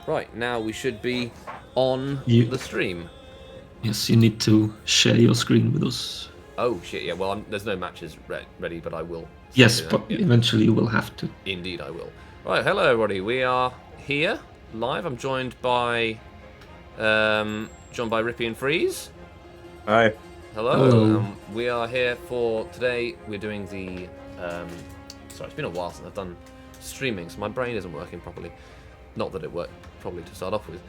Right, now we should be on the stream. Yes, you need to share your screen with us. Oh, shit, yeah. Well, there's no matches ready, but I will. Yes, but eventually you will have to. Indeed, I will. Right, hello, everybody. We are here, live. I'm joined by Rippy and Freeze. Hi. Hello. We are here for today. We're doing the... sorry, it's been a while since I've done streaming, so my brain isn't working properly. Not that it worked properly to start off with.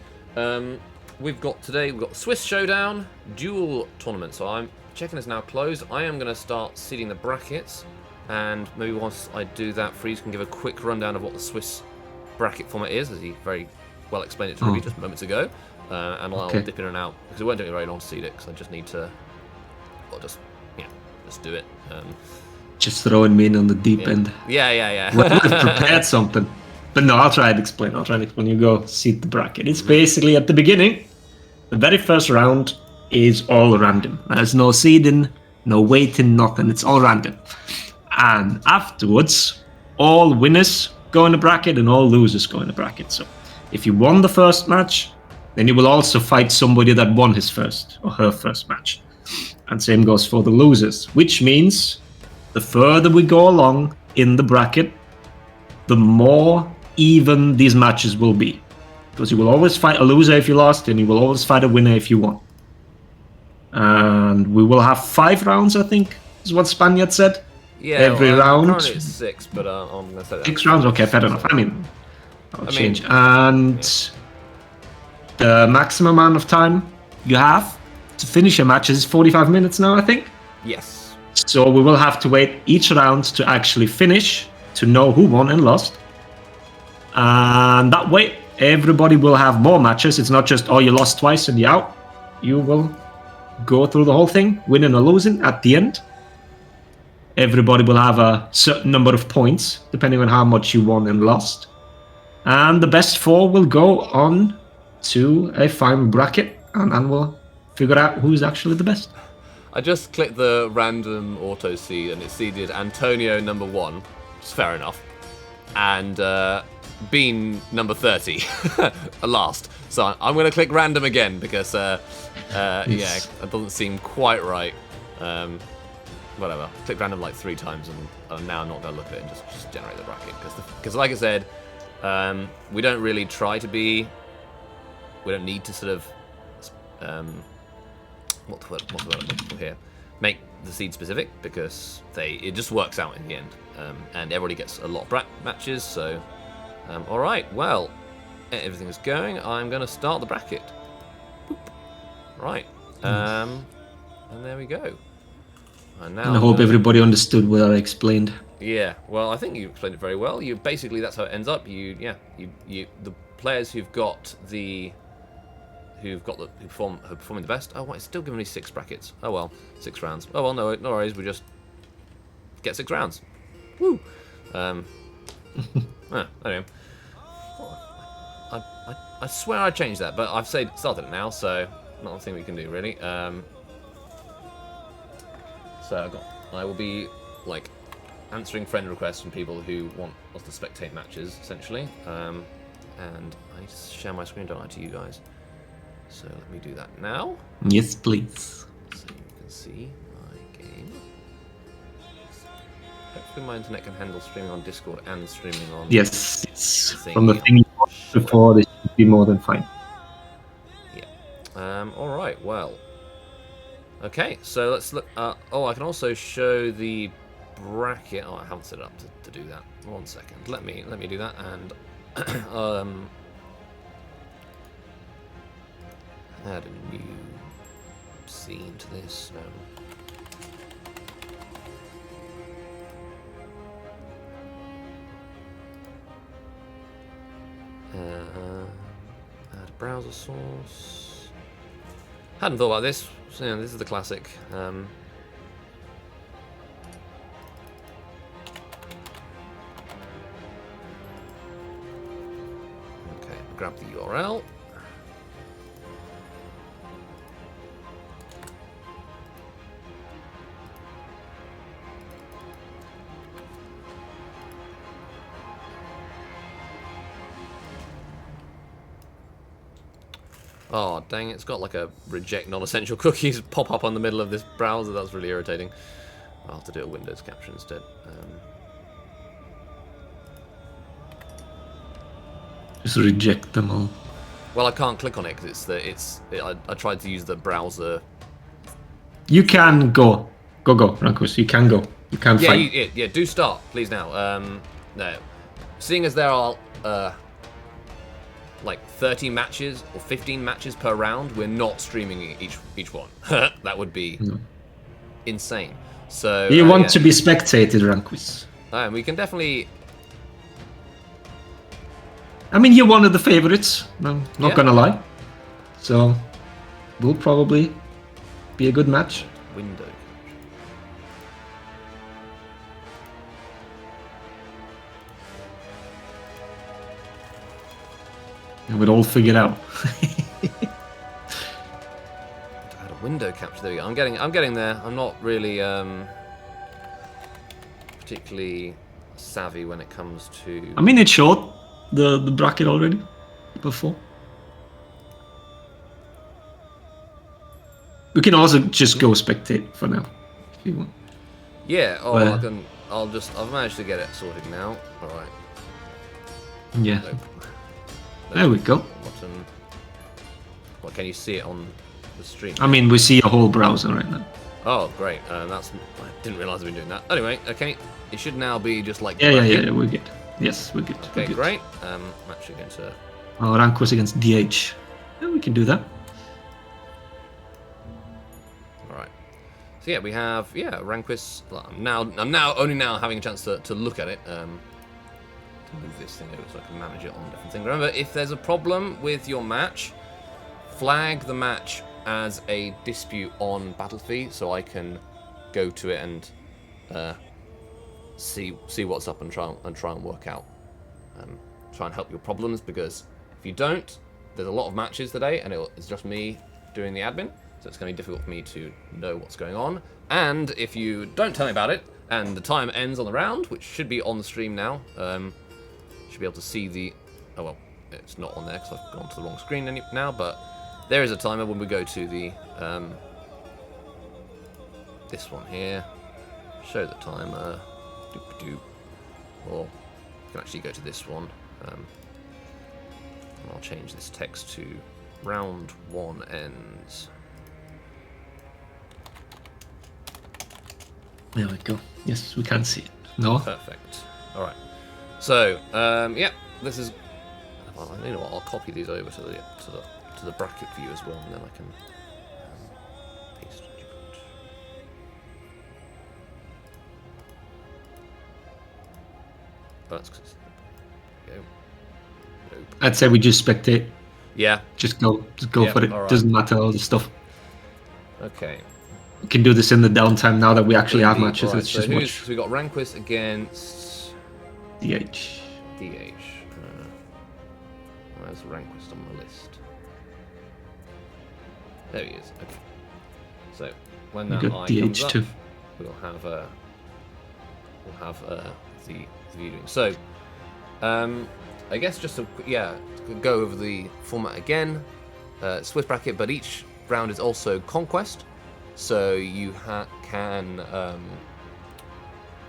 We've got Swiss Showdown Duel Tournament, so I'm checking it's now closed. I am going to start seeding the brackets, and maybe once I do that, Freeze can give a quick rundown of what the Swiss bracket format is, as he very well explained it to me just moments ago. And I'll dip in and out, because it won't take me very long to seed it, because I just need to, just do it. Just throwing me in on the deep end. Yeah. Well, I've prepared something. But no, I'll try and explain. You go seed the bracket. It's basically at the beginning, the very first round is all random. There's no seeding, no waiting, nothing. It's all random. And afterwards, all winners go in the bracket and all losers go in the bracket. So if you won the first match, then you will also fight somebody that won his first or her first match. And same goes for the losers, which means the further we go along in the bracket, the more even these matches will be. Because you will always fight a loser if you lost, and you will always fight a winner if you won. And we will have 5 rounds, I think, is what Spaniard said. Yeah, every round. Currently it's 6, but I'm going to say that. 6 rounds? Okay, fair enough. I'll change. And the maximum amount of time you have to finish a match is 45 minutes now, I think. Yes. So we will have to wait each round to actually finish, to know who won and lost. And that way, everybody will have more matches. It's not just, you lost twice and you're out. You will go through the whole thing, winning or losing at the end. Everybody will have a certain number of points, depending on how much you won and lost. And the best 4 will go on to a final bracket, and we'll figure out who's actually the best. I just clicked the random auto seed, and it seeded Antonio number 1, which is fair enough, and Bean number 30 last. So I'm going to click random again because it doesn't seem quite right. Whatever. Click random like 3 times, and now I'm not going to look at it and just generate the bracket, because like I said, we don't really try to be. We don't need to sort of what's the word I'm looking for here? Make the seed specific, because it just works out in the end, and everybody gets a lot of matches. So, all right, well, everything's going. I'm going to start the bracket. Boop. Right, and there we go. And now I hope everybody understood what I explained. Yeah, well, I think you explained it very well. Basically that's how it ends up. The players who performing the best. Oh, it's still giving me 6 brackets. Oh well, 6 rounds. Oh well, no worries. We just get 6 rounds. Woo. Anyway, I swear I changed that, but I've started it now, so not a thing we can do really. So I will be like answering friend requests from people who want us to spectate matches, essentially. And I need to share my screen, don't I, to you guys? So let me do that now. Yes, please. So you can see my game. Hopefully my internet can handle streaming on Discord and streaming on... Yes. From the thing you watched before, this should be more than fine. Yeah. Alright, well. Okay, so let's look... I can also show the bracket. Oh, I haven't set it up to do that. 1 second. Let me do that, and... add a new scene to this. Add a browser source. Hadn't thought about this. So, this is the classic. Okay, grab the URL. Oh, dang, it's got like a reject non-essential cookies pop up on the middle of this browser. That's really irritating. I'll have to do a Windows capture instead. Just reject them all. Well, I can't click on it because I tried to use the browser. You can go, Rankus. You can go. You can fight. Yeah. Do start, please now. No, seeing as there are like 30 matches or 15 matches per round, we're not streaming each one. That would be insane. So you want to be spectated, Rankus. We can definitely. I mean, you're one of the favorites. I'm not gonna lie. So, will probably be a good match. Window. And we'd all figured out. I had a window capture. There we go. I'm getting there. I'm not really particularly savvy when it comes to. I mean, it showed the bracket already before. We can also just go spectate for now, if you want. Yeah. Oh, I've managed to get it sorted now. All right. Yeah. Nope. There we go. Button. What, can you see it on the stream? I mean, we see a whole browser right now. Oh, great. I didn't realise I've been doing that. Anyway, okay. It should now be just like. Yeah, we're good. Yes, we're good. Okay, we're good. great. Match against. Rank was against DH. Yeah, we can do that. All right. So yeah, we have Ranquist. Well, I'm now only having a chance to look at it. To move this thing over so I can manage it on different things. Remember, if there's a problem with your match, flag the match as a dispute on Battlefield, so I can go to it and see what's up and try and work out, try and help your problems. Because if you don't, there's a lot of matches today, and it's just me doing the admin, so it's going to be difficult for me to know what's going on. And if you don't tell me about it, and the time ends on the round, which should be on the stream now, should be able to see the. Oh well, it's not on there because I've gone to the wrong screen now, but. There is a timer when we go to the this one here. Show the timer. Or you can actually go to this one. And I'll change this text to round 1 ends. There we go. Yes, we can see it. No. Perfect. All right. So yeah, this is. Well, you know what? I'll copy these over to the bracket view as well, and then I can paste. Oh, that's go. Nope. I'd say we just spectate. Yeah. Just go for it. Right. Doesn't matter all the stuff. Okay. We can do this in the downtime now that we actually have matches. Right, Let's just watch. So we got Ranquist against DH. Where's Ranquist on the list? There he is. Okay. So when that eye comes up, DH2. we'll have the viewing. So I guess just to go over the format again. Swiss bracket, but each round is also Conquest. So you can,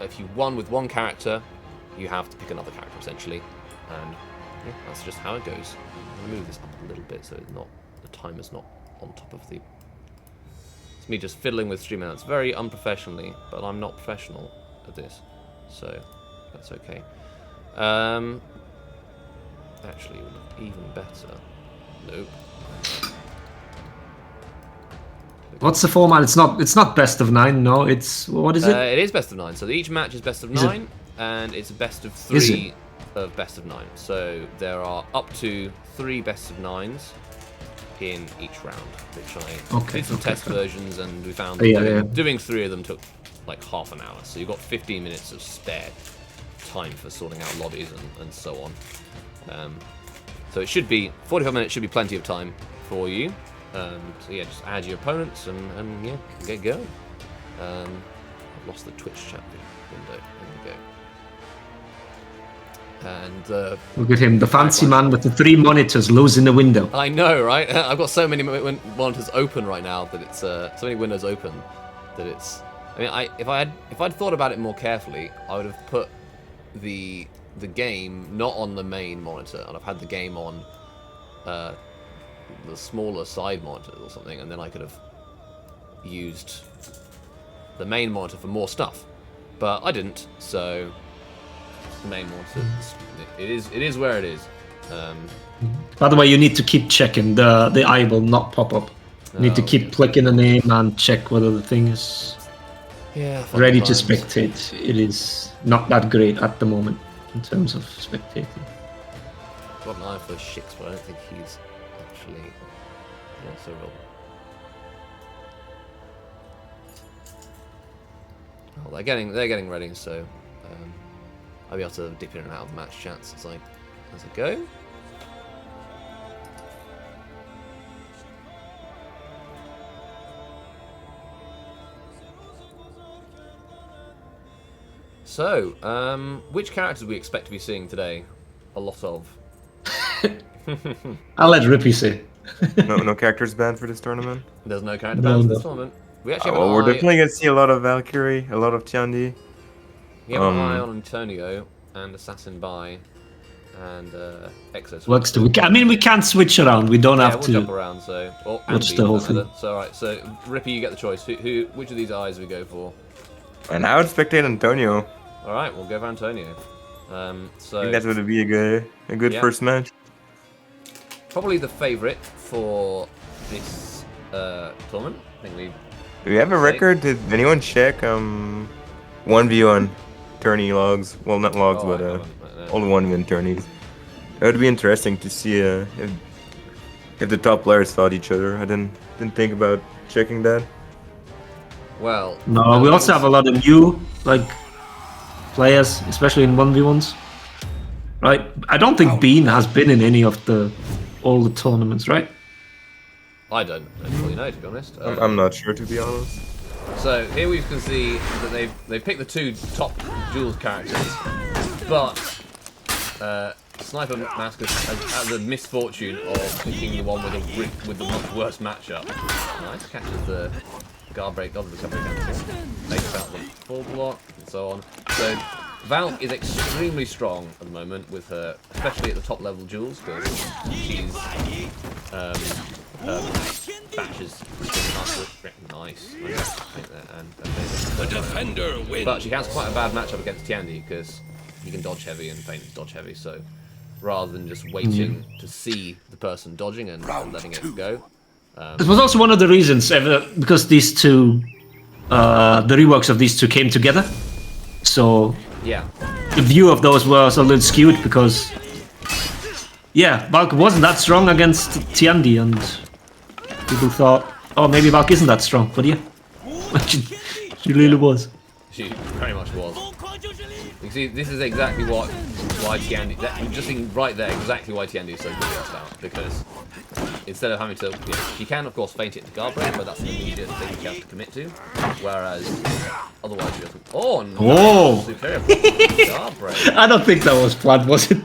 if you won with one character, you have to pick another character essentially, and that's just how it goes. I'm gonna move this up a little bit so the timer's not on top of the. It's me just fiddling with streaming. It's very unprofessionally, but I'm not professional at this, so that's okay. Actually, it would look even better. Nope. What's the format? It's not best of 9. No, it's what is it? It is best of 9. So each match is best of 9, and it's a best of 3 of best of 9. So there are up to 3 best of 9s in each round, which I did some test versions, and we found doing 3 of them took like half an hour. So you've got 15 minutes of spare time for sorting out lobbies and so on. So it should be 45 minutes. Should be plenty of time for you. So yeah, just add your opponents and yeah, get going. I've lost the Twitch chat window. There we And Look at him, the fancy man with the 3 monitors losing the window. I know, right? I've got so many monitors open right now that it's so many windows open that it's. I mean, if I'd thought about it more carefully, I would have put the game not on the main monitor, and I've had the game on the smaller side monitors or something, and then I could have used the main monitor for more stuff. But I didn't, so the main monitor. It is where it is. By the way, you need to keep checking. The eye will not pop up. You need to keep clicking the name and check whether the thing is ready to spectate. It is not that great at the moment in terms of spectating. Got an eye for Shix, but I don't think he's actually so real. Oh, they're getting ready, so I'll be able to dip in and out of the match chats as I go. So, which characters do we expect to be seeing today? A lot of. I'll let Rippy say. No characters banned for this tournament? There's no character bans for this tournament. We actually have we're definitely going to see a lot of Valkyrie, a lot of Tiandi. We have an eye on Antonio and Assassin Bai and Exos. Works too. I mean, we can't switch around. We don't have we'll to jump around, so... watch the whole thing. So, alright, so, Rippy, you get the choice. Which of these eyes do we go for? And I would spectate Antonio. Alright, we'll go for Antonio. So I think that would be a good first match. Probably the favourite for this tournament. I think do we have a record? Did anyone check 1v1 tourney logs? Well, not logs, but all the 1v1 tourneys. It would be interesting to see if the top players fought each other. I didn't think about checking that. Well, no, we also have a lot of new players, especially in 1v1s. Right? I don't think Bean has been in any of all the tournaments, right? I don't really know, to be honest. I'm not sure, to be honest. So here we can see that they've picked the 2 top Duels characters, but Sniper Mask has the misfortune of picking the one with the much worse matchup. Nice, catches the guard break of the recovery cancel, takes out the full block, and so on. So Valk is extremely strong at the moment with her, especially at the top level Duels, because she's bashes nice. The defender wins. But she has quite a bad matchup against Tiandi because he can dodge heavy and Feint is dodge heavy. So rather than just waiting to see the person dodging and letting it go. This was also one of the reasons, because these 2, the reworks of these 2 came together. So yeah, the view of those was a little skewed because Valk wasn't that strong against Tiandi, and people thought, oh, maybe Valk isn't that strong, but yeah, she really was. She very much was. You see, this is exactly why Tiandi, just seeing right there, exactly why Tiandi is so good at that, because instead of having to, she can of course feint it to guard break, but that's an immediate thing she has to commit to, whereas otherwise she doesn't. Oh no! Superior guard break. I don't think that was planned, was it?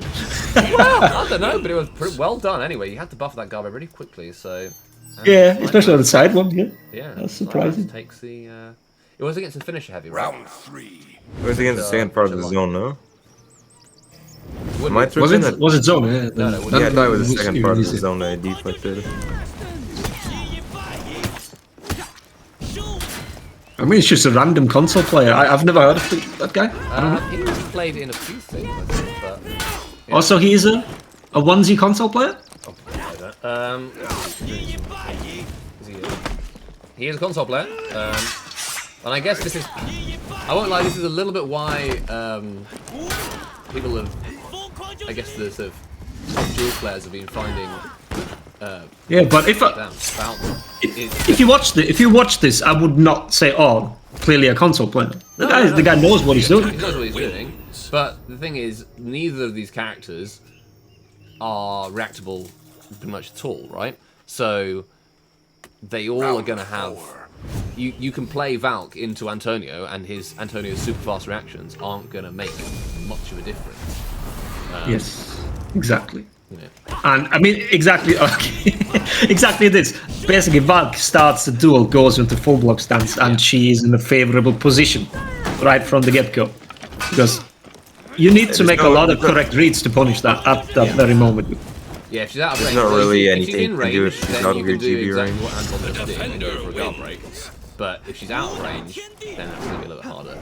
Well, I don't know, but it was pretty well done anyway. You had to buff that guard break really quickly, so. Yeah, especially on the side one. Yeah, that's surprising. Takes the. It was against the finisher heavy, right? Round 3. It was against the second part of the zone, no? Was it zone? Yeah, no, I thought it was the second part of the zone that I deflected. I mean, it's just a random console player. I've never heard of that guy. I don't know. He's played in a few things, I think, but... Yeah. Also, he's a onesie console player? He is a console player, and I guess this is... I won't lie, this is a little bit why people have... I guess the sort of top dual players have been finding... yeah, but if you watch this, I would not say, oh, clearly a console player. The guy knows what he's doing. He knows what he's doing. But the thing is, neither of these characters are reactable pretty much at all, right? So they all are going to have... You can play Valk into Antonio, and Antonio's super fast reactions aren't going to make much of a difference. Yes, exactly. You know. And I mean, exactly, okay. Exactly this. Basically, Valk starts the duel, goes into full block stance, and she is in a favorable position right from the get go. Because you need to make a lot of correct reads to punish that at that very moment. Yeah, if she's out of range, There's not well, really if she's anything in you can do range, if she's then out you of can your do GB exactly range. what Anton just did and go for a guard break. But if she's out of range, then that's going to be a little bit harder.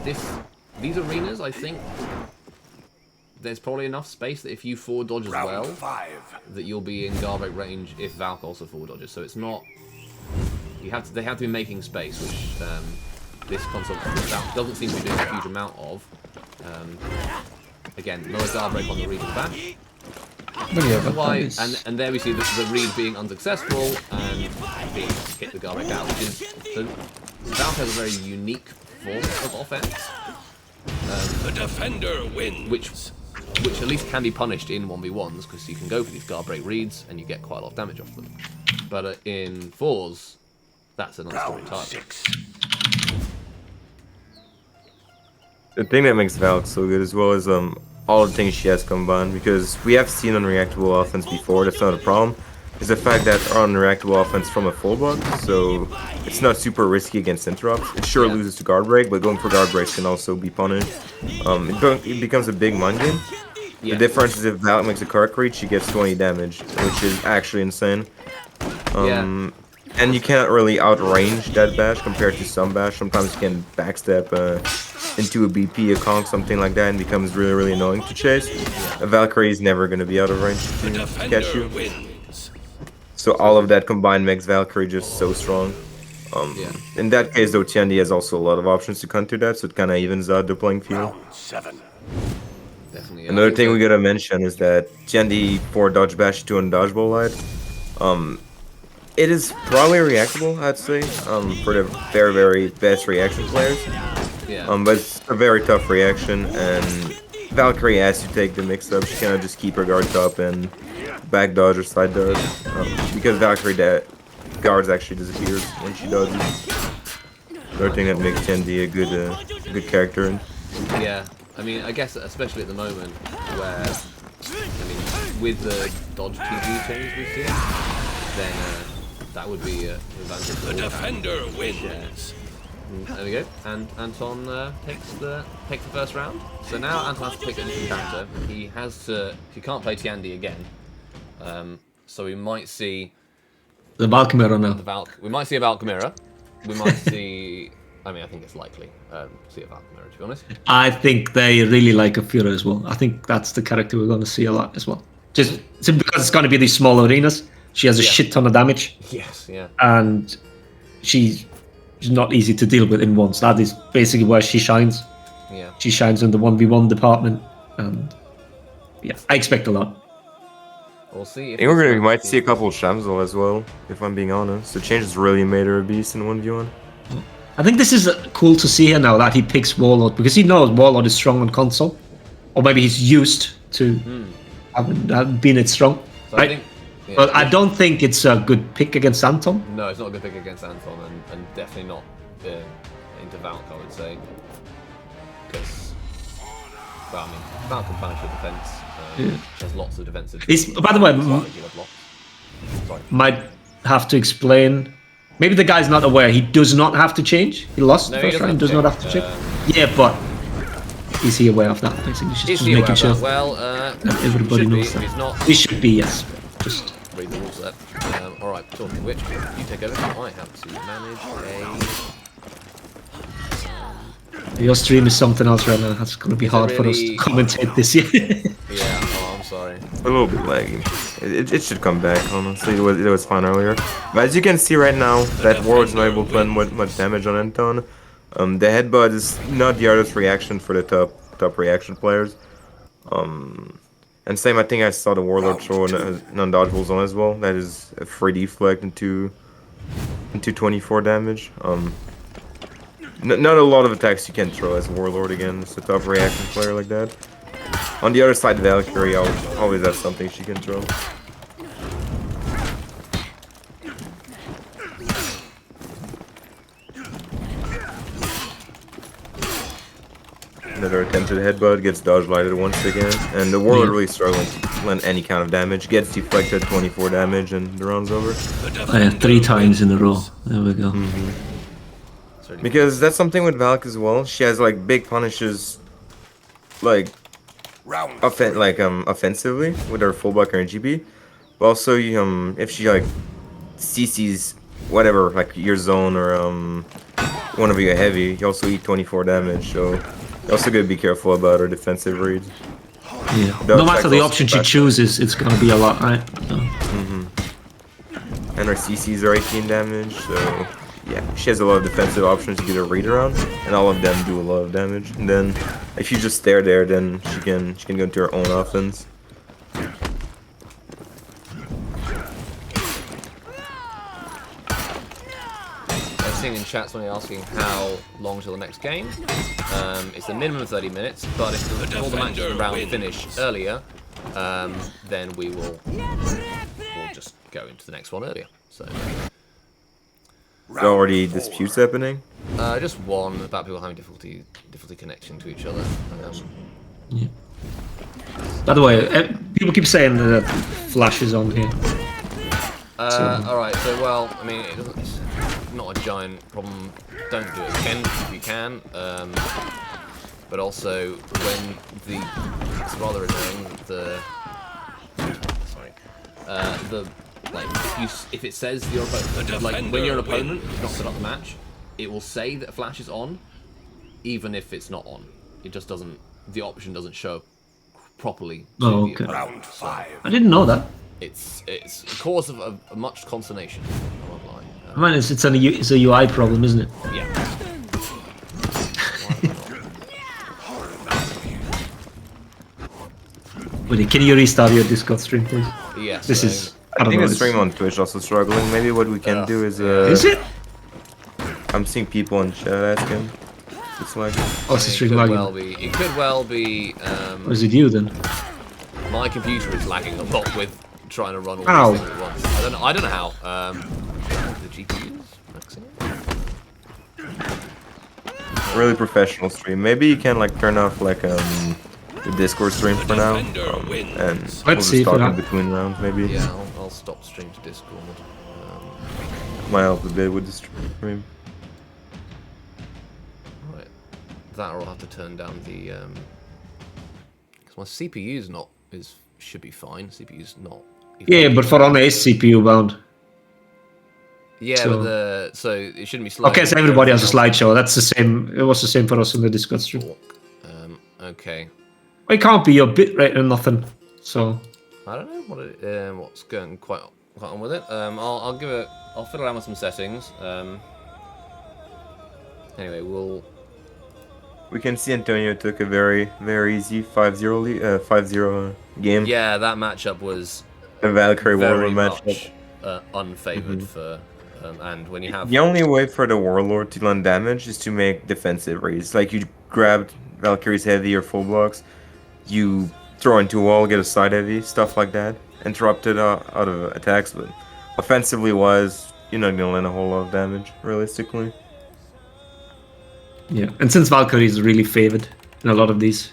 These arenas, I think, there's probably enough space that if you forward dodge as well, that you'll be in guard break range if Valk also forward dodges. So it's not... They have to be making space, which this console doesn't seem to be doing a huge amount of. Again, lower guard break on the read and bash. Why? And there we see the read being unsuccessful and being hit the guard break out, which is... So Valk has a very unique form of offense. The defender wins. Which at least can be punished in 1v1s, because you can go for these guard break reads and you get quite a lot of damage off them. But in 4s, that's another story entirely. The thing that makes Valk so good as well is all the things she has combined, because we have seen unreactable offense before, that's not a problem. Is the fact that our unreactable offense from a full block, so it's not super risky against interrupts. It sure loses to guard break, but going for guard breaks can also be punished. It becomes a big mind game. The difference is if Valk makes a correct read, she gets 20 damage, which is actually insane. And you cannot really outrange that bash compared to some bash. Sometimes you can backstep into a BP, a conk, something like that, and becomes really, really annoying to chase. A Valkyrie is never going to be out of range to catch you. So all of that combined makes Valkyrie just so strong. In that case, though, Tiandi has also a lot of options to counter that, so it kind of evens out the playing field. Definitely. Another thing we gotta mention is that Tiandi 4 dodge bash 2 on dodgeball light. It is probably reactable, I'd say, for the very, very best reaction players. But it's a very tough reaction, and Valkyrie has to take the mix-up. She cannot just keep her guards up and back dodge or side dodge, because Valkyrie guards actually disappears when she dodges. Another thing that makes Tiandi a good character. Yeah, I mean, I guess especially at the moment where, I mean, with the dodge TG change we've seen, then that would be an advantage. The defender wins. There we go, and Anton takes the first round. So now Anton has to pick a different character. He can't play Tiandi again. So we might see the Valkyrie now. We might see a Valkyrie. We might see. I mean, I think it's likely see a Valkyrie, to be honest. I think they really like a Führer as well. I think that's the character we're going to see a lot as well. Just because it's going to be these small arenas. She has a shit ton of damage. Yes, yeah. And she's not easy to deal with in ones. That is basically where she shines. Yeah. She shines in the 1v1 department. And yeah, I expect a lot. We'll see. I think we might see a couple of Shamsel as well, if I'm being honest. The change has really made her a beast in 1v1. I think this is cool to see here now that he picks Warlord, because he knows Warlord is strong on console. Or maybe he's used to having been it strong. So right? I think, but I don't think it's a good pick against Anton. No, it's not a good pick against Anton, and definitely not into Valk, I would say. Because, well, I mean, Valk can punish your defense. There's lots of defensive. By the way, might have to explain. Maybe the guy's not aware. He does not have to change. He lost the first round. Does not have to change. Yeah, but is he aware of that? Basically, just making sure. Well, everybody knows that. He should be, yes. Just read the rules there. All right. Talking of which, you take over. I have to manage your stream is something else right now. That's going to be hard for us to commentate this year. Yeah. Oh, I'm sorry. A little bit laggy. It should come back, honestly. It was fine earlier. But as you can see right now, that Warlord's not able to put much damage on Anton. The headbutt is not the hardest reaction for the top reaction players. And same, I think I saw the Warlord throw a non-dodgeable zone as well. That is a free deflect into 24 damage. Not a lot of attacks you can throw as Warlord against a top reaction player like that. On the other side, Valkyrie always has something she can throw. Another attempted headbutt gets dodge lighted once again, and the Warlord really struggling to land any kind of damage. Gets deflected 24 damage, and the round's over. I have 3 times in a row. There we go. Because that's something with Valk as well. She has like big punishes, like offensively with her full buck or GP. But also, if she like CCs whatever like your zone or one of you heavy, you also eat 24 damage. So you also gotta be careful about her defensive reads. Yeah. No matter the option she chooses, it's gonna be a lot, right? So. And her CCs are 18 damage, so yeah, she has a lot of defensive options to get her read around, and all of them do a lot of damage. And then if you just stare there, then she can go into her own offense. I've seen in chat somebody asking how long till the next game. It's a minimum of 30 minutes, but if all the matches in the round finish earlier, then we'll just go into the next one earlier. So. Already disputes happening? Just one about people having difficulty connecting to each other. Yeah. By the way, people keep saying that Flash is on here. Alright, so well, I mean, it's not a giant problem. Don't do it again if you can. But also, when it's rather annoying if it says your opponent, like when you're an opponent, not set up the match, it will say that Flash is on, even if it's not on. It just doesn't. The option doesn't show properly. Oh, okay. Round 5. I didn't know that. It's a cause of a much consternation. I won't lie. I mean, it's a UI problem, isn't it? Yeah. Wait, can you restart your Discord stream, please? Yes. This is. I think the stream on Twitch also struggling. Maybe what we can do is Is it? I'm seeing people in chat asking. It's like Oh, it's the stream lagging. It could well be. Or is it you then? My computer is lagging a lot with trying to run all Ow. these things at once. I don't know how. The GPUs maxing. really professional stream. Maybe you can like turn off like the Discord stream for now, and we'll Let's see just if talk in it between rounds. Maybe Yeah, I'll stop stream to Discord. might help a bit with the stream. Right, that or I'll have to turn down the because my CPU's should be fine. CPU's not. Yeah, but for Honor is CPU bound. Yeah, so- but so it shouldn't be slow. Okay, so everybody has a slideshow. That's the same. It was the same for us in the Discord stream. Okay. It can't be your bitrate or nothing. So I don't know what's going quite on with it. I'll fiddle around with some settings. Anyway, We can see Antonio took a very easy 5-0 game. yeah, that matchup was A Valkyrie very Warlord much matchup. unfavored for, and when you have The only way for the Warlord to land damage is to make defensive reads. Like you grabbed Valkyrie's heavy or full blocks, you throw into a wall, get a side heavy, stuff like that, interrupt it out of attacks. But offensively wise, you're not gonna land a whole lot of damage, realistically. yeah, and since Valkyrie is really favored in a lot of these,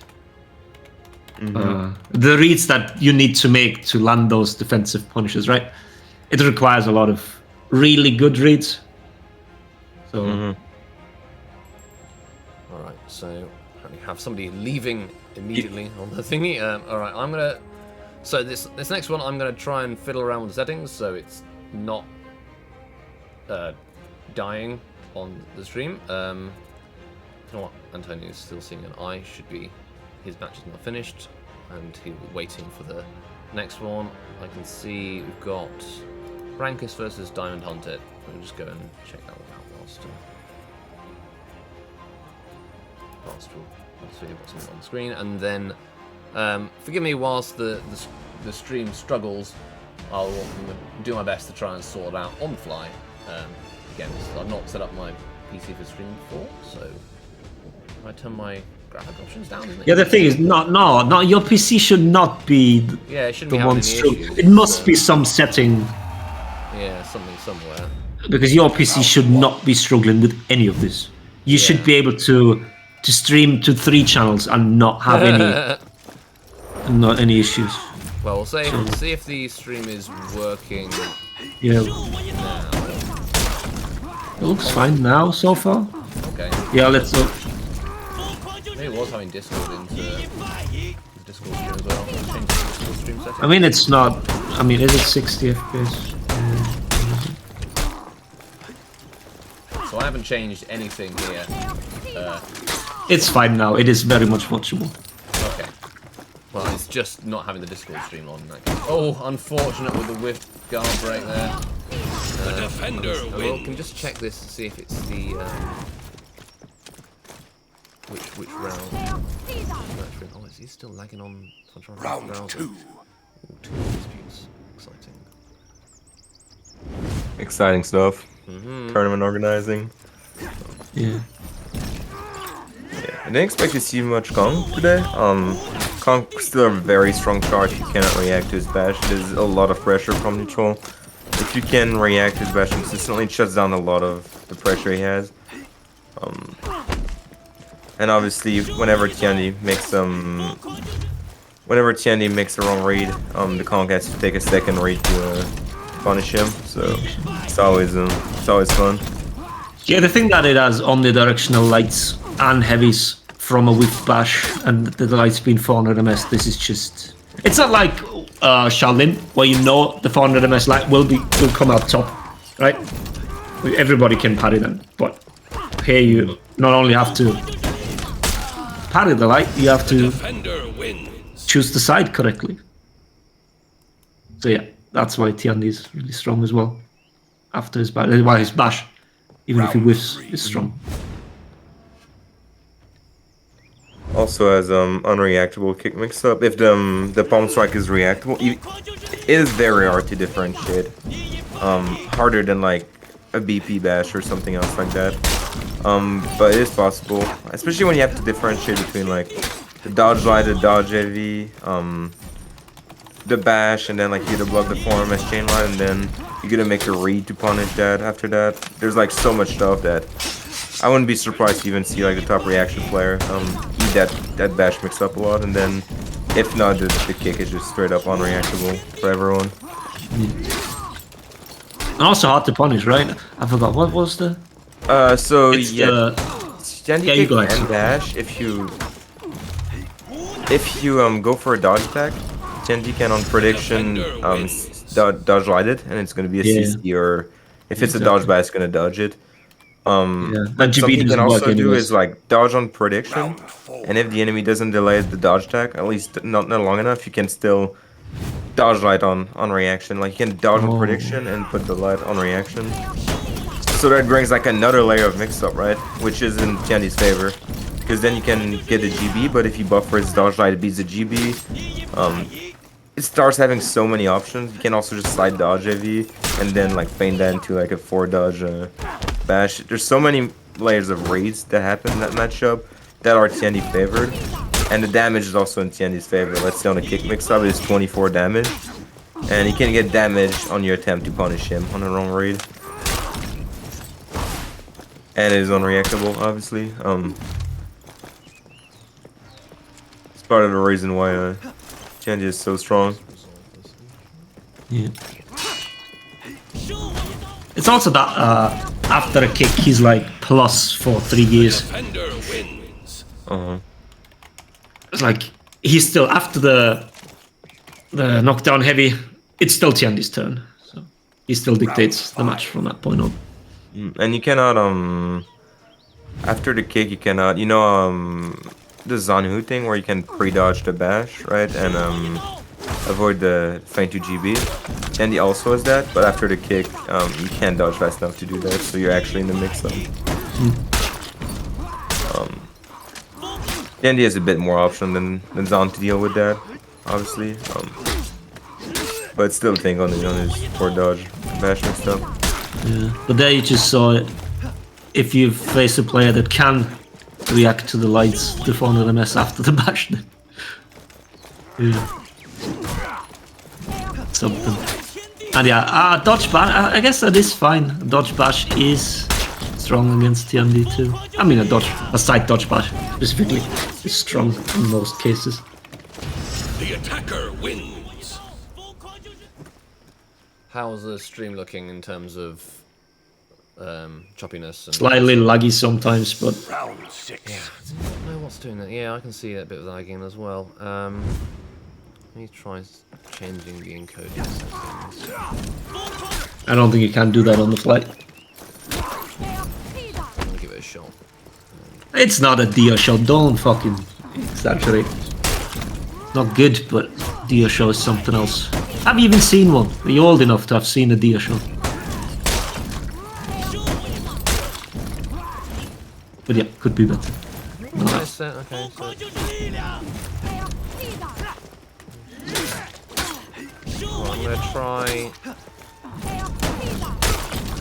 the reads that you need to make to land those defensive punishes, right? It requires a lot of really good reads. So All right, so we have somebody leaving immediately on the thingy. All right, I'm gonna. So this next one, I'm gonna try and fiddle around with the settings so it's not dying on the stream. You know what? Antonio's still seeing an eye. Should be his match is not finished, and he'll be waiting for the next one. I can see we've got Brancus versus Diamond Hunted. We'll just go and check that one out whilst we've got something on the screen, and then forgive me whilst the stream struggles. I'm gonna do my best to try and sort it out on the fly. Again, I've not set up my PC for streaming before, so I turn my graphic options down. Isn't it? yeah, the thing is, no, your PC should not be Yeah, it shouldn't the be one having any struggling. issues. It must be some setting, Yeah, something somewhere. because your PC should not be struggling with any of this. You should be able to to stream to 3 channels and not have any issues. Well, we'll see if the stream is working Yeah, now. it looks fine now so far. Okay. Yeah, let's look. Maybe it was having Discord into the Discord stream as well. Change the Discord stream settings. I mean, it's not. I mean, is it 60 FPS? So I haven't changed anything here. It's fine now. It is very much watchable. Okay. Well, it's just not having the Discord stream on in that case. Oh, unfortunate with the whiff guard break there. The defender Well, wins. can we just check this to see if it's the which round? Oh, is he still lagging on? Round 2. Ooh, 2 disputes. Exciting. Exciting stuff. Tournament organizing. Yeah. I didn't expect to see much Kong today. Kong still a very strong charge. You cannot react to his bash. There's a lot of pressure from neutral. If you can react to his bash consistently, it shuts down a lot of the pressure he has. And obviously, whenever Tiandi makes the wrong read, the Kong has to take a second read to punish him. So it's always fun. Yeah, the thing that it has omnidirectional lights and heavies from a whiff bash, and the lights being 400 ms. This is just. It's not like Shaolin, where you know the 400 ms light will come out top, right? Everybody can parry them, but here you not only have to parry the light, you have to Defender wins. choose the side correctly. So yeah, that's why Tiandi is really strong as well. After his bash, why his bash, even if he whiffs, is strong. Also has unreactable kick mix up. If the palm strike is reactable, it is very hard to differentiate. Harder than like a BP bash or something else like that. But it is possible, especially when you have to differentiate between like the dodge light, the dodge AV, the bash, and then like you to block the 4MS chain line, and then you gotta make a read to punish that after that. There's like so much stuff that I wouldn't be surprised to even see like the top reaction player eat that bash mix up a lot, and then if not, the kick is just straight up unreactable for everyone. And also hard to punish, right? I forgot, what was the... So It's yeah, Standy yeah, you kick go and ahead. dash. If you go for a dodge attack, Standy can on prediction dodge light it, and it's gonna be a Yeah. CC, or if it's a dodge bash, it's gonna dodge it. But Something you doesn't can also work do anyways. is like dodge on prediction, Round 4. and if the enemy doesn't delay the dodge attack, at least not long enough, you can still dodge light on reaction. Like you can dodge on prediction and put the light on reaction. So that brings like another layer of mix up, right? Which is in Tiandi's favor, because then you can get a GB, but if you buffer his dodge light, it beats the GB. It starts having so many options. You can also just slide dodge AV and then like feign that into like a 4 dodge bash. There's so many layers of raids that happen in that matchup that are Tiandi favored, and the damage is also in Tiandi's favor. Let's say on a kick mix up, it's 24 damage, and you can get damage on your attempt to punish him on the wrong raid. And it is unreactable, obviously. It's part of the reason why Tiandi is so strong. Yeah. It's also that after a kick, he's like plus for 3 years. Defender wins. It's like he's still after the knockdown heavy. It's still Tiandi's turn, so he still dictates the match from that point on. And you cannot after the kick you cannot, you know, the Zanhu thing where you can pre-dodge the bash, right, and avoid the feint to GB. Tiandi also has that, but after the kick you can't dodge fast enough to do that, so you're actually in the mix-up. Tiandi has a bit more option than Zan to deal with that, obviously, but still a thing on his 4 dodge bash mixed up. Yeah. But there you just saw it. If you face a player that can react to the lights, the 400 MS after the bash, then yeah. Something. And yeah, dodge bash, I guess that is fine. Dodge bash is strong against Tiandi too. I mean a side dodge bash. specifically is strong in most cases. The attacker wins. How's the stream looking in terms of choppiness? And Slightly laggy sometimes, but Round 6. I don't know what's doing that. Yeah, I can see a bit of lagging as well. Let me try changing the encoding settings. I don't think you can do that on the fly. I'm gonna give it a shot. It's not a Dio show, don't fucking exaggerate. Not good, but Dio show is something else. Have you even seen one? Are you old enough to have seen a Dio show? But yeah, could be better. Nice set, okay, so well, I'm gonna try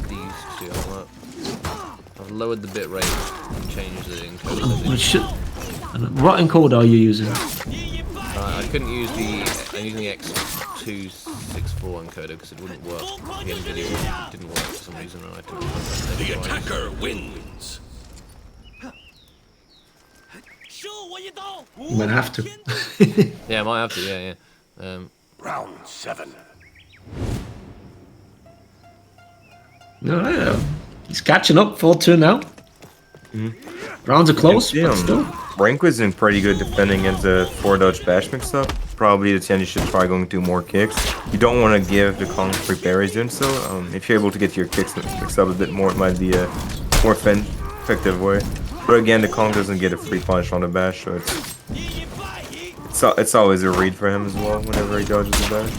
these two. I've lowered the bit rate and changed the encoder. What encoder are you using? I couldn't use I'm using the X264 encoder because it wouldn't work. The NVIDIA one didn't work for some reason, and I took The attacker wins. You might have to. Yeah, I might have to. Yeah. Round 7. No, he's catching up. 4-2 now. Rounds are close, but still. Rank was in pretty good defending against the 4-dodge bash mix up. Probably the chance you should try going to more kicks. You don't want to give the Kong free parries doing so. If you're able to get your kicks mixed up a bit more, it might be a more effective way. But again, the Kong doesn't get a free punch on the bash, so it's always a read for him as well whenever he dodges the bash.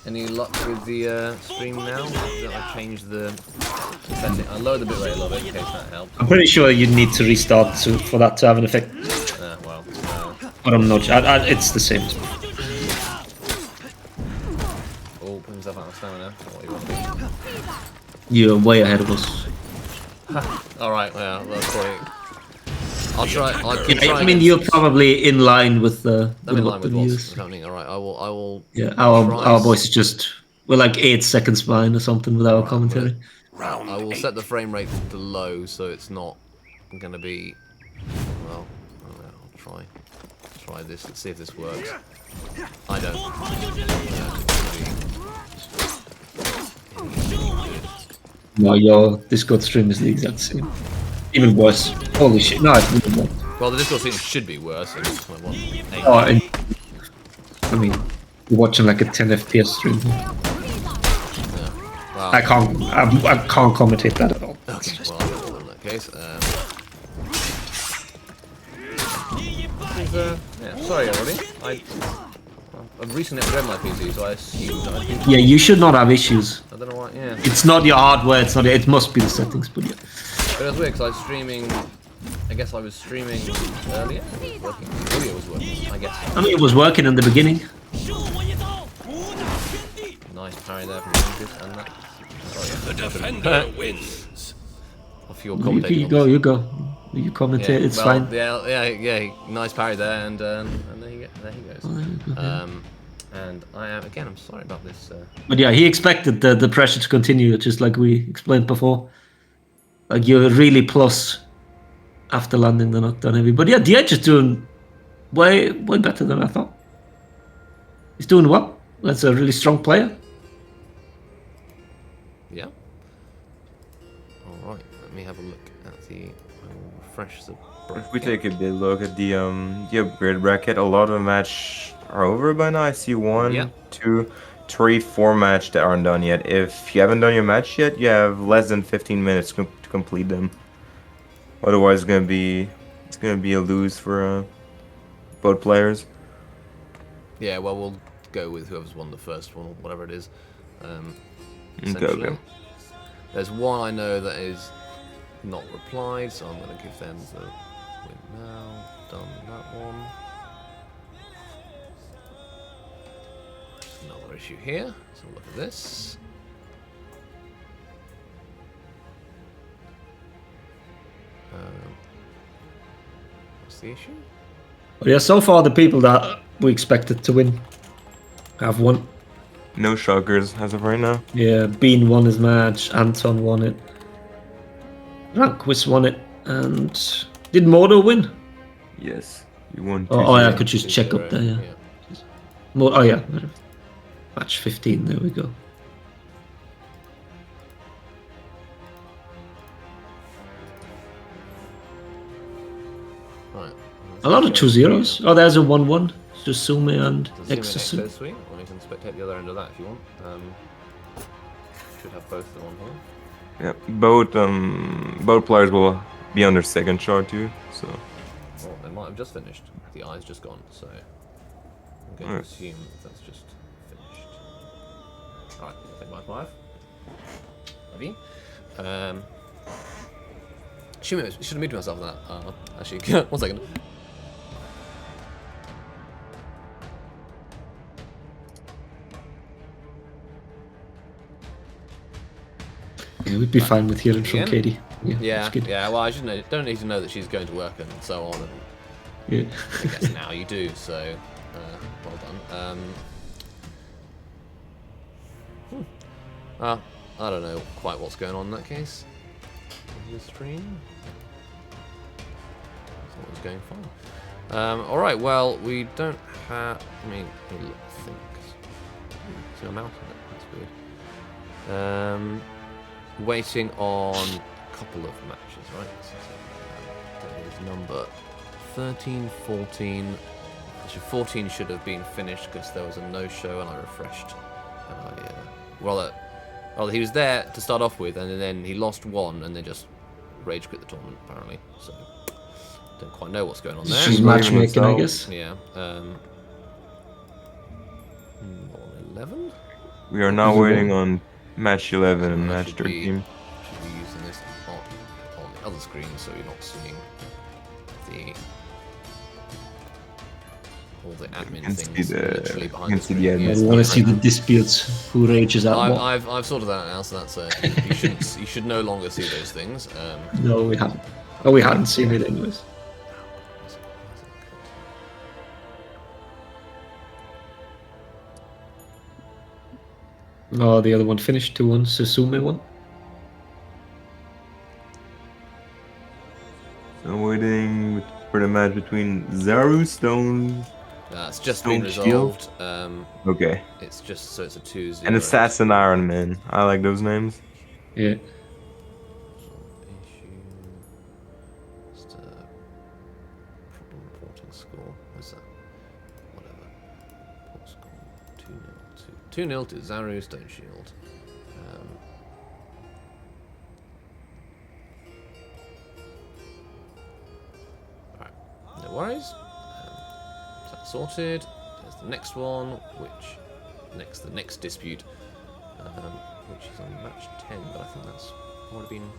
Any luck with the stream now? I changed the setting. I lowered the bitrate a little bit in case that helps. I'm pretty sure you need to restart for that to have an effect. But I'm not sure. It's the same. Oh, put himself out of stamina. What you want to be. You're way ahead of us. Alright, well, that's probably... I'll keep Yeah, trying. I mean, you're probably in line with the I'm in line what with the what's views. happening. Alright, I will... Yeah, our voice is just... We're like 8 seconds behind or something with our commentary. Round I will 8. set the frame rate to low so it's not going to be... Well, I'll try this. Let's see if this works. I don't. No, your Discord stream is the exact same. Even worse. Holy shit. No, it's even worse. Well, the Discord stream should be worse. It's like, what, 8? Oh, I mean, you're watching like a 10 FPS stream. Yeah. Wow. I can't commentate that at all. Okay, well, I'll in that case. Yeah, sorry everybody. I've recently upgraded my PC, so I assumed I'd be... Yeah, you should not have issues. I don't know why, yeah. It's not your hardware, it's not. It must be the settings, but yeah. But it was weird because I was streaming... I guess I was streaming earlier. It was working. The audio was working, I guess. I mean, it was working in the beginning. Nice parry there from Conquest and that. Oh yeah. The defender wins. Off your You commentating. go. You commentate, it's well, fine. Yeah, nice parry there, and there he goes. And I'm sorry about this. But yeah, he expected the pressure to continue, just like we explained before. Like, you're really plus after landing the knockdown heavy. But yeah, the Edge is doing way better than I thought. He's doing well. That's a really strong player. Yeah. All right, let me have a look at the. I will refresh the. If we take a bit look at the upgrade bracket, a lot of the match are over by now. I see 1, 2, 3, 4 match that aren't done yet. If you haven't done your match yet, you have less than 15 minutes to complete them. Otherwise, it's gonna be a lose for both players. Yeah, well, we'll go with whoever's won the first one, or whatever it is. Okay. There's one I know that is not replied, so I'm going to give them the win now. Done that one. Another issue here. So look at this. What's the issue? But yeah, so far the people that we expected to win have won. No shockers as of right now. Yeah, Bean won his match, Anton won it. Conquest won it, and did Modo win? Yes, you won. Oh, yeah, I 2-0. could just check up 2-0, there. Yeah. Oh yeah, match 15. There we go. Right. A lot of 2-0s. Oh, there's a 1-1. Susume and Exo Exosume. Suite, or you can spectate the other end of that if you want. Should have both of them on here. Yeah, both players will be on their second shot too. So Oh, they might have just finished. The eye's just gone, so I'm going to assume that's just finished. Alright, take my 5. Ready? Should have muted myself on that. Actually, 1 second. Yeah, we'd be fine with hearing from Again? Katie. Yeah, Yeah, that's good. yeah. Well, I should know, don't need to know that she's going to work and so on. And Yeah. I guess now you do. So, well done. I don't know quite what's going on in that case. The stream. I thought it was going fine. All right. Well, we don't have. I mean, let me think. See a mouse in it. That's weird. Waiting on a couple of matches, right? That is number 13, 14. Actually, 14 should have been finished because there was a no-show and I refreshed. Well, he was there to start off with, and then he lost one, and then just rage quit the tournament apparently. So don't quite know what's going on there. She's matchmaking, I guess. Yeah. 11. we are now waiting on match 11 and match Should be 13. using this on the other screen, so you're not seeing all the admin can things see the- literally you behind can the see screen. the admin I Yeah. want to see the disputes. Who rages at what? I've sorted that out now, so that's you should no longer see those things. No, we haven't. Oh, we hadn't seen it anyways. Oh, the other one finished 2-1. Susume won. So waiting for the match between Zaru Stone. It's just been Stone Shield? resolved. Okay. It's just so it's a 2-0. And Assassin Iron Man. I like those names. Yeah. Just problem reporting score. What's that? Whatever. Report score 2-0 to Zaru Stone Shield. Alright, no worries. So that's sorted. There's the next one, which the next dispute, which is on match 10, but I think that's already been.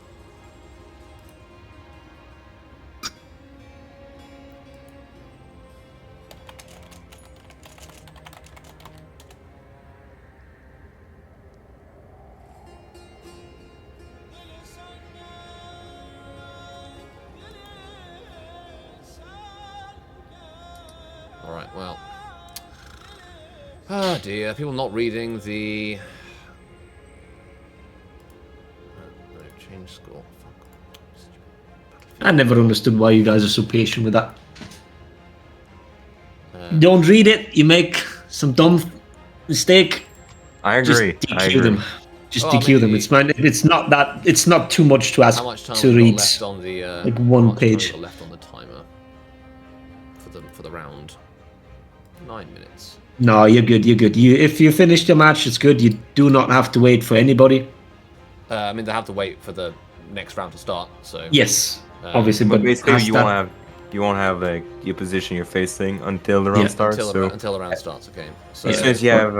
Alright, well. Oh dear, people not reading the. No, change score. Fuck. I never understood why you guys are so patient with that. Don't read it. You make some dumb mistake. I Just agree. I DQ agree. them. Just Well, I DQ mean, them. It's fine. It's not that. It's not too much to ask How much time to have we read. got left on the like one how much time page. we got left on the timer for the round? 9 minutes. No, you're good. You're good. If you finish the match, it's good. You do not have to wait for anybody. I mean, they have to wait for the next round to start. So Yes, obviously, But but basically, past you that- won't have like your position you're facing until the round Yeah. starts. until the round starts. Okay. So As soon as you have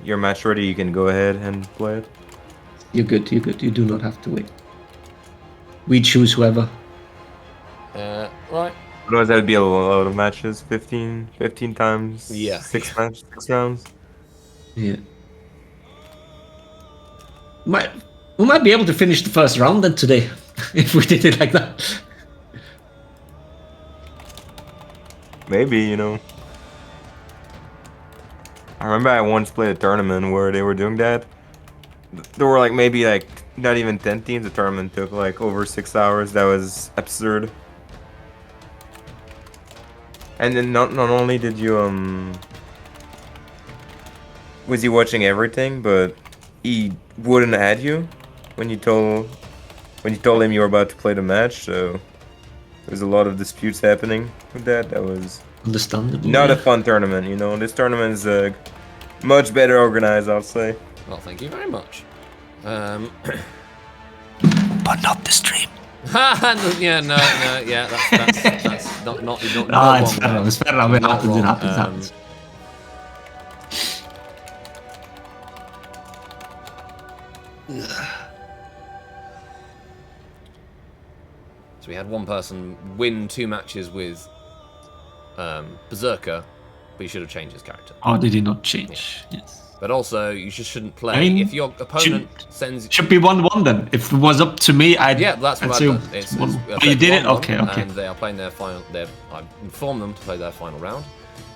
your match ready, you can go ahead and play it. You're good. You're good. You do not have to wait. We choose whoever. right. Otherwise, that'd be a lot of matches. 15 times. Yeah. 6 rounds. Yeah. We might be able to finish the first round then today, if we did it like that. Maybe, you know. I remember I once played a tournament where they were doing that. there were like maybe like not even 10 teams. The tournament took like over 6 hours. That was absurd. And then not only did you was he watching everything, but he wouldn't add you when you told him you were about to play the match. So there's a lot of disputes happening with that. That was Understandable. not a fun tournament, you know. This tournament is much better organized, I'll say. Well, thank you very much. But not the stream. Yeah, no, yeah, that's not Ah, wrong it's fair there. enough. It's fair enough. It Not happens. It wrong. happens. It happens. So we had one person win 2 matches with Berserker, but he should have changed his character. Or did he not change? Yes. But also, you just shouldn't play I mean, if your opponent sends. Should be 1-1 then. If it was up to me, I'd. Yeah, that's what I'd I've say done. It's oh, you did it? 1-1, Okay, okay. And they are playing their final. I've informed them to play their final round.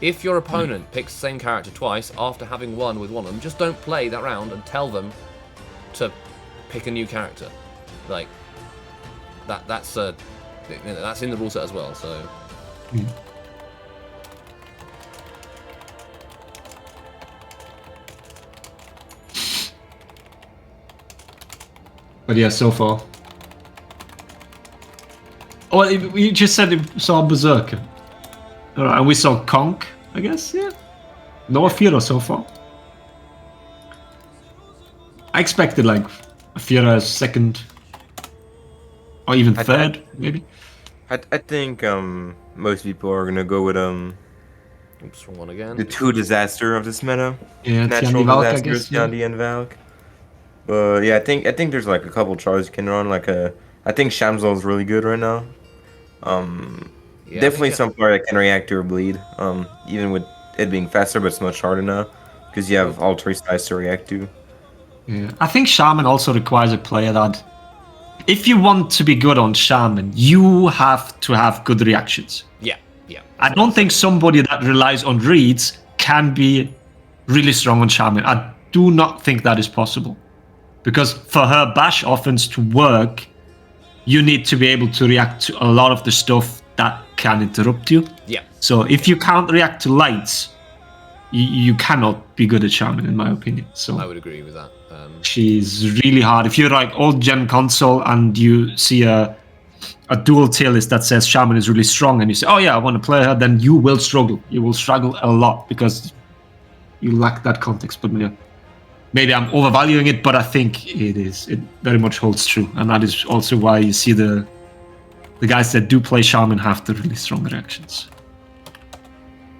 If your opponent picks the same character twice after having won with one of them, just don't play that round and tell them to pick a new character. Like that's that's in the rule set as well. So. But yeah, so far. Oh, you just said you saw Berserker. Alright, and we saw Conk, I guess, yeah. No Afira so far. I expected like Afira as second. Or even third, maybe. I think most people are gonna go with Oops, wrong one again. the 2 disaster of this meta. Yeah, Natural Tiandi Valk, I disasters, guess. Yeah. Tiandi and Valk. But yeah, I think there's like a couple choices you can run. Like I think Shamsol is really good right now. Yeah, Definitely I think some player that can react to a bleed. Even with it being faster, but it's much harder now because you have all 3 sides to react to. Yeah. I think Shaman also requires a player that, if you want to be good on Shaman, you have to have good reactions. Yeah. I don't think somebody that relies on reads can be really strong on Shaman. I do not think that is possible. Because for her bash offense to work, you need to be able to react to a lot of the stuff that can interrupt you. Yeah. So if you can't react to lights, you cannot be good at Shaman, in my opinion. So I would agree with that. she's really hard. If you're like old gen console and you see a dual tier list that says Shaman is really strong, and you say, oh yeah, I want to play her, then you will struggle. You will struggle a lot because you lack that context. But yeah, maybe I'm overvaluing it, but I think it very much holds true. And that is also why you see the guys that do play Shaman have the really strong reactions.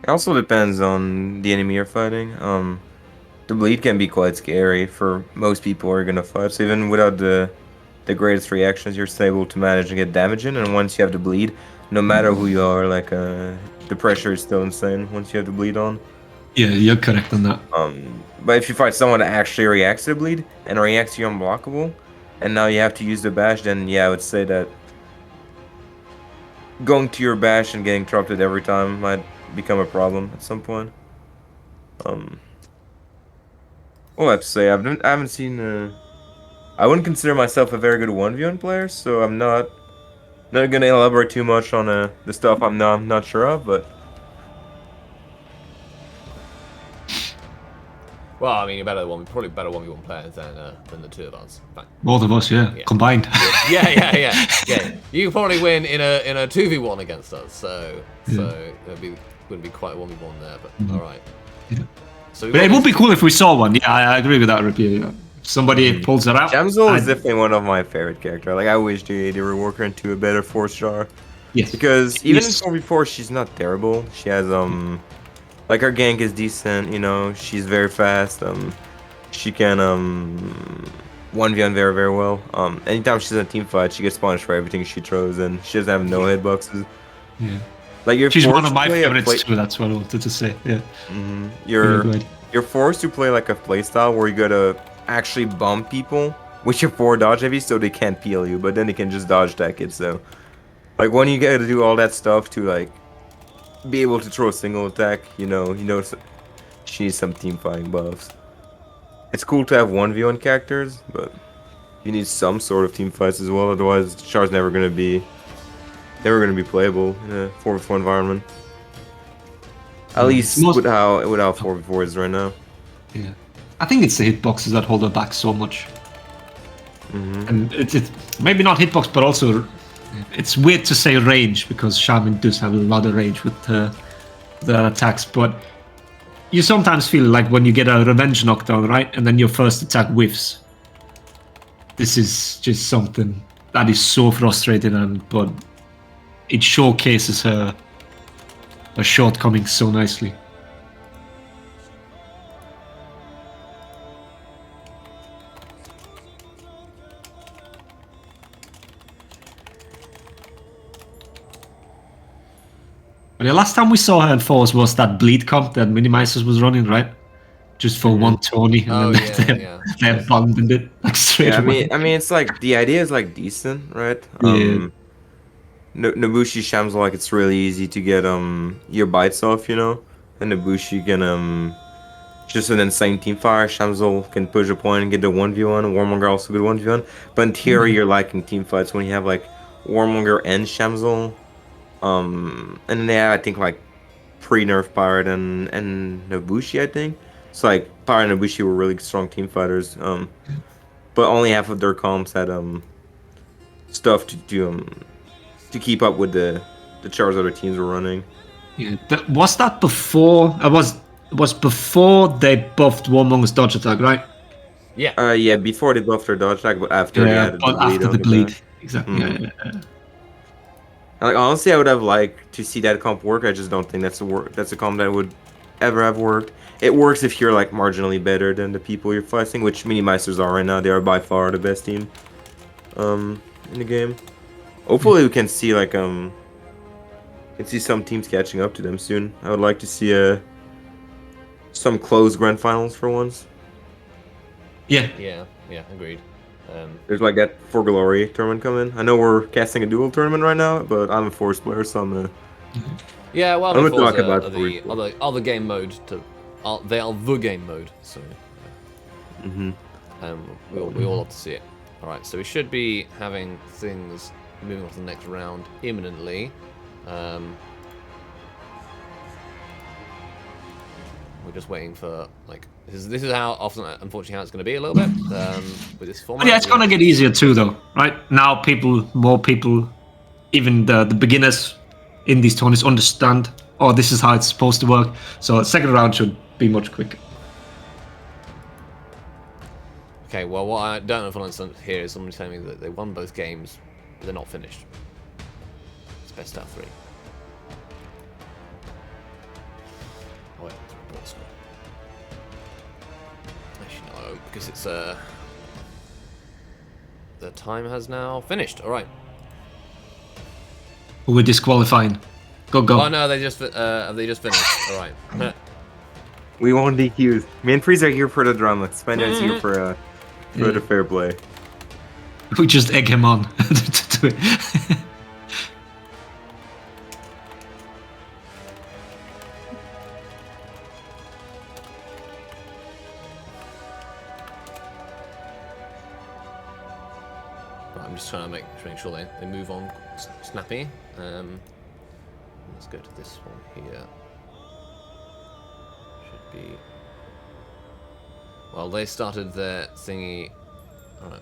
It also depends on the enemy you're fighting. The bleed can be quite scary for most people who are gonna fight. So even without the greatest reactions, you're still able to manage to get damage in. And once you have the bleed, no matter who you are, like the pressure is still insane once you have the bleed on. Yeah, you're correct on that. But if you fight someone that actually reacts to the bleed and reacts to you unblockable, and now you have to use the bash, then yeah, I would say that going to your bash and getting interrupted every time might become a problem at some point. Well, I have to say, I haven't seen. I wouldn't consider myself a very good 1v1 player, so I'm not gonna elaborate too much on the stuff I'm not sure of, but. Well, I mean, you're probably better 1v1 players than the 2 of us. But, Both of us, yeah. Combined. yeah. You can probably win in a 2v1 against us, so wouldn't be quite a 1v1 there, but all right. Yeah. So But it would be cool if we saw one. Yeah, I agree with that, Rippy. Yeah. If somebody pulls it out. Shamsol is definitely one of my favorite characters. Like, I wish they rework her into a better force jar. Yes. Because even in 4v4, she's not terrible. She has like her gank is decent. You know, she's very fast. She can 1v1 very very well. Anytime she's in a team fight, she gets punished for everything she throws, and she doesn't have no hitboxes. Yeah. Like She's one of my favorites too. That's what I wanted to say. Yeah. You're forced to play like a playstyle where you gotta actually bump people with your 4 dodge heavy, so they can't peel you, but then they can just dodge attack it. So, like when you gotta do all that stuff to like be able to throw a single attack, you know, she needs some team fighting buffs. It's cool to have 1v1 characters, but you need some sort of team fights as well. Otherwise, Char's never gonna be playable in a 4v4 environment. At least with how 4v4 is right now. Yeah, I think it's the hitboxes that hold her back so much. And it's maybe not hitbox, but also it's weird to say range because Shaman does have a lot of range with the attacks, but you sometimes feel like when you get a revenge knockdown, right, and then your first attack whiffs. This is just something that is so frustrating, but it showcases her shortcomings so nicely. But the last time we saw her in Force was that bleed comp that Minimizers was running, right? Just for one Tony, and then they abandoned it like straight away. I mean, it's like the idea is like decent, right? Nobushi Sham's like it's really easy to get your bites off, you know, and Nobushi can just an insane team fire. Shamsol can push a point and get the 1v1. Warmonger also good 1v1. But in theory, you're liking team fights when you have like Warmonger and Shamsol. And then they have, I think, like pre-nerf Pirate and Nobushi, I think. So like Pirate and Nobushi were really strong team fighters. But only half of their comps had stuff to keep up with the Char's other teams were running. Yeah, was that before? It was before they buffed Warmonger's dodge attack, right? Yeah. Yeah, before they buffed their dodge attack, but after they added the bleed. After the bleed, exactly. Yeah. Like honestly, I would have liked to see that comp work. I just don't think that's a comp that would ever have worked. It works if you're like marginally better than the people you're fighting, which Minimizers are right now. They are by far the best team in the game. Hopefully we can see like some teams catching up to them soon. I would like to see some close grand finals for once. Yeah, agreed. There's like that For Glory tournament coming. I know we're casting a duel tournament right now, but I'm a Force player, so I'm yeah, well, I'm gonna talk Forza about the other game mode. They are the game mode, so we all love to see it. All right, so we should be having things moving on to the next round imminently. We're just waiting for like this is how often, unfortunately, how it's going to be a little bit with this format. But yeah, it's gonna get easier too, though, right? Now, more people, even the beginners in these tournaments understand. Oh, this is how it's supposed to work. So, second round should be much quicker. Okay, well, what I don't know if I understand here is someone telling me that they won both games, but they're not finished. It's best out of 3. Oh, wait, it's a report score. Actually, no, because it's the time has now finished. All right. We're disqualifying. Go. Oh no, they just finished. All right. we won't DQ. Me and Freeze are here for the drama. Spaniard's here for the fair play. We just egg him on to do it. I'm just trying to make sure they move on snappy. Let's go to this one here. Should be. Well, they started their thingy. All right.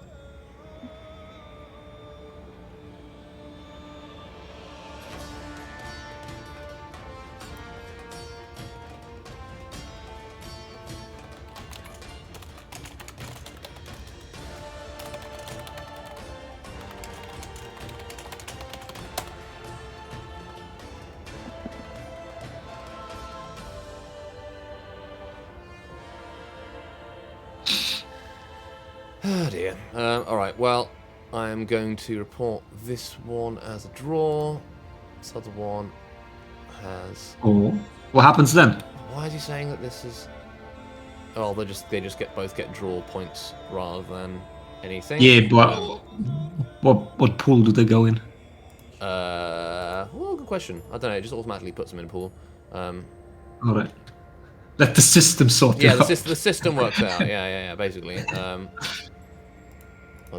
Oh dear. Alright, well, I am going to report this one as a draw. This other one has... Oh, what happens then? Why is he saying that this is... Oh, they just both get draw points rather than anything? Yeah, but what pool do they go in? Well, good question. I don't know, it just automatically puts them in a pool. Alright. Let the system sort Yeah, it out. the system works out. Yeah, basically. Well,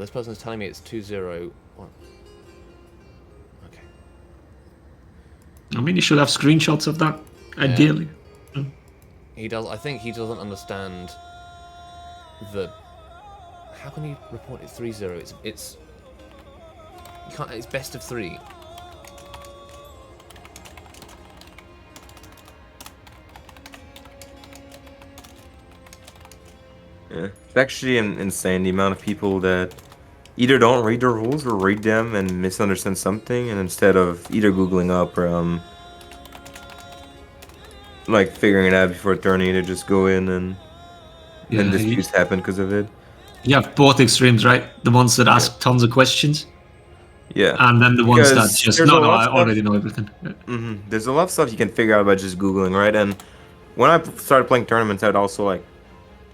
this person's telling me it's 2-0. Okay. I mean, you should have screenshots of that, ideally. He does. I think he doesn't understand the. How can you report it 3-0? It's. You can't. It's best of 3. Yeah, it's actually insane the amount of people that either don't read the rules or read them and misunderstand something, and instead of either googling up or like figuring it out before a tourney, they just go in and then disputes happen because of it. You have both extremes, right? The ones that ask tons of questions, Yeah, and then the ones that Because just there's a no, lot I of already stuff- know everything. There's a lot of stuff you can figure out by just googling, right? And when I started playing tournaments, I'd also like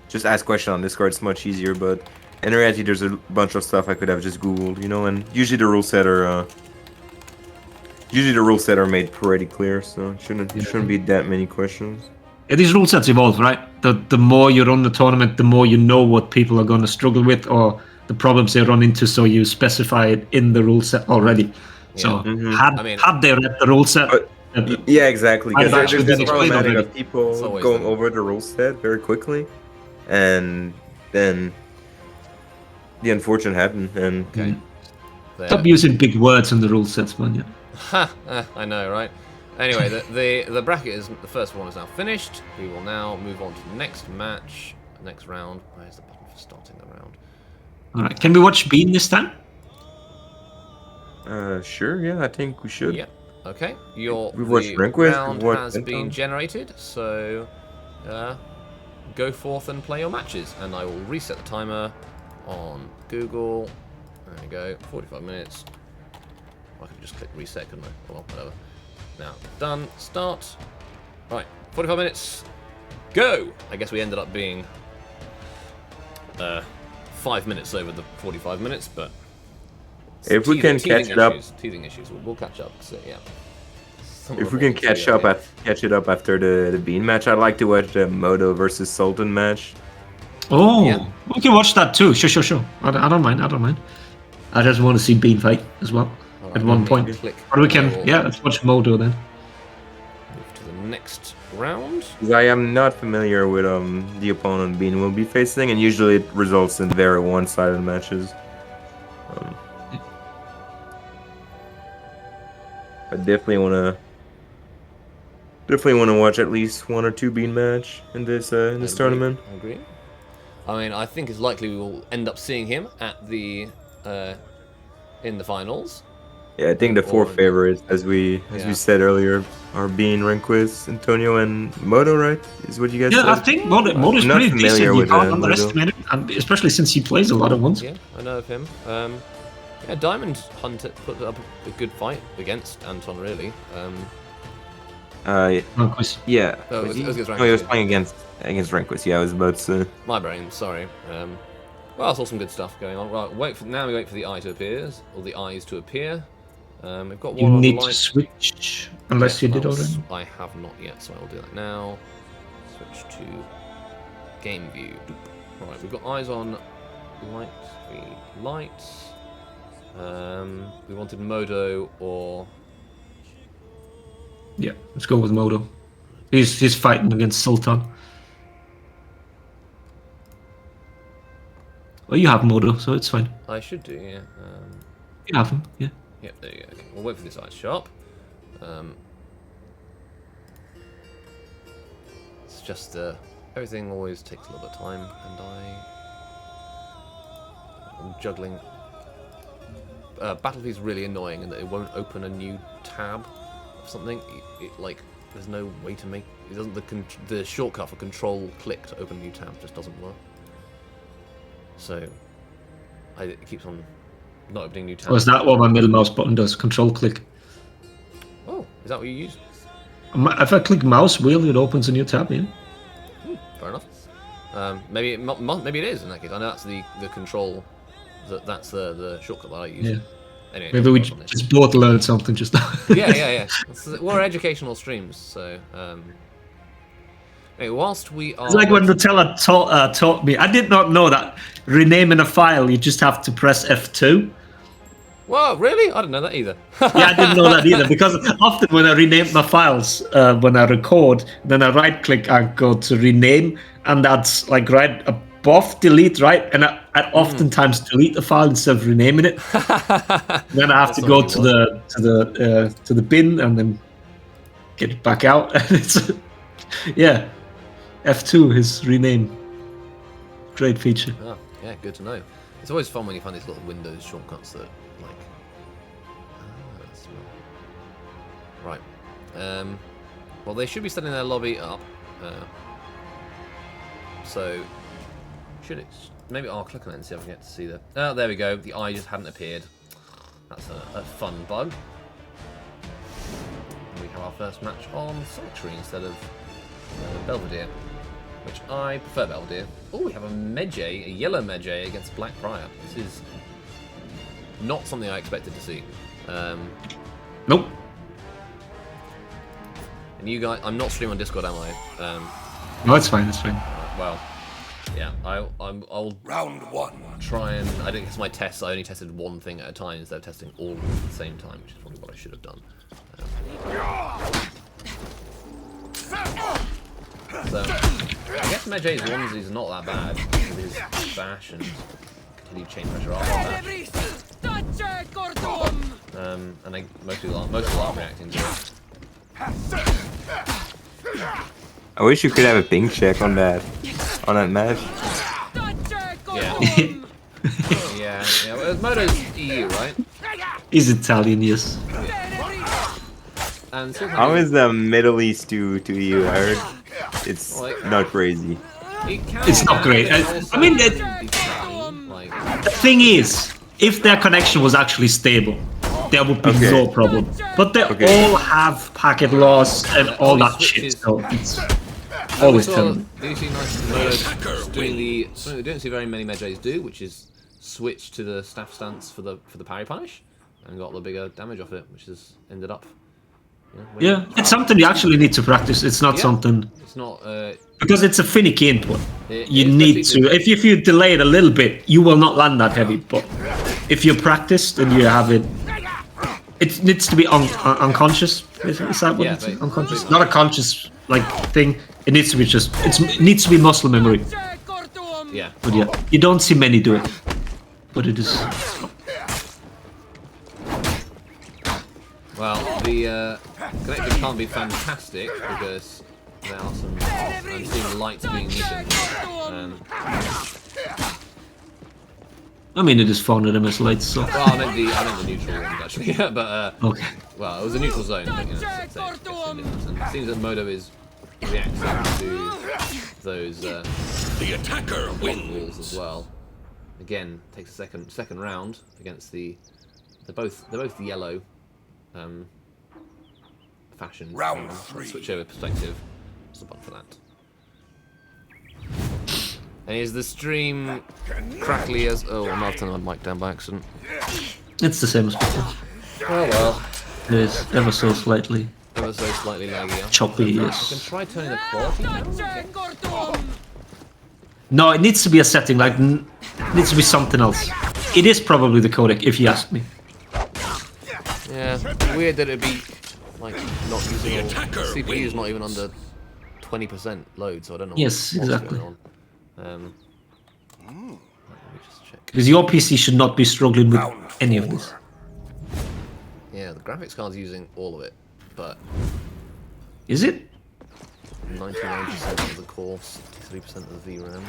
just ask questions on Discord. It's much easier, but in reality, there's a bunch of stuff I could have just googled, you know. And usually the rule set are made pretty clear, so it shouldn't be that many questions. Yeah, these rule sets evolve, right? The more you run the tournament, the more you know what people are going to struggle with or the problems they run into, so you specify it in the rule set already. So had they read the rule set, But- Yeah, exactly. Because I've actually there's been that explained problematic already. of people always going the- over the rule set very quickly, and then the unfortunate happened. And Okay. stop using big words in the rule sets, man. Yeah. I know, right? Anyway, the bracket is the first one is now finished. We will now move on to the next match, next round. Where's the button for starting the round? All right. Can we watch Bean this time? sure, yeah, I think we should. Yep. Okay. We've watched The Conquest, round we've watched has been Phantom. generated, so go forth and play your matches, and I will reset the timer on Google. There we go. 45 minutes. I could just click reset, couldn't I? Well, whatever. Now, done. Start. Right, 45 minutes. Go! I guess we ended up being 5 minutes over the 45 minutes, but... If we can catch it up, Teething issues. We'll catch up, so yeah. if we can catch it up after the Bean match, I'd like to watch the Moto versus Sultan match. Oh, Yeah. we can watch that too. Sure. I don't mind. I just want to see Bean fight as well Alright, at one let me point. click Or we can, Moto. yeah, let's watch Moto then. Move to the next round. 'Cause I am not familiar with the opponent Bean will be facing, and usually it results in very one-sided matches. I definitely wanna watch at least one or two Bean match in this tournament. I agree. I mean, I think it's likely we will end up seeing him at the in the finals. Yeah, I think the four Or- favorites, as we said earlier, are Bean, Rehnquist, Antonio, and Moto. Right? Is what you guys Yeah, said? I think Moto's I'm not pretty familiar decent. You with, can't Moto. underestimate him, and especially since he plays a lot of ones. Yeah, I know of him. Yeah, Diamond Hunter put up a good fight against Anton, really. Conquest. Yeah. Oh, Was it was he? against No, he was Rehnquist. playing against Rehnquist. Yeah, I was about to. My brain, sorry. Well, I saw some good stuff going on. Right, we wait for the eye to appear, or the eyes to appear. We've got You one on need light. to switch, unless you did Mouse. already. I have not yet, so I will do that now. Switch to game view. Right, we've got eyes on light. We wanted Modo or Yeah, let's go with Moto. He's fighting against Sultan. Well, you have Moto, so it's fine. I should do, yeah. You have him, yeah. Yep, there you go. Okay, we'll wait for this eye to show up. It's just everything always takes a little bit of time, and I'm juggling. Battlefield's really annoying in that it won't open a new tab of something. It like there's no way to make it doesn't the shortcut for control click to open a new tab just doesn't work. So it keeps on not opening new tabs. Or is that what my middle mouse button does? Control click. Oh, is that what you use? If I click mouse wheel, it opens a new tab, yeah. Fair enough. Maybe it is in that case. I know that's the control. That's the shortcut that I use. Yeah. Anyway, Maybe we on this. just both learned something just now. Yeah. We're educational streams, so. Hey, whilst we are... It's like when Nutella taught me. I did not know that renaming a file, you just have to press F2. Whoa, really? I didn't know that either. Yeah, I didn't know that either, because often when I rename my files, when I record, then I right-click and go to rename, and that's like right above delete, right? And I oftentimes delete the file instead of renaming it. Then I have to go to the bin and then get it back out. And it's yeah, F2 is rename. Great feature. Oh, yeah, good to know. It's always fun when you find these little Windows shortcuts that, like... that's right. Well, they should be setting their lobby up. So, should it... Maybe I'll click on it and see if I can get to see the... Oh, there we go. The eye just hadn't appeared. That's a fun bug. We have our first match on Sanctuary instead of Belvedere, which I prefer Belvedere. Oh, we have a yellow Medjay against Black Prior. This is not something I expected to see. Nope. And you guys, I'm not streaming on Discord, am I? No, it's fine. It's fine. Well, yeah, I'll Round 1. try and I didn't guess my tests. I only tested one thing at a time instead of testing all at the same time, which is probably what I should have done. So, I guess Medjay's onesie is not that bad with his bash and continued chain pressure after that. And most people aren't reacting to it. I wish you could have a ping check on that match. Yeah. Yeah. Well, Moto's EU, right? He's Italian, yes. And How is the Middle East to EU? I heard it's Like- not crazy. It's not great. I mean, the thing is, if their connection was actually stable, there would be Okay. no problem. But they Okay. all have packet loss and all that shit, so it's always terrible. You see nice Moto's doing something we don't see very many Medjays do, which is switch to the staff stance for the parry punish, and got the bigger damage off it, which has ended up. Yeah, it's something you actually need to practice. It's not Yeah. something... It's not. Because it's a finicky input. It- You it's need especially to... If you delay it a little bit, you will not land that heavy. But if you practiced and you have it... It needs to be unconscious. Is that what Yeah, it's but- unconscious? Not a conscious like thing. It needs to be just... it needs to be muscle memory. Yeah. But yeah, you don't see many do it. But it is... Well, the connection can't be fantastic because there are some unseen lights being emitted. I mean, it is fun at MS lights, so... Well, I meant the neutral ones actually, but Okay. well, it was a neutral zone, but you know, same difference. And it seems that Moto is reacting to those The attacker walls wins. as well. Again, takes a second round against the. They're both yellow. Fashion. Round 3. Switch over perspective. What's the button for that? And is the stream crackly as... Oh, I might have turned my mic down by accident. It's the same as before. Oh well. It is ever so slightly Ever so slightly laggy. choppy, You can yes. try turning the quality down. No, it needs to be a setting, like, it needs to be something else. It is probably the codec, if you ask me. Yeah, weird that it'd be like not using all attacker CPU is not even under 20% load, so I don't know. Yes, what's exactly. Going on. Let me just check. Because your PC should not be struggling with any of this. Yeah, the graphics card's using all of it, but Is it? 99% of the core, 63% of the VRAM.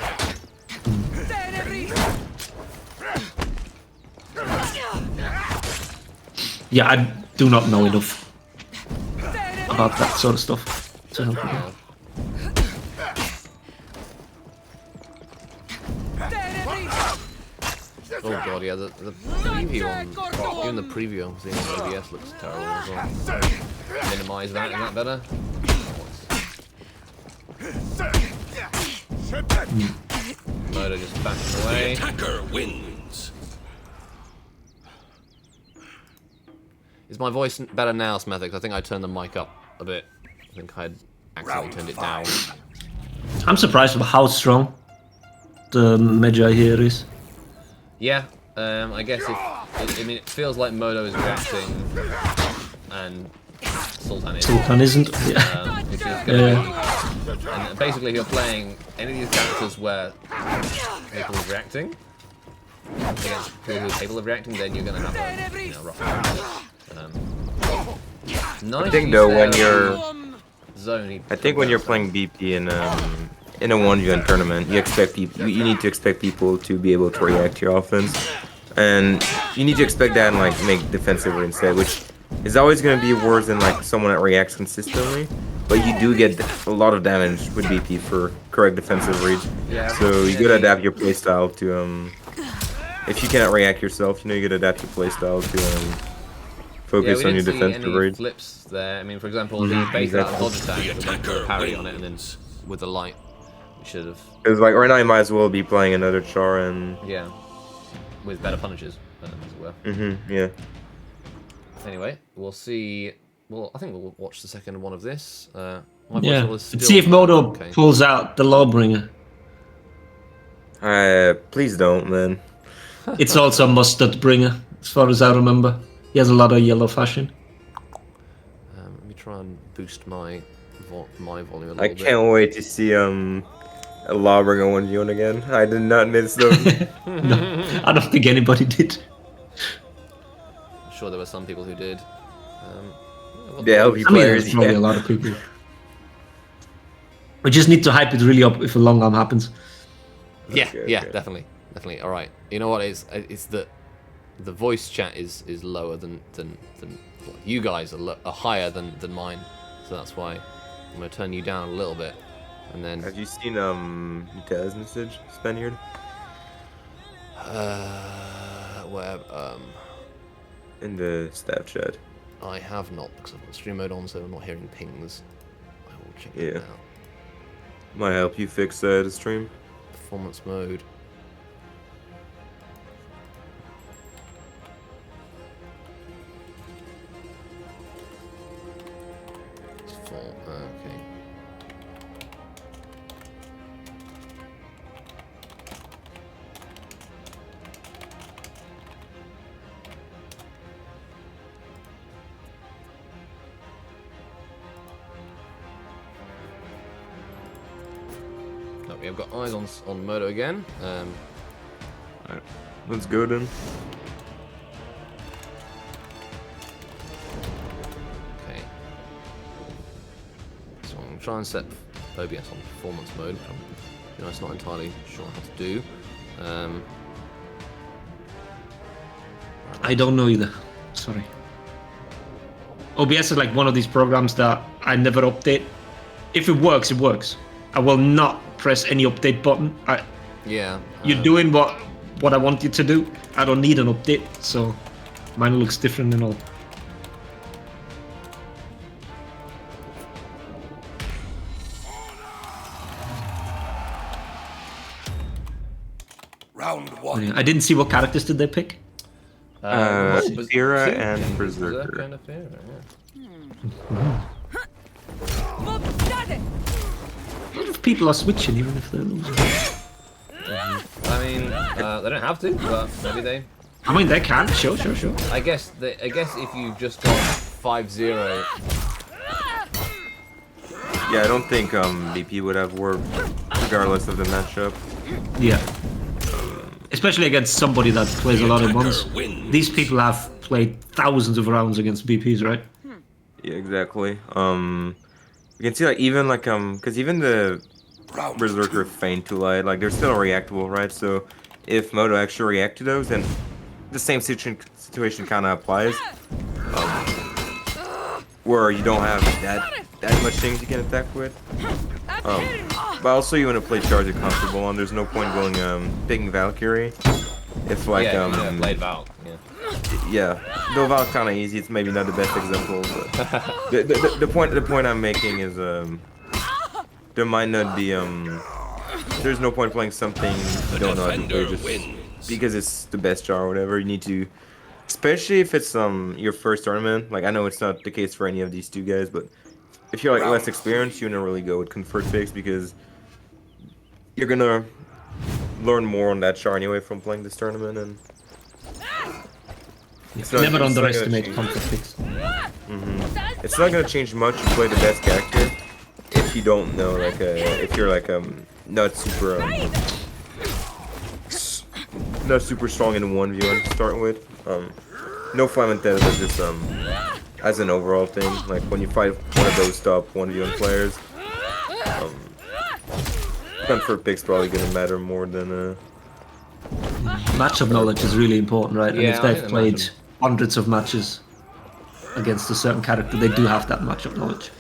Yeah, I do not know enough about that sort of stuff to help you. Oh god, yeah, the preview on even the preview on seeing OBS looks terrible as well. Minimize that, is that better? Motor just bashing away. Attacker wins. Is my voice better now, Smethix? I think I turned the mic up a bit. I think I'd accidentally turned it down. I'm surprised with how strong the Magi here is. Yeah, I guess I mean, it feels like Modo is reacting, and Sultan is. Sultan isn't. Which is gonna be, and basically, if you're playing any of these characters where people are reacting against people who are capable of reacting, then you're gonna have a rough time. Nice. I think though when you're, zone. I think when you're playing BP in a 1v1 tournament, you expect people, you need to expect people to be able to react to your offense, and you need to expect that and like make defensive read instead, which is always going to be worse than like someone that reacts consistently. But you do get a lot of damage with BP for correct defensive reads. Yeah, So you gotta adapt your playstyle to if you cannot react yourself, you know, you gotta adapt your playstyle to focus on your defensive reads. Flips there. I mean, for example, the base that dodge attack, the went for a parry on it, and then with the light, you should have. It's like right now you might as well be playing another Char and Yeah, with better punishes, as it were. yeah. Anyway, we'll see. Well, I think we'll watch the second one of this. My voice Yeah. level is still Let's see if Modo okay. pulls out the Lawbringer. Please don't, man. It's also a mustard bringer, as far as I remember. He has a lot of yellow fashion. Let me try and boost my volume a little I bit. can't wait to see a Lawbringer 1v1 again. I did not miss those. No, I don't think anybody did. I'm sure there were some people who did. The LP I mean, players, there's probably a lot of people. We just need to hype it really up if a long arm happens. Yeah, Okay, yeah, okay. definitely. All right. You know what? It's that the voice chat is lower than well, you guys are higher than mine, so that's why I'm gonna turn you down a little bit, and then Have you seen Nutell's message, Spaniard? where In the staff chat. I have not, because I've got stream mode on, so I'm not hearing pings. I will check Yeah. it out. Might help you fix the stream. Performance mode. It's full. Okay. Okay, I've got eyes on Moto again. Alright, let's go then. Okay. So I'm trying to set OBS on performance mode. You know, it's not entirely sure how to do. I don't know either. Sorry. OBS is like one of these programs that I never update. If it works, it works. I will not press any update button. Yeah. You're doing what I want you to do. I don't need an update, so mine looks different and all. Round one. Yeah, I didn't see what characters did they pick. Zira and yeah, Berserker. and Fira, yeah. A lot of people are switching even if they're losing. I mean, they don't have to, but maybe they. I mean, they can. Sure. I guess if you just got 5-0, Yeah, I don't think BP would have worked regardless of the matchup. Yeah. Especially against somebody that plays a lot of ones. Wins. These people have played thousands of rounds against BPs, right? Yeah, exactly. You can see like even like because even the Round Berserker feint too light, like they're still reactable, right? So if Moto actually react to those, then the same situation kind of applies. Where you don't have that much things you can attack with. But also you want to play charge you're comfortable on. There's no point going picking Valkyrie. If like yeah, played Val. Yeah. yeah, though Val's kind of easy. It's maybe not the best example, but the point I'm making is there might not be there's no point playing something you don't know how to play just because it's the best char or whatever. You need to, especially if it's your first tournament. Like I know it's not the case for any of these two guys, but if you're like less experienced, you want to really go with Convert Fix because you're gonna learn more on that chart anyway from playing this tournament, and Never gonna underestimate change. comfort picks. It's not gonna change much to play the best character if you don't know, like, if you're like not super not super strong in 1v1 to start with. No fun with that, but just as an overall thing, like when you fight one of those top 1v1 players, comfort pick's probably gonna matter more than Matchup knowledge is really important, right? And Yeah, if I they've think the played matchup- hundreds of matches against a certain character, they do have that matchup knowledge.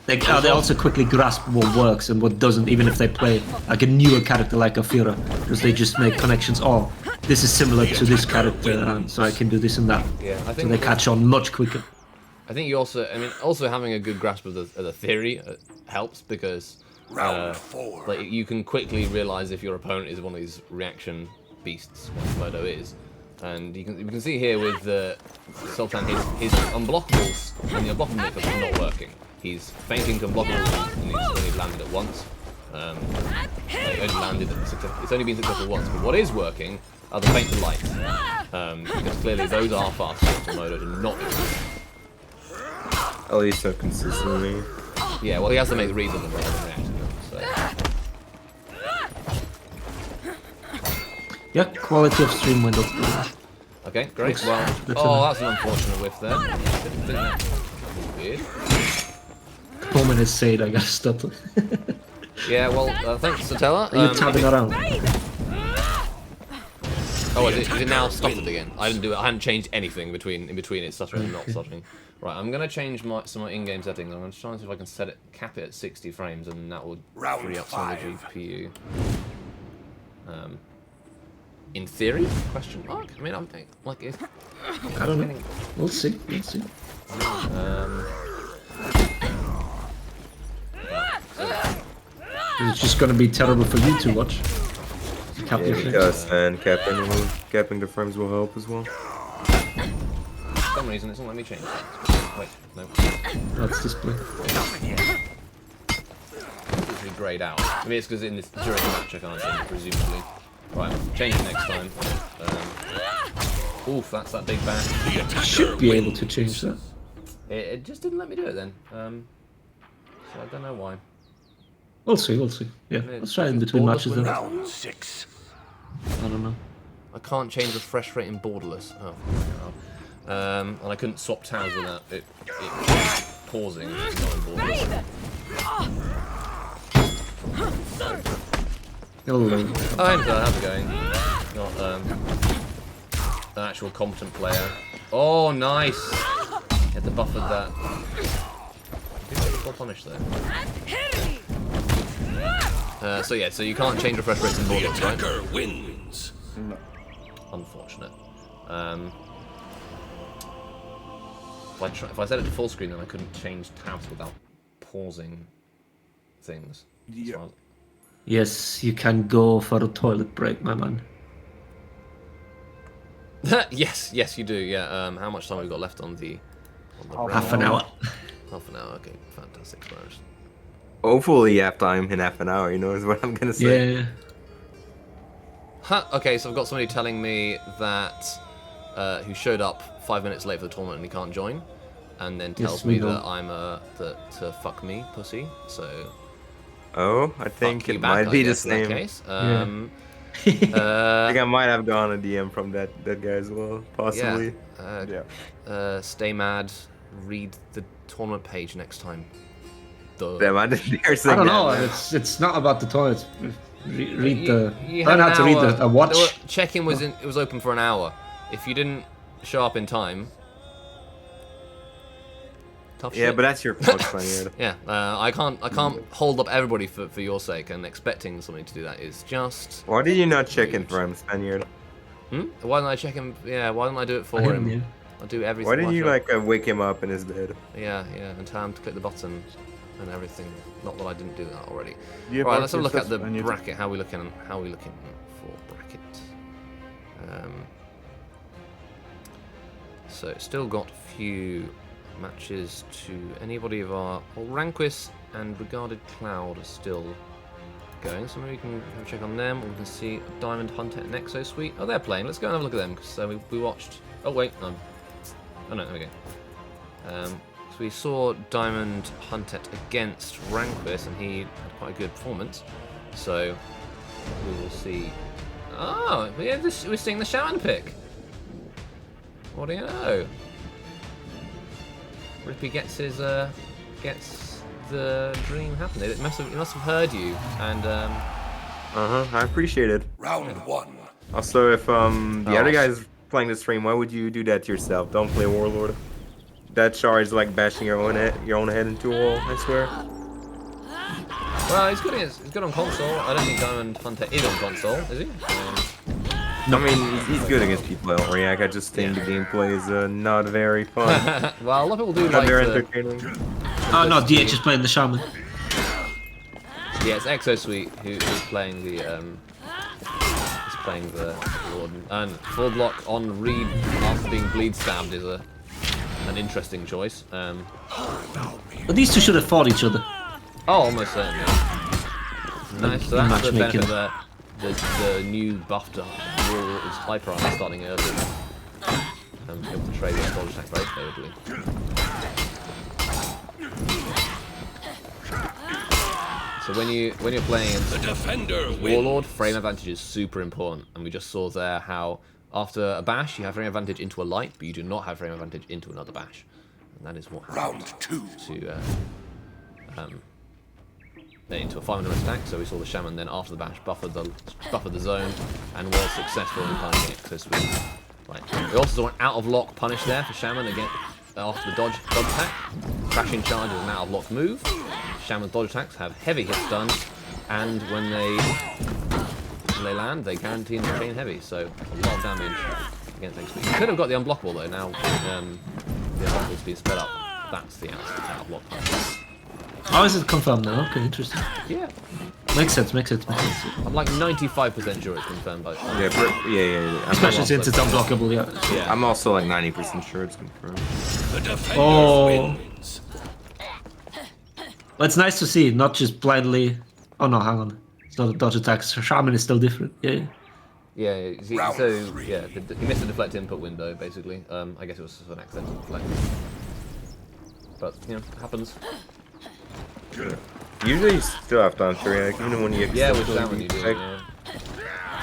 They also quickly grasp what works and what doesn't, even if they play like a newer character like Afira, because they just make connections. Oh, this is similar to this character, so I can do this and that. Yeah, I So think they catch on much quicker. I think you also, I mean, also having a good grasp of the theory helps because Round 4. like you can quickly realize if your opponent is one of these reaction beasts, like Modo is, and you can see here with Sultan his unblockables and the unblockable mix are not working. He's feinting unblockables and he's only landed it once. It's only been successful once, but what is working are the feint to light, because clearly those are faster for Modo to not do. at least so consistently. Yeah, well, he has to make reads of them rather than react to them. So. Yeah, quality of stream went up. Okay, great. Well, that's an unfortunate whiff there. Didn't think that was weird. Coleman has said I gotta stop. Yeah, well, thanks, Satella. Are you tabbing around? Oh, is it now stuttered again? I didn't do it. I hadn't changed anything in between it stuttering and not stuttering. Right, I'm gonna change some of my in-game settings. I'm gonna try and see if I can cap it at 60 frames, and that will free up some of the GPU. In theory? Question mark. I mean, I'm like if. I don't know. We'll see. We'll see. It's just gonna be terrible for you to watch. Cap Yeah, your frames. because and capping the frames will help as well. For some reason, it's not letting me change that. Wait, no. That's display. It's usually grayed out. I mean, it's because during the match I can't change, presumably. Right, change it next time. Oof, that's that big bang. The attacker Should be able wins. to change that. It just didn't let me do it then. So I don't know why. We'll see. We'll see. Yeah, let's try in between matches then. I Round 6. don't know. I can't change refresh rate in borderless. Oh, and I couldn't swap tabs without it pausing. Not in borderless. Hello. Oh, how's it going? Not an actual competent player. Oh, nice! Had to buffered that. Well punished though. So yeah, so you can't change refresh rates in The borderless, right? attacker wins. Unfortunate. If I set it to full screen, then I couldn't change tabs without pausing things. Yeah. Yes, you can go for a toilet break, my man. Yes, you do. Yeah. How much time have we got left on the round? Half an hour. Half an hour. Okay, fantastic. Spurs. Hopefully half time in half an hour, you know, is what I'm gonna say. Yeah. Huh, okay, so I've got somebody telling me that who showed up 5 minutes late for the tournament and he can't join, and then tells we me know. that I'm to fuck me, pussy. So Oh, I think fuck you it back, might I be the guess, in that same. case. I think I might have gone a DM from that guy as well, possibly. Stay mad. Read the tournament page next time. Duh. Damn, I didn't hear I saying don't know. that. It's not about the toilet. Read You learn had how to an read hour. a watch. Check-in was it was open for an hour. If you didn't show up in time, tough Yeah, shit. but that's your fault, Spaniard. Yeah, I can't hold up everybody for your sake, and expecting somebody to do that is just. Why did you not check in for him, Spaniard? Why don't I check him? Yeah, why don't I do it for I him? yeah. I'll do everything. Why didn't you myself. like wake him up in his bed? Yeah, and tell him to click the button and everything. Not that I didn't do that already. Yeah, Right, but let's have a look at the I need to- bracket. How we looking for bracket? So still got a few matches to anybody of our Ranquist and Regarded Cloud are still going, so maybe we can have a check on them. Or we can see Diamond Hunter and Exo Suite. Oh, they're playing. Let's go and have a look at them because we watched. Oh wait, no. Oh no, there we go. So we saw Diamond Hunter against Ranquist, and he had quite a good performance. So we will see. Oh, yeah, we're seeing the Shaman pick. What do you know? Rippy gets his gets the dream happening. It must have heard you, and I appreciate it. Round 1. Also, if the other guy's playing the stream, why would you do that to yourself? Don't play Warlord. That charge is like bashing your own head into a wall, I swear. Well, he's good on console. I don't think Diamond Hunter is on console, is he? I mean, he's good against people that don't react. I just think the gameplay is not very fun. Well, a lot of people do Not like very the... entertaining. Oh no, DH is playing the Shaman. Yeah, it's Exo Suite who's playing the Lord, and full block on Reed after being bleed stabbed is an interesting choice. But these two should have fought each other. Oh, almost certainly. Nice. So that's the benefit Matchmaking. of the new buffed rule is hyper armor starting early. Able to trade with dodge attack very favorably. So when you're playing The defender Warlord, wins. frame advantage is super important, and we just saw there how after a bash you have frame advantage into a light, but you do not have frame advantage into another bash, and that is what happened Round 2. to into a 500 attack. So we saw the Shaman then after the bash buffered the zone and was successful in punishing it. So right. We also saw an out of lock punish there for Shaman again after the dodge attack. Crashing charge is an out of lock move. Shaman's dodge attacks have heavy hit stun, and when they land, they guarantee to chain heavy. So a lot of damage against XP. You could have got the unblockable though. Now the unblockable's been sped up. That's the out of lock punish. How is it confirmed now? Okay, interesting. Yeah. Makes sense. I'm like 95% sure it's confirmed by. Yeah. Especially since it's unblockable, yeah. Yeah. I'm also like 90% sure it's confirmed. The defender Oh. wins. Well, it's nice to see, not just blindly. Oh no, hang on. It's not a dodge attack. So Shaman is still different. Yeah. Yeah, so Round 3. yeah, he missed the deflect input window basically. I guess it was an accidental deflect, but you know, happens. Usually you still have time to react, even when you Yeah, with accidentally Shaman you do. detect-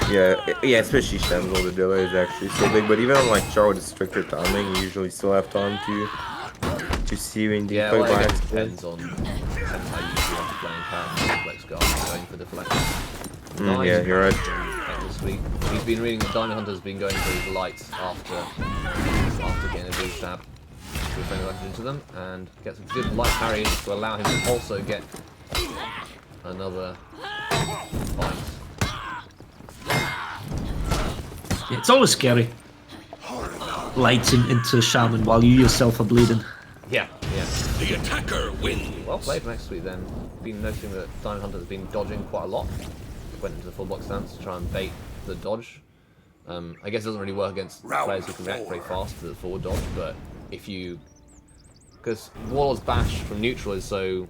Yeah. Yeah, especially Sham's, all the delay is actually so big. But even on like Char with stricter timing, you usually still have time to see when you Yeah, play well, by I guess it accident. depends how you feel playing character, deflex guard, going for deflect. Yeah, you're right. This week. He's been reading that Diamond Hunter's been going for his lights after getting a blue stab to frame advantage into them, and gets a good light parry to allow him to also get another fight. Yeah, it's always scary. Lights into Shaman while you yourself are bleeding. Yeah. The attacker wins. Well played next week then. Been noticing that Diamond Hunter has been dodging quite a lot. Went into the full block stance to try and bait the dodge. I guess it doesn't really work against players who can react very fast to the forward dodge, but if you... Because Warlord's bash from neutral is so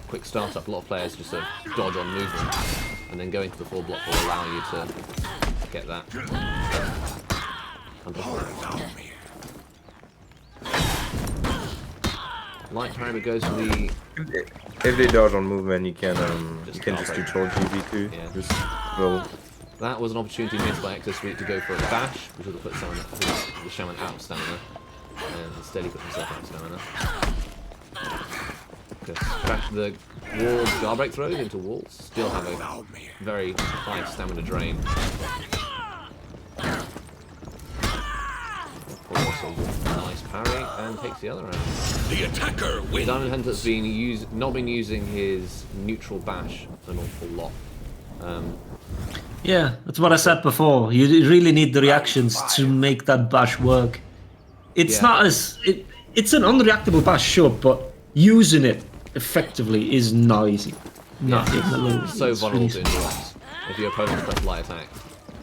quick startup, a lot of players just sort of dodge on movement, and then going to the full block will allow you to get that. Light parry goes for the... If they dodge on movement, you can just do troll GB too. Yeah. Just roll. That was an opportunity missed by Exo Suite to go for a bash, which would have put the Shaman out of stamina, and instead he put himself out of stamina. Bash the wall guard throws into walls, still have a very high stamina drain. Also nice parry and takes the other round. The attacker wins. Diamond Hunter's been not been using his neutral bash an awful lot. Yeah, that's what I said before. You really need the reactions to make that bash work. It's Yeah. not as... it's an unreactable bash, sure, but using it effectively is not easy. Not even a little. So It's vulnerable really- to interrupts. If your opponent press light attack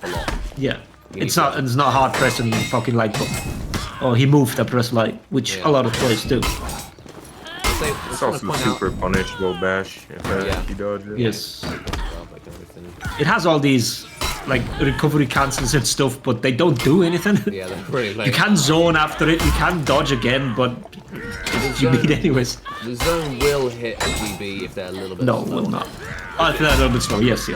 a lot. Yeah. You It's need not hard pressing the fucking light button. Or he moved the press light, which Yeah. a lot of players do. I It's also super punishable bash if Yeah. you dodge it. Yes. And It has all these like recovery cancels and stuff, but they don't do anything. yeah, they're really late. You can zone after it, you can dodge again, but you zone- beat anyways. The zone will hit a GB if they're a little bit No, slow. will not. Oh, if they're a little bit slow, yes.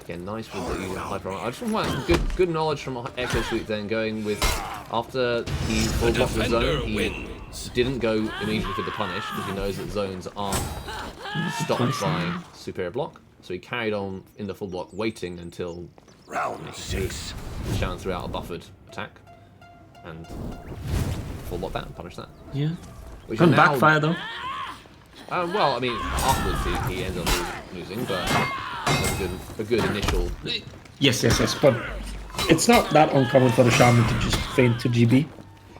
Again, nice with the using hyper armor. I just want good knowledge from Echo Sweep then going with after he full blocked the zone, he didn't go immediately for the punish because he knows that zones aren't stopped by superior block. So he carried on in the full block, waiting until Round 6. Shannon threw out a buffered attack and full block that and punish that. Yeah. Which Can is now- backfire though. well, I mean, afterwards he ends up losing, but a good initial. Yes. But it's not that uncommon for the shaman to just feint to GB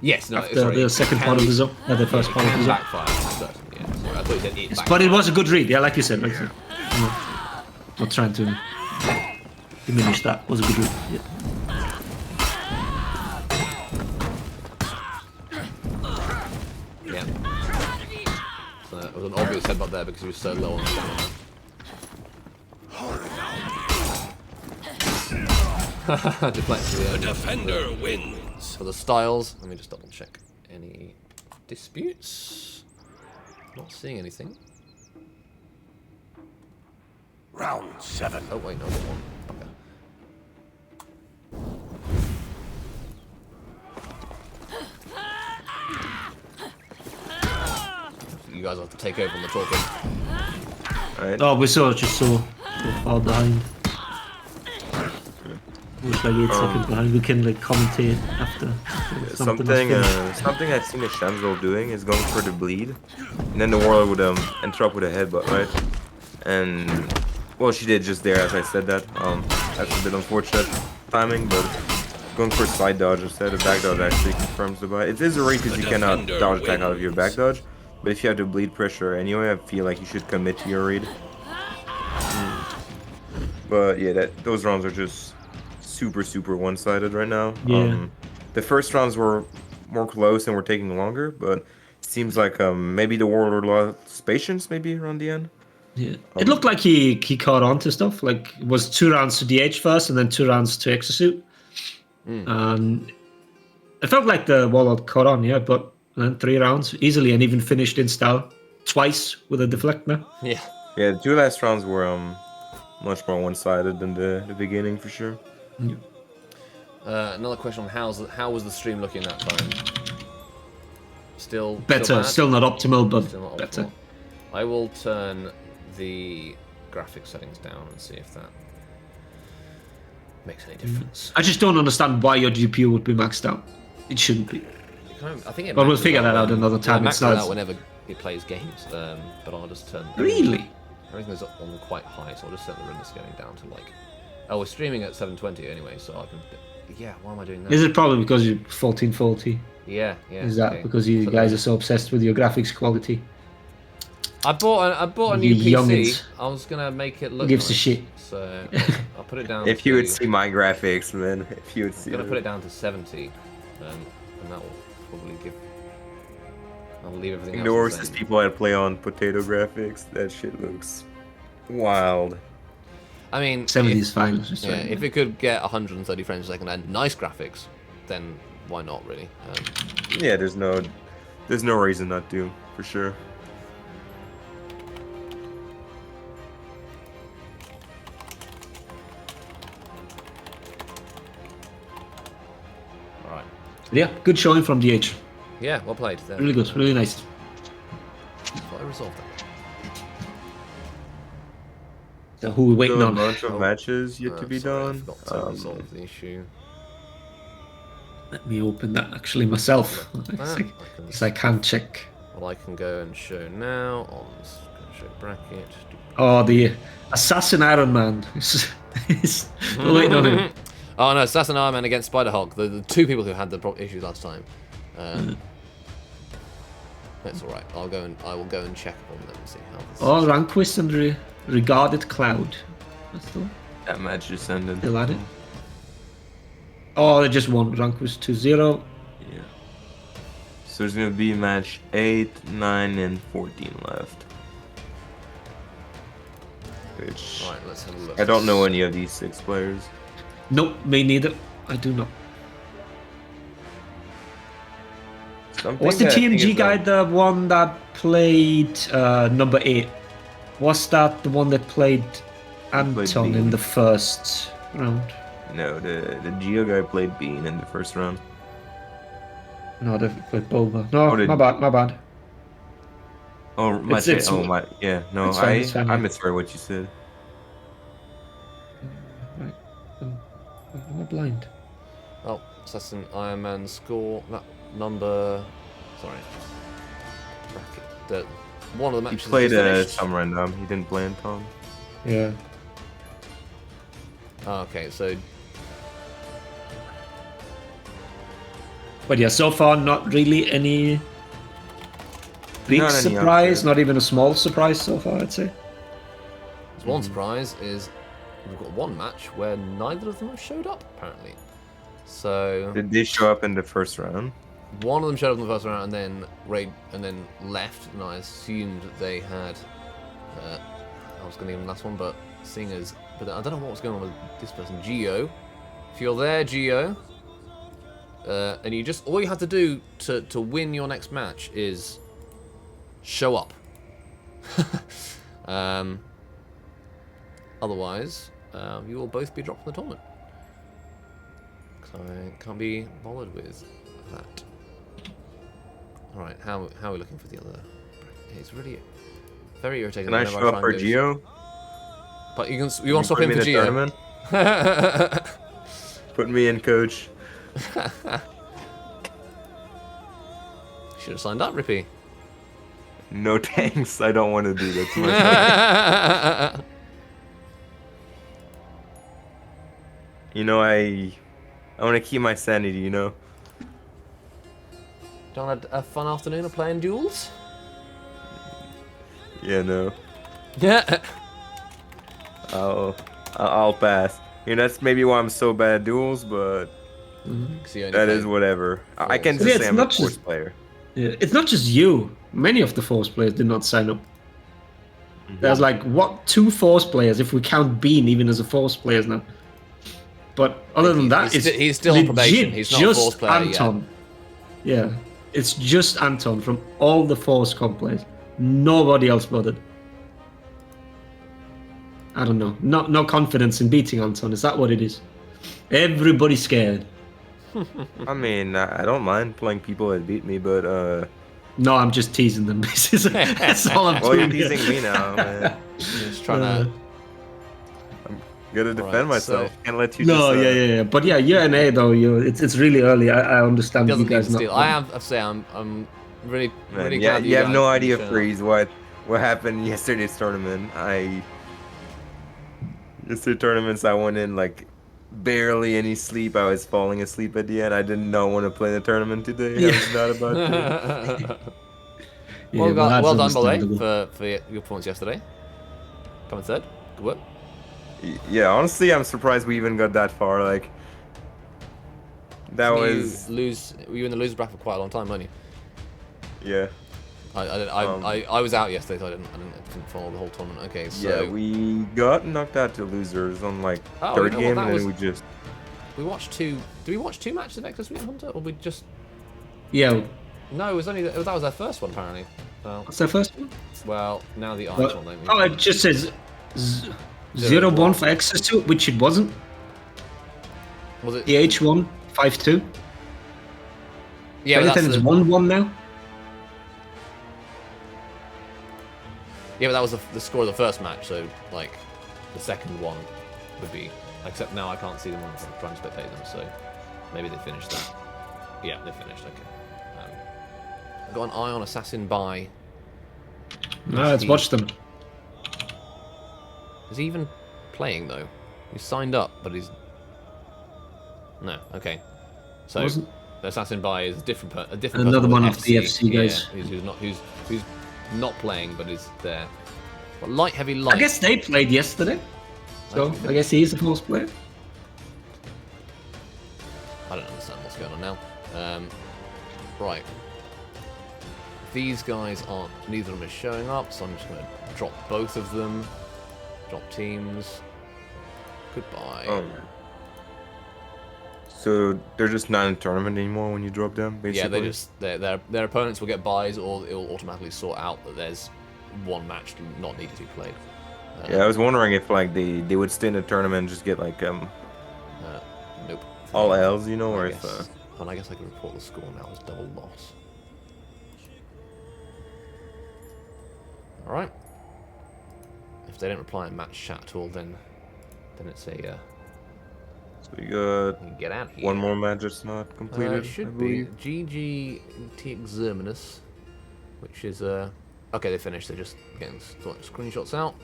Yes, no, after sorry, the second can part of be- the zone, the first part of the can zone. backfire, certainly, yeah. Sorry, I thought you said it But it was a good read, yeah, like you said. I'm not trying to diminish that. It was a good read. Yeah. Yeah. So it was an obvious headbutt there because he was so low on stamina. Deflect to the The end. defender wins. For the styles, let me just double check. Any disputes? Not seeing anything. Round 7. Oh wait, no, there's one. Okay. You guys have to take over on the talking. Alright. Oh, we're so far behind. We're like 8 seconds behind. We can like commentate after something. Something I've seen a Shamsol doing is going for the bleed, and then the warlord would interrupt with a headbutt, right? And well, she did just there as I said that. That's a bit unfortunate timing, but going for a side dodge instead of back dodge actually confirms the buy. It is a read because you cannot dodge attack out of your back dodge, but if you have the bleed pressure anyway, I feel like you should commit to your read. But yeah, those rounds are just super one-sided right now. Yeah. The first rounds were more close and were taking longer, but it seems like maybe the warlord lost patience maybe around the end. Yeah. It looked like he caught on to stuff. Like it was 2 rounds to DH first, and then 2 rounds to Exosuit. It felt like the Warlord caught on, yeah, but then 3 rounds easily, and even finished in style twice with a deflector. Yeah. Yeah, the 2 last rounds were much more one-sided than the beginning for sure. Another question on how was the stream looking that time? Still Better, bad? still not optimal, but Still not better. optimal. I will turn the graphic settings down and see if that makes any difference. I just don't understand why your GPU would be maxed out. It shouldn't be. I think it But we'll maxes figure that out when- another time. It It's maxes not- out whenever it plays games, but I'll just turn. Really? Everything's on quite high, so I'll just set the render scaling down to like. Oh, we're streaming at 720 anyway, so I can. Yeah, why am I doing that? Is it probably because you're 1440? Yeah. Is that okay. because you So guys are so obsessed with your graphics quality? I bought a new You PC. youngins. I was gonna make it look. Gives a nice, shit. So I'll put it down. If you would to- see my graphics, man. If you would see I'm gonna them. put it down to 70, and that will probably give. I'll leave everything else The the worst same. is people that play on potato graphics. That shit looks wild. I mean, 70 if, is fine. it's just yeah, fine. if it could get 130 frames a second and nice graphics, then why not really? Yeah, there's no reason not to, for sure. All right. Yeah, good showing from DH. Yeah, well played. There. Really good, really nice. Thought I resolved that. So who we waiting Still a on? bunch of matches yet to be Sorry, I done. forgot to resolve the issue. Let me open that actually myself. Because I can't check. Well, I can go and show now on show bracket. Oh, the Assassin Iron Man. Is waiting on him. Oh no, Assassin Iron Man against Spider Hulk. The 2 people who had the issues last time. That's all right. I will go and check on them and see how this. Oh, Conquest and Regarded Cloud. That's the one. That match just ended. Still at it. Oh, they just won. Conquest 2-0. Yeah. So there's gonna be match 8, 9, and 14 left. Which Right, let's have a look. I don't know any of these 6 players. Nope, me neither. I do not. Something Was the that I think TMG is, guy the one that played number 8? Was that the one that played Anton in Bean. the first round? No, the Geo guy played Bean in the first round. No, they played Boba. No, Oh, my bad, my bad. Oh, my It's- shit. it's- Oh, my. Yeah, no, it's fine, it's fine, I yeah. misheard what you said. Right. Am I blind? Oh, Assassin Iron Man score. That number. Sorry. Bracket. One of the He matches played is finished. some random. He didn't play Anton. Yeah. Oh, okay, so But yeah, so far not really any big Not any surprise, upset. not even a small surprise so far, I'd say. there's one surprise is we've got one match where neither of them have showed up apparently. So Did they show up in the first round? one of them showed up in the first round and then left, and I assumed they had. I was going to give them the last one, but but I don't know what was going on with this person, Geo. If you're there, Geo, and all you have to do to win your next match is show up. Otherwise, you will both be dropped from the tournament. So I can't be bothered with that. Alright, how are we looking for the other? It's really very irritating. Can I whenever show try up for and do- Geo? But you want to swap put in me for in the Geo. tournament? Put me in, coach. Should have signed up, Rippy. No thanks. I don't want to do that to myself. You know, I want to keep my sanity, you know? Don't have a fun afternoon of playing duels? Yeah, no. Yeah. I'll pass. You know, that's maybe why I'm so bad at duels, but that is whatever. I can Force. just Yeah, say it's I'm a not force just- player. Yeah, it's not just you. Many of the Force players did not sign up. There's like, what, 2 Force players, if we count Bean even as a Force player now. But other than that, he's still on probation. legit He's not a just Force player Anton. Yeah, it's just Anton from all the Force comp players. Nobody else bothered. I don't know. No confidence in beating Anton. Is that what it is? Everybody's scared. I mean, I don't mind playing people that beat me, but No, I'm just teasing them. That's all I'm well, you're doing. teasing me now, man. Just trying to. Gotta defend myself. so- Can't let you No, just, yeah. But yeah, UNA though, it's really early. I understand you Doesn't guys even not. steal. I have to say I'm really Man, really yeah, glad that you have guys no didn't idea, show up. Freeze, what happened yesterday's tournament. Yesterday tournaments, I went in like barely any sleep. I was falling asleep at the end. I did not want to play the tournament today. I was not about to. Yeah, well, that's well done, by the way, understandable. for your performance yesterday. Coming third. Good work. Yeah, honestly, I'm surprised we even got that far. Like, that was You were you in the loser bracket for quite a long time, weren't you? yeah. I was out yesterday, so I didn't follow the whole tournament. Okay, so Yeah, we got knocked out to losers on like Oh, third you know what, game, that and then was- we just we watched two. Did we watch 2 matches of Vector Sweet Hunter, or we just? Yeah, No, it was only that was our first one apparently. Well, what's that first one? now the Ice What? one. Don't we? Oh, it just says 0-1 for access to it, which it wasn't. Was it? The H1 5-2. Yeah, but Anything that's is the, 1-1 now. yeah, but that was the score of the first match. So like, the second one would be. Except now I can't see them on trying to spectate them. So maybe they finished that. Yeah, they finished. Okay. I've got an eye on Assassin by. Let's watch them. Is he even playing though? He's signed up, but he's no. Okay, so Wasn't- the Assassin by is a different person Another with one of the FC guys. Yeah, who's not playing, but is there. But light, heavy, light. I guess they played yesterday. So I guess he is a Force player. I don't understand what's going on now. Right. These guys aren't. Neither of them is showing up, so I'm just going to drop both of them. Drop teams. Goodbye. Oh. So they're just not in a tournament anymore when you drop them, basically? Yeah, they just their opponents will get buys, or it will automatically sort out that there's one match not needed to be played. Yeah, I was wondering if like they would stay in the tournament and just get like Nope. all L's, you know, or I if guess, and I guess I can report the score now as double loss. All right. If they don't reply in match chat at all, then it's a so we got we can get out here. one more match that's not completed. It should I be believe. GG Exerminus, which is okay. They finished. They're just getting screenshots out.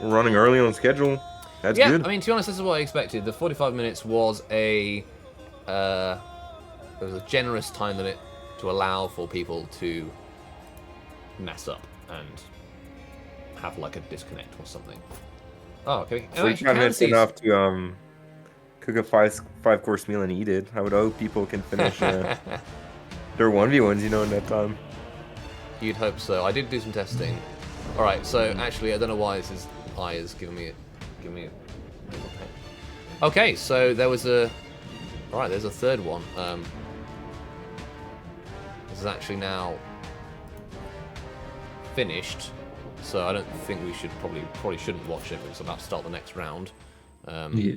We're running early on schedule. That's Yeah, good. I mean, to be honest, this is what I expected. The 45 minutes was a generous time limit to allow for people to mess up and have like a disconnect or something. Oh, okay. Oh, 45 minutes enough to cook a five course meal and eat it. I would hope people can finish their 1v1s, you know, in that time. You'd hope so. I did do some testing. All right, so actually, I don't know why this eye is giving me a. Okay, so there was a. All right, there's a third one. This is actually now finished, so I don't think we should probably shouldn't watch it because I'm about to start the next round. Yeah.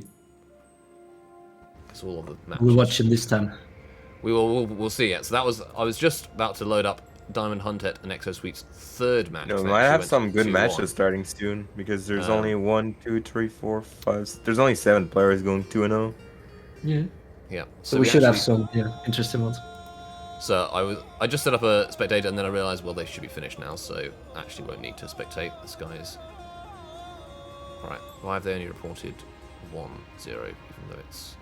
It's all of the matches. We'll watch it this time. We'll see it. So that was I was just about to load up Diamond Hunter and Exo Suite's third match. No, we They might actually have went some good 2-1. matches starting soon because there's only 1, 2, 3, 4, 5. There's only 7 players going 2-0. Yeah. Yeah. So we should have actually- some interesting ones. So I just set up a spectator and then I realised, well, they should be finished now, so actually won't need to spectate. This guy's... Alright, why have they only reported 1-0, even though it's...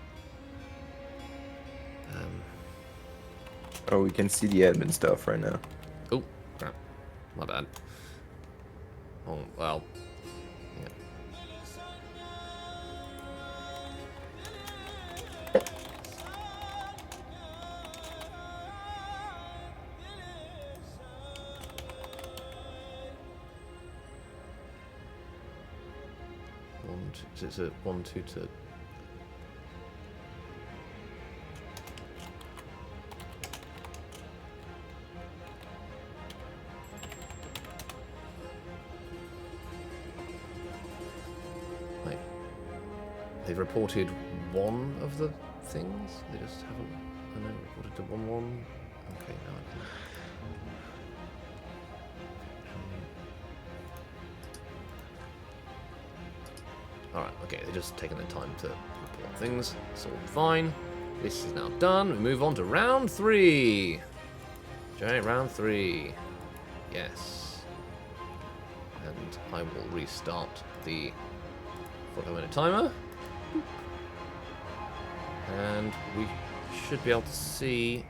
Oh, we can see the admin stuff right now. Oh, crap. My bad. Oh, well... Yeah. It's a 1-2 to... Wait. They've reported one of the things? They just haven't... And then reported to 1-1? Okay, now I can... Alright, okay, they're just taking their time to report things. It's all fine. This is now done. We move on to round 3. Okay, round 3. Yes. And I will restart the 40-minute timer. And we should be able to see...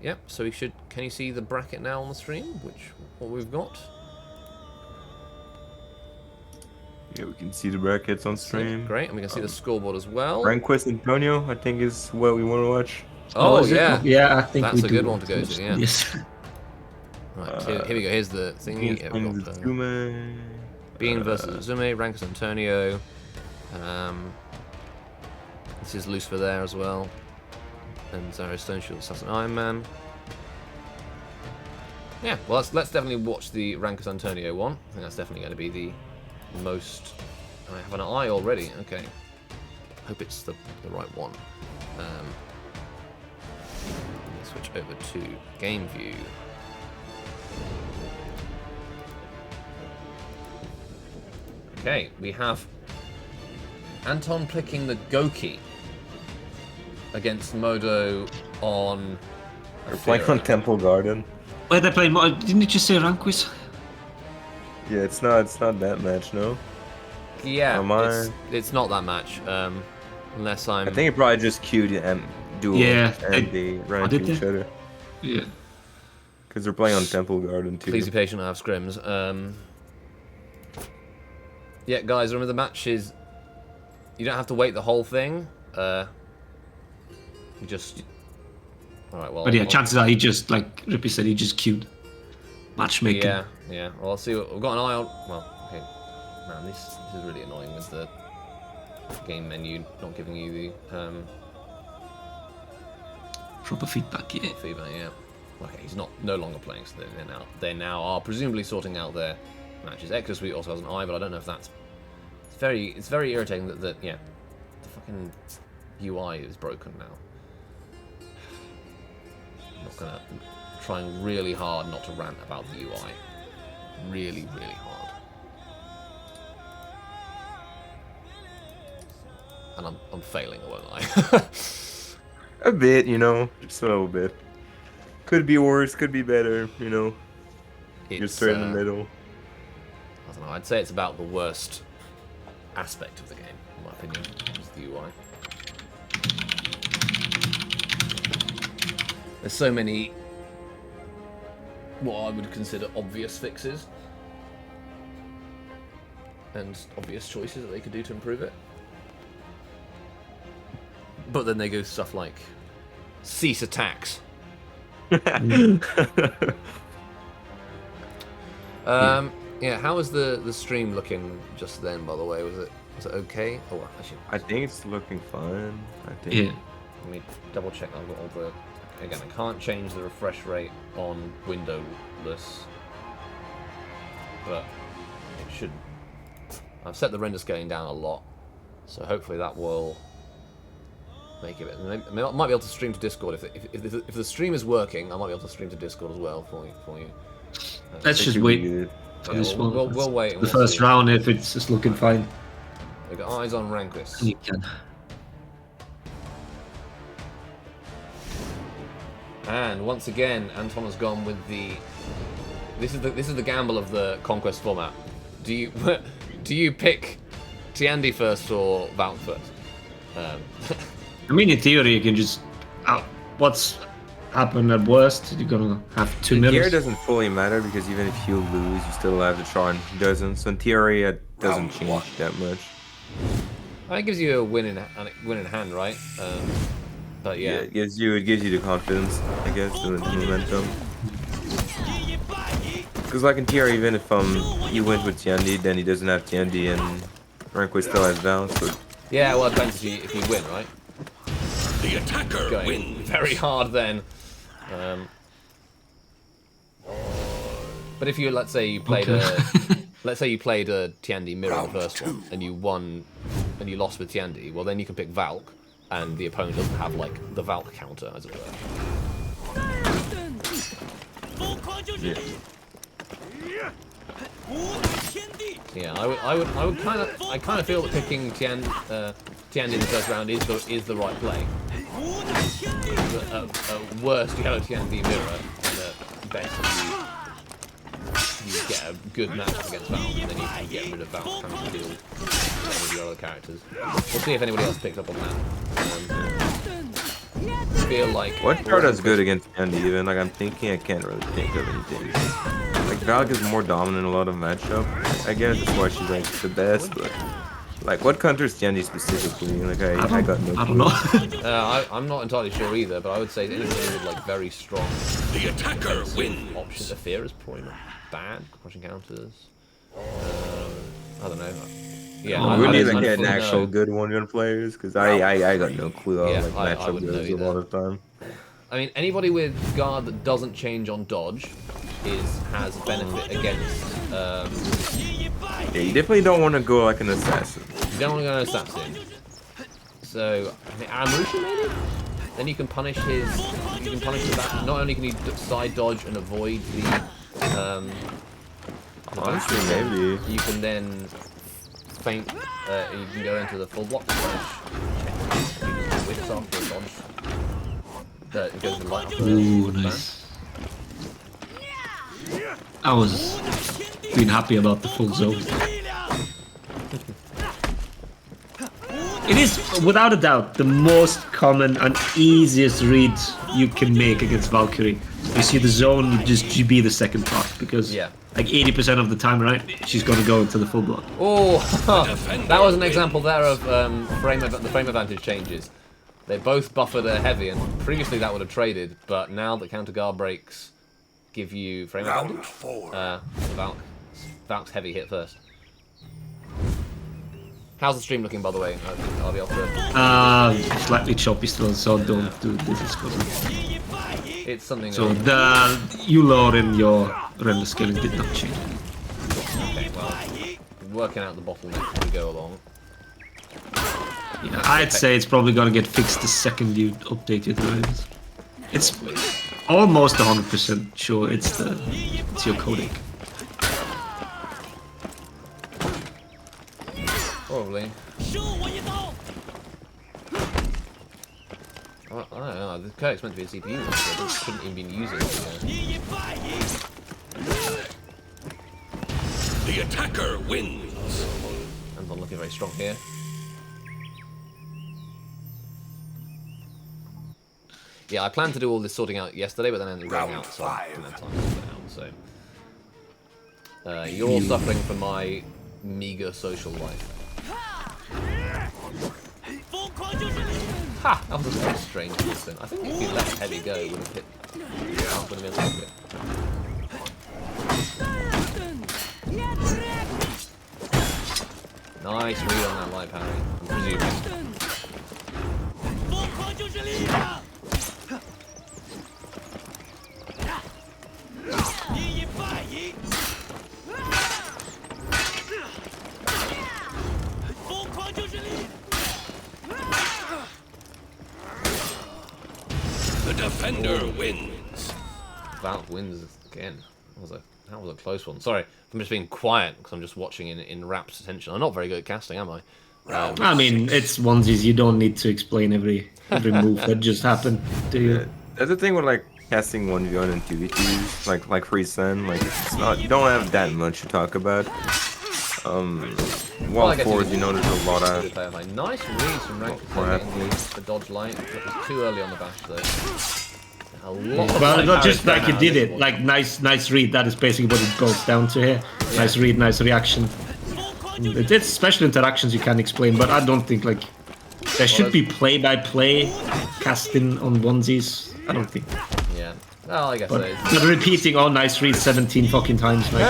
yep, so we should... Can you see the bracket now on the stream? What we've got? Yeah, we can see the brackets on stream. Great, and we can see the scoreboard as well. Conquest Antonio, I think, is what we want to watch. Oh, is it? yeah. Yeah, I think That's we a do good one want to go to, yeah. Yes. Right, here we go. Here's the thingy. Yeah, we've got, Bean versus Zume, Rankus Antonio. This is Lucifer there as well. And Zaro Stoneshield, Assassin Iron Man. Yeah, well, let's definitely watch the Rankus Antonio one. I think that's definitely going to be the most... I have an eye already. Okay. Hope it's the right one. Let me switch over to game view. Okay, we have Anton clicking the Go key against Modo on... We're playing on Temple Garden. Wait, they played more. Didn't you just say Ranquist? Yeah, it's not that match, no? Yeah, Am I- it's not that match, unless I'm... I think it probably just queued Duels Yeah, and they ran did into each they? other. Yeah. Because they're playing on Temple Garden too. Please be patient, I have scrims. Yeah, guys, remember the match is... You don't have to wait the whole thing. You just... Alright, well... But yeah, chances are he just, like Rippy said, he just queued. matchmaking. Yeah, yeah. Well, I'll see. We've got an eye on. Well, okay. Man, this is really annoying with the game menu not giving you the Proper feedback, yeah. feedback. Yeah. Okay, he's no longer playing, so they now are presumably sorting out their matches. Exosuite also has an eye, but I don't know if that's. It's very irritating that yeah, the fucking UI is broken now. I'm not gonna. Trying really hard not to rant about the UI. Really, really hard. And I'm failing, I won't lie. A bit, you know, just a little bit. Could be worse, could be better, you know. You're straight in the middle. I don't know, I'd say it's about the worst aspect of the game, in my opinion, is the UI. There's so many what I would consider obvious fixes and obvious choices that they could do to improve it. But then they go stuff like cease attacks. Yeah, how was the stream looking just then, by the way? Was it okay? Oh, actually, I think it's looking fine. I think. Yeah. let me double check I've got all the. Again, I can't change the refresh rate on windowless, but it should. I've set the render scaling down a lot, so hopefully that will make it. I might be able to stream to Discord if the stream is working. I might be able to stream to Discord as well for you. Let's just wait for this one. We'll wait. And The we'll first see. round, if it's just looking fine. We got eyes on Ranquist. You can. And once again, Anton has gone with the. This is the gamble of the Conquest format. Do you pick Tiandi first or Valk first? I mean, in theory, you can just. What's happened at worst? You're gonna have 2 The minutes. gear doesn't fully matter because even if you lose, you still have the Tron. Doesn't. So in theory, it doesn't change that much. It gives you a win in hand, right? But yeah. It gives you the confidence, I guess, and the momentum. Because like in TR, even if he wins with Tiandi, then he doesn't have Tiandi, and Ranquist still has Val. So Yeah, well, it depends if you win, right? The attacker Going wins. very hard then. But if you let's say you played a Tiandi mirror in the first one, and you won, and you lost with Tiandi, well then you can pick Valk, and the opponent doesn't have like the Valk counter, as it were. Yeah, I kind of feel that picking Tiandi in the first round is the right play. At worst, you have a Tiandi mirror, and at best you get a good match against Valk, and then you can get rid of Valk and deal with your other characters. We'll see if anybody else picks up on that. I feel like what card is good against Tiandi? Even like I'm thinking, I can't really think of anything. Like Valk is more dominant in a lot of matchup. I guess that's why she's like the best, but. Like, what counters Tiandi specifically? Like, I got no clue. I don't know. I'm not entirely sure either, but I would say anything with like very strong The attacker wins. options. Fear is probably not bad. Crushing counters. I don't know. Yeah, We need I to get an don't actual know. good one-gun players because I got no clue how Yeah, like I matchup wouldn't know goes a either. lot of time. I mean, anybody with guard that doesn't change on dodge has benefit against. Yeah, you definitely don't want to go like an assassin. You don't want to go an assassin. So, I think Amrusha maybe? Then you can punish his. You can punish the back. Not only can you side dodge and avoid the. Honestly, maybe. You can then feint. You can go into the full block punish. Whips after a dodge. It goes in light after Ooh, nice. I was being happy about the full zone. It is, without a doubt, the most common and easiest read you can make against Valkyrie. You see the zone, you just GB the second part, because like 80% of the time, right, she's going to go into the full block. Oh, that was an example there of the frame advantage changes. They both buffered a heavy, and previously that would have traded, but now that counter guard breaks give you frame Round advantage. 4. Valk's heavy hit first. How's the stream looking, by the way? I think I'll be able to... Slightly choppy still, so don't do this. It's something... So the ULOR in your render scaling did not change. Okay, well, working out the bottleneck as we go along. Yeah, I'd say it's probably gonna get fixed the second you update your drivers. It's almost 100% sure it's your codec. Probably. I don't know, the codec's meant to be a CPU, so it shouldn't even been using it. The attacker wins. I'm not looking very strong here. Yeah, I planned to do all this sorting out yesterday, but then I ended up running out, so I didn't have time to sort it out. So, you're all suffering from my meager social life. Ha! That was a very strange instant. I think if you let heavy go, it would have hit. Would have been a little bit. Nice read on that light parry. I'm presuming. The defender wins. Valk wins again. That was a close one. Sorry, I'm just being quiet because I'm just watching in rapt attention. I'm not very good at casting, am I? I mean, it's onesies. You don't need to explain every move that just happened to you. That's the thing with like casting 1v1 and 2v2s, like Free Sun, like it's not, you don't have that much to talk about. While forwards, you know, there's a lot of... Nice reads from Rankus the dodge light. It was too early on the bash though. A lot of Well, not parries just like going you out did this it, one. like nice read. That is basically what it goes down to here. Yeah. Nice read, nice reaction. It's special interactions you can explain, but I don't think like there should be play-by-play casting on onesies. I don't think. Yeah. Well, I guess But, it is. but repeating all nice reads 17 fucking times, like,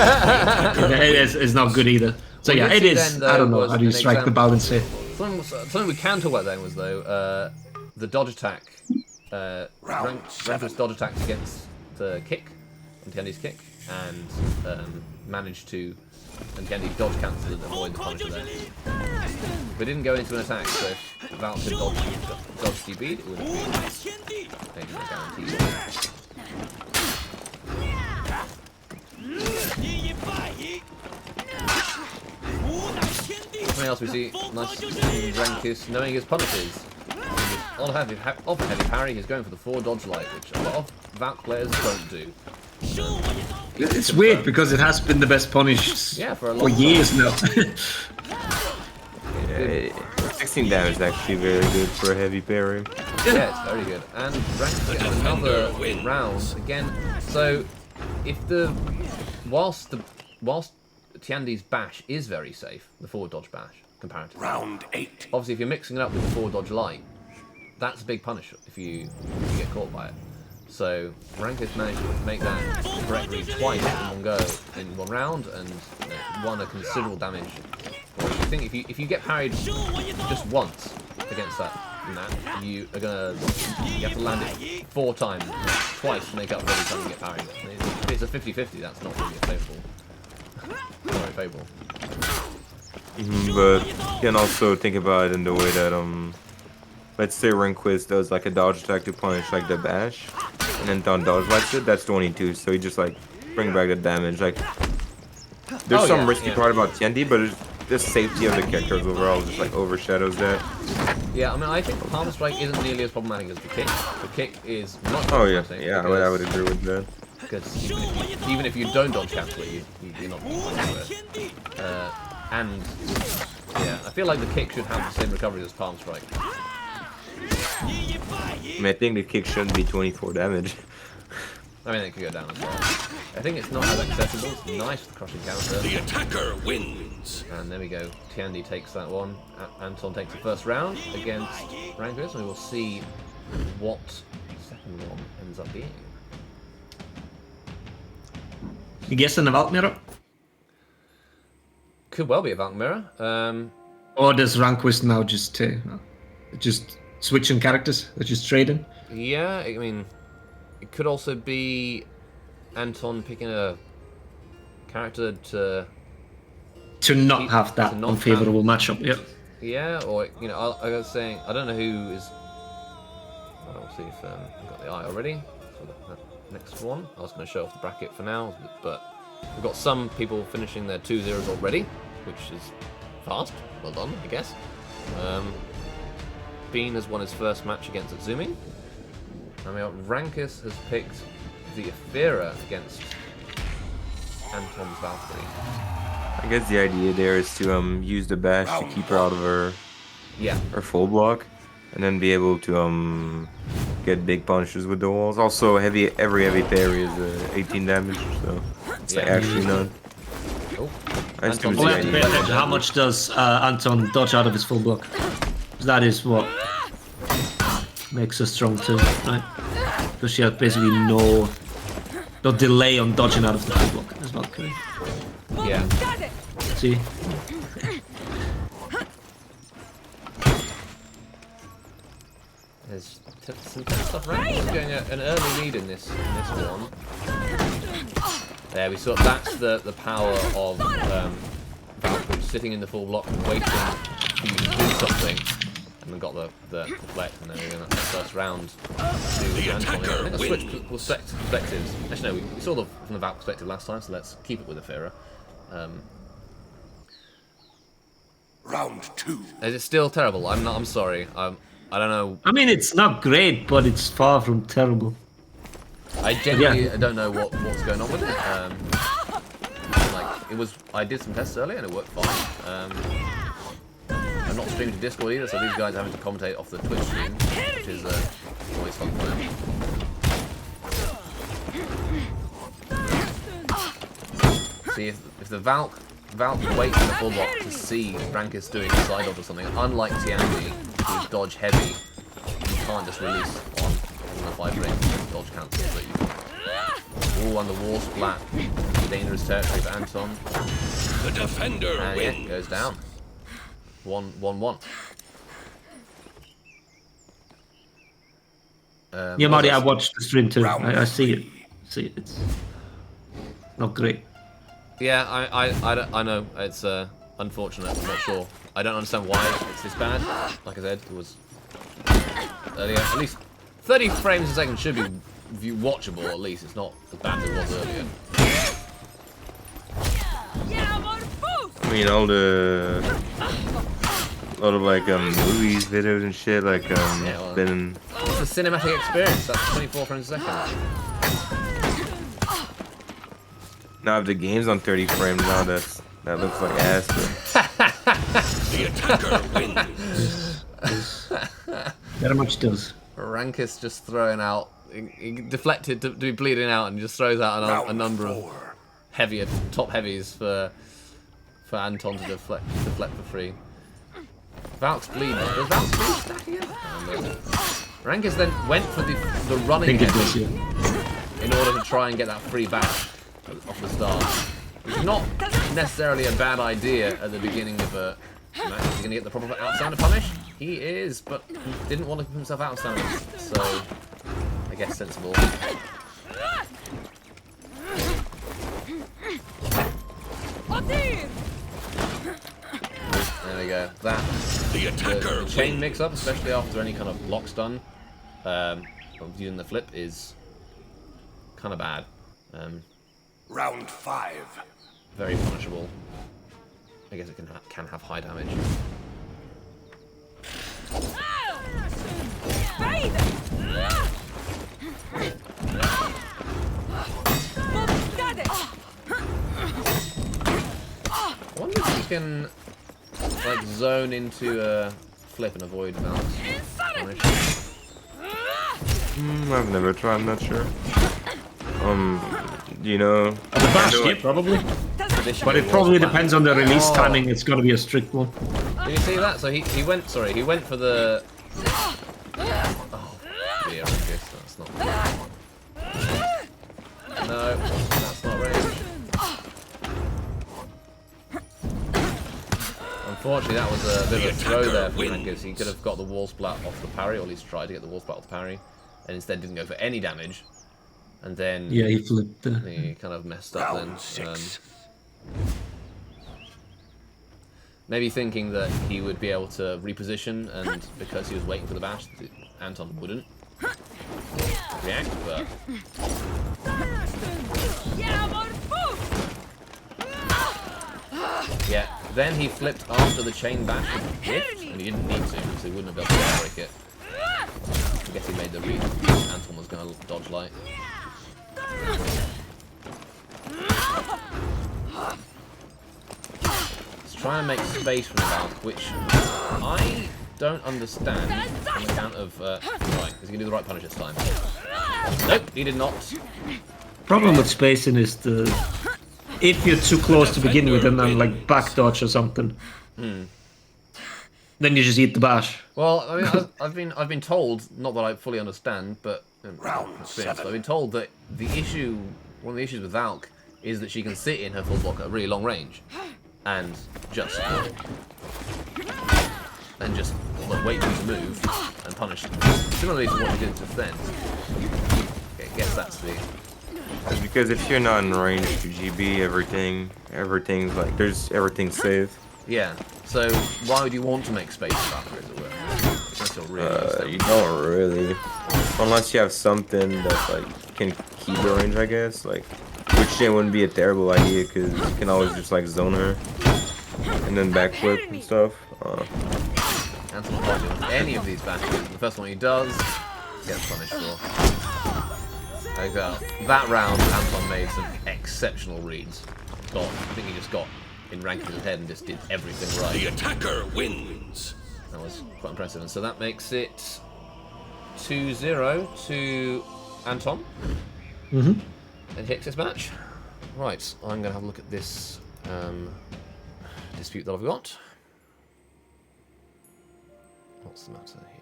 is not good either. So What yeah, we it did is. then, though, I don't know was how do you an strike the example. balance here. Something we can talk about then was though the dodge attack. Rankus dodge attacked against the kick, Ntendi's kick, and managed to Ntendi dodge cancel and avoid the punisher there. We didn't go into an attack, so if Valk had dodged DB'd, it would have been maybe a guarantee. Something else we see, nice Rankus knowing his punishes. On heavy parry, he's going for the 4 dodge light, which a lot of Valk players don't do. It's weird because it has been the best punish for years now. 16 damage is actually very good for a heavy parry. Yeah, it's very good. And Rankus gets another round again. So, if whilst Tiandi's bash is very safe, the forward dodge bash comparatively. Round 8. Obviously, if you're mixing it up with the forward dodge light, that's a big punish if you get caught by it. So Rankus managed to make that correct read twice in one go in one round and won a considerable damage. I think if you get parried just once against that, you have to land it 4 times, twice to make up for every time you get parried. If it's a 50-50, that's not really favourable. Not very favourable. But you can also think about it in the way that let's say Conquest does like a dodge attack to punish like the bash, and then don't dodge like it. That's 22, so you just like bring back the damage. Like there's some risky part about Tiendi, but it's the safety of the characters overall just like overshadows that. Yeah, I mean I think palm strike isn't nearly as problematic as the kick. The kick is much Oh more yeah, problematic yeah, I would agree with that. because even if you don't dodge cancel it, you're not going to it. And yeah, I feel like the kick should have the same recovery as palm strike. I mean, I think the kick shouldn't be 24 damage. I mean, it could go down as well. I think it's not as accessible. It's nice with the crushing counter. The attacker wins. And there we go. Tiandi takes that one. Anton takes the first round against Rankus, and we will see what the second one ends up being. You guessing a Valk mirror? Could well be a Valk mirror. Or does Conquest now just switching characters? They're just trading? Yeah, I mean, it could also be Anton picking a character To not have that to not unfavorable matchup, yeah. yeah, or you know, I was saying I don't know who is. I'll see if I've got the eye already for that next one. I was going to show off the bracket for now, but we've got some people finishing their 2-0s already, which is fast. Well done, I guess. Bean has won his first match against Atsumi. And we got Rankus has picked the Athera against Anton's Valkyrie. I guess the idea there is to use the bash to keep her out of her full block, and then be able to get big punches with the walls. Also, every heavy parry is 18 damage, so it's like actually not. Oh, Nice to Anton's see Well, the let's idea. pay attention. How much does Anton dodge out of his full block? That is what makes her strong too, right? Because she has basically no delay on dodging out of the full block as well. Okay. yeah. See? There's some tough stuff. Rankus is getting an early lead in this one. There we saw. That's the power of Valkyrie sitting in the full block, waiting for you to do something, and then got the deflect, and then that's the first round to Anton. I think I switched perspectives. Actually, no, we saw from the Valk perspective last time, so let's keep it with Athera. Round 2. Is it still terrible? I'm sorry. I don't know. I mean, it's not great, but it's far from terrible. I genuinely don't know what's going on with it. Like it was, I did some tests earlier and it worked fine. I'm not streaming to Discord either, so these guys are having to commentate off the Twitch stream, which is always fun for them. See if the Valk waits in the full block to see Rankus doing a side dodge or something. Unlike Tiandi, who's dodge heavy, you can't just release on the 5 ring dodge cancel. So you on the wall splat, dangerous territory for Anton. The defender And wins. yeah, goes down. 1-1-1. Yeah, Marty, I watched the stream too. Round I see it. It's not great. Yeah, I know. It's unfortunate. I'm not sure. I don't understand why it's this bad. Like I said, it was earlier. At least 30 frames a second should be watchable. At least it's not as bad as it was earlier. I mean, a lot of like movies, videos, and shit. Like well, been. It's a cinematic experience. That's 24 frames a second. Now if the game's on 30 frames now, that looks like ass. But The attacker wins. Very much does. Rankus just throwing out. He deflected to be bleeding out, and just throws out a Round number 4. of top heavies for Anton to deflect for free. Valk's bleed. Does Valk's bleed stack again? Rankus then went for the I running think it heavy does, yeah. in order to try and get that free back off the start. Which is not necessarily a bad idea at the beginning of a match. He's going to get the proper outstander punish. He is, but he didn't want to put himself outstanders, so I guess sensible. There we go. That The attacker the chain wins. mix-up, especially after any kind of lock stun, of using the flip, is kind of bad. Round 5. Very punishable. I guess it can have high damage. I wonder if you can like zone into a flip and avoid Valk's punish. I've never tried. I'm not sure. You know. The bash, yeah, probably. But it probably depends on the release timing. It's got to be a strict one. Did you see that? So he went. Sorry, he went for the. Oh dear, I guess that's not. No, that's not range. Unfortunately, that was a bit of a throw there for wins. Rankus. He could have got the wall splat off the parry, or at least tried to get the wall splat off the parry, and instead didn't go for any damage. And then Yeah, he flipped. he kind of messed up then. Round 6. Maybe thinking that he would be able to reposition, and because he was waiting for the bash, Anton wouldn't react, but... Yeah, then he flipped after the chain bash with the gift, and he didn't need to, because he wouldn't have been able to break it. I guess he made the read. Anton was going to dodge light. He's trying to make space from the Valk, which I don't understand on account of... right, is he going to do the right punish this time? Nope, he did not. Problem with spacing is the if you're too close to begin with and then like back dodge or something, then you just eat the bash. Well, I mean, I've been told, not that I fully understand, but Round 7. I've been told that one of the issues with Valk is that she can sit in her full block at a really long range and just like, wait for you to move and punish. Similarly to what she did just then. Okay, I guess that's the... It's because if you're not in range to GB, everything's like everything's safe. Yeah. So why would you want to make space for Valkyrie, as it were? That's not really understand. You don't really, unless you have something that like can keep the range, I guess. Like, which then wouldn't be a terrible idea because you can always just like zone her and then backflip and stuff. Anton can't do any of these bashes. The first one he does, gets punished for. Like that round, Anton made some exceptional reads. I think he just got in ranking his head and just did everything The right. attacker wins. That was quite impressive. And so that makes it 2-0 to Anton. Mm-hmm. And Hicks' match. Right, I'm going to have a look at this dispute that I've got. What's the matter here?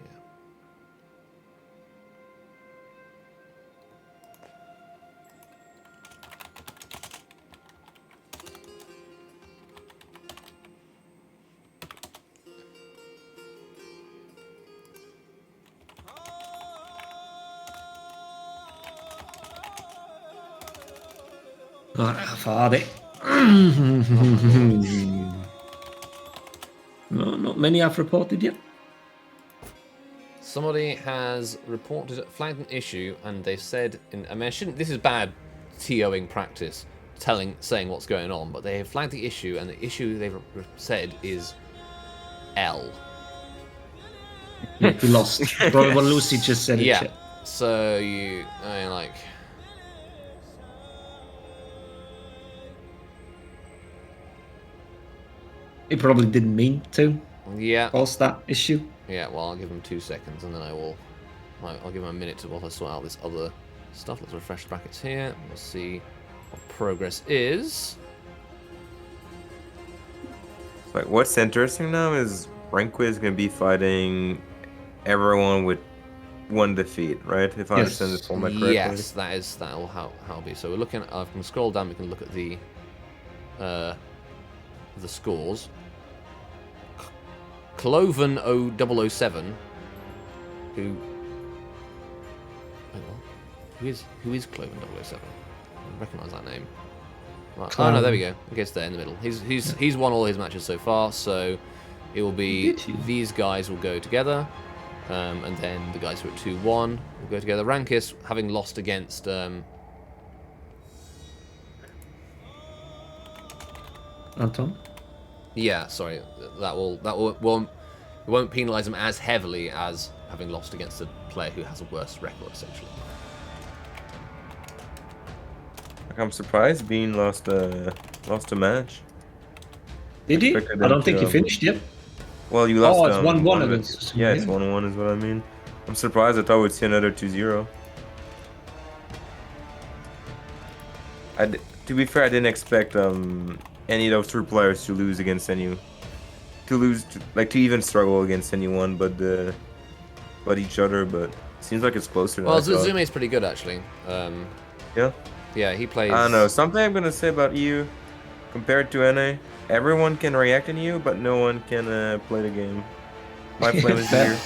Father. No, not many have reported yet. Somebody has flagged an issue, and they said, I mean, this is bad TOing practice, saying what's going on, but they have flagged the issue, and the issue they've said is L. Yeah, we lost. What Lucy just said. Yeah. So you, I mean, like. He probably didn't mean to Yeah. cause that issue. Yeah, well, I'll give him 2 seconds, and then I'll give him a minute to while I sort out this other stuff. Let's refresh the brackets here. We'll see what progress is. Like, what's interesting now is Conquest is gonna be fighting everyone with one defeat, right? If I understand the format correctly. Yes, that will how it'll be. So we're looking at. I can scroll down. We can look at the scores. Cloven 0007, who who is Cloven 007? I recognise that name. Right. Oh no, there we go. I guess there in the middle. He's won all his matches so far, so it will be these guys will go together, and then the guys who are at 2-1 will go together. Rankus, having lost against Anton? yeah, sorry, that won't penalise him as heavily as having lost against a player who has a worse record, essentially. I'm surprised Bean lost a match. Did he? Expected I him don't think to, he finished yet. Well, you lost. Oh, it's 1-1 one of it. against. Yeah, it's 1-1 is what I mean. I'm surprised. I thought we'd see another 2-0. To be fair, I didn't expect any of those three players to lose against to even struggle against anyone but each other. But it seems like it's closer. Well, than I thought. Zuzume's pretty good, actually. Yeah. Yeah, he plays. I don't know. Something I'm gonna say about EU compared to NA. everyone can react on you, but no one can play the game. My flame is here.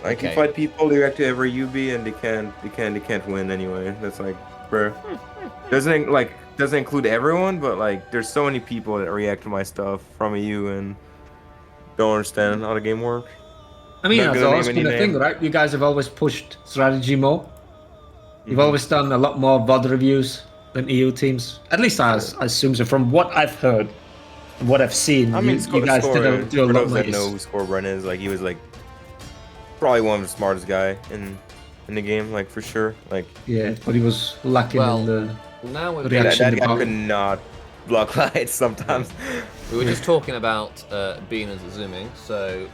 Like you fight people, they react to every UB, and they can't win anyway. That's like, bro. Doesn't include everyone, but like there's so many people that react to my stuff from EU and don't understand how the game works. I mean, Not that's gonna always name been any a thing, name. right? You guys have always pushed strategy more. You've always done a lot more VOD reviews than EU teams. At least I assume so. From what I've heard, and what I've seen, I mean, you guys do a for lot those more. that know who Scorebren is, like he was like probably one of the smartest guy in the game, like for sure. Like Yeah, but he was lacking in the now we're reaction. that guy department. could not block lights sometimes. We were just talking about Bean and zooming, so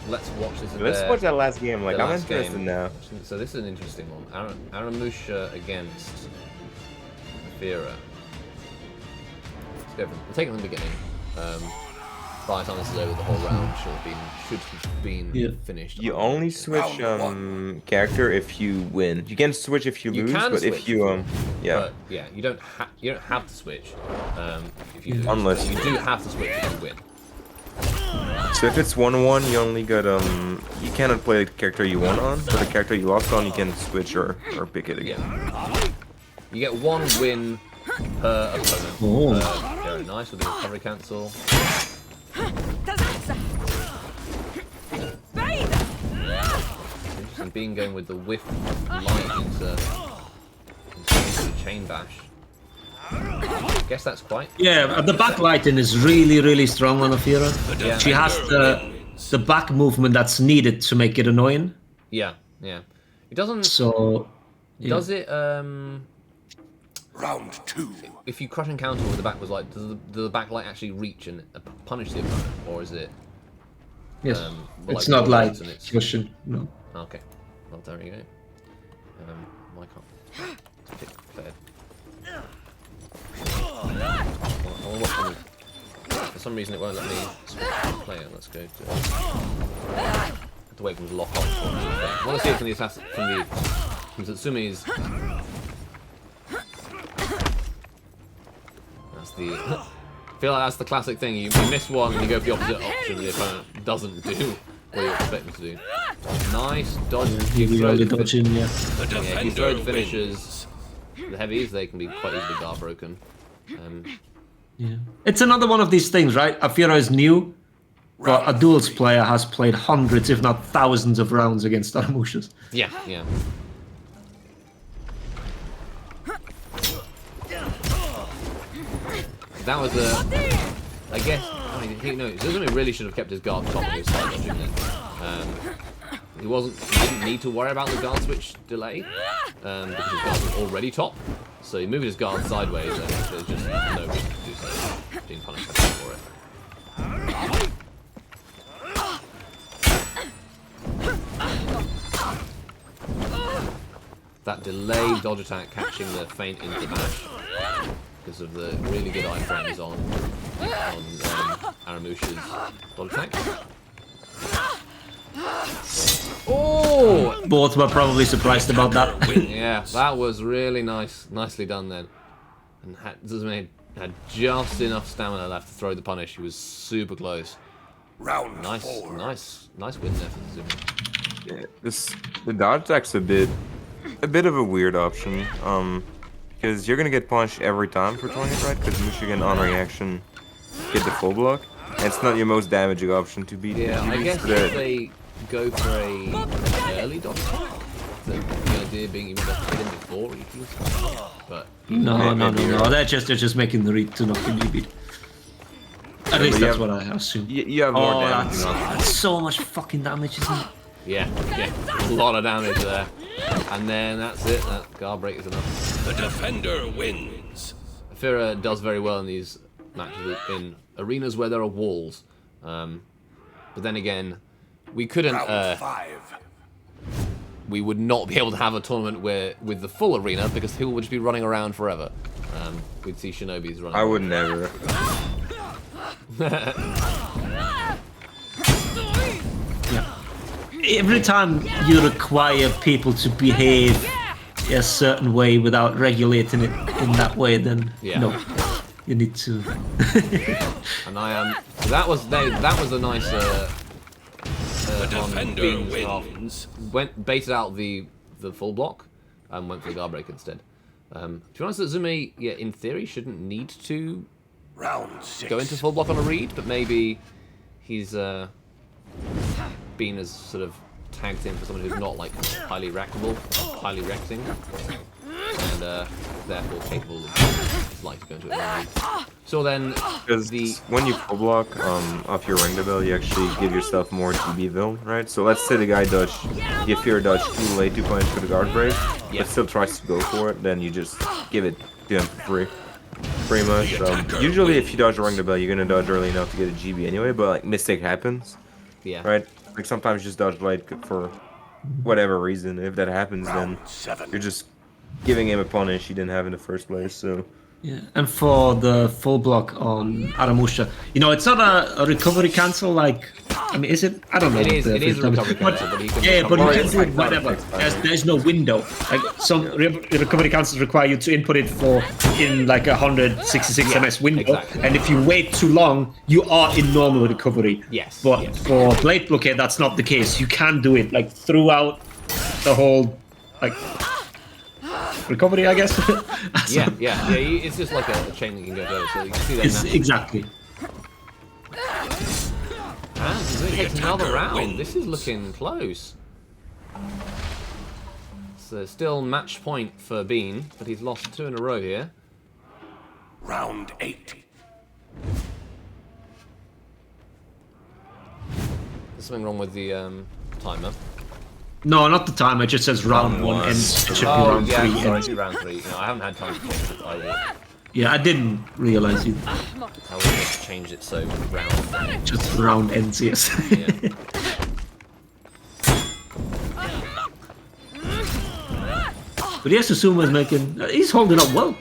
let's watch this. Let's watch that last game. Like the I'm last interested game. now. So this is an interesting one. Aramusha against Vera. Let's go we'll take it from the beginning. By the time this is over, the whole round should have been finished. You only switch character if you win. You can switch if you lose, can but switch if you But yeah, you don't have to switch if you lose. Unless you do have to switch if you win. So if it's 1-1, you only got you cannot play the character you won on, but the character you lost on, you can switch or pick it again. Yeah. You get one win per opponent. Oh. Very nice with the recovery cancel. And Bean going with the whiff light into the chain bash. Guess that's quite. Yeah, the backlighting is really strong on Afira. Yeah. She has the back movement that's needed to make it annoying. Yeah. It doesn't. So Does it? Round 2. If you crush and counter with the back was like, does the backlight actually reach and punish the opponent, or is it? yes, well, it's like not like Duels and it's- cushion. No. Okay. Well, there you go. Why can't pick Fed? For some reason it won't let me play it. Let's go to. Have to wait for them to lock on. I want to see it from the assassin, from Tatsumi's. That's the. I feel like that's the classic thing. You miss one and you go for the opposite option. The opponent doesn't do what you expect them to do. Nice dodge. You throw really the dodge in, yeah. The yeah, if you defender throw the wins. finishers, the heavies, they can be quite easily guard broken. Yeah. It's another one of these things, right? Afira is new, but a Duels player has played hundreds, if not thousands, of rounds against Aramushas. Yeah. That was I guess. I mean, Zuzumi really should have kept his guard top of his side, shouldn't he? He didn't need to worry about the guard switch delay because his guard was already top. So he moved his guard sideways, and there's just no reason to do so. Being punished for it. That delayed dodge attack catching the feint into the bash because of the really good iframes on Aramusha's dodge attack. Oh! Both were probably surprised about that. Yeah, that was really nicely done then. And Zuzumi had just enough stamina left to throw the punish. He was super close. Round Nice 4. win there for Zuzumi. Yeah, the dodge attack's a bit of a weird option. Because you're gonna get punished every time for throwing it right, because Michigan on reaction get the full block. And it's not your most damaging option to beat. Yeah, I guess the- if they go for an early dodge attack, the idea being you might have to hit him before he kills. But No. They're just making the read to not be beat. At least that's what I assume. You have more damage. That's so much fucking damage, isn't it? yeah, a lot of damage there. And then that's it. That guard break is enough. The defender wins. Afira does very well in these matches in arenas where there are walls. But then again, we couldn't. Round 5. We would not be able to have a tournament with the full arena because people would just be running around forever. We'd see Shinobis running. I would never. Every time you require people to behave a certain way without regulating it in that way, then Yeah. no. You need to. And I am. That was a nice. The defender Bean's wins. baited out the full block and went for the guard break instead. To be honest, that Zumi, yeah, in theory, shouldn't need to Round 6. go into full block on a read, but maybe he's Bean has sort of tagged him for someone who's not like highly rackable, highly recting, and therefore capable of like to go into it on a read. So then, Because when you full block off your ring bell, you actually give yourself more GB vil, right? So let's say the guy dodge, you fear dodge too late to punch for the guard break, Yeah. but still tries to go for it, then you just give it to him for free. Pretty much. Usually if you dodge a ring bell, you're gonna dodge early enough to get a GB anyway, but like mistake happens, yeah, right? Like sometimes you just dodge late for whatever reason. If that happens, then Round 7. you're just giving him a punish he didn't have in the first place, so... Yeah, and for the full block on Aramusha, you know, it's not a recovery cancel like. I mean, is it? I don't know. It is. what It the is a term recovery But- cancel, but he can. Yeah, but you recover can it. do it whenever. There's no window. Like some recovery cancels require you to input it for in like 166 ms window, exactly. and if you wait too long, you are in normal recovery. Yes, But yes. for blade blockade, that's not the case. You can do it like throughout the whole like recovery, I guess. Yeah. It's just like a chain that you can go over. So you can see that. It's now. exactly. And Zumi takes another attacker round. wins. This is looking close. So still match point for Bean, but he's lost 2 in a row here. Round 8. There's something wrong with the timer. No, not the time. It just says round one ends. It should be Oh round yeah, three. sorry, ends. it's round 3. You know, I haven't had time to change it. Yeah, I didn't realize you I will just change it so round. just round ends. Yes. Yeah. But yes, Susuma's making. He's holding up well.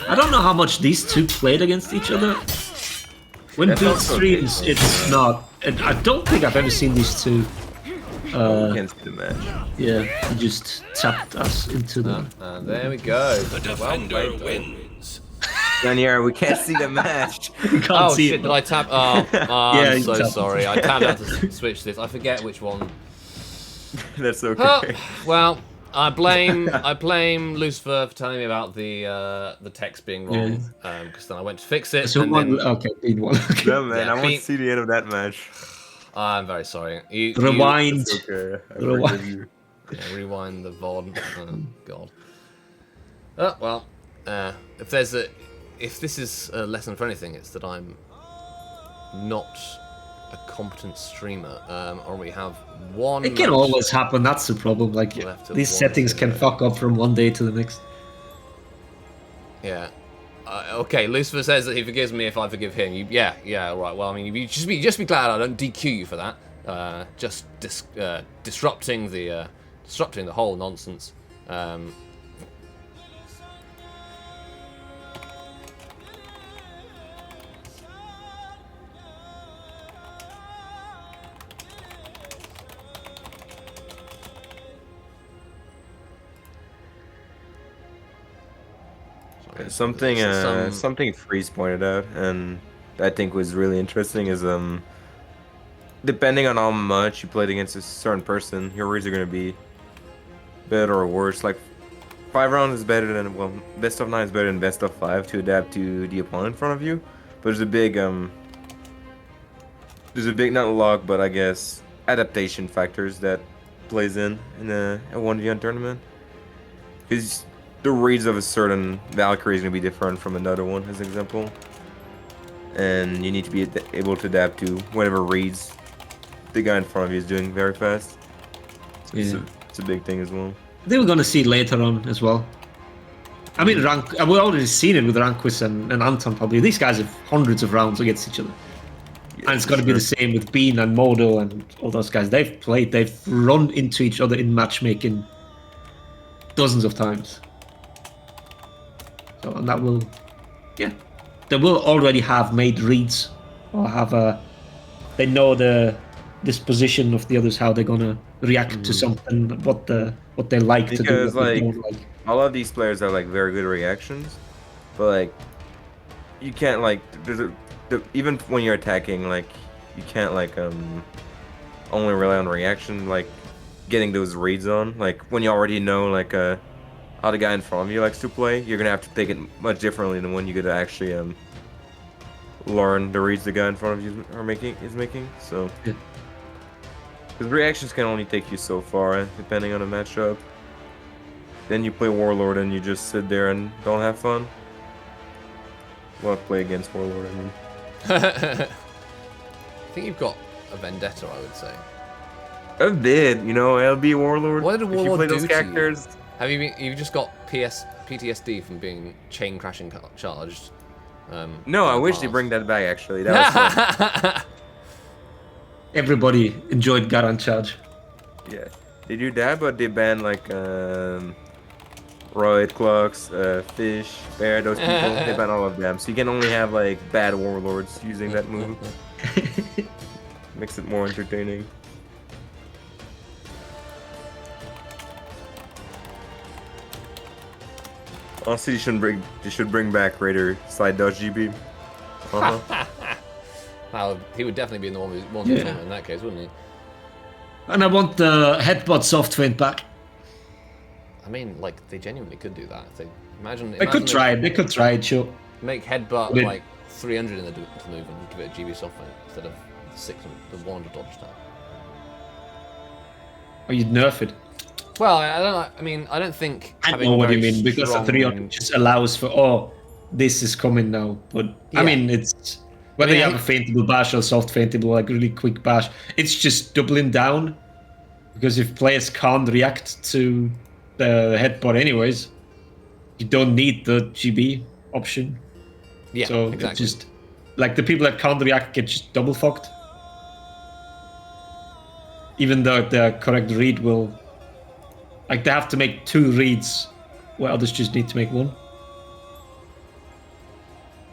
I don't know how much these two played against each other. When That's Beat also streams, okay. it's not. And I don't think I've ever seen these two. You can't see the match. Yeah, he just tapped us into the. And there we go. The defender played, though. wins. Daniel, we can't see the match. You can't Oh see shit! it. Did I tap? Oh, Yeah, I'm you so tapped. sorry. I tapped out to switch this. I forget which one. That's okay. Oh, well, I blame Lucifer for telling me about the text being wrong. Because then I went to fix it. So and one. then, Okay, Beat one. Okay. No, man, Yeah, I want Beat- to see the end of that match. I'm very sorry. You Rewind. It's okay. I Rewind. forgive you. Yeah, rewind the VOD. Oh god. Oh well. If this is a lesson for anything, it's that I'm not a competent streamer. Or we have one. It can match. always happen. That's the problem. Like Left of these one settings to can go. fuck up from one day to the next. Yeah. Okay. Lucifer says that he forgives me if I forgive him. Yeah. Right. Well, I mean, you just be glad I don't DQ you for that. Just disrupting the whole nonsense. Something Some- something Freeze pointed out, and I think was really interesting is depending on how much you played against a certain person, your reads are gonna be better or worse. Like 5 rounds is better than best of 9 is better than best of 5 to adapt to the opponent in front of you. But there's a big not luck, but I guess adaptation factors that plays in a 1v1 tournament. Because the reads of a certain Valkyrie is going to be different from another one, as an example. And you need to be able to adapt to whatever reads the guy in front of you is doing very fast. So it's a big thing as well. I think we're gonna see it later on as well. I mean, we've already seen it with Ranquist and Anton probably. These guys have hundreds of rounds against each other. Yeah, And it's got to be the same with Bean and Modo and all those guys. They've run into each other in matchmaking dozens of times. So, and that will, yeah, they will already have made reads or have they know the disposition of the others, how they're gonna react to something, what they like to do, Because what they like don't like. a lot of these players have like very good reactions, but like you can't like even when you're attacking, like you can't like only rely on reaction, like getting those reads on. Like when you already know like how the guy in front of you likes to play, you're gonna have to take it much differently than when you get to actually learn the reads the guy in front of you is making. So Yeah. because reactions can only take you so far depending on the matchup. Then you play Warlord and you just sit there and don't have fun. Well, play against Warlord, I mean. I think you've got a vendetta, I would say. I did, you know, LB Warlord. What did a If you Warlord play do those to characters, You've just got PTSD from being chain crashing charged. no, I in the wish they past. bring that back. Actually, that was fun. Everybody enjoyed Garan Charge. Yeah, they do that, but they ban like Royd, Clocks, Fish, Bear, those people. They ban all of them, so you can only have like bad Warlords using that move. Makes it more entertaining. Honestly, they should bring back Raider Slide Dodge GB. Well, he would definitely be in the one Yeah. in that case, wouldn't he? And I want the headbutt soft feint back. I mean, like they genuinely could do that. Imagine They could try it. They could try it, sure. Make headbutt But- like 300 in the move and give it a GB soft feint instead of the 100 dodge time. Or you'd nerf it. Well, I don't know. I mean, I don't think. I having know what you very mean, because the strong- 300 just allows for, this is coming now. But, Yeah. I mean, it's... Whether I mean, you have a feintable bash or soft feintable, like really quick bash, it's just doubling down. Because if players can't react to the headbutt anyways, you don't need the GB option. Yeah, So exactly. it's just... Like, the people that can't react get just double fucked. Even though the correct read will... Like, they have to make 2 reads, where others just need to make 1.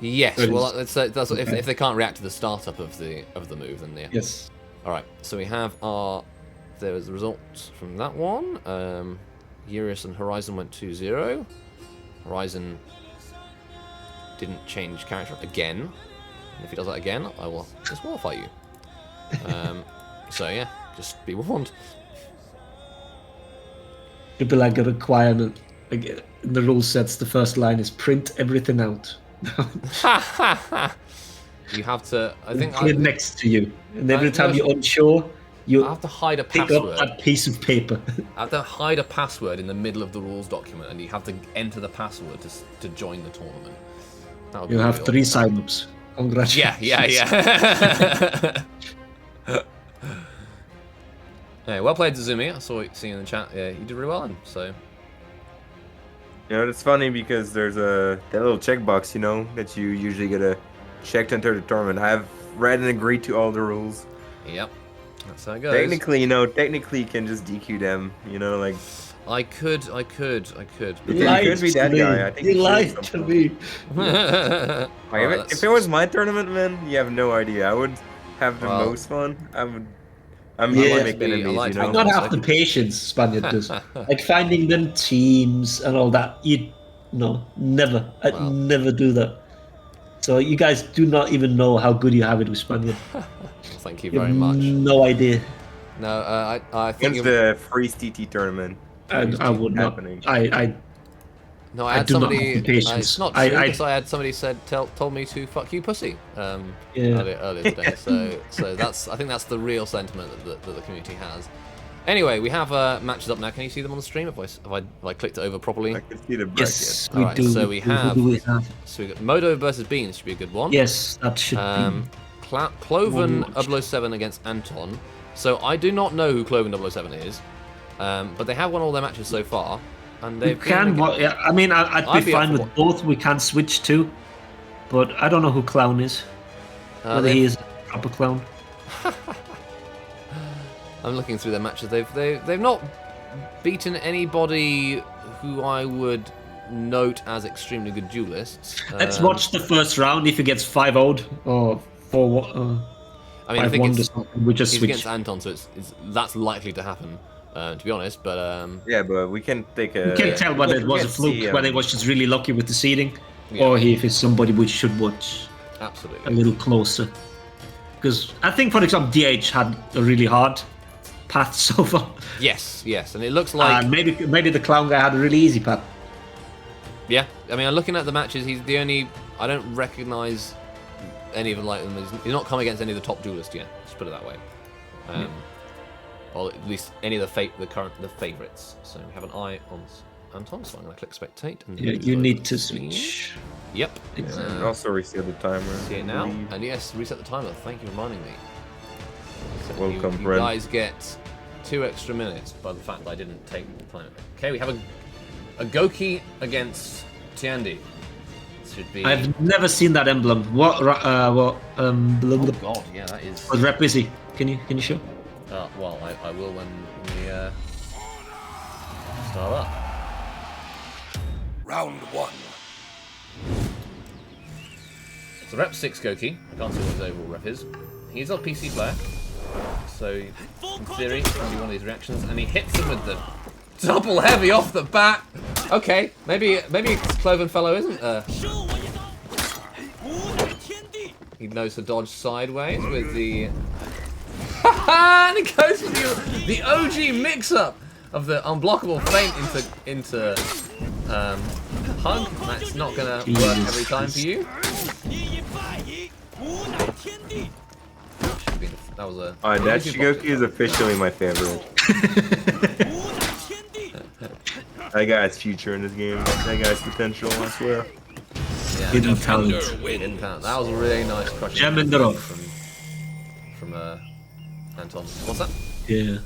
Yes. So Well, it's- that's if they can't react to the startup of the move, then yeah. Yes. All right. So we have there was the results from that one. Eurus and Horizon went 2-0. Horizon didn't change character again. And if he does that again, I will disqualify you. So yeah, just be warned. It'd be like a requirement. Like, in the rule sets, the first line is print everything out. You have to. I think Put it next to you. And every time no, you're unsure, you I have to hide a pick up password. that piece of paper. I have to hide a password in the middle of the rules document, and you have to enter the password to join the tournament. That would You be have real. 3 sign-ups. Congratulations. Yeah. Hey, well played, Zuzumi. I saw you in the chat. Yeah, you did really well, then. So You know, it's funny because there's that little checkbox, you know, that you usually get a check to enter the tournament. I've read and agreed to all the rules. yep, that's how it goes. Technically, you can just DQ them, you know, like... I could. You You lied could be to that me. guy. I think You you should lied to sometime. me. Like, Alright, if it was my tournament, man, you have no idea. I would have the Well, most fun. I'm Yeah. gonna make enemies, like you to know. be Not honest, half the patience Spaniard does. Like finding them teams and all that. Never. I'd Well. never do that. So you guys do not even know how good you have it with Spaniard. Thank you You have very much. no idea. No, I think When's the free TT tournament? I would not. happening? No, I I had do not somebody. have the patience. It's not I- true I- because I had somebody told me to fuck you, pussy. Yeah. Earlier today. So I think that's the real sentiment that the community has. Anyway, we have matches up now. Can you see them on the stream? Have I clicked it over properly? I can see the bracket. Yes, we Alright, do. so we Who have- do we have? So we got Modo versus Bean. This should be a good one. Yes, that should Cloven One 007 against Anton. So I do not know who Cloven 007 is, but they have won all their matches so far, and be. We they've can. been- Yeah, I mean, I'd I'd be be up fine for with one. both. We can switch to, but I don't know who Clown is. Whether they've- he is a proper clown. I'm looking through their matches. They've not beaten anybody who I would note as extremely good duelists. Let's Um, watch the first round. If he gets 5-0'd or 4-1, I mean, I think 5-1 it's, or something. We just he's switch. against Anton, so that's likely to happen. To be honest, but Yeah, but we can take a. You can't tell whether it was a fluke, whether it was just really lucky with the seeding, or if it's somebody we should watch absolutely a little closer. Because I think, for example, DH had a really hard path so far. Yes, and it looks like maybe the clown guy had a really easy path. Yeah, I mean, looking at the matches, he's the only. I don't recognise any of them like them. He's not come against any of the top duelists yet. Let's put it that way. Or at least any of the favourites. So we have an eye on Anton. So I'm going to click spectate. And You need to switch. Yep. And also reset the timer. See it now. And yes, reset the timer. Thank you for reminding me. So Welcome, you friend. guys get 2 extra minutes by the fact that I didn't take the time. Okay, we have a Goki against Tiandi. Should be. I've never seen that emblem. What? Oh god, yeah, that is. What rep is he? Can you show? Well, I will when we start up. Round 1. So rep 6 Goki. Can't see what his overall rep is. He's a PC player, so in theory, he can do one of these reactions, and he hits him with the double heavy off the bat. Okay, maybe Cloven Fellow isn't. He knows to dodge sideways with the. And he goes for the OG mix-up of the unblockable feint into hug. That's not gonna work every time for you. That was a. Alright, that Shigoki is officially my favorite. That guy's future in this game. That guy's potential, I swear. Yeah, Hidden talent. hidden talent. That was a really nice crushing Gem in the rough. from Anton. What's that? Yeah.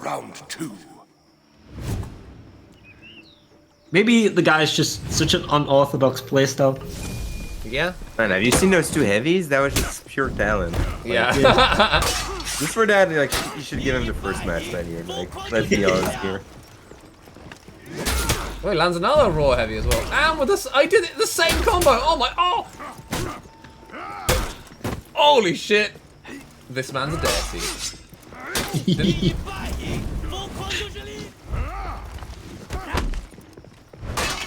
Round 2. Maybe the guy's just such an unorthodox playstyle. Yeah. Man, have you seen those 2 heavies? That was just pure talent. Yeah. Just for that, like, you should give him the first match that year. Like, let's be honest here. Oh, he lands another raw heavy as well. And with this, I did it the same combo. Oh my! Oh! Holy shit! This man's a dirty.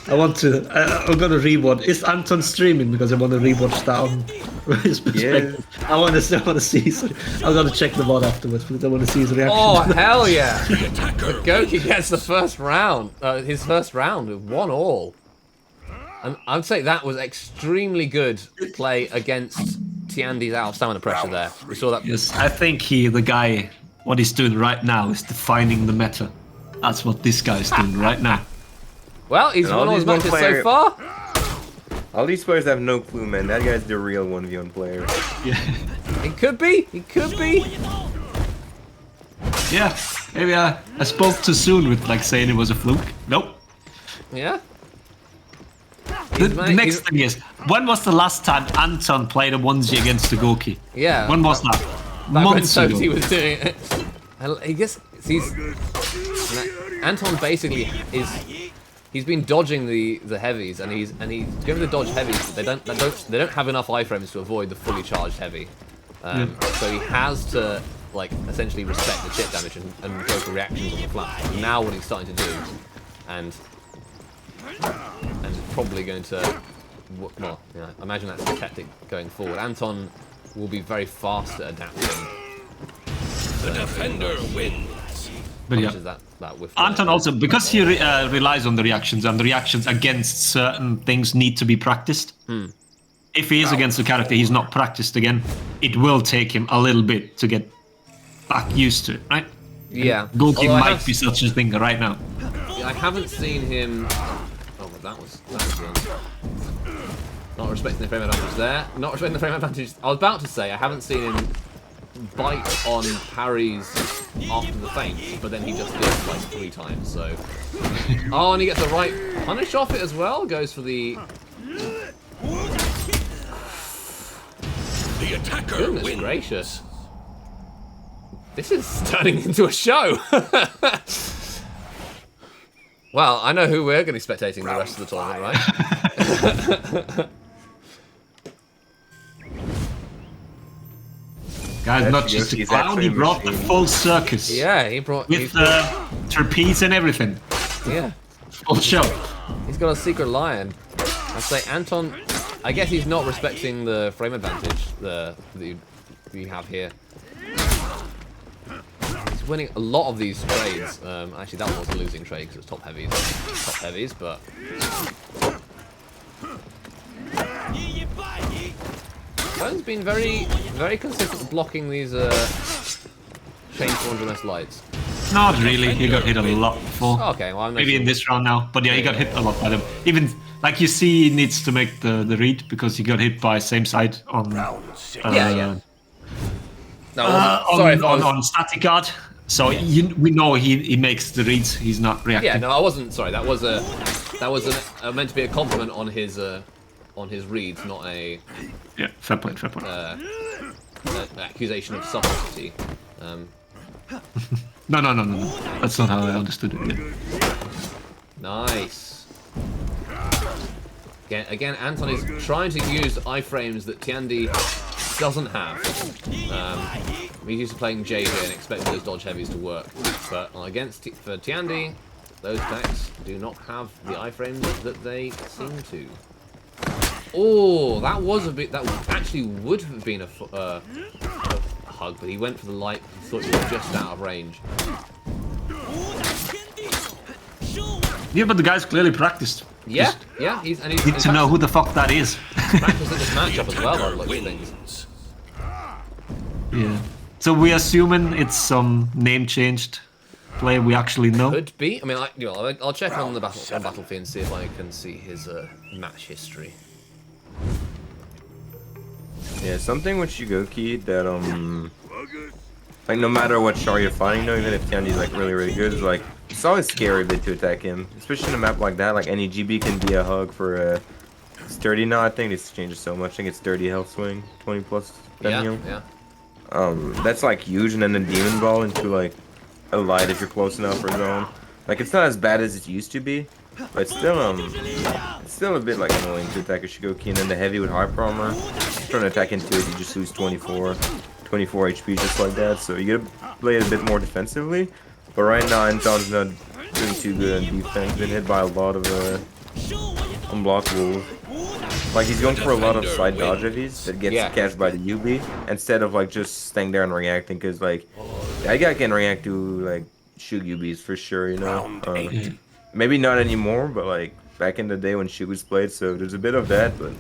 I'm gonna rewatch. Is Anton streaming? Because I want to rewatch that on his perspective. I want to see. I'm gonna check the VOD afterwards because I want to see his reaction. Oh hell yeah! The Goki gets the first round. His first round with 1-all. And I'd say that was extremely good play against Tiandi's out of stamina pressure there. We saw that. Yes, I think the guy, what he's doing right now is defining the meta. That's what this guy's doing right now. Well, he's won all his matches so far. All these players have no clue, man. That guy's the real 1v1 player. Yeah. He could be. He could be. Yeah. Maybe I spoke too soon with like saying it was a fluke. Nope. Yeah. The next thing is, when was the last time Anton played a 1z against the Goki? Yeah. When was that? Back when Months ago. Toti was doing it. I guess Anton basically he's been dodging the heavies and he's going to dodge heavies. But they don't have enough iframes to avoid the fully charged heavy. So he has to like essentially respect the chip damage and go for reactions on the flat. Now what he's starting to do, and it's probably going to, well, yeah, imagine that's the tactic going forward. Anton will be very fast at adapting. The defender wins. But How yeah. much is that whiff? Anton also, because he relies on the reactions, and the reactions against certain things need to be practiced. If he is against a character he's not practiced again, it will take him a little bit to get back used to it, right? Yeah. Goki Although might be such a thing right now. I haven't seen him. Oh, that was not respecting the frame advantage there. Not respecting the frame advantage. I was about to say I haven't seen him bite on parries after the feint, but then he just did it like 3 times. So, oh, and he gets the right punish off it as well. Goes for the. The attacker Goodness wins. gracious! This is turning into a show. Well, I know who we're going to be spectating the rest of the tournament, right? 5. 'Cause- 4. Guys, That's not just a Yoshi's clown, actually he a brought the machine. full circus. Yeah, he brought. With trapeze and everything. Yeah, Full show. he's got a secret lion. I'd say Anton. I guess he's not respecting the frame advantage that you have here. He's winning a lot of these trades. Actually, that was a losing trade because it's top heavies, but. Clown's been very consistent at blocking these chain 400 lights. Not really, he got hit a lot before. Okay, well, I'm Maybe in this round now, but yeah, he got hit a lot by them. Even, like you see, he needs to make the read because he got hit by same side on... Yeah. No, on static guard. So we know he makes the reads, he's not reacting. Yeah, no, I wasn't. Sorry, that was meant to be a compliment on his reads, not a Yeah, fair point. an accusation of subtlety. No. That's not how I understood it. Yeah. Nice. Again, Anton is trying to use iframes that Tiandi doesn't have. He's used to playing J here and expecting those dodge heavies to work, but for Tiandi, those attacks do not have the iframes that they seem to. Oh, that was a bit. That actually would have been a hug, but he went for the light. He thought he was just out of range. Yeah, but the guy's clearly practiced. Yeah, he's Need to know who the fuck that is. practiced at this matchup as well. By the looks of things. Yeah. So we're assuming it's some name changed player we actually know. Could be. I mean, I'll check on the Battlefield and see if I can see his match history. Yeah, something with Shigoki that like no matter what char you're fighting, though, even if Tiandi's like really good, is like it's always scary a bit to attack him, especially in a map like that. Like any GB can be a hug for a sturdy now. I think it's changed so much. I think it's 30 health swing, 20 plus. Yeah. That's like huge, and then the demon ball into like a light if you're close enough or zone. Like it's not as bad as it used to be, but it's still a bit like annoying to attack a Shigoki, and then the heavy with hyper armor. Trying to attack into it, you just lose 24 HP just like that. So you gotta play it a bit more defensively. But right now, Anton's not doing too good on defense. Been hit by a lot of unblockable. Like he's going for a lot of side dodge heavies that gets catched by the UB instead of like just staying there and reacting. Cause like that guy can react to like shoot UBs for sure, you know. Maybe not anymore, but like back in the day when shoot was played. So there's a bit of that, but.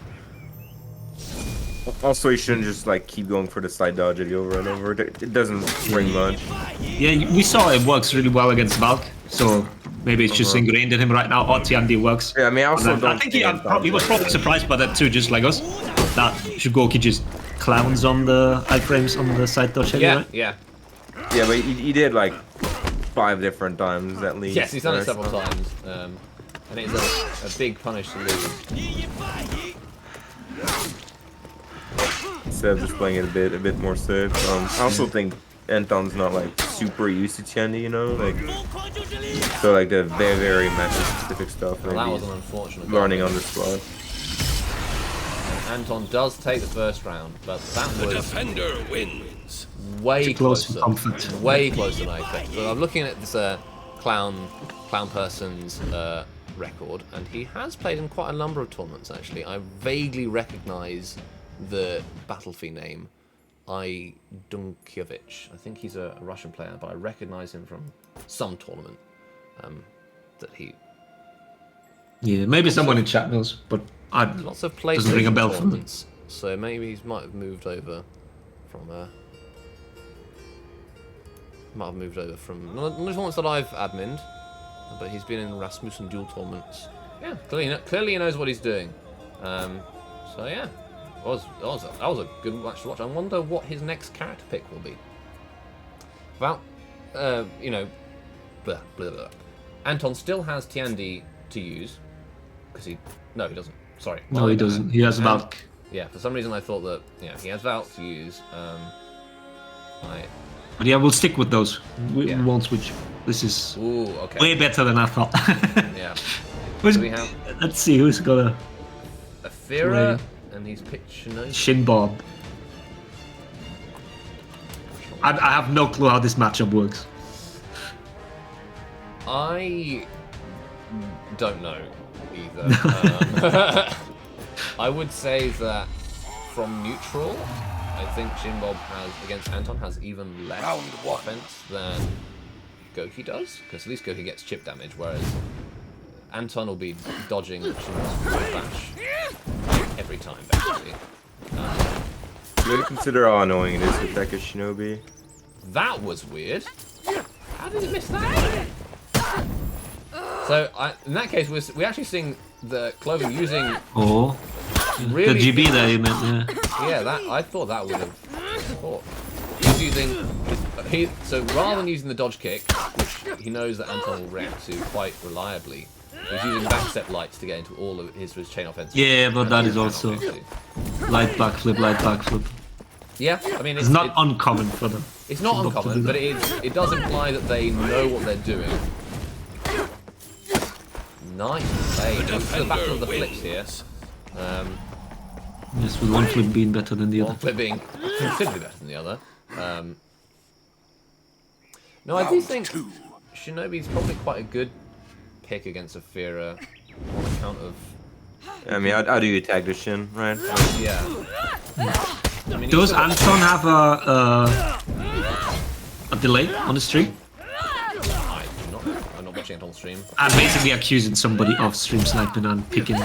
Also, you shouldn't just like keep going for the side dodge over and over. It doesn't bring much. Yeah, we saw it works really well against Valk, so maybe it's just ingrained in him right now. Or Tiandi works. Yeah, I mean, I also don't. I think he was probably surprised by that too, just like us. That Shigoki just clowns on the iframes on the side dodge heavy, right? Yeah, but he did like 5 different times at least. Yes, he's done it several times, and it's a big punish to lose. Instead of just playing it a bit more safe. I also think Anton's not like super used to Tiandi, you know, like so like the very matchup specific stuff. Well, that was an unfortunate. Learning on the spot. Anton does take the first round, but that was The defender wins. way closer. Comfort. Way closer than I expected. So I'm looking at this clown person's record, and he has played in quite a number of tournaments actually. I vaguely recognise the Battlefield name, Dunkievich. I think he's a Russian player, but I recognise him from some tournament that he. Yeah, maybe someone in chat knows, but Lots of doesn't ring a PlayStation bell for me. tournaments, so maybe he might have moved over from. Not the tournaments that I've adminned, but he's been in Rasmussen duel tournaments. Yeah, clearly he knows what he's doing. So yeah. That was a good match to watch. I wonder what his next character pick will be. Well, blah, blah, blah. Anton still has Tiandi to use, because he doesn't. Sorry. No, he doesn't. He has Valk. Yeah, for some reason I thought that he has Valk to use. But yeah, we'll stick with those. We won't switch. This is way better than I thought. Yeah. Let's see who's got Afira. And he's picked Shinobi. Shin Bob. I have no clue how this matchup works. I don't know either. I would say that from neutral, I think Shinbob against Anton has even less Round one. offense than Goki does, because at least Goki gets chip damage, whereas Anton will be dodging Shinbob's bash every time, basically. You really consider how annoying it is to attack a shinobi. That was weird. How did it miss that? So, in that case, we're actually seeing the Cloven using Oh, really... the GB there you meant, yeah. Yeah, I thought that would have fought. He's using... So rather than using the dodge kick, which he knows that Anton will react to quite reliably, he's using backstep lights to get into all of his chain offense. Yeah, but that is also light backflip. Yeah, I mean... It's not uncommon for them. It's not uncommon, but it does imply that they know what they're doing. Nice play. It's the battle of the flips here. Yes, with one flip being better than the One other. flip being considerably better than the other. No, I do think Shinobi's probably quite a good pick against Aphira on account of... I mean, how do you attack the Shin, right? Yeah. I mean, Does Anton have a delay on the stream? I'm not watching it on stream. I'm basically accusing somebody of stream sniping and picking.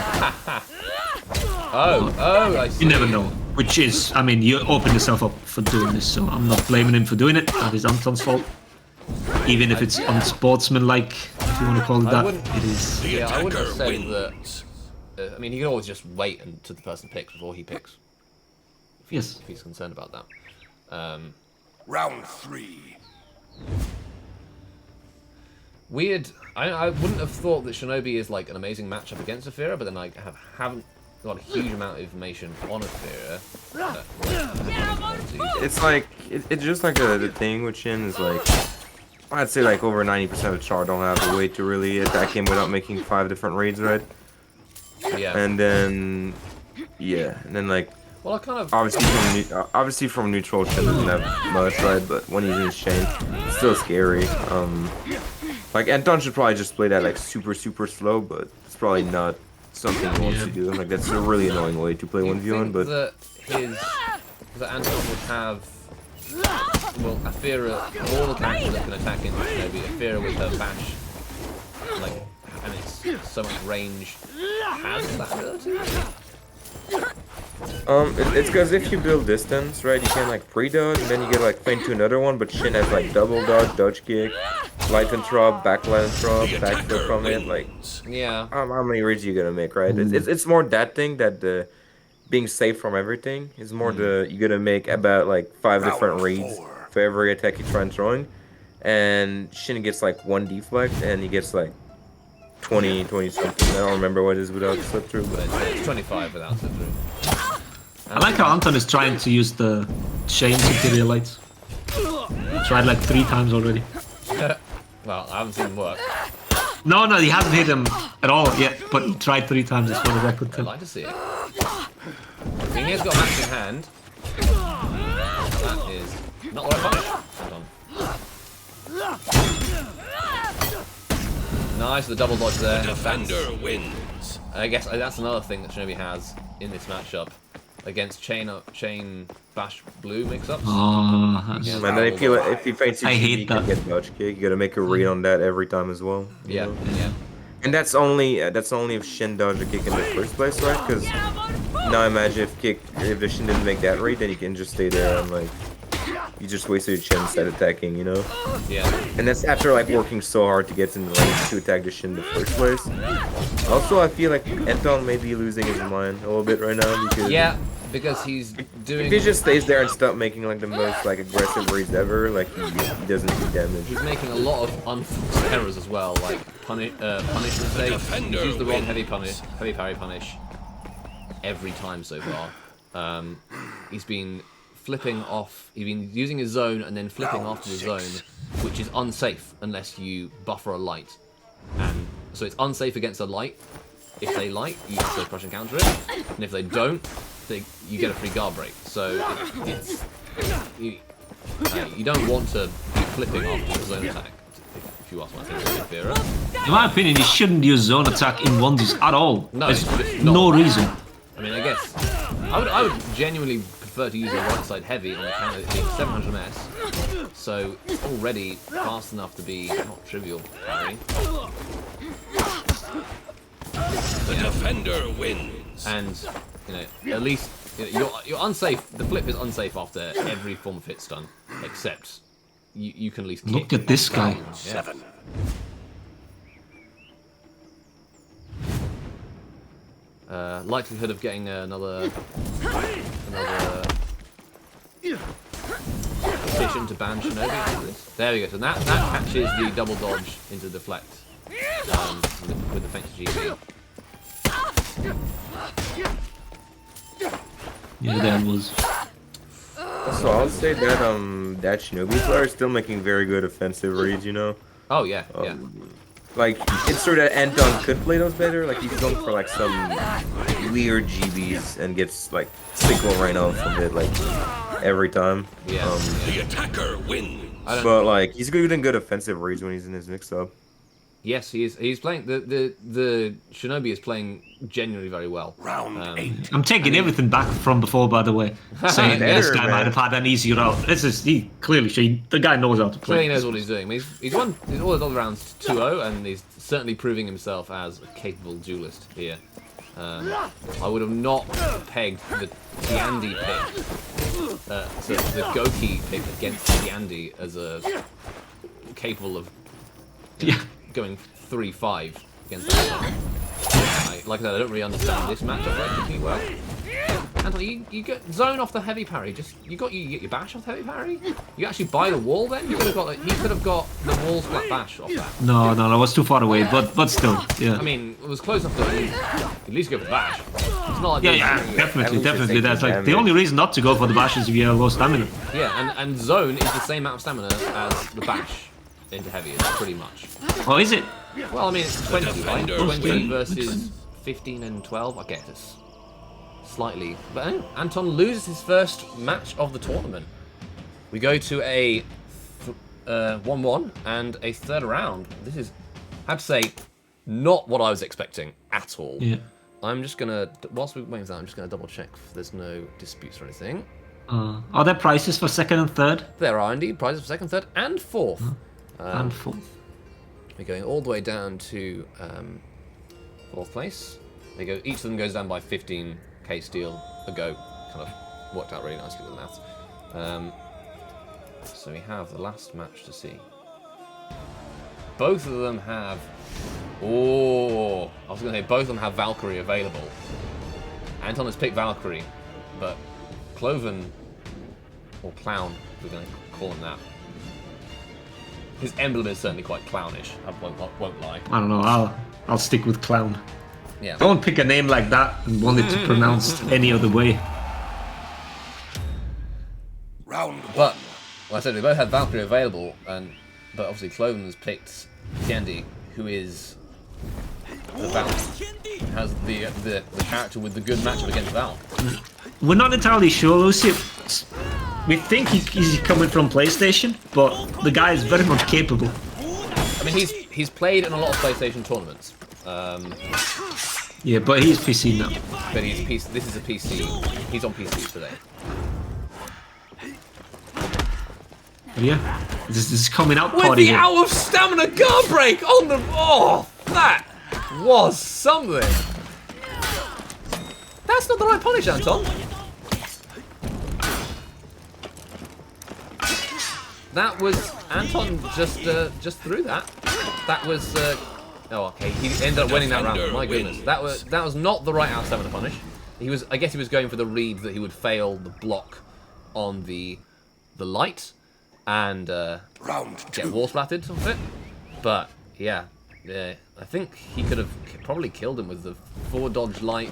Oh, I see. You never know. Which is, I mean, you open yourself up for doing this, so I'm not blaming him for doing it. That is Anton's fault. Even if it's unsportsmanlike, if you want to call it that, it is. Yeah, I wouldn't have said that. I mean, he can always just wait until the person picks before he picks. Yes. If he's concerned about that. Round 3. Weird. I wouldn't have thought that Shinobi is like an amazing matchup against Aphira, but then I haven't got a huge amount of information on Aphira. It's like it's just like the thing with Shin is like I'd say like over 90% of char don't have a way to really attack him without making 5 different raids, right? Yeah. And then like Well, I kind of... obviously from neutral Shin doesn't have much, right? But when he's in chain, it's still scary. Like Anton should probably just play that like super slow, but it's probably not something he wants to do. Like that's a really annoying way to play 1v1. But that Anton would have, well, Aphira, all the characters that can attack into Shinobi, Aphira with her bash, like, and it's so much range, has that ability? It's because if you build distance, right, you can like pre-dodge, and then you get like feint to another one, but Shin has like double dodge kick, light and drop, backline and drop, backflip from it, like... Yeah. How many raids are you gonna make, right? It's more that thing, that the being safe from everything is more you gotta make about like 5 different raids for every attack you try and throwing, and Shin gets like 1 deflect, and he gets like 20 something. I don't remember what it is without slip through, but It's 25 without slip through. I like how Anton is trying to use the chain superior lights. Tried like 3 times already. Well, I haven't seen him work. No, he hasn't hit him at all yet, but he tried 3 times as far as I could I'd tell. like to see it. I mean, he's got a match in hand. That is not what I punished. Nice, the double dodge there. Defender wins. I guess that's another thing that Shinobi has in this matchup against chain bash blue mix-ups. Oh, that's... Yeah. and then if he feints you, I hate you can that. get dodge kick. You gotta make a read on that every time as well. you Yeah, know? yeah. And that's only if Shin dodged a kick in the first place, right? Because now imagine if the Shin didn't make that read, then he can just stay there and like you just wasted your Shin instead of attacking, you know? Yeah. And that's after like working so hard to get in the range to attack the Shin in the first place. Also, I feel like Anton may be losing his mind a little bit right now because Because he's doing... if he just stays there and stop making like the most like aggressive raids ever, like he doesn't do damage. He's making a lot of unforced errors as well, like punish mistakes. He's used the wrong heavy parry punish every time so far. He's been flipping off. He's been using his zone and then flipping after the zone, which is unsafe unless you buffer a light. And so it's unsafe against a light. If they light, you have to crush and counter it, and if they don't, you get a free guard break. So You don't want to be flipping after your zone attack, if you ask my theory. In my opinion, you shouldn't use zone attack in onesies at all. No, There's it's not no right. reason. I mean, I guess I would genuinely prefer to use a right side heavy on account of it being 700 ms, so it's already fast enough to be not trivial parry. The defender wins. And at least you're unsafe. The flip is unsafe after every form of hit stun, except you can at least Look kick. at this guy. Yeah. 7. Likelihood of getting another petition to ban Shinobi after this. There we go. So that catches the double dodge into deflect with the thanks to GB. Yeah, that was. So I'll say that that Shinobi player is still making very good offensive reads, you know. Oh yeah, yeah. Like it's sort of Anton could play those better. Like he's going for like some weird GBs and gets like single right off from it like every time. Yeah. The attacker wins. But like he's good in good offensive reads when he's in his mix up. Yes, he is. He's playing the Shinobi is playing genuinely very well. Round 8. I'm taking everything back from before, by the way. Saying this guy man. might have had an easier route. This is the guy knows how to play. Clearly knows what he's doing. He's won all his other rounds 2-0, and he's certainly proving himself as a capable duelist here. I would have not pegged the Tiandi pick, so the Goki pick against Tiandi as a capable of going 3-5 against that. Like I said, I don't really understand this matchup particularly well. Anton, you get zone off the heavy parry. You get your bash off the heavy parry. You actually buy the wall then. He could have got the wall splat bash off that. No, I was too far away, but still, yeah. I mean, it was close enough to at least go for the bash. It's not like Yeah, definitely. That's like the damage. only reason not to go for the bash is if you have low stamina. Yeah, and zone is the same amount of stamina as the bash into heavy, pretty much. Oh, is it? Well, I mean, it's 20, right? defender 20 wins. versus 15 and 12. I guess it's slightly. But Anton loses his first match of the tournament. We go to a 1-1 and a third round. This is, I have to say, not what I was expecting at all. Yeah. I'm just gonna, whilst we're waiting for that, I'm just gonna double check if there's no disputes or anything. Are there prices for second and third? There are indeed prizes for second, third, and fourth. And fourth. We're going all the way down to fourth place. They go. Each of them goes down by 15k steel a go. Kind of worked out really nicely with the maths. So we have the last match to see. Both of them have. Oh, I was going to say both of them have Valkyrie available. Anton has picked Valkyrie, but Cloven or Clown, we're going to call him that. His emblem is certainly quite clownish. I won't lie. I don't know. I'll stick with clown. Yeah. Don't pick a name like that and want it to be pronounced any other way. Round 1. But like I said, they both had Valkyrie available, but obviously Cloven has picked Tiandi, who is the has the character with the good matchup against Val. We're not entirely sure, Lucy. We think he's coming from PlayStation, but the guy is very much capable. I mean, he's played in a lot of PlayStation tournaments. Yeah, but he's PC now. But he's PC. This is a PC. He's on PC today. But yeah, this is coming out With party the here. out of stamina guard break on the that was something. That's not the right punish, Anton. That was Anton just threw that. That was oh okay. He ended up winning that round. My goodness, that was not the right out of stamina punish. I guess he was going for the read that he would fail the block on the light and Round 2. get wall splatted off it. But yeah, I think he could have probably killed him with the forward dodge light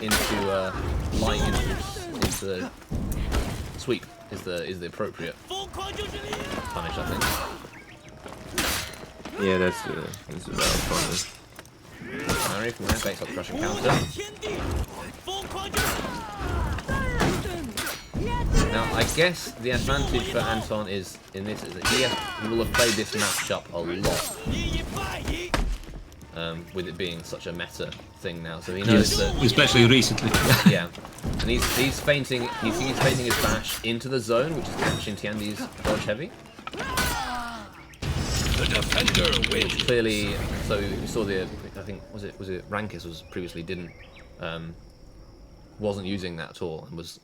into sweep is the appropriate punish, I think. Yeah, that's about punish. Parry from there, base up crushing counter. Now, I guess the advantage for Anton is in this is that he will have played this matchup a lot. With it being such a meta thing now, so he knows that. Especially recently. Yeah, and he's feinting. He's feinting his bash into the zone, which is catching Tiandi's dodge heavy. The defender wins. Clearly, so you saw I think was it Rankus was previously wasn't using that at all and was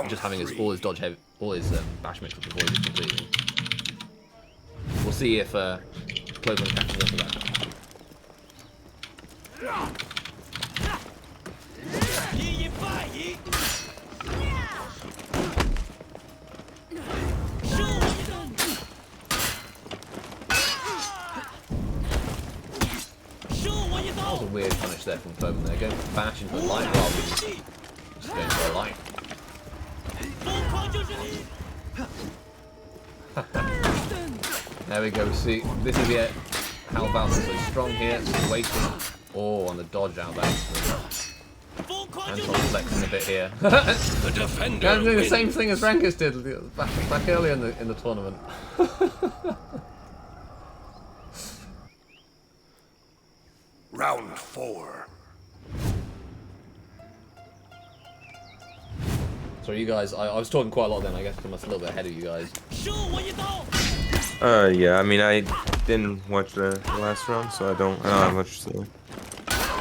just having all his dodge heavy, all his bash mix up avoided completely. We'll see if Close on catches up with that. That was a weird punish there from Foman there, going for bash into a light rather than just going for a light. There we go, see, this is it. How Val's so strong here, waiting. Oh, on the dodge out there. Anton flexing a bit here. The defender I'm doing the wins. same thing as Rankus did back earlier in the tournament. Round 4. So you guys, I was talking quite a lot then, I guess I'm a little bit ahead of you guys. Yeah, I mean, I didn't watch the last round, so I don't have much to say.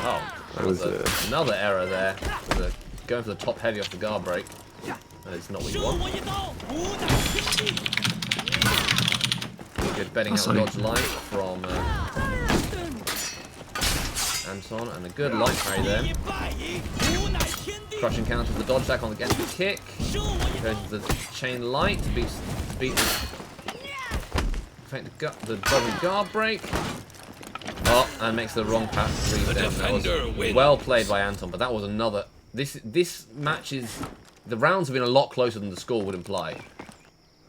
Oh, That was another error there. Going for the top heavy off the guard break. That is not what you want. Good betting out dodge light from Anton, and a good light parry there. Crushing counter the dodge attack on the get kick. Goes to the chain light to beat the dodging guard break. Oh, and makes the wrong path read down. That was well played by Anton, but that was another. This match is. The rounds have been a lot closer than the score would imply.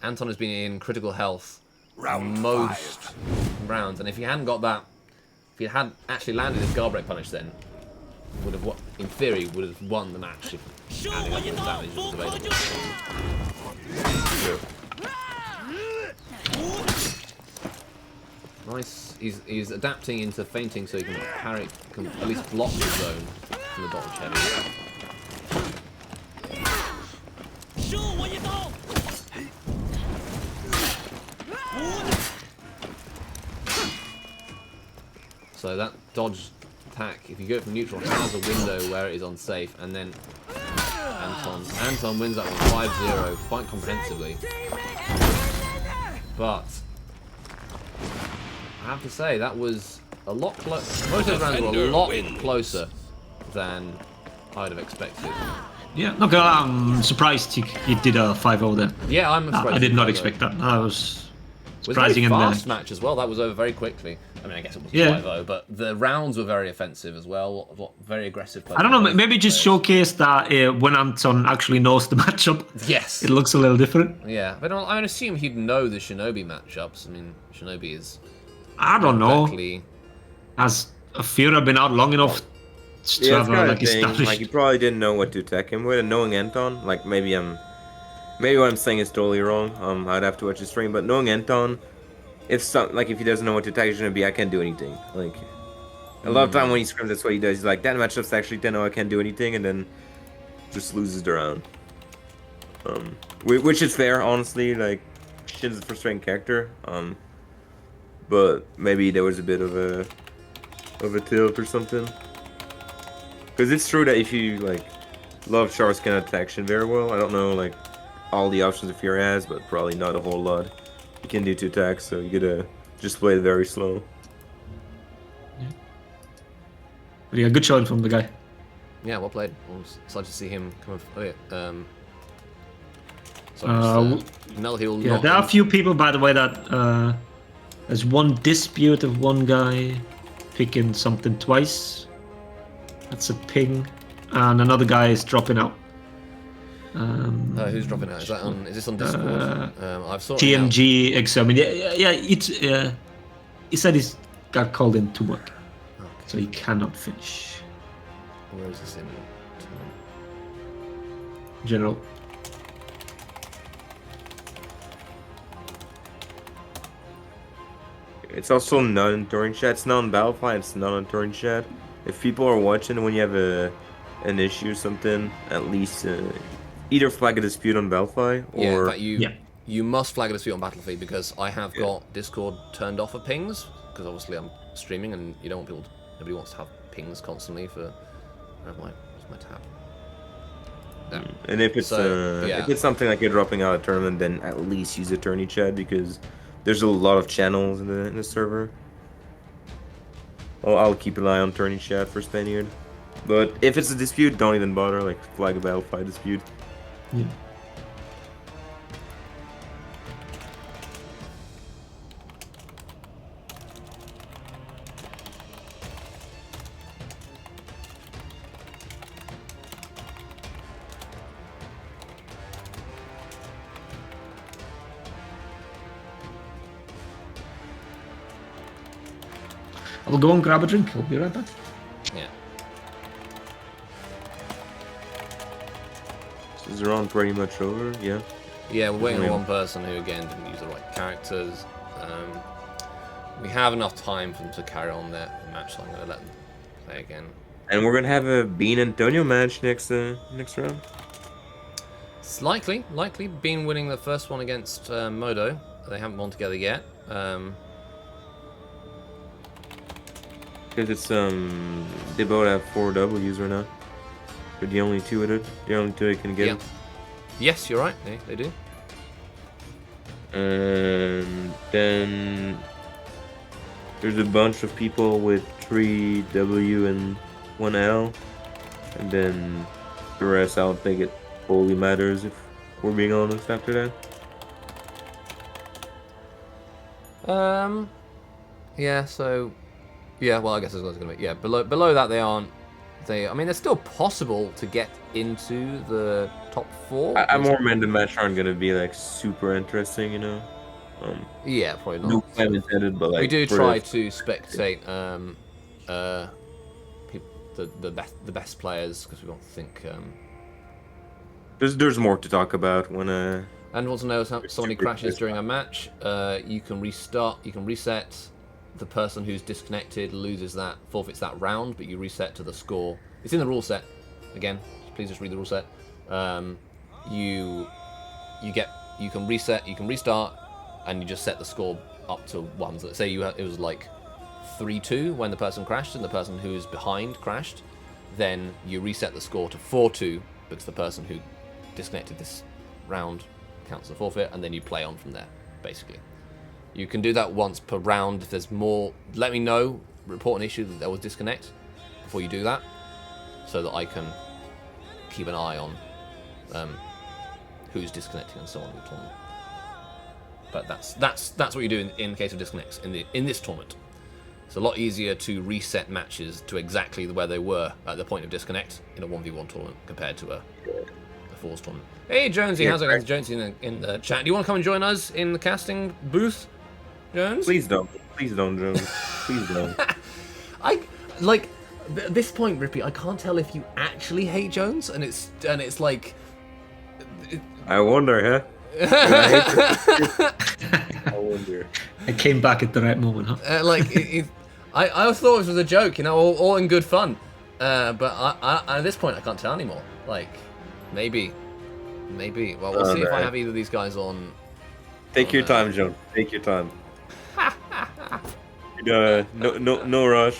Anton has been in critical health most rounds, and if he hadn't got that, if he had actually landed his guard break punish, then would have, in theory, would have won the match if adding up those damage was available. Nice. He's adapting into feinting so he can parry, can at least block the zone from the dodge heavy. So that dodge attack, if you go from neutral, has a window where it is unsafe, and then Anton wins that one 5-0 quite comprehensively. But I have to say that was a lot closer. Most of the rounds were a lot closer than I'd have expected. Yeah, no, I'm surprised he did a 5-0 there. Yeah, I'm surprised. I did not expect that. I was surprising. It was a very and fast match as well. That was over very quickly. I mean, I guess it was 5-0, but the rounds were very offensive as well. Very aggressive play. I don't know, maybe just showcase that when Anton actually knows the matchup. Yes. It looks a little different. Yeah, but I would assume he'd know the Shinobi matchups. I mean, Shinobi is. I don't know. Exactly. Has Afira been out long enough to have like established? Like, he probably didn't know what to attack him with, and knowing Anton, like maybe what I'm saying is totally wrong. I'd have to watch the stream, but knowing Anton, if he doesn't know what to attack, he's gonna be, I can't do anything. Like a lot of time when he scrims, that's what he does. He's like, that matchup's actually 10-0, I can't do anything, and then just loses the round. Which is fair, honestly. Like, Shin's a frustrating character. But maybe there was a bit of a tilt or something. Because it's true that if you like love Char's can attack Shin very well. I don't know like all the options Afira has, but probably not a whole lot. You can do 2 attacks, so you gotta just play it very slow. Yeah. But yeah, good showing from the guy. Yeah, well played. I was excited to see him come of. Null he'll Yeah, there are a few people, by the way, that there's one dispute of one guy picking something twice. That's a ping, and another guy is dropping out. Who's dropping out? Is that on? Is this on Discord? I've saw TMG examine. Yeah. It's he said he's got called in to work, so he cannot finish. Where is this in? General. It's also not in touring chat. It's not on Battlefy. It's not on touring chat. If people are watching when you have an issue or something, at least either flag a dispute on Battlefy or Yeah, in fact, Yeah. you must flag a dispute on Battlefield because I have got Discord turned off for pings because obviously I'm streaming and you don't want people. Nobody wants to have pings constantly for. Where's my tab? No. And if it's yeah. if it's something like you're dropping out of tournament, then at least use attorney chat because there's a lot of channels in the server. I'll keep an eye on attorney chat for Spaniard. But if it's a dispute, don't even bother. Like flag a Battlefy dispute. Yeah. I'll go and grab a drink. I'll be right back. Yeah. Is the round pretty much over? Yeah. Yeah, we're waiting on one person who again didn't use the right characters. We have enough time for them to carry on their match, so I'm going to let them play again. And we're gonna have a Bean Antonio match next round. It's likely. Bean winning the first one against Modo. They haven't won together yet. Because it's they both have 4 W's right now. They're the only two with it. The only two they can get. Yeah. Yes, you're right. They do. And then there's a bunch of people with 3 W and 1 L. And then the rest, I don't think it fully matters if we're being honest after that. Yeah, so yeah, well I guess it's gonna be below that they aren't I mean they're still possible to get into the top 4. I more meant the match aren't gonna be like super interesting, you know. Yeah, probably not. No pun intended, but like we do try to spectate the best players because we don't think there's more to talk about when and want to know if somebody crashes during a match, you can reset. The person who's disconnected forfeits that round, but you reset to the score. It's in the rule set. Again, please just read the rule set. You can reset, you can restart, and you just set the score up to 1. So say it was like 3-2 when the person crashed and the person who's behind crashed, then you reset the score to 4-2 because the person who disconnected this round counts the forfeit, and then you play on from there, basically. You can do that once per round. If there's more, let me know. Report an issue that there was disconnect before you do that, so that I can keep an eye on who's disconnecting and so on in the tournament. But that's what you do in case of disconnects in this tournament. It's a lot easier to reset matches to exactly where they were at the point of disconnect in a 1v1 tournament compared to a Fours tournament. Hey Jonesy, how's it going? Jonesy in the chat. Do you want to come and join us in the casting booth, Jones? Please don't, Jones. Please don't. At this point, Rippy, I can't tell if you actually hate Jones, and it's like. I wonder, huh? I wonder. I came back at the right moment, huh? I always thought it was a joke, you know, all in good fun. But I at this point, I can't tell anymore. Like, maybe. Well, we'll see if I have either of these guys on. Take your time, Jones. Take your time. No rush.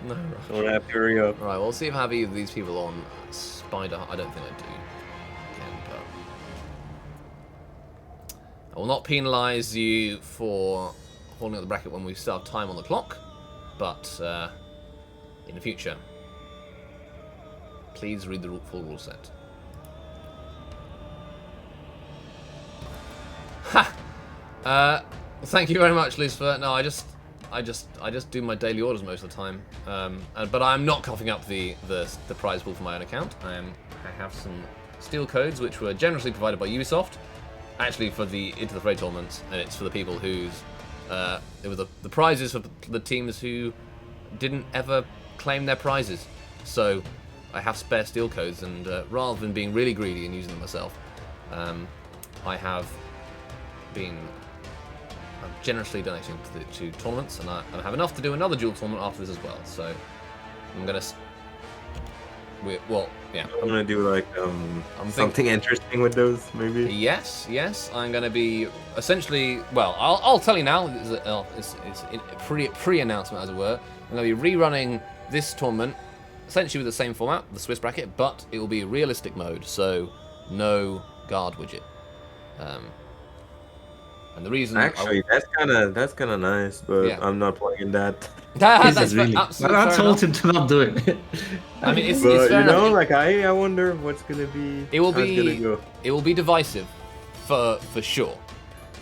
No rush. Don't have to hurry up. Right, we'll see if I have either of these people on Spider. I don't think I do. Again, but I will not penalise you for holding up the bracket when we still have time on the clock. But in the future, please read the full rule set. Ha! Thank you very much, Liz, for that. No, I just do my daily orders most of the time. But I'm not coughing up the prize pool for my own account. I have some steel codes which were generously provided by Ubisoft, actually for the Into the Fray tournaments, and it's for the people whose it was the prizes for the teams who didn't ever claim their prizes. So I have spare steel codes, and rather than being really greedy and using them myself, I have been I'm generously donating to tournaments, and I have enough to do another duel tournament after this as well. So I'm gonna. Yeah. I'm gonna do like something interesting with those, maybe. Yes. I'm gonna be essentially. Well, I'll tell you now. It's pre-announcement, as it were. I'm gonna be rerunning this tournament, essentially with the same format, the Swiss bracket, but it will be realistic mode, so no guard widget. And the reason Actually, that's kind of nice, but Yeah. I'm not playing that. That's really. absolutely I fair told enough. him to not do it. I mean, it's But fair you know, enough. like I wonder what's gonna be. It will how it's be. gonna go. It will be divisive, for sure.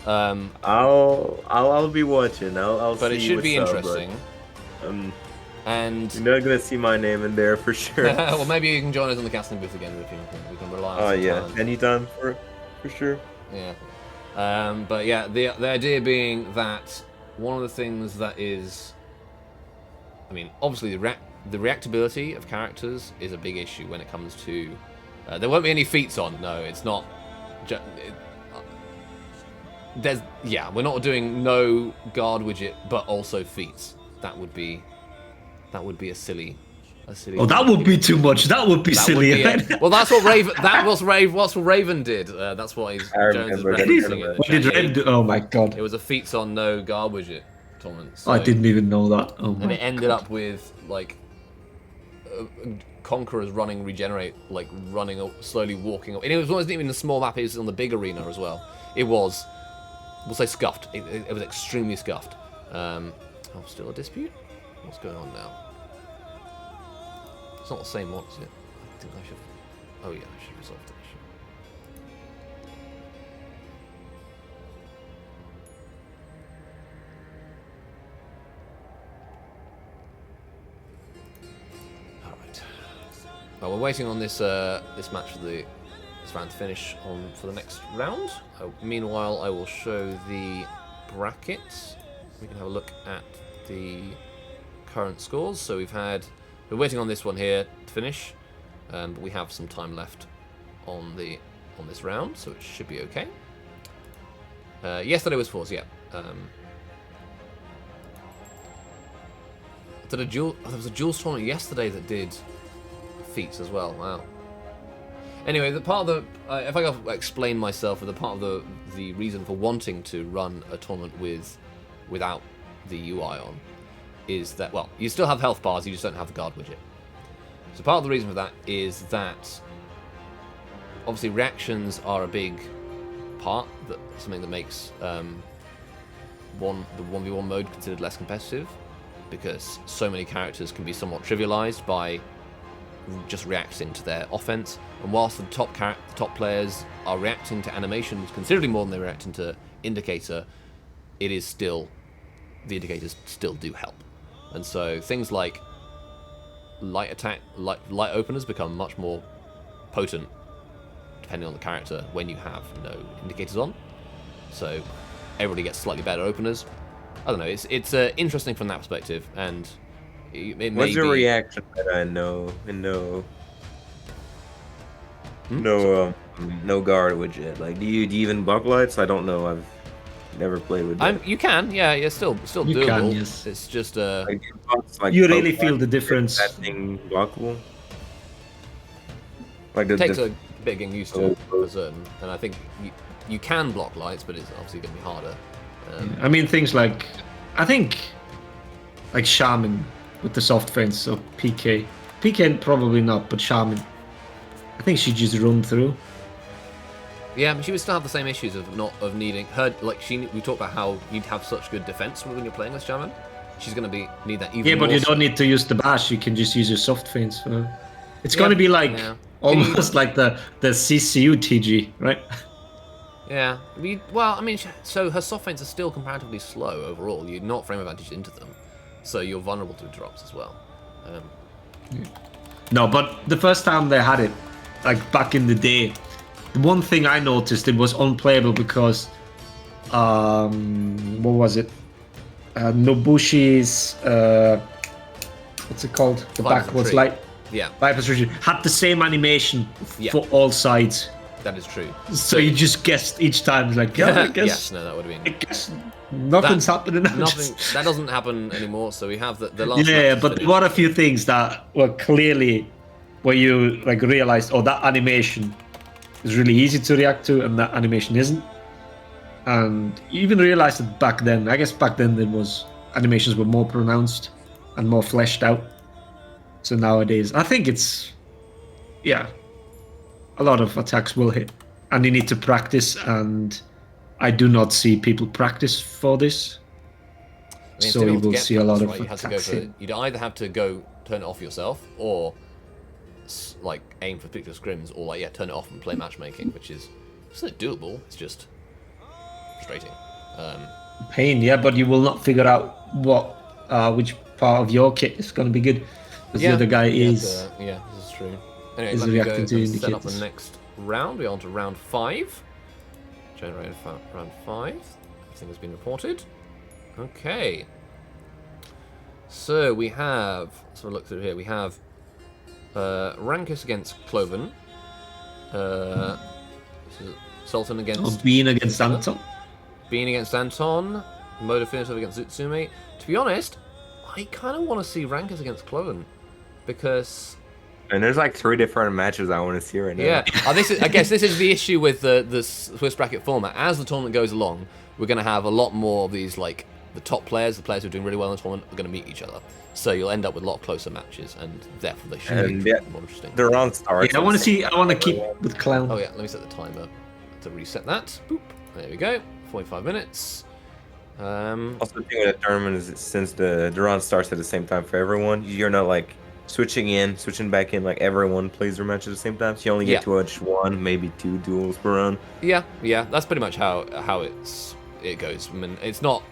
I'll be watching. I'll But see it should be what's up, interesting. but, And you're not gonna see my name in there for sure. well, maybe you can join us on the casting booth again, Rippy. We can rely on Oh some yeah, talent. anytime for sure. Yeah. But yeah, the idea being that one of the things that is, I mean, obviously the reactability of characters is a big issue when it comes to. There won't be any feats on. No, it's not. We're not doing no guard widget, but also feats. That would be a silly. Oh, that would be too much. That would be That silly. would be well, that's what Raven. That's what Raven did. That's what he's. I Jones is remember that. referencing in the What did chat. Red do? Oh my god. It was a feats on no guard widget tournament. So, I didn't even know that. Oh And my. it ended up with like conquerors running regenerate, like running slowly walking. And it wasn't even a small map. It was on the big arena as well. It was, we'll say, scuffed. It was extremely scuffed. Still a dispute. What's going on now? It's not the same one, is it? I think I should. Oh yeah, I should resolve the issue. All right. Well, we're waiting on this this match for this round to finish for the next round. Meanwhile, I will show the brackets. We can have a look at the current scores. So we're waiting on this one here to finish, but we have some time left on this round, so it should be okay. Yesterday was fours, yeah. There was a duels tournament yesterday that did feats as well. Wow. Anyway, the part of the if I go explain myself, the part of the reason for wanting to run a tournament without the UI on is that, well, you still have health bars, you just don't have the guard widget. So part of the reason for that is that obviously reactions are a big part, something that makes the 1v1 mode considered less competitive, because so many characters can be somewhat trivialized by just reacting to their offense. And whilst the top players are reacting to animations considerably more than they're reacting to indicator, it is still, the indicators still do help. And so things like light openers become much more potent depending on the character when you have no indicators on. So everybody gets slightly better openers. I don't know. It's interesting from that perspective, and it may What's be... your reaction that I know and no guard widget? Like, do you even block lights? I don't know. I've never played with that. You can, yeah, it's still You doable. can, yes. It's just Like, You really feel the difference. That thing blockable. Like it takes a bit of getting used to for certain, and I think you can block lights, but it's obviously going to be harder. I mean, things like, I think, like Shaman with the soft fence, so PK. PK probably not, but Shaman. I think she just run through. Yeah, but she would still have the same issues of needing her. Like we talked about how you'd have such good defense when you're playing with Shaman. She's going to need that even more. Yeah, but you don't need to use the bash. You can just use your soft fence. It's going to be like almost like the CCU TG, right? Yeah. So her soft fence are still comparatively slow overall. You're not frame advantage into them, so you're vulnerable to drops as well. No, but the first time they had it, like back in the day, the one thing I noticed, it was unplayable because, what was it? Nobushi's, what's it called? The Viper's backwards Retreat. light. Yeah. Viper's Retreat had the same animation Yeah. for all sides. That is true. So you just guessed each time, it's like, yeah, I guess, Yes, no, that would have I been... guess nothing's happening now. Nothing. That doesn't happen anymore. So we have the last. Yeah, match is but finished. there were a few things that were clearly where you like realized, oh, that animation is really easy to react to, and that animation isn't. And you even realized it back then. I guess back then animations were more pronounced and more fleshed out. So nowadays, I think it's, yeah, a lot of attacks will hit, and you need to practice. And I do not see people practice for this. I mean, it's So you difficult to will get see a practice, lot of right? You have to go attacks for. hit. You'd either have to go turn it off yourself, or like aim for particular scrims, or like turn it off and play matchmaking, which is it's not doable. It's just frustrating. Pain, yeah, but you will not figure out which part of your kit is going to be good, because the other guy is. Yeah, this is true. Anyway, is let me go reacting to and set up the indicators. next round. We're on to round 5. Generated round 5. Everything has been reported. Okay. So we have. So look through here. We have Rankus against Cloven. Sultan against Being against Anton. Bean against Anton. Mode Definitive against Zutsume. To be honest, I kind of want to see Rankus against Cloven, because And there's like 3 different matches I want to see right now. yeah, I guess this is the issue with the Swiss bracket format. As the tournament goes along, we're going to have a lot more of these, like the top players, the players who are doing really well in the tournament, are going to meet each other. So you'll end up with a lot closer matches, and therefore they should And be yeah, more interesting. they're on stars. Yeah, I want to keep with Clown. Oh yeah, let me set the timer to reset that. Boop. There we go. 45 minutes. Also, the thing with the tournament is since the run starts at the same time for everyone, you're not like switching back in, like everyone plays their match at the same time. So you only get to watch 1, maybe 2 duels per run. Yeah, that's pretty much how it goes. I mean, it's not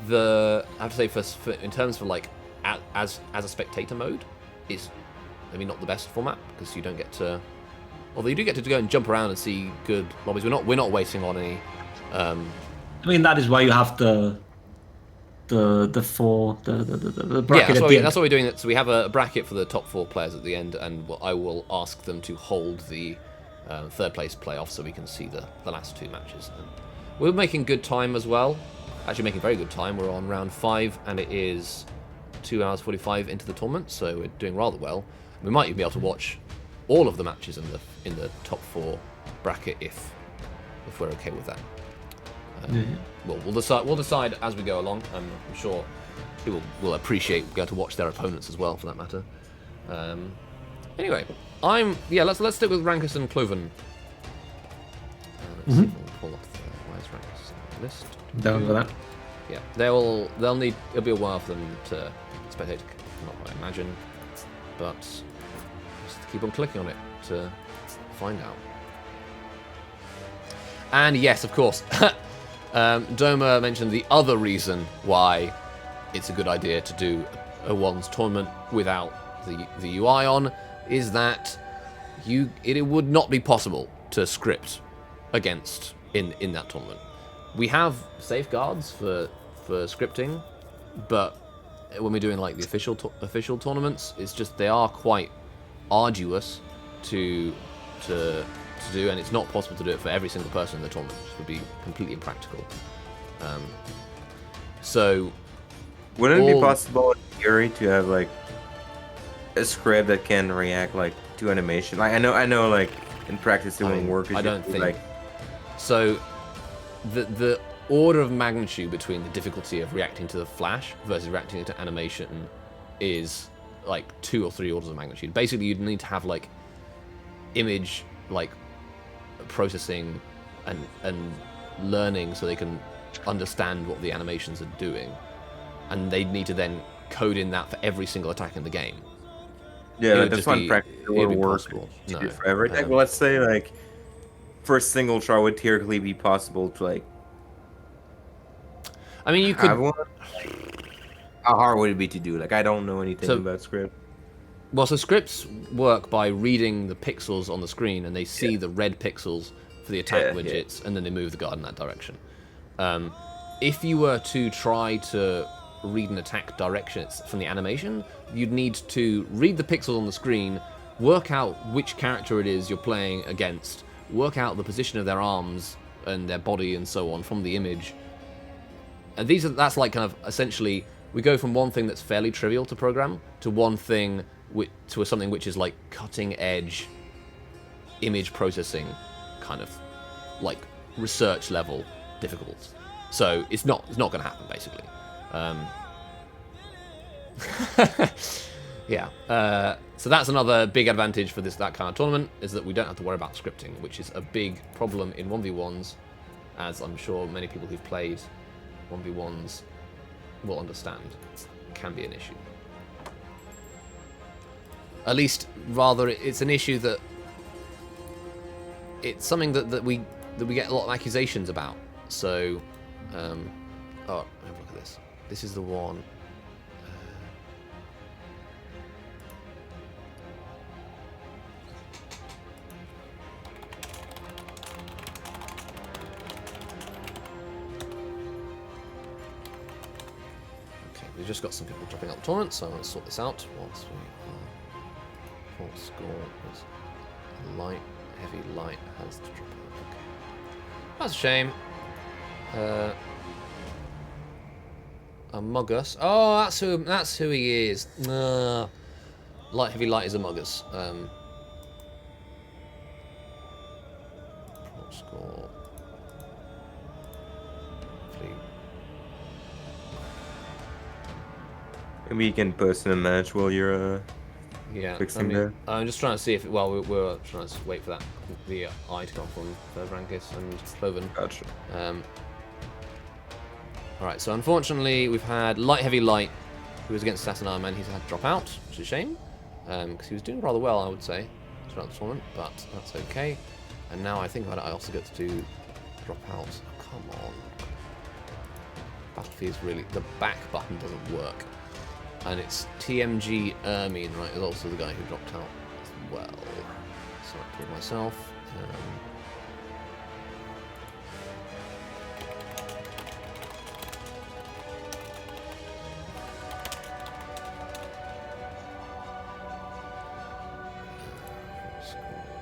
I have to say for in terms for like as a spectator mode, it's maybe not the best format, because you don't get to, although you do get to go and jump around and see good lobbies. We're not waiting on any. I mean, that is why you have the bracket that's what we're doing. So we have a bracket for the top 4 players at the end, and I will ask them to hold the 3rd place playoff so we can see the last 2 matches. And we're making good time as well. Actually, making very good time. We're on round 5, and it is 2 hours 45 into the tournament, so we're doing rather well. We might even be able to watch all of the matches in the top 4 bracket if we're okay with that. We'll decide as we go along. I'm sure people will appreciate being able to watch their opponents as well, for that matter. Anyway, let's stick with Rankus and Cloven. Let's see if we can pull up where's Rankus on the list. Down for that. Yeah, they'll need. It'll be a while for them to spectate. Not what I imagine, but just keep on clicking on it to find out. And yes, of course. Doma mentioned the other reason why it's a good idea to do a one's tournament without the UI on is that it would not be possible to script against in that tournament. We have safeguards for scripting, but when we're doing like the official tournaments, it's just they are quite arduous to do, and it's not possible to do it for every single person in the tournament, which would be completely impractical. So wouldn't it be possible in theory to have like a script that can react like to animation? Like I know like in practice it won't work. I don't think like so. The order of magnitude between the difficulty of reacting to the flash versus reacting to animation is like 2 or 3 orders of magnitude. Basically, you'd need to have like image like processing and learning so they can understand what the animations are doing, and they'd need to then code in that for every single attack in the game. yeah, that's one practice it would be work possible. to No, do for everything. Well, let's say like for a single try would theoretically be possible to like. I mean, you could. Have one? How hard would it be to do? Like I don't know anything So- about script. Well, so scripts work by reading the pixels on the screen, and they see the red pixels for the attack widgets, and then they move the guard in that direction. If you were to try to read an attack direction from the animation, you'd need to read the pixels on the screen, work out which character it is you're playing against, work out the position of their arms and their body and so on from the image. And that's like kind of essentially we go from one thing that's fairly trivial to program to one thing to something which is like cutting edge image processing, kind of like research level difficult. So it's not going to happen basically. Yeah. So that's another big advantage for that kind of tournament, is that we don't have to worry about scripting, which is a big problem in 1v1s, as I'm sure many people who've played 1v1s will understand. It can be an issue. At least, rather, it's an issue that it's something that we get a lot of accusations about. So, oh, have a look at this. This is the one. We've just got some people dropping out the tournament, so let's sort this out whilst we are. Full score is light, heavy light has to drop out. Okay. That's a shame. Among Us. Oh, that's who he is. Light, heavy light is Among Us. Full score. Maybe you can post in a match while you're yeah, fixing that. I'm just trying to see if we're trying to wait for the eye to come from Rankis and Cloven. Gotcha. Alright, so unfortunately we've had Light Heavy Light, who was against Assassin Iron Man. He's had to drop out, which is a shame, because he was doing rather well, I would say, throughout the tournament, but that's okay. And now I think I also get to drop out. Oh, come on. Battlefield is really... the back button doesn't work. And it's TMG Ermine, right, is also the guy who dropped out as well. So I put myself.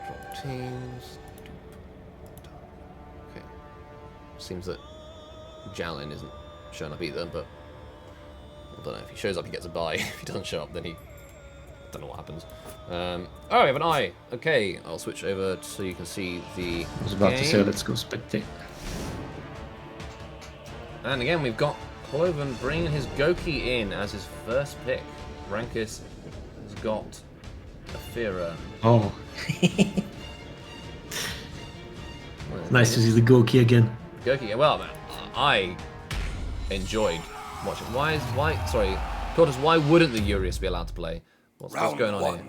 Drop teams. Okay. Seems that Jalin isn't showing up either, but I don't know. If he shows up, he gets a bye. If he doesn't show up, then I don't know what happens. Oh, we have an eye. Okay, I'll switch over so you can see the I was about game. to say, let's go spectate. And again, we've got Cloven bringing his Goki in as his first pick. Rankis has got Aphira. Oh. Nice to see the Goki again. Goki, well, I enjoyed watching. Sorry, Tortoise, why wouldn't the Urius be allowed to play? What's going on here?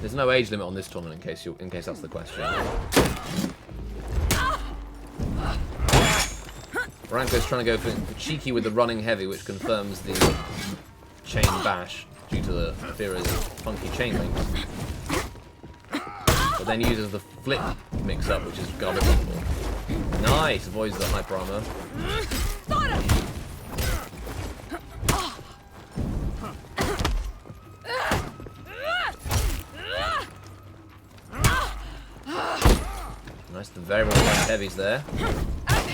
There's no age limit on this tournament, in case that's the question. Ranko's trying to go for cheeky with the running heavy, which confirms the chain bash due to the Aphira's funky chain links. But then uses the flip mix-up, which is garbage. Nice, avoids the hyper armor. Nice, the very well timed heavies there.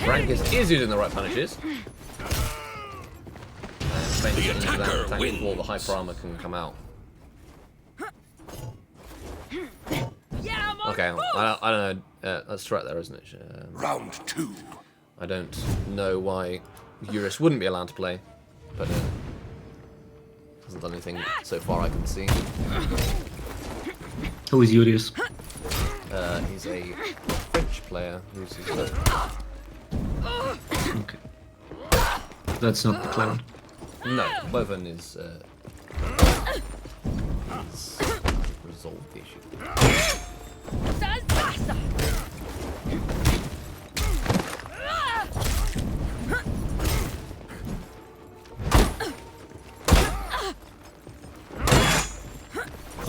Rankis is using the right punishes. And faints into that attack before the hyper armor can come out. Okay, I don't know. That's right there, isn't it? Round 2. I don't know why Urius wouldn't be allowed to play, but hasn't done anything so far I can see. Who is Urius? He's a French player who's his Okay. That's not the clown. No, Cloven is resolved the issue.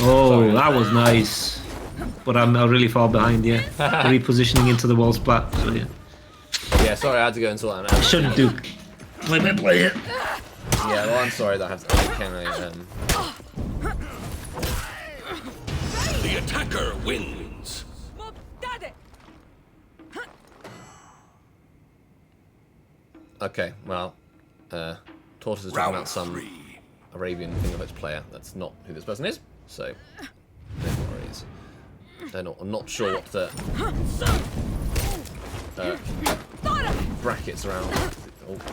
Oh, Sorry. that was nice. But I'm really far behind, yeah. Repositioning into the wall splat, so yeah. Yeah, sorry, I had to go and sort that out. Shouldn't do. Play it. Yeah, well, I'm sorry that I have to. The attacker wins. Okay, well, Tortoise is talking Round about some 3. Arabian Fingerhooks player. That's not who this person is, so no worries. I'm not sure what the brackets around.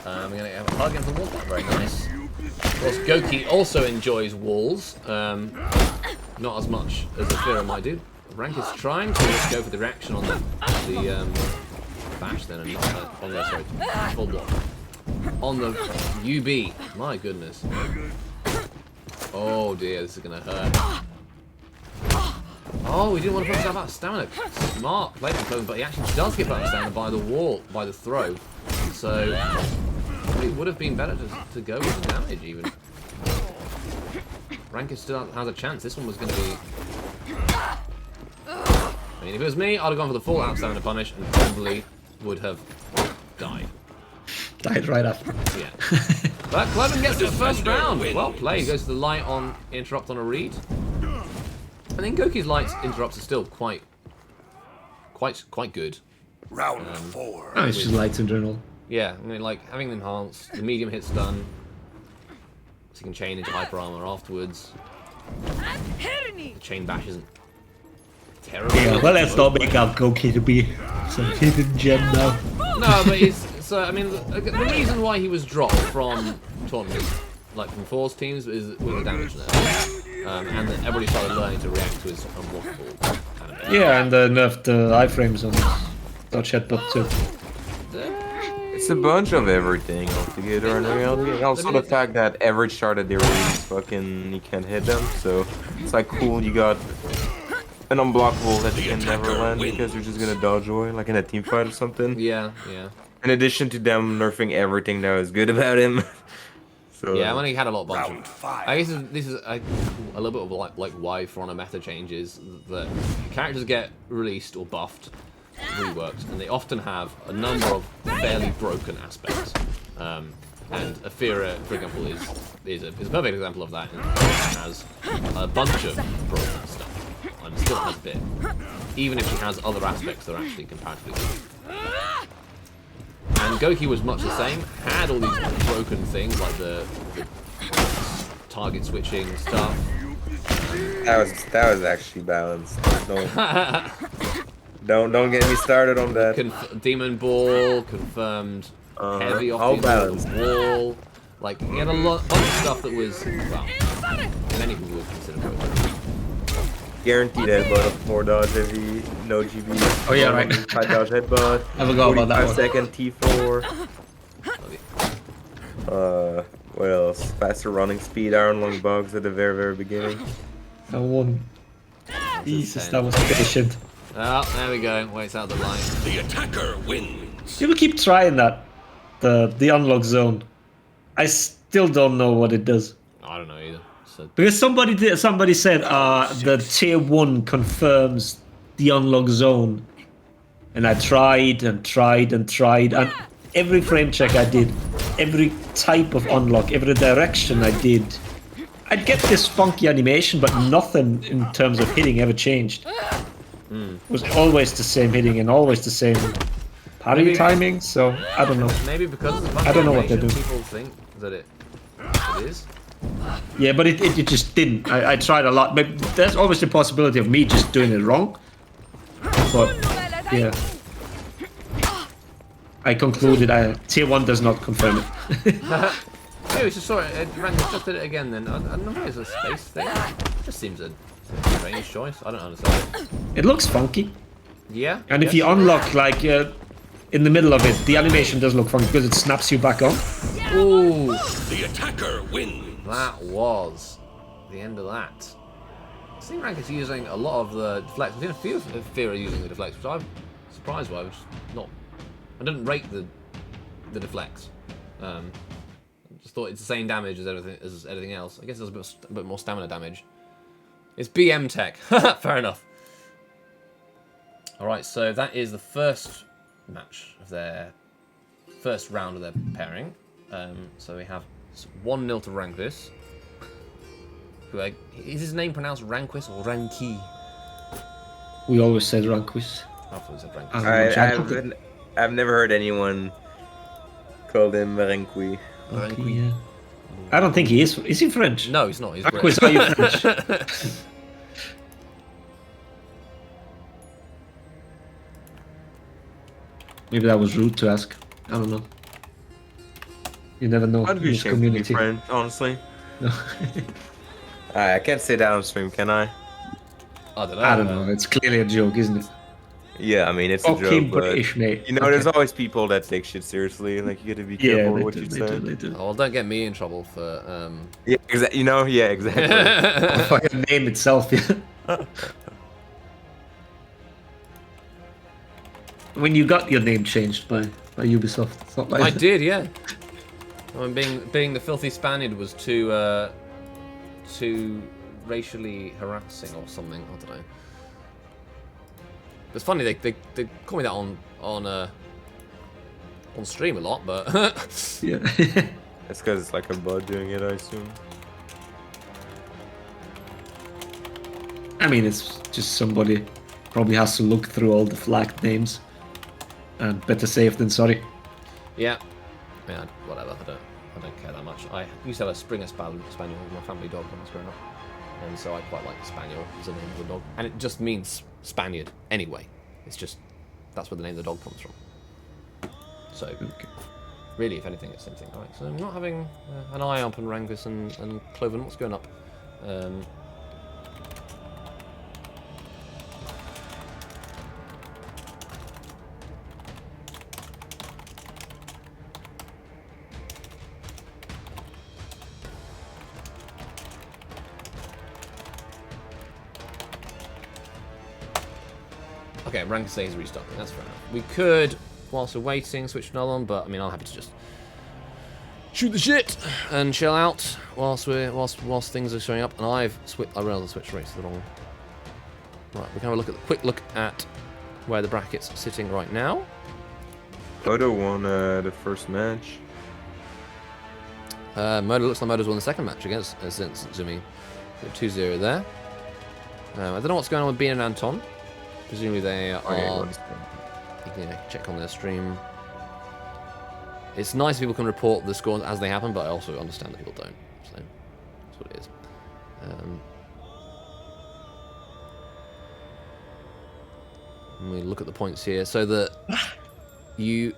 I'm going to have a hug against the wall. Very nice. Of course, Goki also enjoys walls. Not as much as Zafira might do. Rank is trying to just go for the reaction on the bash then, and on the sorry, full block. On the UB. My goodness. Oh dear, this is gonna hurt. Oh, he didn't want to put himself out of stamina. Smart play from Cloven, but he actually does get put out of stamina by the wall, by the throw. So it would have been better to go with the damage even. Rankin still has a chance. This one was going to be... I mean, if it was me, I'd have gone for the full out stamina punish and probably would have died. Died right after. Yeah. But Cloven gets his first round. Well played. Goes to the light on interrupt on a read. I think Goki's light interrupts are still quite good. Round 4. Oh, it's just lights in general. Yeah, I mean, like having them enhanced, the medium hit stun, so you can chain into hyper armor afterwards. The chain bash isn't terrible. Yeah, well, let's not make out Goki to be some hidden gem now. No, but so I mean, the reason why he was dropped from tournaments, like from Force teams, is with the damage nerf, and then everybody started learning to react to his unblockable anime. Yeah, and nerfed the iframes on dodge headbutt too. It's a bunch of everything altogether in reality. Also the fact that every shot that they release, fucking, you can't hit them. So it's like cool, you got an unblockable that you can never land because you're just gonna dodge away, like in a team fight or something. Yeah, yeah. In addition to them nerfing everything that was good about him. So Yeah, I only had a lot of bunch Round of. 5. I guess this is a little bit of like why For Honor meta changes, that characters get released or buffed, reworked, and they often have a number of fairly broken aspects. And Aphira, for example, is a perfect example of that. It has a bunch of broken stuff, and still has a bit, even if she has other aspects that are actually comparatively good. And Goki was much the same, had all these broken things like the target switching stuff. that was actually balanced. Don't get me started on that. Demon Ball, confirmed heavy all off the balanced. wall. Like, he had a bunch of stuff that was, well, many people would consider broken. Guaranteed headbutt of 4 dodge heavy, no GB. Oh yeah, right. 5 dodge headbutt. I forgot about that one. 45-second T4. What else? Faster running speed, iron lung bugs at the very beginning. I won. Jesus, that was patient. Oh, there we go. Waits out the line. The attacker wins. People keep trying that, the unlock zone. I still don't know what it does. I don't know either. So, Because somebody said the tier 1 confirms the unlock zone. And I tried and tried and tried, and every frame check I did, every type of unlock, every direction I did, I'd get this funky animation, but nothing in terms of hitting ever changed. It was always the same hitting and always the same parry timing, so I don't know. maybe because of the I don't know what they do. people think that it is. Yeah, but it just didn't. I tried a lot, but there's always the possibility of me just doing it wrong. But yeah, I concluded tier 1 does not confirm it. Maybe it's just sorry, Randy just did it again then. I don't know if it's a space thing. It just seems a strange choice. I don't understand it. It looks funky, Yeah. and if you unlock like in the middle of it, the animation does look funky because it snaps you back on. Ooh, The attacker wins. that was the end of that. I think Rank is using a lot of the deflects. I've seen a few of Fear using the deflects, which I'm surprised by. I didn't rate the deflects. I just thought it's the same damage as anything else. I guess there's a bit more stamina damage. It's BM tech. Fair enough. Alright, so that is the first match of their first round of their pairing. So we have 1-0 to Rankvis. Is his name pronounced Ranquis or Ranki? We always said Ranquist. I thought it was a rank. I've never heard anyone call him Merenqui. Yeah. I don't think he is. Is he French? No, he's not. He's Ranquist, British. are you French? Maybe that was rude to ask. I don't know. You never know. I'd in be this ashamed to be community. French, honestly. No. I can't say that on stream, can I? I don't know. I don't know. It's clearly a joke, isn't it? Yeah, I mean, it's a Okay, joke, but... British, mate. You know, there's always people that take shit seriously. Like, you gotta be Yeah, careful they what do, you they say. do, they do. Oh, well, don't get me in trouble for. Yeah, exactly. You know, yeah, exactly. Fucking name itself, yeah. When you got your name changed by Ubisoft, it's not like I did, yeah. I mean, being the filthy Spaniard was too racially harassing or something. I don't know. It's funny they call me that on stream a lot, but Yeah. It's because it's like a bot doing it, I assume. I mean, it's just somebody probably has to look through all the flagged names. And better safe than sorry. yeah, whatever. I don't care that much. I used to have a Springer Spaniel with my family dog when I was growing up, and so I quite like Spaniel as the name of the dog, and it just means Spaniard anyway. It's just that's where the name of the dog comes from. So, really, if anything, it's the same thing. Right, so I'm not having an eye up on Rangus and Cloven. What's going up? Okay, Rangus A is restarting. That's fair enough. We could, whilst we're waiting, switch to another one, but I mean, I'm happy to just shoot the shit and chill out whilst things are showing up. And I realised I switched race to the wrong one. Right, we can have a quick look at where the bracket's sitting right now. Odo won the first match. Looks like Modo's won the second match against Zumi. So 2-0 there. I don't know what's going on with Bean and Anton. Presumably they are. You can check on their stream. It's nice if people can report the scores as they happen, but I also understand that people don't. So that's what it is. Let me look at the points here. So that you.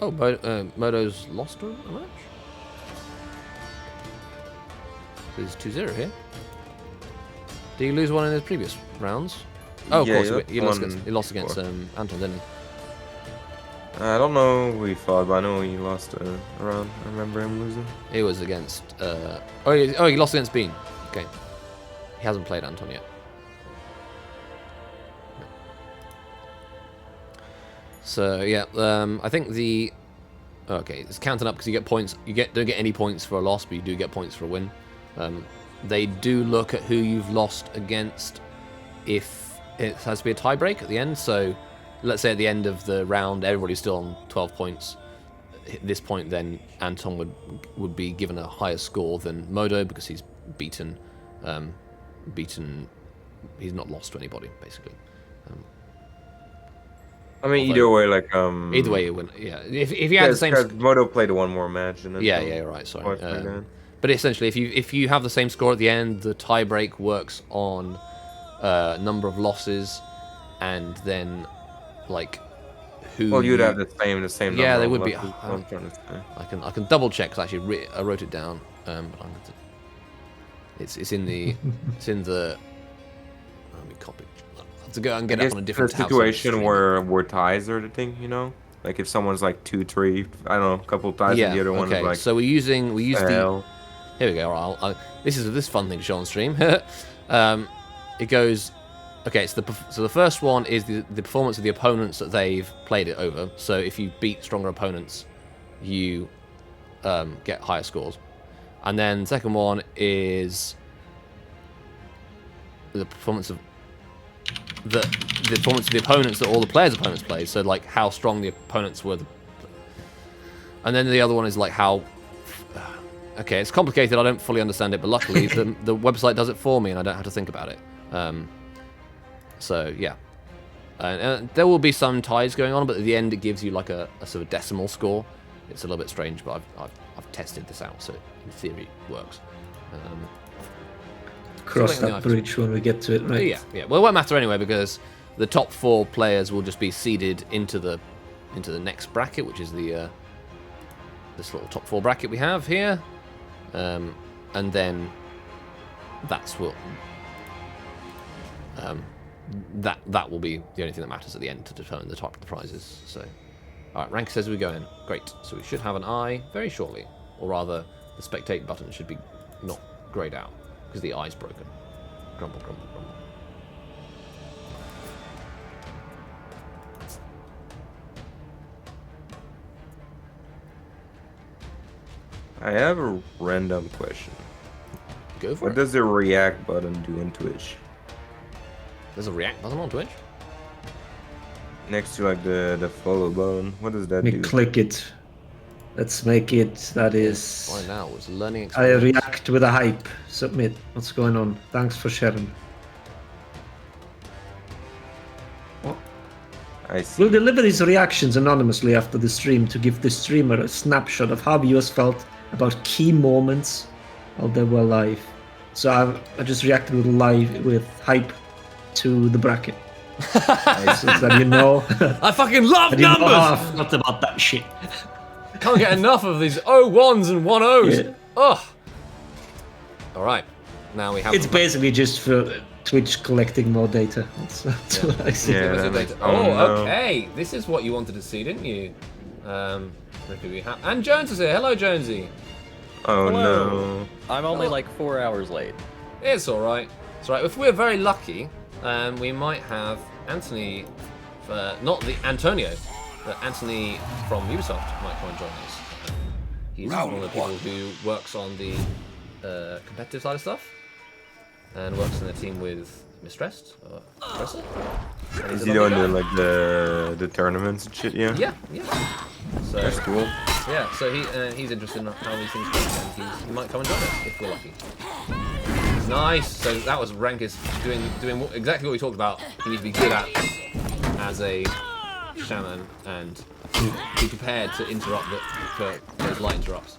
Oh, Modo's lost a match? So it's 2-0 here. Did he lose one in his previous rounds? Oh, of Yeah, course. He lost against before. Anton, didn't he? I don't know who he fought, but I know he lost a round. I remember him losing. It was against. He lost against Bean. Okay. He hasn't played Anton yet. So yeah, I think the. Okay, it's counting up because you get points. Don't get any points for a loss, but you do get points for a win. They do look at who you've lost against if it has to be a tiebreak at the end. So let's say at the end of the round, everybody's still on 12 points. At this point, then Anton would be given a higher score than Modo because he's beaten. He's not lost to anybody basically. I mean, either way, like Either way, you win. Yeah, if you had the same. Modo played one more match, and then Yeah, you're right. Sorry. Then. But essentially, if you have the same score at the end, the tiebreak works on number of losses, and then like who. Well, you'd have the same. Yeah, number they of would be. losses, I'm trying to say. I can double check because actually I wrote it down. But I'm going to. It's in the Let me copy. I have to go and get it on a different tab. Situation where ties are the thing, you know. Like if someone's like 2-3, I don't know, a couple ties, and the other one is like. So we use hell. Here we go. All right, this is this fun thing to show on stream. It goes. Okay, so the first one is the performance of the opponents that they've played it over. So if you beat stronger opponents, you get higher scores. And then the second one is the performance of the opponents that all the players' opponents played. So like how strong the opponents were. And then the other one is like how. Okay, it's complicated. I don't fully understand it, but luckily the website does it for me, and I don't have to think about it. So yeah, and there will be some ties going on, but at the end it gives you like a sort of decimal score. It's a little bit strange, but I've tested this out, so in theory it works. Cross that bridge when we get to it, right? Yeah. Well, it won't matter anyway because the top 4 players will just be seeded into the next bracket, which is the this little top 4 bracket we have here, and then that's what that will be the only thing that matters at the end to determine the type of the prizes. So, all right, rank says we go in. Great. So we should have an eye very shortly, or rather, the spectate button should be not grayed out because the eye's broken. Grumble, grumble, grumble. I have a random question. Go for What it. does the react button do in Twitch? There's a react button on Twitch. Next to like the follow button. What does that Let do? me click it. Let's make it. That is. Right now, it's learning I experience. react with a hype. Submit. What's going on? Thanks for sharing. I see. We'll deliver these reactions anonymously after the stream to give the streamer a snapshot of how viewers felt about key moments while they were live. So I just reacted with hype to the bracket. So that you know. I fucking love that you know numbers! how I felt about that shit. Can't get enough of these 01s and 10s. Yeah. Ugh. All right, now we have. It's basically just for Twitch collecting more data. That's what I see. Yeah. Where's the that data? makes- Oh, oh, no. okay. This is what you wanted to see, didn't you? Rippy, we have. And Jones is here. Hello, Jonesy. Oh Hello. no. I'm only like 4 hours late. It's all right. It's all right. If we're very lucky, we might have Anthony, not the Antonio, but Anthony from Ubisoft might come and join us. He's one of the people who works on the competitive side of stuff and works in a team with Mistressed. Is he doing the tournaments and shit? Yeah. Yeah. So That's cool. yeah, so he's interested in how these things work, and he might come and join us if we're lucky. Nice. So that was Rankus doing exactly what we talked about. You need to be good at as a shaman and be prepared to interrupt for those light interrupts.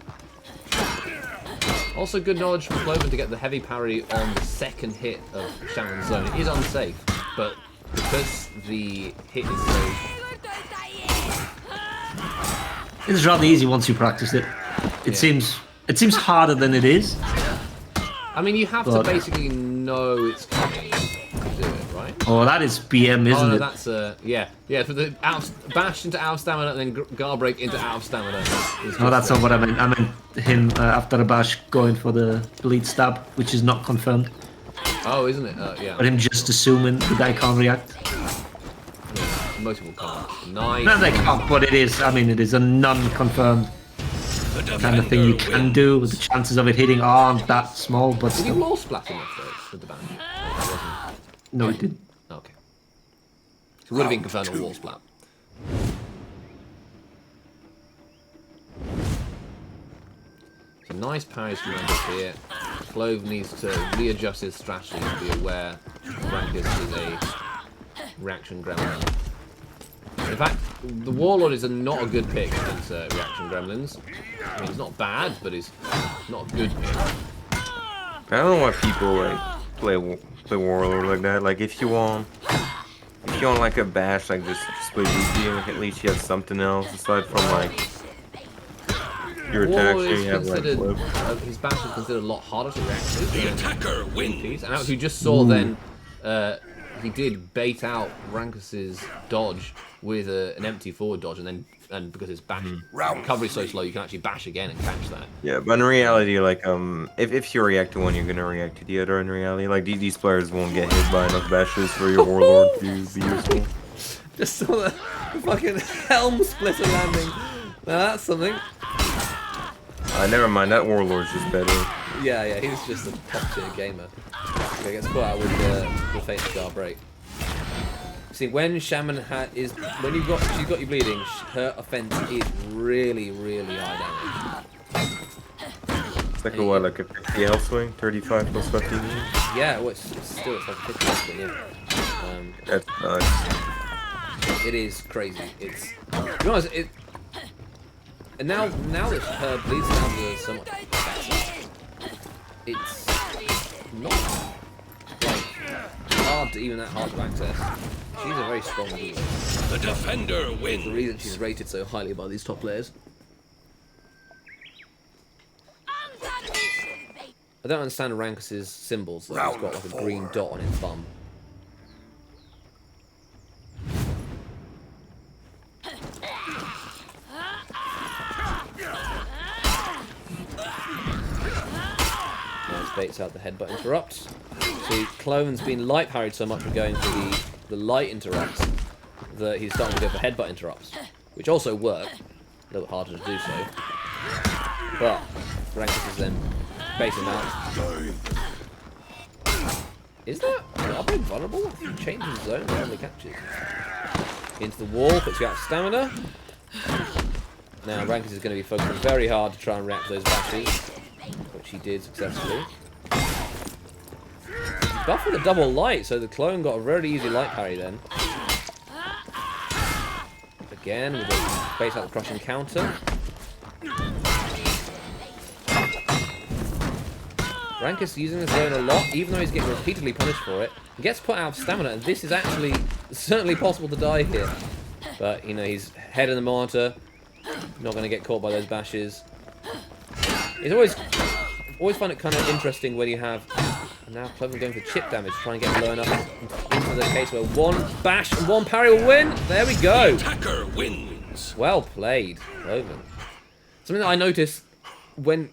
Also, good knowledge from Cloven to get the heavy parry on the second hit of Shaman's Zone. It is unsafe, but because the hit is so. It's rather easy once you practice it. It seems harder than it is. I mean, you have to But- basically know it's coming to do it, right? Oh, that is BM, isn't Oh, no, it? that's yeah. For the bash into out of stamina, and then guard break into out of stamina. No, that's not what I meant. I meant him after a bash going for the bleed stab, which is not confirmed. Oh, isn't it? Yeah. But him just assuming the guy can't react. Most people can't. Nice. No, they can't, but it is. I mean, it is a non-confirmed kind of thing you can do. The chances of it hitting aren't that small, but Did you still. wall splat enough though with the bash? No, it didn't. Okay. So it would have been confirmed on wall splat. So nice parries from Rankus here. Clove needs to readjust his strategy and be aware Rankus is a reaction gremlin. In fact, the Warlord is not a good pick against reaction gremlins. I mean, he's not bad, but he's not a good pick. I don't know why people like play Warlord like that. Like if you want like a bash like just play DP, like at least you have something else aside from like your attacks. Warlord Here is you have like considered, flip. his bash is considered a lot harder to react to The than attacker DPs. wins. And as you just saw then, he did bait out Rankus's dodge with an empty forward dodge, and because his bash recovery is so slow, you can actually bash again and catch that. Yeah, but in reality, like if you react to one, you're gonna react to the other. In reality, like these players won't get hit by enough bashes for your Warlord to be useful. Just saw the fucking helm splitter landing. Now that's something. Never mind, that Warlord's just better. Yeah, he's just a top tier gamer. Okay, gets caught out with the Fate Scar break. See, when Shaman she's got you bleeding, her offense is really, really high damage. It's like like a 50 health swing, 35 plus 15. Yeah, well, it's like a 50, but yeah. That's It is crazy. It's to be honest, and now that her bleed sounds are so much better, it's not like hard to even that hard to access. She's a very strong duelist. The defender wins. The reason she's rated so highly by these top players. I don't understand Rankus's symbols. Like he's got like a green dot on his thumb. Baits out the headbutt interrupts. See, Cloven's been light parried so much for going for the light interrupts that he's starting to go for headbutt interrupts, which also work. A little bit harder to do so. But Rankus is then baiting out. Is that Arbor vulnerable? Changes his zone randomly catches. Into the wall, puts you out of stamina. Now Rankus is going to be focusing very hard to try and react to those bashes, which he did successfully. Buff with a double light, so the clone got a very easy light parry then. Again, with the base out the crushing counter. Rankus using the zone a lot, even though he's getting repeatedly punished for it. He gets put out of stamina, and this is actually certainly possible to die here. But, you know, he's head in the monitor, not going to get caught by those bashes. It's always find it kind of interesting when you have now Cloven going for chip damage, trying to get low enough into the case where one bash and one parry will win. There we go. Attacker wins. Well played, Cloven. Something that I notice when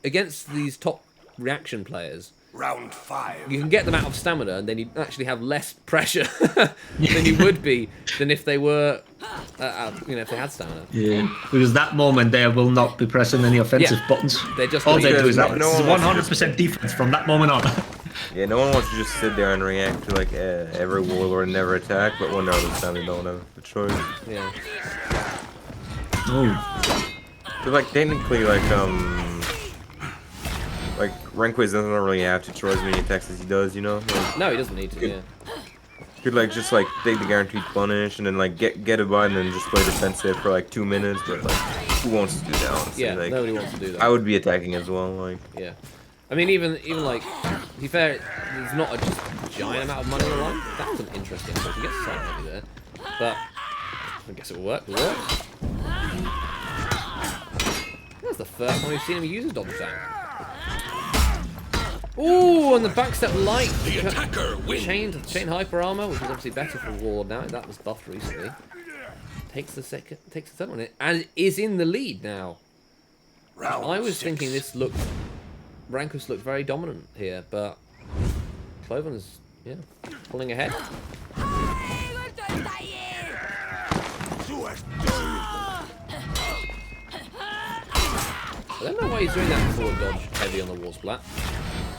against these top reaction players, Round 5. you can get them out of stamina, and then you actually have less pressure than you would be than if they were, you know, if they had stamina. Yeah, because that moment they will not be pressing any offensive buttons. They're just All they do is that. No It's one wants to 100% defense from that moment on. Yeah, no one wants to just sit there and react to like every warlord and never attack, but when they're on the time they don't have a choice. Yeah. Oh, But like technically, like Rehnquist doesn't really have to throw as many attacks as he does, you know. Like, No, he doesn't need to. Yeah. could like just like take the guaranteed punish and then like get a button and just play defensive for like 2 minutes, but like who wants to do that? Honestly? Yeah. Like, Nobody wants to do that. I would be attacking as well, like. Yeah. I mean, even like, to be fair, there's not just a giant amount of money on the line. That was an interesting one. You get side heavy there. But, I guess it will work. It works. That's the first time we've seen him use a double attack. Ooh, and the backstep light. The attacker wins. Chain hyper armor, which is obviously better for Warlord now. That was buffed recently. Takes the second one, and is in the lead now. Round I was 6. thinking this looked... Rankus looked very dominant here, but Cloven's, yeah, pulling ahead. I don't know why he's doing that forward dodge heavy on the wall splat.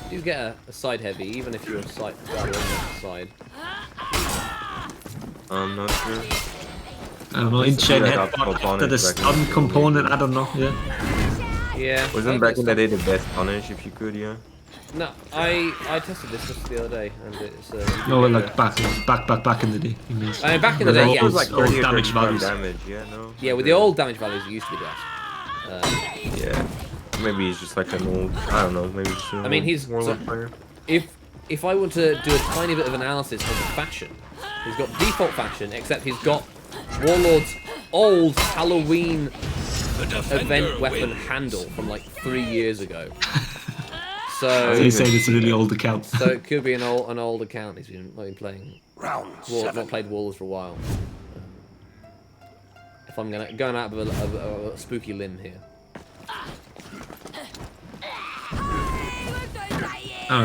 You get a side heavy, even if you're side rather on the side. I'm not sure. I don't know. In chain like headbutt optimal after the punish back in stun the component. I don't know. Yeah. Yeah. Wasn't back in the day the best punish if you could, yeah? No, I tested this just the other day, and it's. No, like back in the day. He means. I mean, back in the day, All yeah. those like old 30 or damage 35 values. damage, yeah, no? Yeah, with the old damage values, it used to be less. Yeah. Maybe he's just like an old, I don't know, maybe just I mean, he's warlord so- player. If I were to do a tiny bit of analysis of the fashion, he's got default fashion, except he's got Warlord's old Halloween The defender event weapon wins. handle from like 3 years ago. So So, you say it's a really old account. so it could be an old account. He's been playing, Round not 7. played Warlords for a while. If I'm going out of a spooky limb here.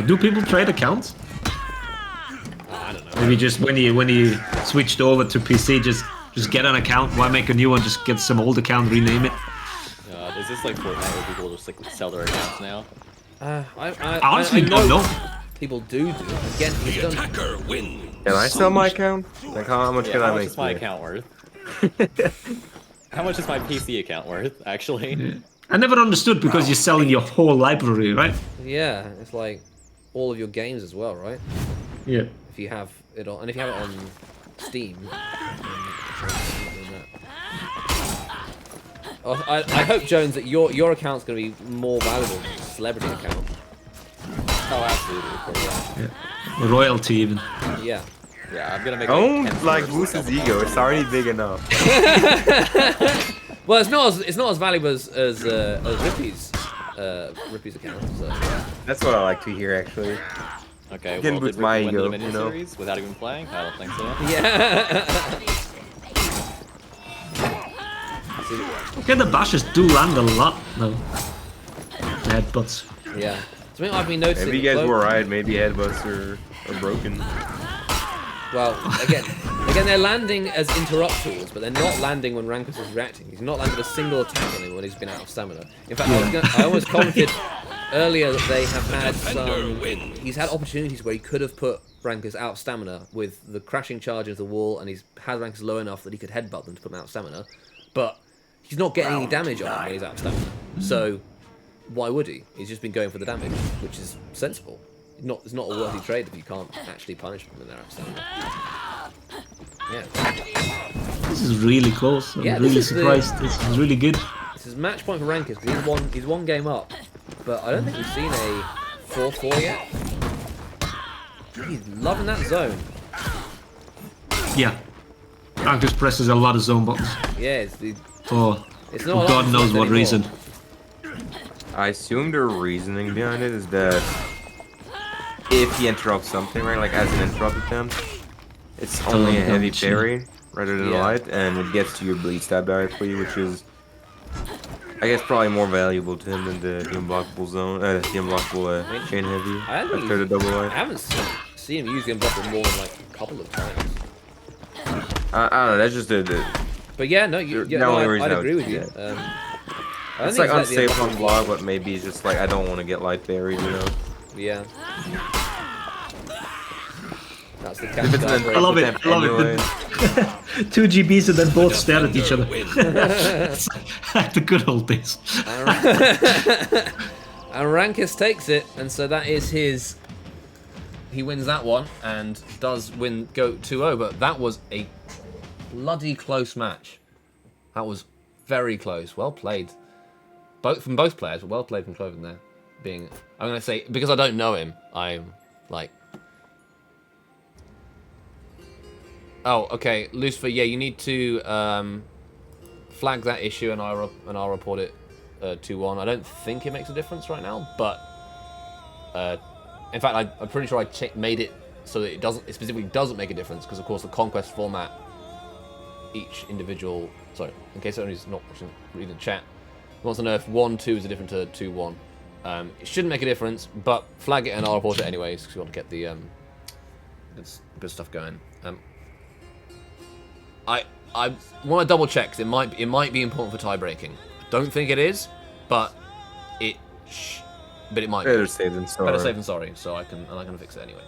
Do people trade accounts? I don't know. Maybe just when you switched over to PC, just get an account. Why make a new one? Just get some old account, rename it. Is this like Fortnite where people just like sell their accounts now? I Honestly, don't know. people do it. Again, he's The done. attacker wins. Can I sell my account? Like how much can how I much make? is my today? account worth? How much is my PC account worth, actually? I never understood because you're selling your whole library, right? Yeah, it's like all of your games as well, right? Yeah. If if you have it on, and if you have it on Steam. I hope, Jones, that your account's going to be more valuable than a celebrity account. Oh, absolutely. Of course, yeah. Yeah. Royalty even. Yeah. Yeah, I'm gonna make. Don't like, like boost his ego. It's already big enough. Well, it's not as valuable as Rippy's account. So. That's what I like to hear, actually. Okay, Again, well, with did my Rippy win the ego, Dominion you know. series without even playing? I don't think so. Yeah. Okay, the bashes do land a lot, though. The headbutts. Yeah. Something I've been noticing. Maybe you guys were right. Maybe headbutts are broken. Well, again, they're landing as interrupt tools, but they're not landing when Rankus is reacting. He's not landed a single attack on him when he's been out of stamina. In fact, I almost commented earlier that they have had some. He's had opportunities where he could have put Rankus out of stamina with the crashing charge into the wall, and he's had Rankus low enough that he could headbutt them to put him out of stamina. But he's not getting any damage on him when he's out of stamina. So why would he? He's just been going for the damage, which is sensible. It's not a worthy trade if you can't actually punish them when they're out of stamina. Yeah. This is really close. I'm really surprised. This is really good. This is match point for Rankus because he's one game up, but I don't think we've seen a 4-4 yet. He's loving that zone. Yeah. Rankus presses a lot of zone buttons. Yeah, It's not God knows what anymore. reason. I assume the reasoning behind it is that if he interrupts something, right, like as an interrupt attempt, it's only a heavy parry rather than light, and it gets to your bleed stab directly, which is, I guess, probably more valuable to him than the unblockable zone, the unblockable chain heavy after the double I light. haven't seen him use the unblockable more than like a couple of times. I don't know. That's just the But yeah, no, I'd agree with you. it's like unsafe on block, but maybe it's just like I don't want to get light buried, you know. Yeah. That's the If it's an I love it. I love anyway. it. 2 GBs and then both stare at each other. It's like the good old days. And Rankus takes it, and so that is his. He wins that one and does go 2-0, but that was a bloody close match. That was very close. Well played. From both players, but well played from Cloven there. I'm going to say, because I don't know him, I'm like... Oh, okay, Lucifer, yeah, you need to flag that issue and I'll report it 2-1. I don't think it makes a difference right now, but... in fact, I'm pretty sure I made it so that it specifically doesn't make a difference, because of course the Conquest format, each individual... Sorry, in case anybody's not reading the chat, wants to know if 1-2 is different to 2-1. It shouldn't make a difference, but flag it and I'll report it anyways, because we want to get the good stuff going. I want to double check, 'cause it might be important for tie breaking. I don't think it is, but it might be. Better safe than sorry. Better safe than sorry, so I can fix it anyway.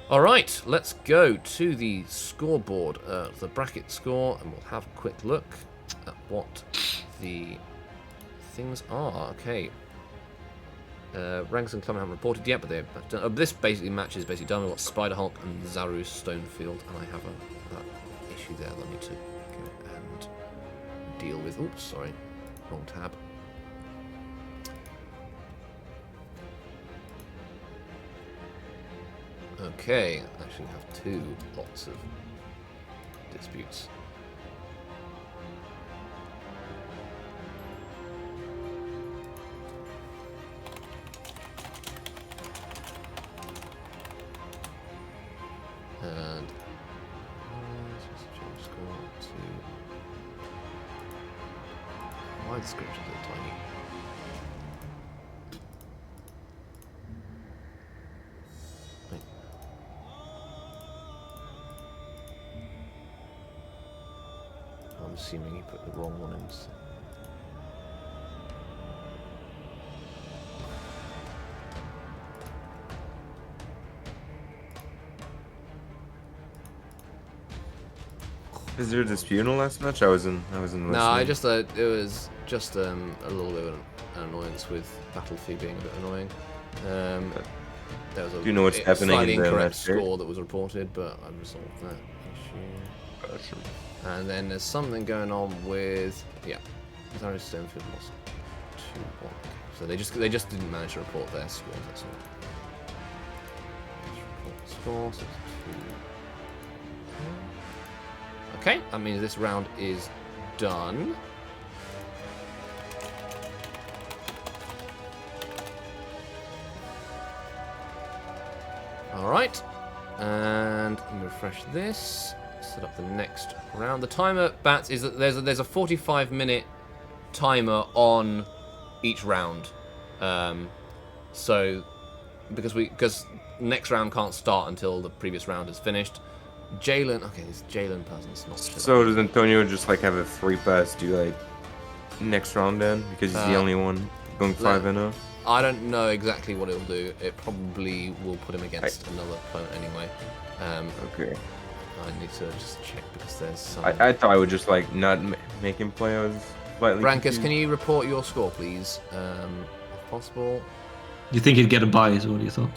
All right, let's go to the scoreboard, the bracket score, and we'll have a quick look at what the things are. Okay. Ranks and Clement haven't reported yet, but they're done. This match is basically done. We've got Spider Hulk and Zaru Stonefield, and I have that issue there that I need to go and deal with. Oops, sorry, wrong tab. Okay, I actually have lots of disputes. And let's just go to why the script is a little tiny. I'm assuming he put the wrong one in. Is there a dispute in the last match? I was in. No, I just thought it was just a little bit of an annoyance with Battlefield being a bit annoying. There was a Do you know what's happening slightly in the incorrect match state? score that was reported, but I resolved that issue. And then there's something going on with Zarya Stenfield lost 2-1. So they just didn't manage to report their scores. That's all. Report scores. So it's 2. Okay, that means this round is done. All right, and let me refresh this. Set up the next round. The timer, Bats, is that there's a 45-minute timer on each round. So because next round can't start until the previous round is finished. Jalen, okay, this Jalen person's not. So does Antonio just like have a free pass to like next round then because he's the only one going 5-0? I don't know exactly what it'll do. It probably will put him against another opponent anyway. Okay. I need to just check because there's some. I thought I would just like not make him play. I was slightly. Rankus, confused. can you report your score, please, if possible? You think he'd get a bye? Is what you thought?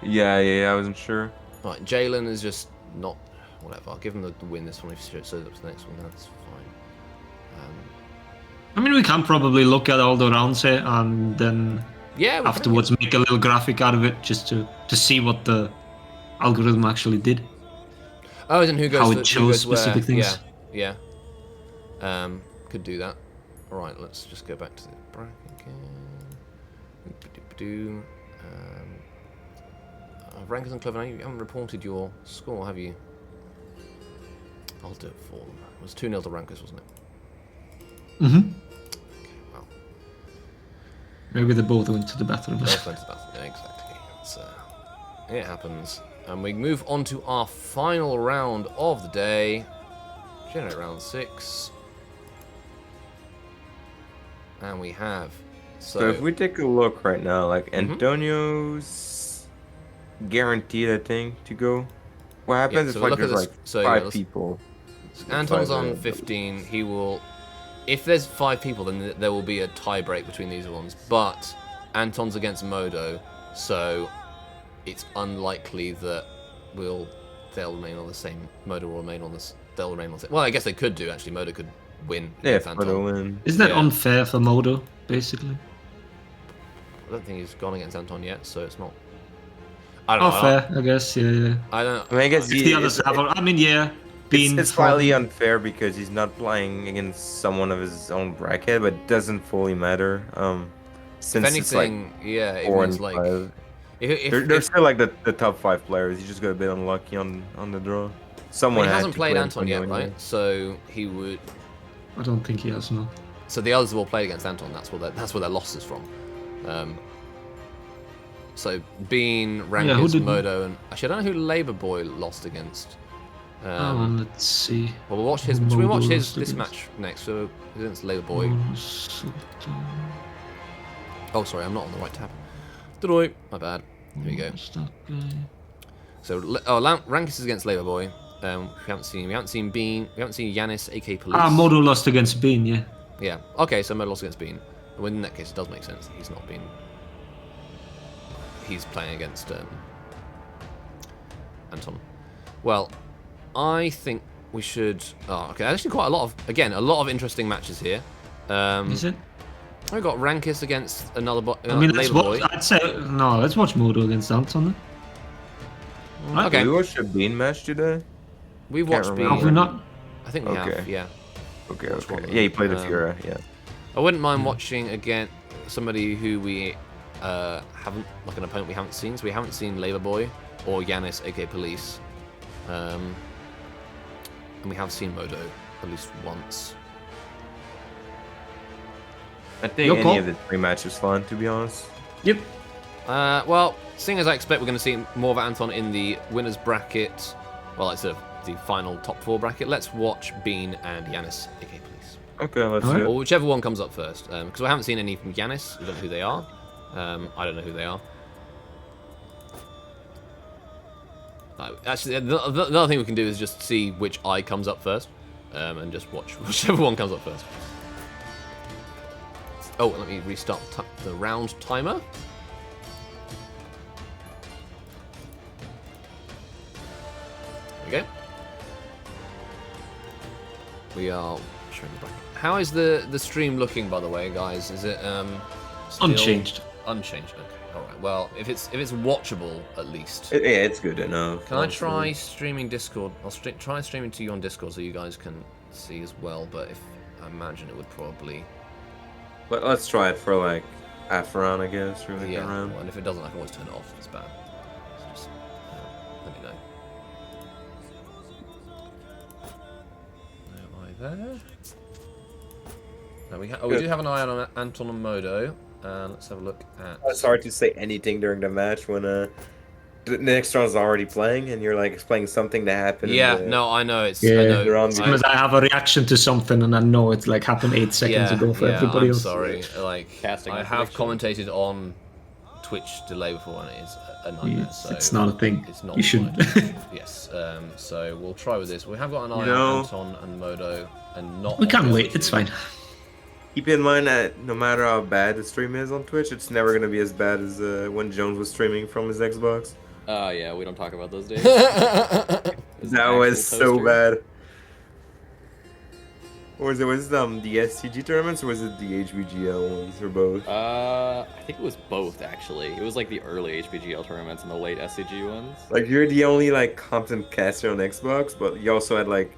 Yeah, I wasn't sure. Right, Jalen is just not. Whatever. I'll give him the win this one if he shows up to the next one. That's fine. I mean, we can probably look at all the rounds here and then Yeah. afterwards make a little graphic out of it just to see what the algorithm actually did. Oh, and who goes? How it who chose goes where. specific things. Yeah. Could do that. All right. Let's just go back to the bracket again. Rankers and Clever, you haven't reported your score, have you? I'll do it for them. It was 2-0 to Rankers, wasn't it? Mm-hmm. Well, Maybe they both went to the bathroom. both went to the bathroom. Yeah, exactly. It happens. And we move on to our final round of the day. Generate round 6. And we have. So if we take a look right now, like Antonio's guaranteed, I think, to go. What happens so if like look at there's this- like so, 5 let's- people? Anton's on 5-0. 15. He will. If there's 5 people, then there will be a tie break between these ones. But Anton's against Modo, so it's unlikely that they'll remain on the same. Modo will remain on this. They'll remain on the same. Well, I guess they could do actually. Modo could win Yeah, against for the Anton. win. Isn't that Yeah. unfair for Modo, basically? I don't think he's gone against Anton yet, so it's not. I don't know. Oh, fair, I guess, yeah. I don't. I mean, I guess If the others have, I mean, yeah, being it's slightly unfair because he's not playing against someone of his own bracket, but it doesn't fully matter. Since If it's like anything, yeah, it 4 means and like 5. if, They're still like the top 5 players. You just got a bit unlucky on the draw. Someone he had hasn't to played play Anton yet, Antonio right? So he would. I don't think he has, no. So the others have all played against Anton. That's where their loss is from. So Bean, who Rankins, did- Modo, and actually I don't know who Labour Boy lost against. Let's see. Well, we'll watch his. Should we watch Modo his lost this against- match next? So against Labour Boy. Oh, sorry, I'm not on the right tab. Did my bad. Here we go. So Rankins is against Labour Boy. We haven't seen Bean. We haven't seen Yanis, aka Police. Modo lost against Bean, yeah. Yeah. Okay, so Modo lost against Bean. Well, in that case, it does make sense. He's not Bean. He's playing against Anton. Well, I think we should. Oh, okay. Actually, quite a lot of interesting matches here. Is it? We've got Rankis against another I mean, let's Labour watch. Boy. I'd say no. Let's watch Modo against Anton. Then. Okay. Did we watched a Bean match today? We've Can't watched Bean. remember. Have we not? I think we have. Okay. Yeah. Okay, Watch one okay. of Yeah, he them. played the Fura, yeah. I wouldn't mind watching again somebody who we haven't, like an opponent we haven't seen. So we haven't seen Labour Boy or Yanis, aka Police, and we have seen Modo at least once. I think Your any call? of the 3 matches fun, to be honest. Yep. Well, seeing as I expect we're going to see more of Anton in the winners bracket, well, it's the final top 4 bracket. Let's watch Bean and Yanis, aka Police, Okay, let's Alright. do or it. whichever one comes up first, because we haven't seen any from Yanis. We don't know who they are. I don't know who they are. Actually, the other thing we can do is just see which eye comes up first, and just watch whichever one comes up first. Oh, let me restart the round timer. we go. We are showing the bracket. How is the stream looking, by the way, guys? Is it still Unchanged. Unchanged. Okay. All right. Well, if it's watchable at least. Yeah, it's good enough. Can I try streaming Discord? I'll try streaming to you on Discord so you guys can see as well. But if I imagine it would probably. But let's try it for like half a round, I guess, or like a round. Well, and if it doesn't, I can always turn it off. It's bad. So just let me know. Am I there? No, we do have an eye on Anton and Modo. Let's have a look at. It's hard to say anything during the match when the next round's already playing and you're like explaining something that happened. Yeah, no, I know it's. Yeah, I know. Sometimes I have a reaction to something and I know it's like happened 8 seconds ago for everybody I'm else. sorry. Like, Casting I have commentated on Twitch delay before, and it is a nightmare. So It's not a thing. It's not. You shouldn't. Yes. So we'll try with this. We have got an eye No. on Anton and Modo, and not. We on can the wait, other it's two. fine. Keep in mind that no matter how bad the stream is on Twitch, it's never gonna be as bad as when Jones was streaming from his Xbox. Yeah, we don't talk about those days. That was so bad. Or was it the SCG tournaments or was it the HBGL ones or both? I think it was both actually. It was like the early HBGL tournaments and the late SCG ones. Like you're the only like content caster on Xbox, but you also had like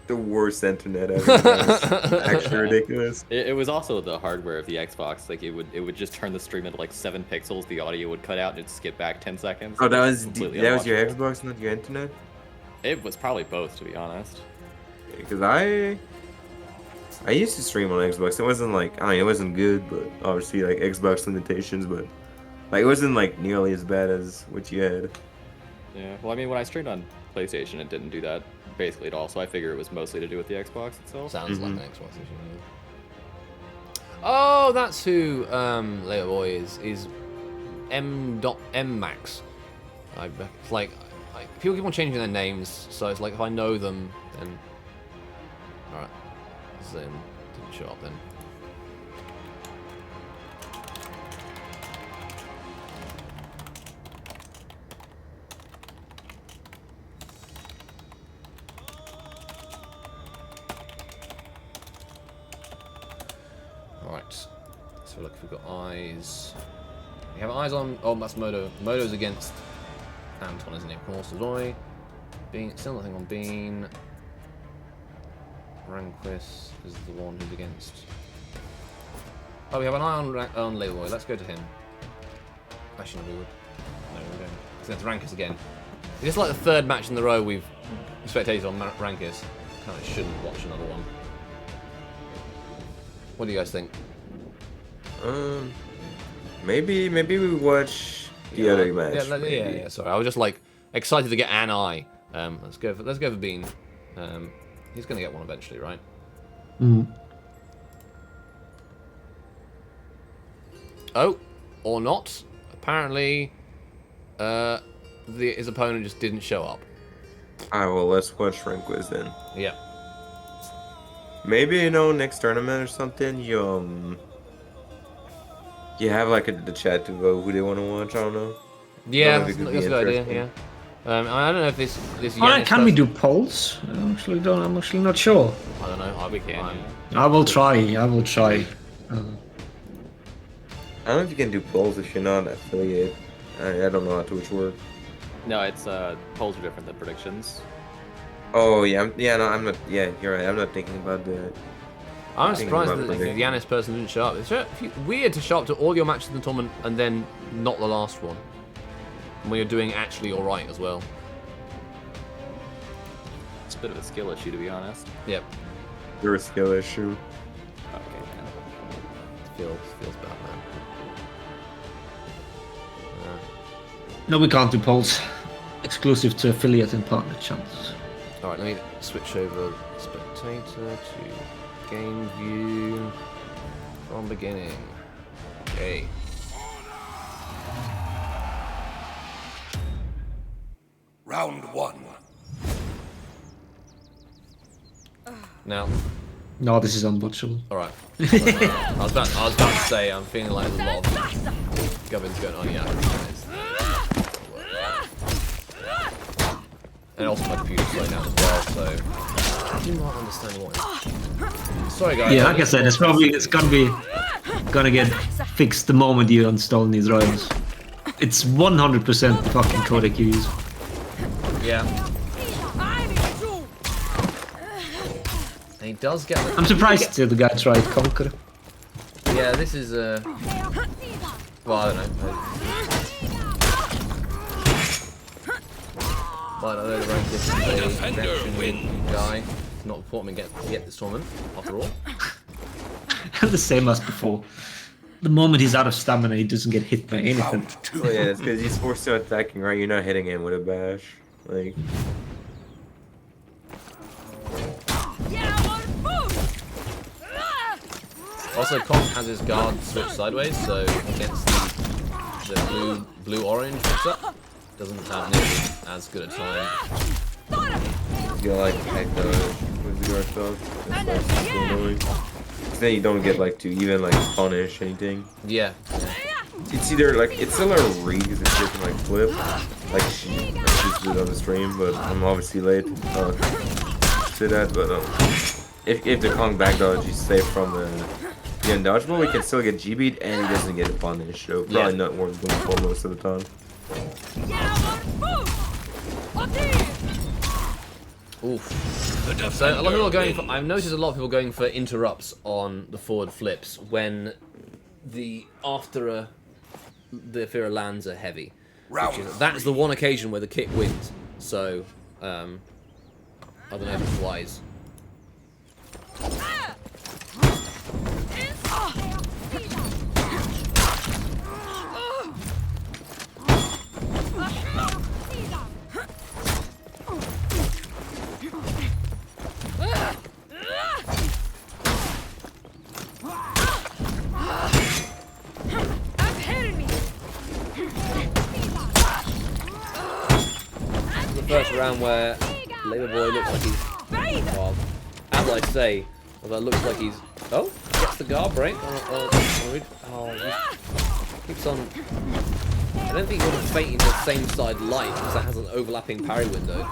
the worst internet ever. That was actually ridiculous. It was also the hardware of the Xbox. Like it would just turn the stream into like 7 pixels. The audio would cut out and it'd skip back 10 seconds. Oh, that was Completely that was your unwatchable. Xbox, not your internet? It was probably both, to be honest. Because I used to stream on Xbox. It wasn't like it wasn't good, but obviously like Xbox limitations, but like it wasn't like nearly as bad as what you had. Yeah. Well, I mean, when I streamed on PlayStation, it didn't do that basically at all. So I figure it was mostly to do with the Xbox itself. Sounds like an Xbox issue. Oh, that's who Leo Boy is M. Max. It's like people keep on changing their names, so it's like if I know them, then all right. Then didn't show up then. Alright. So look if we've got eyes. We have eyes on that's Modo. Modo's against Anton, isn't he? Of course, Zoy. Bean still nothing on Bean. Conquest is the one who's against. Oh, we have an eye on Leroy. Let's go to him. Actually, no, we would. No, we don't. It's against Rankus again. It's like the third match in the row we've spectated on Rankus. Kind of shouldn't watch another one. What do you guys think? Maybe we watch the other match. Yeah. Sorry, I was just like excited to get an eye. Let's go for Bean. He's gonna get one eventually, right? Oh, or not. Apparently, his opponent just didn't show up. Alright, well let's watch Conquest then. Yeah. Maybe next tournament or something you have like the chat to vote who they want to watch. I don't know. Yeah, Don't know if it that's could a be good idea. interesting. Yeah. I don't know if this. Alright, Yanis can we person- do polls? I'm actually not sure. I don't know. We can. I will try. I don't know if you can do polls if you're not an affiliate. I don't know how Twitch works. No, it's polls are different than predictions. Oh yeah, I'm not. Yeah, you're right. I'm not thinking about that. I'm Thinking surprised about that the predicting. Yanis person didn't show up. It's weird to show up to all your matches in the tournament and then not the last one. When you're doing actually alright as well. It's a bit of a skill issue, to be honest. Yep. You're a skill issue. Okay. Feels bad, man. No, we can't do polls. Exclusive to affiliate and partner channels. Alright, let me switch over spectator to game view from beginning. Okay. Round 1. Now, No, this is unwatchable. alright. I was about to say, I'm feeling like there's a lot of gubbins going on. Yeah. And also my computer's slowing down as well, so I do not understand why. Sorry guys. Yeah, like I said, it's gonna get fixed the moment you install these drivers. It's 100% the fucking codec you use. Yeah. And he does get. I'm surprised the guy tried Conquer. Yeah, this is well, I don't know. But I know the rank is a veteran guy. Not important get this tournament, after all. The same as before. The moment he's out of stamina, he doesn't get hit by anything. Round 2. Oh yeah, it's because he's forced to attacking, right? You're not hitting him with a bash. Like, Also, Conk has his guard switched sideways, so against the blue-orange mix-up, doesn't have nearly as good a time. you like heck with the guard stuff. It's so annoying. 'Cause then you don't get like to even like punish anything. Yeah. It's either like it's still a read because it's different like flip, like she's did on the stream, but I'm obviously late to that. But if the Kong back dodge is safe from the undodgeable, we can still get G beat and he doesn't get punished. So probably not worth going for most of the time. Oof. So a lot of people are going for. I've noticed a lot of people going for interrupts on the forward flips when after the Fira lands are heavy. That's the one occasion where the kick wins. So I don't know if it's wise. First round where Labour Boy looks like he's, well, as I say, although it looks like he's, gets the guard break. He keeps on. I don't think he would have fainted the same side light because that has an overlapping parry window.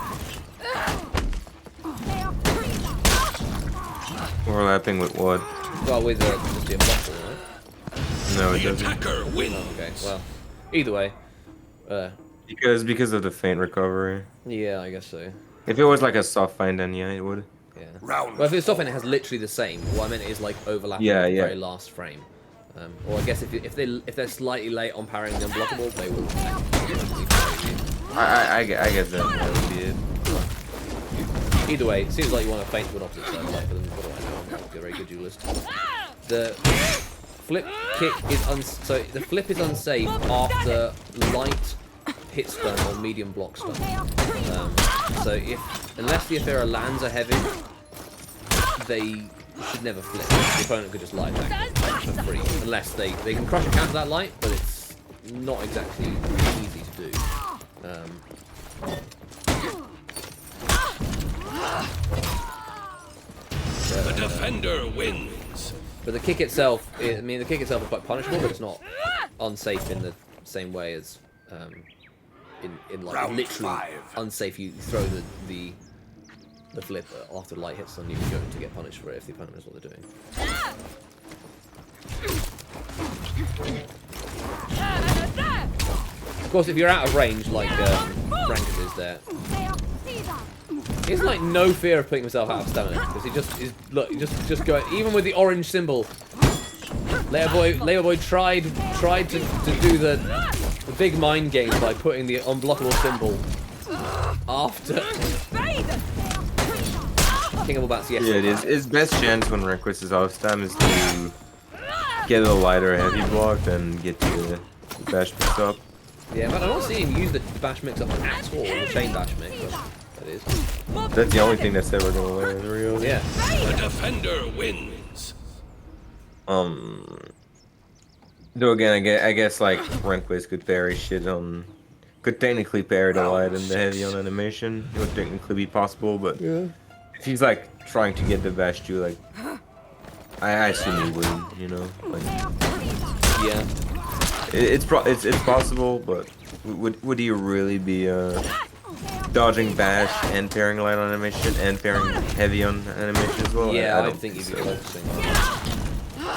Overlapping with what? Well, with just the unblockable, right? No, it The doesn't. attacker wins. Oh, okay, well, either way, Because of the feint recovery. yeah, I guess so. If it was like a soft feint, then yeah, it would. Yeah. Round Well, if it's often it has literally the same. What I meant is like overlapping Yeah, at the yeah. very last frame. Or I guess if they're slightly late on parrying the unblockable, they will. I guess that would be it. Either way, it seems like you want to feint to an opposite side light, but then what do I know? I'm not a very good duelist. The flip kick is so the flip is unsafe after light hit stun or medium block stun. So unless the Athera lands a heavy, they should never flip. The opponent could just light attack for free, unless they can crush a counter that light, but it's not exactly easy to do. the defender wins. But the kick itself, I mean, the kick itself is quite punishable, but it's not unsafe in the same way as in like Round literally 5. unsafe. You throw the flip after light hits on you, you're going to get punished for it if the opponent knows what they're doing. Of course, if you're out of range, like Frankus is there, he has like no fear of putting himself out of stamina because he just is. Look, just going. Even with the orange symbol, Layer Boy tried to do the big mind game by putting the unblockable symbol after King of Bats. Yes. Yeah, it is. His best chance when Request is off stam is to get a lighter heavy block and get the bash mix up. Yeah, but I'm not seeing him use the bash mix up at all. The chain bash mix. But that is. That's the only thing that's ever gonna win in real. Yeah. The defender wins. Though again, I guess like Request could parry shit on. Could technically parry the light and the heavy on animation. It would technically be possible, but if he's like trying to get the bash too, like I assume he wouldn't, you know. Like, Yeah. it's possible, but would he really be dodging bash and pairing light on animation and pairing heavy on animation as well. Yeah, I don't think you'd be so. focusing on it.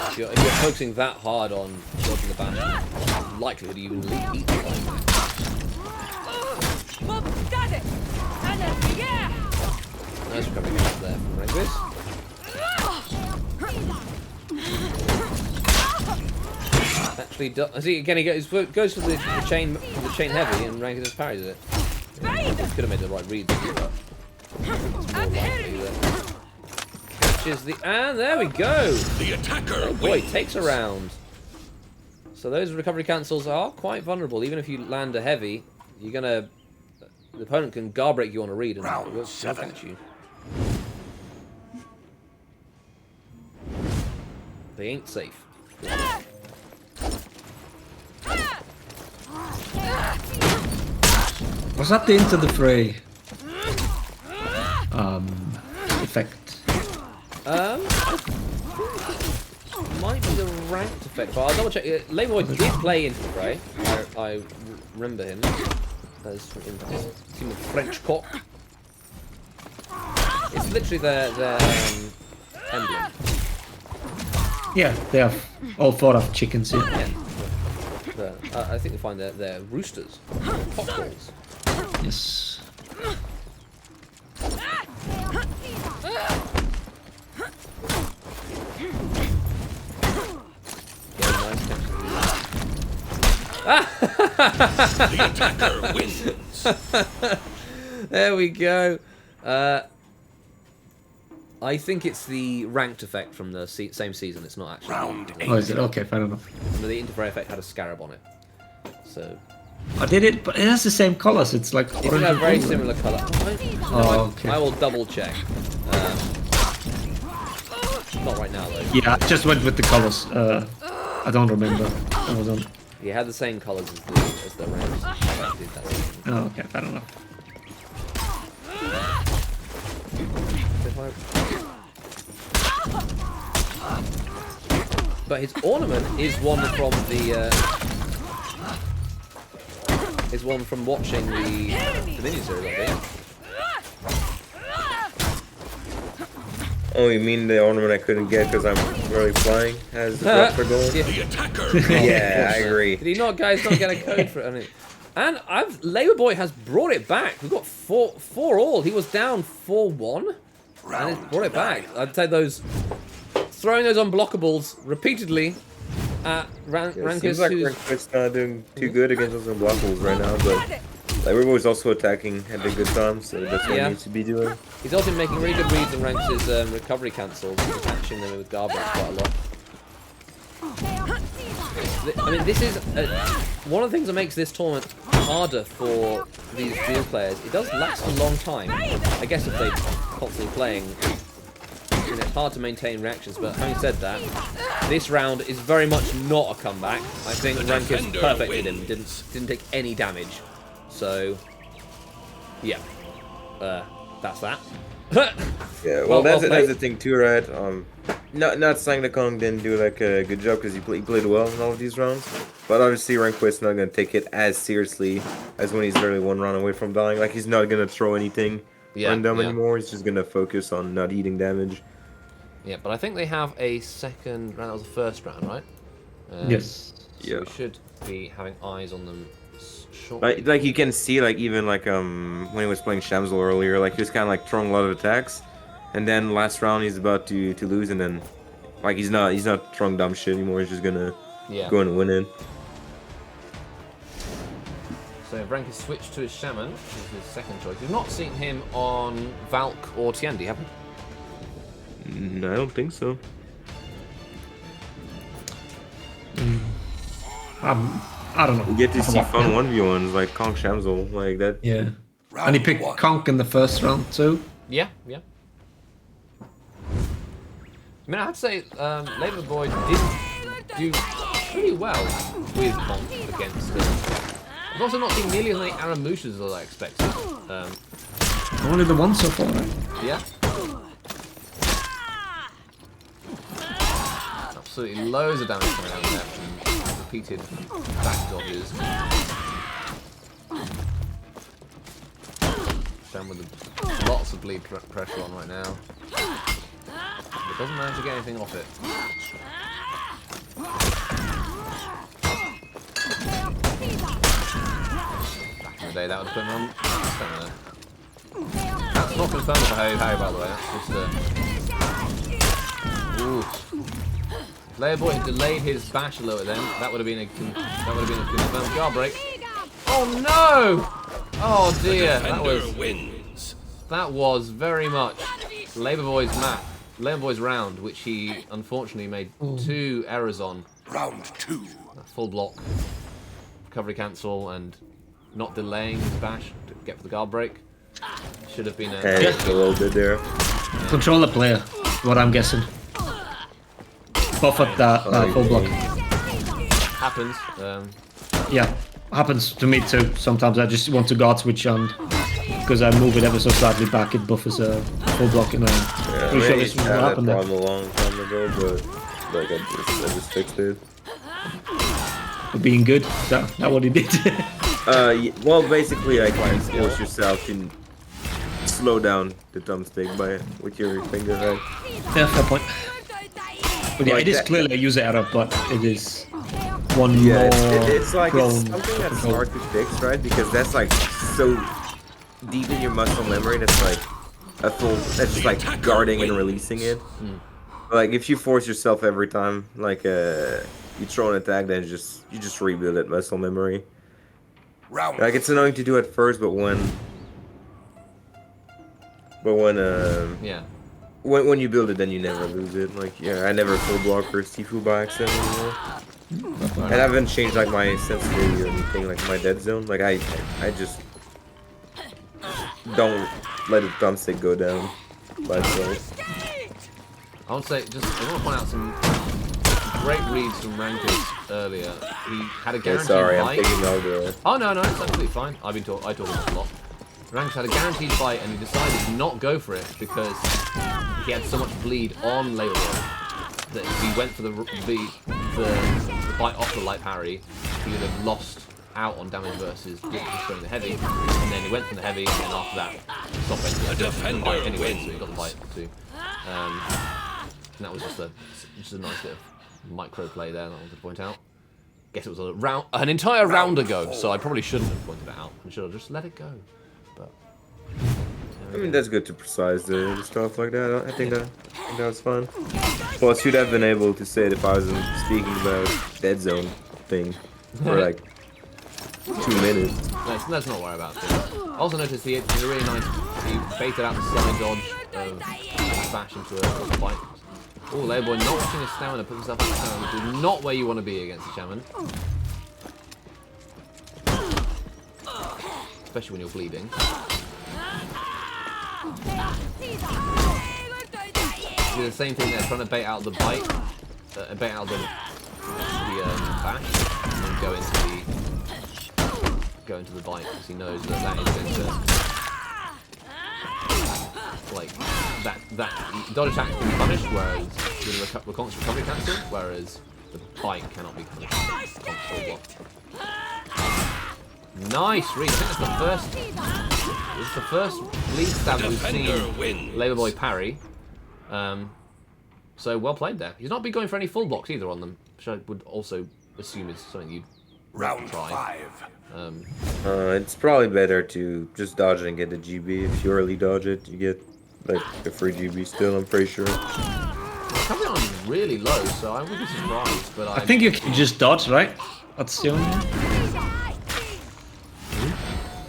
If you're focusing that hard on dodging the bash, likelihood you even eat the fight. Nice recovery catch there from Renquist. Actually, see again, he goes for the chain heavy, and Rankin just parries it. Yeah, could have made the right read, but it's more likely that catches the and there we go. The attacker Oh boy, wins. takes a round. So those recovery cancels are quite vulnerable. Even if you land a heavy, you're gonna the opponent can guard break you on a read and will catch you. They ain't safe. Was that the Into the Fray effect? Might be the ranked effect, but I'll double check. Layboy did play Into the Fray. I remember him as in his team of French cock. It's literally their emblem. Yeah, they have all 4 of chickens here. Yeah. I think you find they're roosters, cockles. Yes. The attacker wins. There we go. I think it's the ranked effect from the same season. It's not actually. Round Oh, is it? Okay, fair enough. The Interfray effect had a scarab on it. So. I did it, but it has the same colors. It's like It's orange a and very blue. similar colour. Oh, okay. I will double check. Not right now though. Yeah, I just went with the colors. I don't remember. I was on. He had the same colours as the Rams. Oh, okay, fair enough. But his ornament is one from the is one from watching the miniseries, I think. Oh, you mean the ornament I couldn't get because I'm really flying? Has the drop for gold? Yeah. The attacker Yeah, I agree. Did he not, guys? Not get a code for it? I mean, and Labour Boy has brought it back. We've got four all. He was down 4-1, and he's brought it back. I'd say throwing those unblockables repeatedly at Rankus, Seems like who's Conquest not doing too good against those unblockables right now, but like Rippy also attacking at a good time, so that's what Yeah. he needs to be doing. he's also been making really good reads on Rankus' recovery cancels, and catching them with guard breaks quite a lot. I mean, this is one of the things that makes this tournament harder for these dual players. It does last a long time. I guess if they're constantly playing, it's hard to maintain reactions. But having said that, this round is very much not a comeback. I think Rankus perfected him. Didn't take any damage. So, yeah, that's that. Yeah, well, that's played. the thing too, right? Not saying the Kong didn't do like a good job because he played well in all of these rounds, but obviously Conquest not gonna take it as seriously as when he's literally 1 round away from dying. Like he's not gonna throw anything random anymore. He's just gonna focus on not eating damage. Yeah, but I think they have a second round. That was the first round, right? Yes. So Yeah. we should be having eyes on them shortly. Like you can see, like even like when he was playing Shamsel earlier, like he was kind of like throwing a lot of attacks, and then last round he's about to lose, and then like he's not throwing dumb shit anymore. He's just gonna go and win it. So Rankus switched to his Shaman, which is his second choice. We've not seen him on Valk or Tiandi, have we? I don't think so. I don't know. You get to see fun 1v1s like Kong Shamsel, like that. Yeah. And he picked Conk in the first round too. Yeah. I mean, I have to say, Labour Boy did do pretty well with Conk against him. I've also not seen nearly as many Aramushas as I expected. Only the one so far, right? Yeah. Absolutely loads of damage coming out of there from repeated back dodges. man with lots of bleed pressure on right now. But doesn't manage to get anything off it. Back in the day, that would have put him on stamina. That's not confirmed for Harry, by the way. That's just ooh. If Leoboy had delayed his bash a little then, that would have been a confirmed guard break. Oh no! Oh dear, that was very much Leoboy's round, which he unfortunately made 2 errors on. Round 2. Full block, recovery cancel, and not delaying his bash to get for the guard break. Should have been a little bit there. Control the player, what I'm guessing. Buff up that full block. Happens. Yeah, happens to me too. Sometimes I just want to guard switch and because I move it ever so slightly back, it buffers a full block and I'm pretty sure this will happen that there. problem a long time ago, but like I just fixed it. For being good, is that what he did? Yeah, well, basically, like you force yourself to slow down the thumbstick with your finger, right? Yeah, fair point. But yeah, Like it is that- clearly a user error, but it is one Yeah, more it's like prone it's something for that's control. hard to fix, right? Because that's like so deep in your muscle memory. That's like that's just like guarding and releasing it. Like if you force yourself every time, like you throw an attack, then you just rebuild that muscle memory. Round Like it's annoying to do at first, but when Yeah. when you build it, then you never lose it. Like yeah, I never full block or Sifu by accident anymore. And I haven't changed like my sensitivity or anything, like my dead zone. Like I just don't let the thumbstick go down by itself. I want to say, I want to point out some great reads from Rankers earlier. He had a Yeah, guaranteed sorry, I'm fight. taking all the. Oh no, it's absolutely fine. I talk about this a lot. Rankers had a guaranteed fight and he decided to not go for it because he had so much bleed on Leoboy that if he went for the fight off the light parry, he would have lost out on damage versus just going the heavy. And then he went from the heavy, and then after that, stop it. The fight anyway, so he got the fight too. And that was just a nice bit of micro play there that I wanted to point out. Guess it was an entire round ago, so I probably shouldn't have pointed it out. I should have just let it go. But I mean, that's good to precise the stuff like that. I think that was fun. Plus, you'd have been able to say it if I wasn't speaking about dead zone thing for like 2 minutes. let's not worry about it. I also noticed he did a really nice. He baited out the side dodge of bash into a fight. Oh, Leoboy not watching his stamina, put himself in the stamina, which is not where you want to be against a shaman. Especially when you're bleeding. Do the same thing there, trying to bait out the bite, bait out the bash, and then go into the bite because he knows that is going to like that dodge attack can be punished, whereas with a constant recovery cancel, whereas the bite cannot be punished. Nice read. I think it's the first bleed stab we've seen Leoboy parry. So well played there. He's not been going for any full blocks either on them, which I would also assume is something you'd Round try. 5. It's probably better to just dodge it and get the GB. If you early dodge it, you get like a free GB still, I'm pretty sure. Coming on really low, so I wouldn't be surprised. But I think you can just dodge, right? That's the only.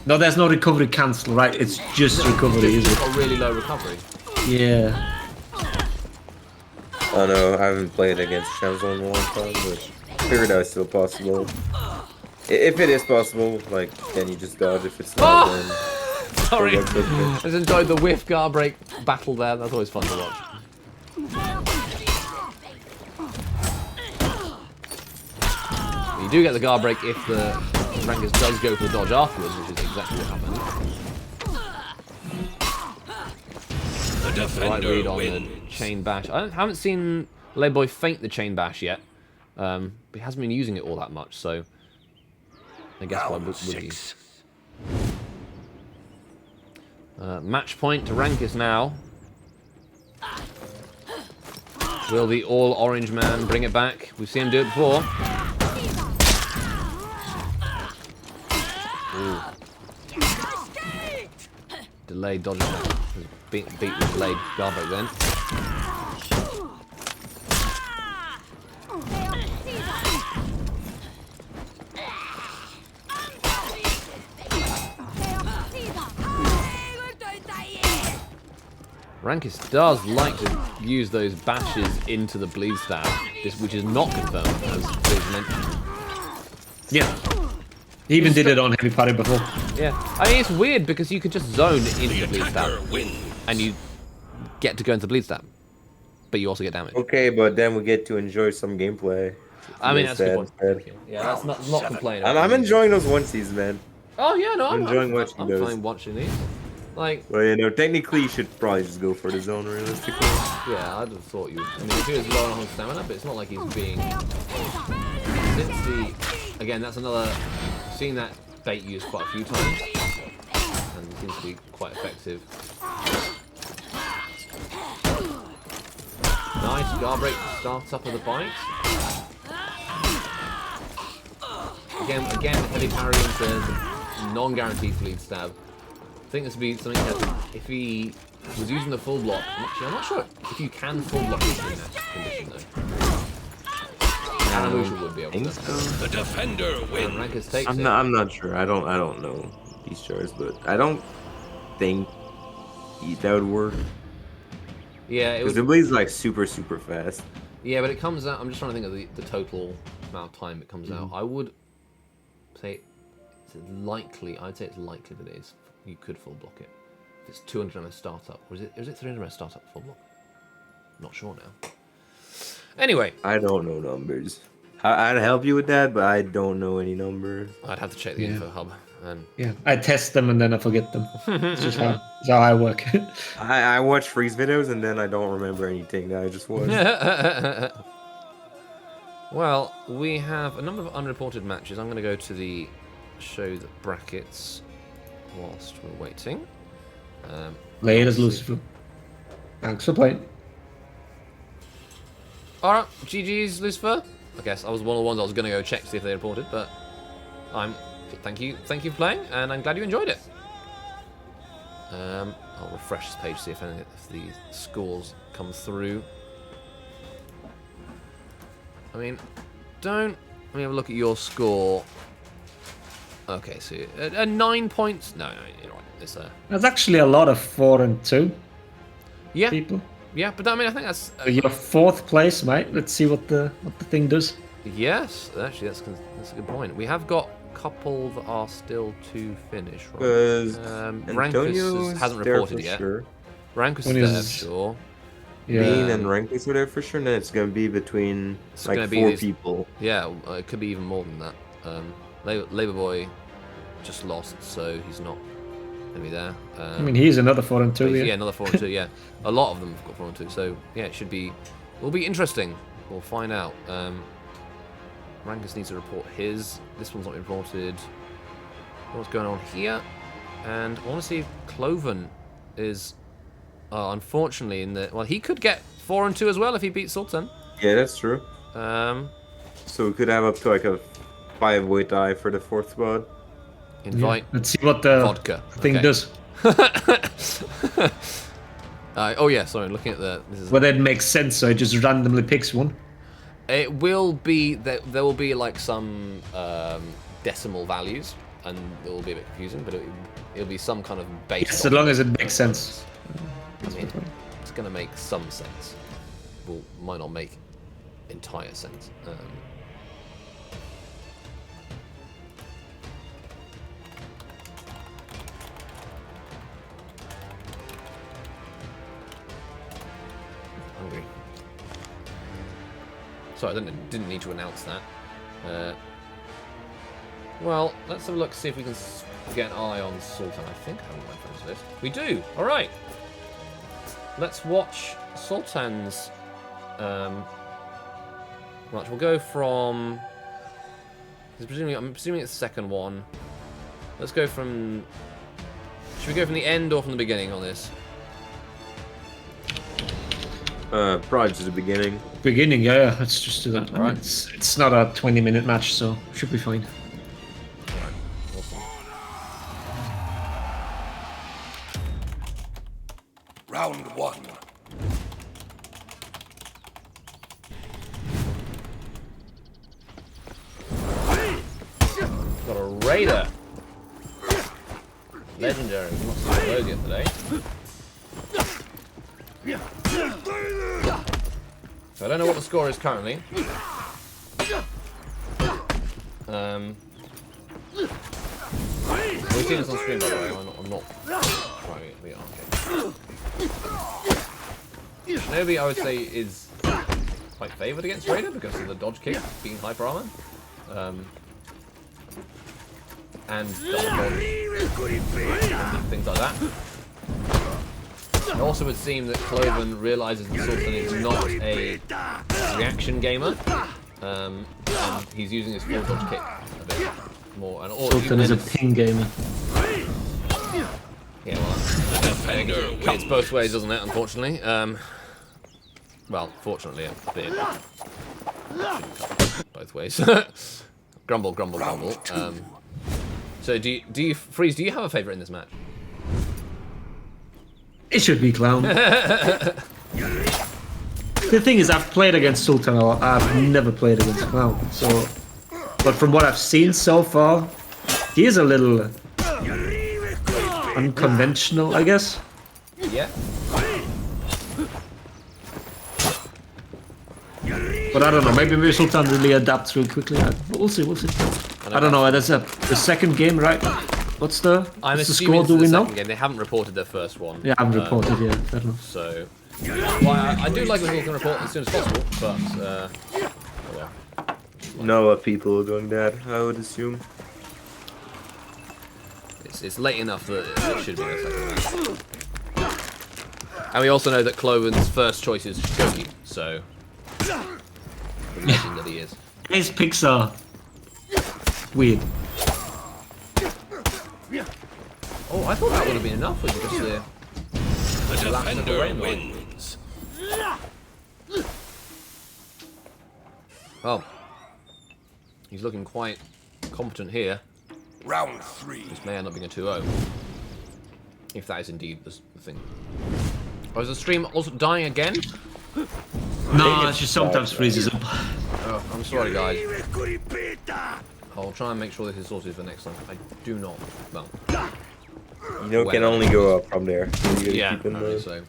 No, there's no recovery cancel, right? It's just recovery, it's is got it? really low recovery. Yeah. I know, I haven't played against Shamzon in a long time, but I figured that was still possible. If it is possible, like, then you just dodge. If it's not, then... Sorry, I just enjoyed the whiff guard break battle there. That's always fun to watch. You do get the guard break if the Rankers does go for the dodge afterwards, which is exactly what happened. The The right defender read on wins. the chain bash. I haven't seen Leoboy feint the chain bash yet, but he hasn't been using it all that much, so I guess why Round would he? 6. Match point to Rankus now. Will the all-orange man bring it back? We've seen him do it before. Ooh. Delayed dodge attack. Beat the delayed guard break then. Rankus does like to use those bashes into the bleed stab, which is not confirmed, as Bleeds mentioned. Yeah. He even did it on Heavy Party before. Yeah. I mean, it's weird because you could just zone into the bleed stab, and you get to go into the bleed stab, but you also get damage. Okay, but then we get to enjoy some gameplay. I mean, that's a good point. Yeah, that's not complaining. I'm enjoying those onesies, man. Oh yeah, no, I'm enjoying watching I'm those. fine watching these. Like, Well, you know, technically you should probably just go for the zone realistically. yeah, I'd have thought you. I mean, if he was low on stamina, but it's not like he's being. Since again, that's another. I've seen that bait used quite a few times, and it seems to be quite effective. Nice guard break starts up with a bite. Again, heavy parry into the non-guaranteed bleed stab. I think this would be something that if he was using the full block, actually I'm not sure if you can full block this in that condition though. Anamusha would be able to. The defender And wins. Rankus takes I'm it. not sure. I don't know these charts, but I don't think that would work. Yeah, it Because the would. blade's like super fast. Yeah, but it comes out. I'm just trying to think of the total amount of time it comes out. I would say it's likely. I'd say it's likely that it is. You could full block it. If it's 200 MS startup, or is it 300 MS startup full block? Not sure now. Anyway, I don't know numbers. I'd help you with that, but I don't know any numbers. I'd have to check the info hub. And Yeah. I test them and then I forget them. It's just how I work. I watch freeze videos and then I don't remember anything that I just watched. well, we have a number of unreported matches. I'm going to go to the show the brackets whilst we're waiting. Laters, Lucifer. Thanks for playing. Alright, GG's, Lucifer. I guess I was one of the ones I was going to go check to see if they reported, but thank you for playing, and I'm glad you enjoyed it. I'll refresh this page to see if the scores come through. I mean, let me have a look at your score. Okay, so 9 points. No, you're right. It's There's actually a lot of 4 and 2 yeah, people. yeah, but I mean, I think that's So you're 4th place, mate. Let's see what the thing does. yes. Actually, that's a good point. We have got a couple that are still to finish. Right? Because Rankus Antonio's hasn't there reported for yet. sure. Rankus is there, Antonio's- sure. Yeah. Bean and Rankus are there for sure, and then it's gonna be between It's like gonna be 4 these- people. Yeah, it could be even more than that. Labour Boy just lost, so he's not gonna be there. I mean, he's another 4 and 2. But Yeah. yeah, another 4 and 2. Yeah, a lot of them have got 4 and 2. So yeah, it will be interesting. We'll find out. Rankus needs to report his. This one's not reported. What's going on here? And I want to see if Cloven is unfortunately in the. Well, he could get 4 and 2 as well if he beats Sultan. Yeah, that's true. Um, So we could have up to like a 5-way tie for the 4th spot. invite Let's see what the vodka thing Okay. does. Oh yeah, sorry. Looking at this is. Whether it makes sense, so it just randomly picks one. It will be there will be like some decimal values, and it will be a bit confusing, but it'll be some kind of base. Yes, as long as it makes sense. I mean, it's going to make some sense. Well, might not make entire sense. Hungry. Sorry, I didn't need to announce that. Well, let's have a look, see if we can get an eye on Sultan. I think I have my friends list. We do! Alright. Let's watch Sultan's... Right, we'll go from... I'm presuming it's the second one. Let's go from Should we go from the end or from the beginning on this? Probably to the beginning. Beginning, yeah. Let's just do that. I mean, Alright. it's not a 20-minute match, so should be fine. Awesome. Round 1. Got a Raider. Legendary. We've not seen those yet today. So I don't know what the score is currently. We've seen this on screen, by the way. I'm not. Right, we are. Okay. Shinobi, I would say, is quite favoured against Raider because of the dodge kick being hyper armor. And double dodge, and things like that. It also would seem that Cloven realises that Sultan is not a reaction gamer, and he's using his full dodge kick a bit more. And Sultan is a ping gamer. Yeah, well, it cuts both ways, doesn't it? Unfortunately. Well, fortunately, a bit. Both ways. Grumble, grumble, grumble. So do you Freeze? Do you have a favourite in this match? It should be Clown. The thing is, I've played against Sultan a lot. I've never played against Clown. So, but from what I've seen so far, he is a little unconventional, I guess. Yeah. But I don't know. Maybe Sultan really adapts real quickly. We'll see. We'll see. I don't know. That's the second game, right? What's the score? Do we know? Game. They haven't reported their first one. Yeah, I haven't reported yet. Fair enough. So, well, I do like when people can report as soon as possible, but oh well. No people are doing that, I would assume. It's late enough that it should be the second match. And we also know that Cloven's first choice is Shogi, so the legend that he is. His picks are weird. Oh, I thought that would have been enough with just the Defender wins. Oh, he's looking quite competent here. Round 3. This may end up being a 2-0. If that is indeed the thing. Oh, is the stream also dying again? No, it just sometimes freezes up. Oh, I'm sorry, guys. I'll try and make sure this is sorted for next time. I do not. Well, You know, it can only go up from there. So you gotta yeah, keep in apparently the... so.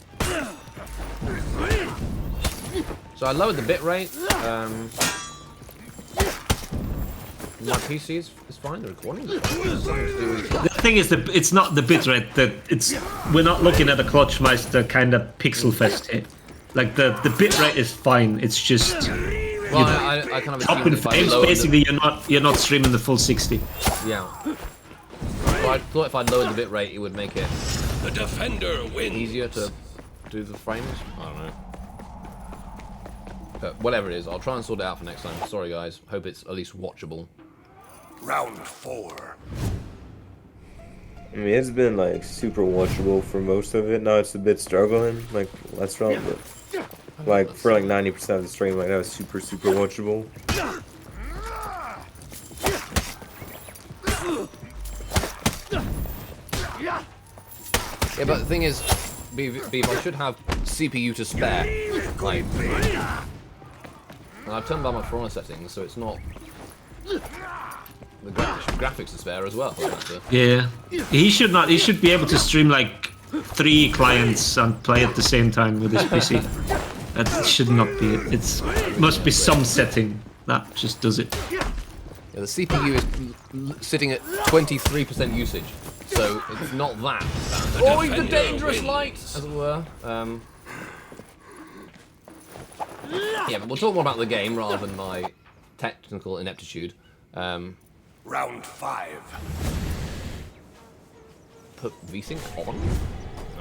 So I lowered the bit rate. My PC is fine. The recording is fine. Something to do with... The thing is, it's not the bitrate that it's. We're not looking at a Clutchmeister kind of pixel fest here. Like the bitrate is fine. It's just. Well, I kind of Up in assumed if I frames, lowered basically, you're not streaming the full 60. Yeah. Well, I thought if I lowered the bit rate, it would make it The defender wins. easier to do the frames. I don't know. But whatever it is, I'll try and sort it out for next time. Sorry, guys. Hope it's at least watchable. Round 4. I mean, it's been like super watchable for most of it. Now it's a bit struggling, like last round, but like for like 90% of the stream, like that was super watchable. Yeah, but the thing is, Beef, I should have CPU to spare. Like, and I've turned down my For Honor settings, so it's not the graphics to spare as well. Yeah, he should not. He should be able to stream like 3 clients and play at the same time with his PC. That should not be it. It's must be some setting that just does it. Yeah, the CPU is sitting at 23% usage, so it's not that bad. Oh, the dangerous light, as it were. Yeah, but we'll talk more about the game rather than my technical ineptitude. Round 5. Put VSync on?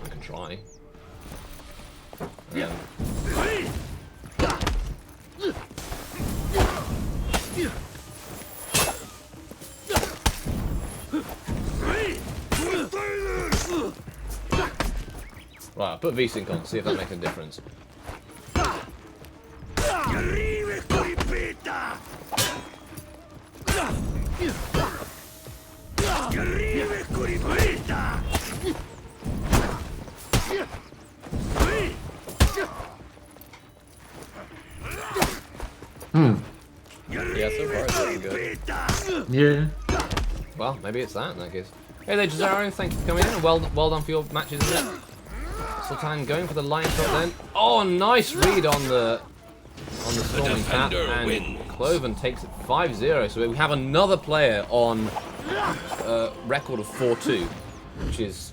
I can try. Right, I'll put VSync on, see if that makes a difference. Yeah, so far it's looking good. Yeah. Well, maybe it's that in that case. Hey there, Jazaro, thank you for coming in, and well done for your matches in there. Sultan going for the line shot then. Oh, nice read on the storming cap, and wins. Cloven takes it 5-0. So we have another player on record of 4-2, which is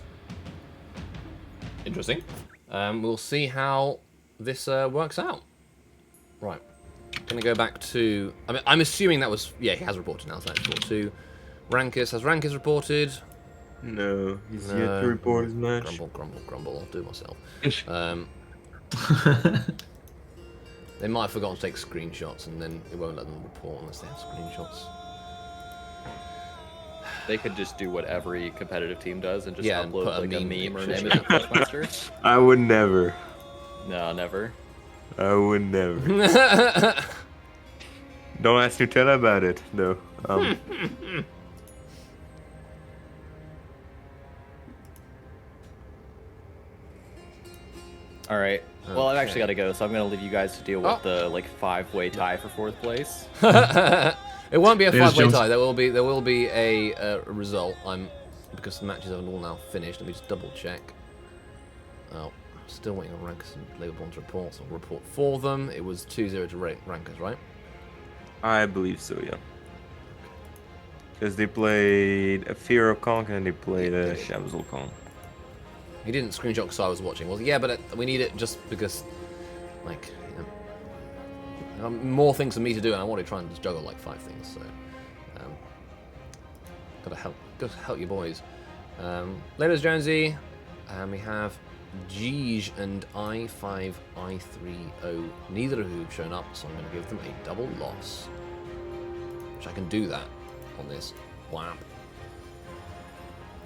interesting. We'll see how this works out. Right, gonna go back to. I mean, I'm assuming that was he has reported now, so that's 4-2. Rankus, has Rankus reported? No, he's yet to report his match. Grumble, grumble, grumble. I'll do it myself. They might have forgotten to take screenshots, and then it won't let them report unless they have screenshots. They could just do what every competitive team does and just Yeah, and upload put a like a meme meme or an picture. image of Questmaster. I would never. No, never. I would never. Don't ask Nutella about it, though. All right. Well, I've actually got Okay. to go, so I'm gonna leave you guys to deal with the like 5-way tie for 4th place. It won't be a There's 5-way Jones. tie. There will be a result. Because the matches are all now finished. Let me just double check. Oh, still waiting on Rankers and Labourborn to report. So I'll report for them. It was 2-0 to Rankers, right? I believe so, yeah. Because they played a Fear of Conk and they played a Shamsul Kong. He didn't screenshot because I was watching. Well, yeah, but we need it just because, like, there are more things for me to do, and I want to try and just juggle like 5 things. So, gotta help you boys. Ladies Jonesy, and we have Geege and I5I30. Neither of who have shown up, so I'm going to give them a double loss, which I can do that on this. Whap.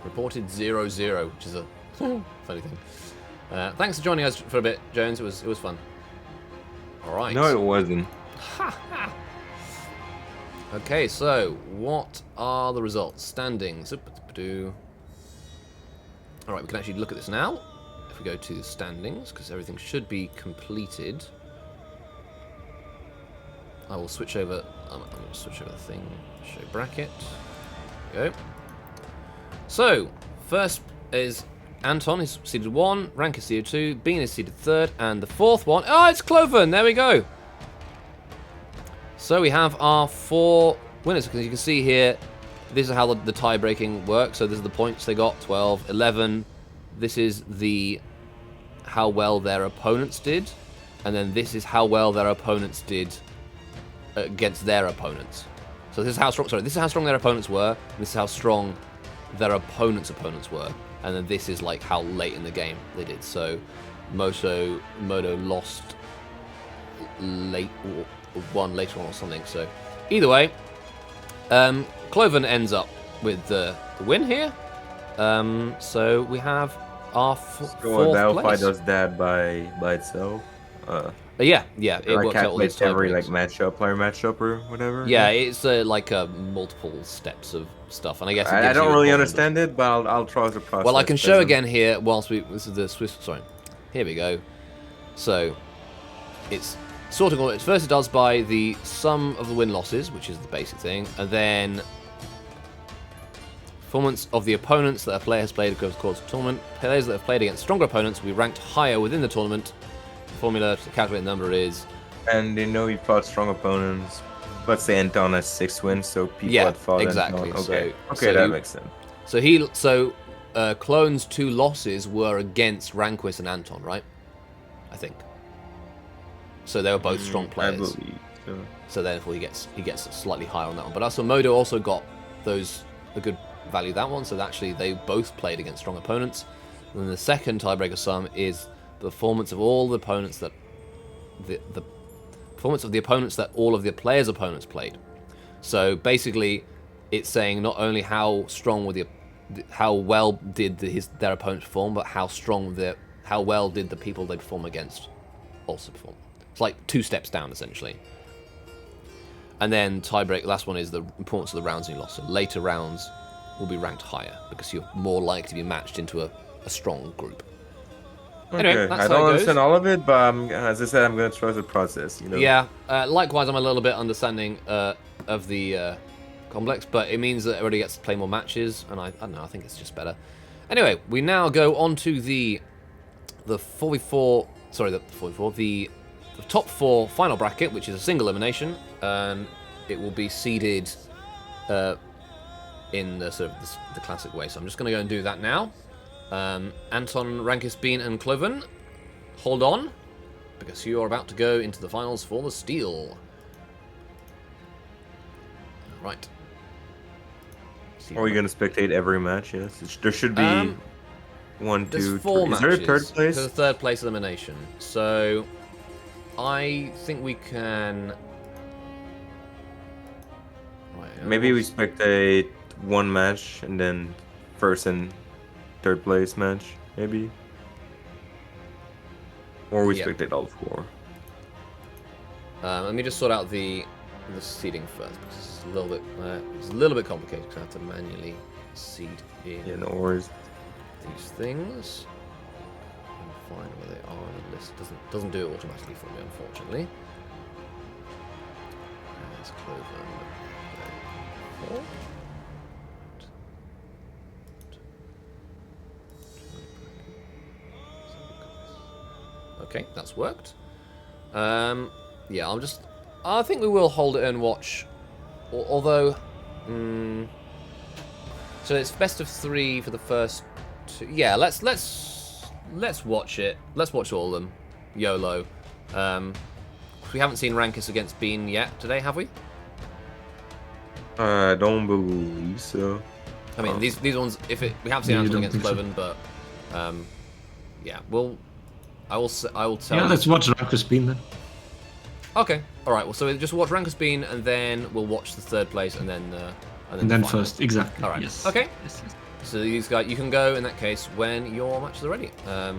Reported 0-0, which is a funny thing. Thanks for joining us for a bit, Jones. It was fun. All right. No, it wasn't. Okay, so what are the results? Standings. All right, we can actually look at this now. If we go to standings, because everything should be completed. I will switch over. I'm going to switch over the thing. Show bracket. There we go. So first is Anton, is seeded 1. Rank is seeded 2. Bean is seeded 3rd, and the 4th one. Oh, it's Cloven. There we go. So we have our 4 winners. Because you can see here, this is how the tie breaking works. So this is the points they got: 12, 11. This is how well their opponents did, and then this is how well their opponents did against their opponents. So this is how strong. Sorry, this is how strong their opponents were. And this is how strong their opponents' were, and then this is like how late in the game they did. So Modo lost late, or won later on or something. So either way, Cloven ends up with the win here. So we have our fourth Delphi place. does that by itself. Yeah, it Like works out all these calculates every like tiebreaks. player matchup or whatever. Yeah, it's like multiple steps of stuff, and I guess it I gives don't you a really bond of- understand it, but I'll try to process. Well, I can show as again here whilst we. This is the Swiss. Sorry, here we go. So it's sorting all. First, it does by the sum of the win losses, which is the basic thing, and then performance of the opponents that a player has played across the course of the tournament. Players that have played against stronger opponents will be ranked higher within the tournament. The formula to calculate the number is. And they know he fought strong opponents. Let's say Anton has 6 wins, so people Yeah, that fought exactly. Anton. So- Okay, so that you- makes sense. So Clone's 2 losses were against Ranquist and Anton, right? I think. So they were both strong I players. believe so. So therefore he gets slightly higher on that one. But also Modo also got a good value that one. So actually they both played against strong opponents. And then the second tiebreaker sum is the performance of all the opponents that the performance of the opponents that all of the players' opponents played. So basically, it's saying not only how strong were how well did their opponents perform, but how how well did the people they perform against also perform. It's like 2 steps down, essentially. And then tiebreak, last one is the importance of the rounds you lost. So later rounds will be ranked higher because you're more likely to be matched into a strong group. Anyway, Okay, that's I how don't it goes. understand all of it, but as I said, I'm gonna trust the process. You know. Yeah, likewise, I'm a little bit understanding of the complex, but it means that everybody gets to play more matches, and I don't know, I think it's just better. Anyway, we now go on to the 4v4, sorry, the 4v4, the top 4 final bracket, which is a single elimination, and it will be seeded in the sort of the classic way. So I'm just going to go and do that now. Anton, Rankis, Bean, and Cloven, hold on, because you are about to go into the finals for the Steel. Right. Or are you gonna spectate every match? Yes, there should be 1, 2, There's 3. 4 Is matches. there a third place? There's a third place elimination. So I think we can. Right, Maybe we spectate 1 match and then first and third place match, maybe. Or we Yeah. spectate all 4. Let me just sort out the seeding first because it's a little bit complicated because I have to manually seed in Yeah, no worries. these things and find where they are on the list. Doesn't do it automatically for me, unfortunately. There's Cloven. Four. Okay, that's worked. Yeah, I think we will hold it and watch. Although, so it's best of 3 for the first 2. Yeah, let's watch it. Let's watch all of them. YOLO. We haven't seen Rankis against Bean yet today, have we? I don't believe so. I mean, these ones. We have seen Yeah, you Anton don't against think so. Cloven, but yeah, I will tell. Yeah, you. let's watch Rankers Bean then. Okay, all right. Well, so we'll just watch Rankers Bean, and then we'll watch the third place, and then And the then final. first, exactly. All right. Yes. Okay. Yes, yes. So these guys, you can go in that case when your matches are ready. I'll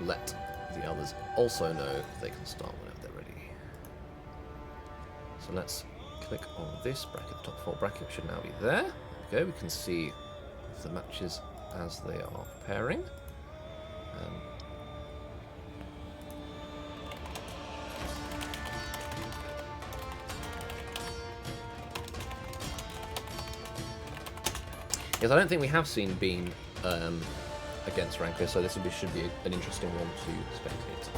let the others also know they can start whenever they're ready. So let's click on this bracket, the top 4 bracket should now be there. There we go, we can see the matches as they are preparing. Yes, I don't think we have seen Bean against Ranker, so this should be an interesting one to spectate.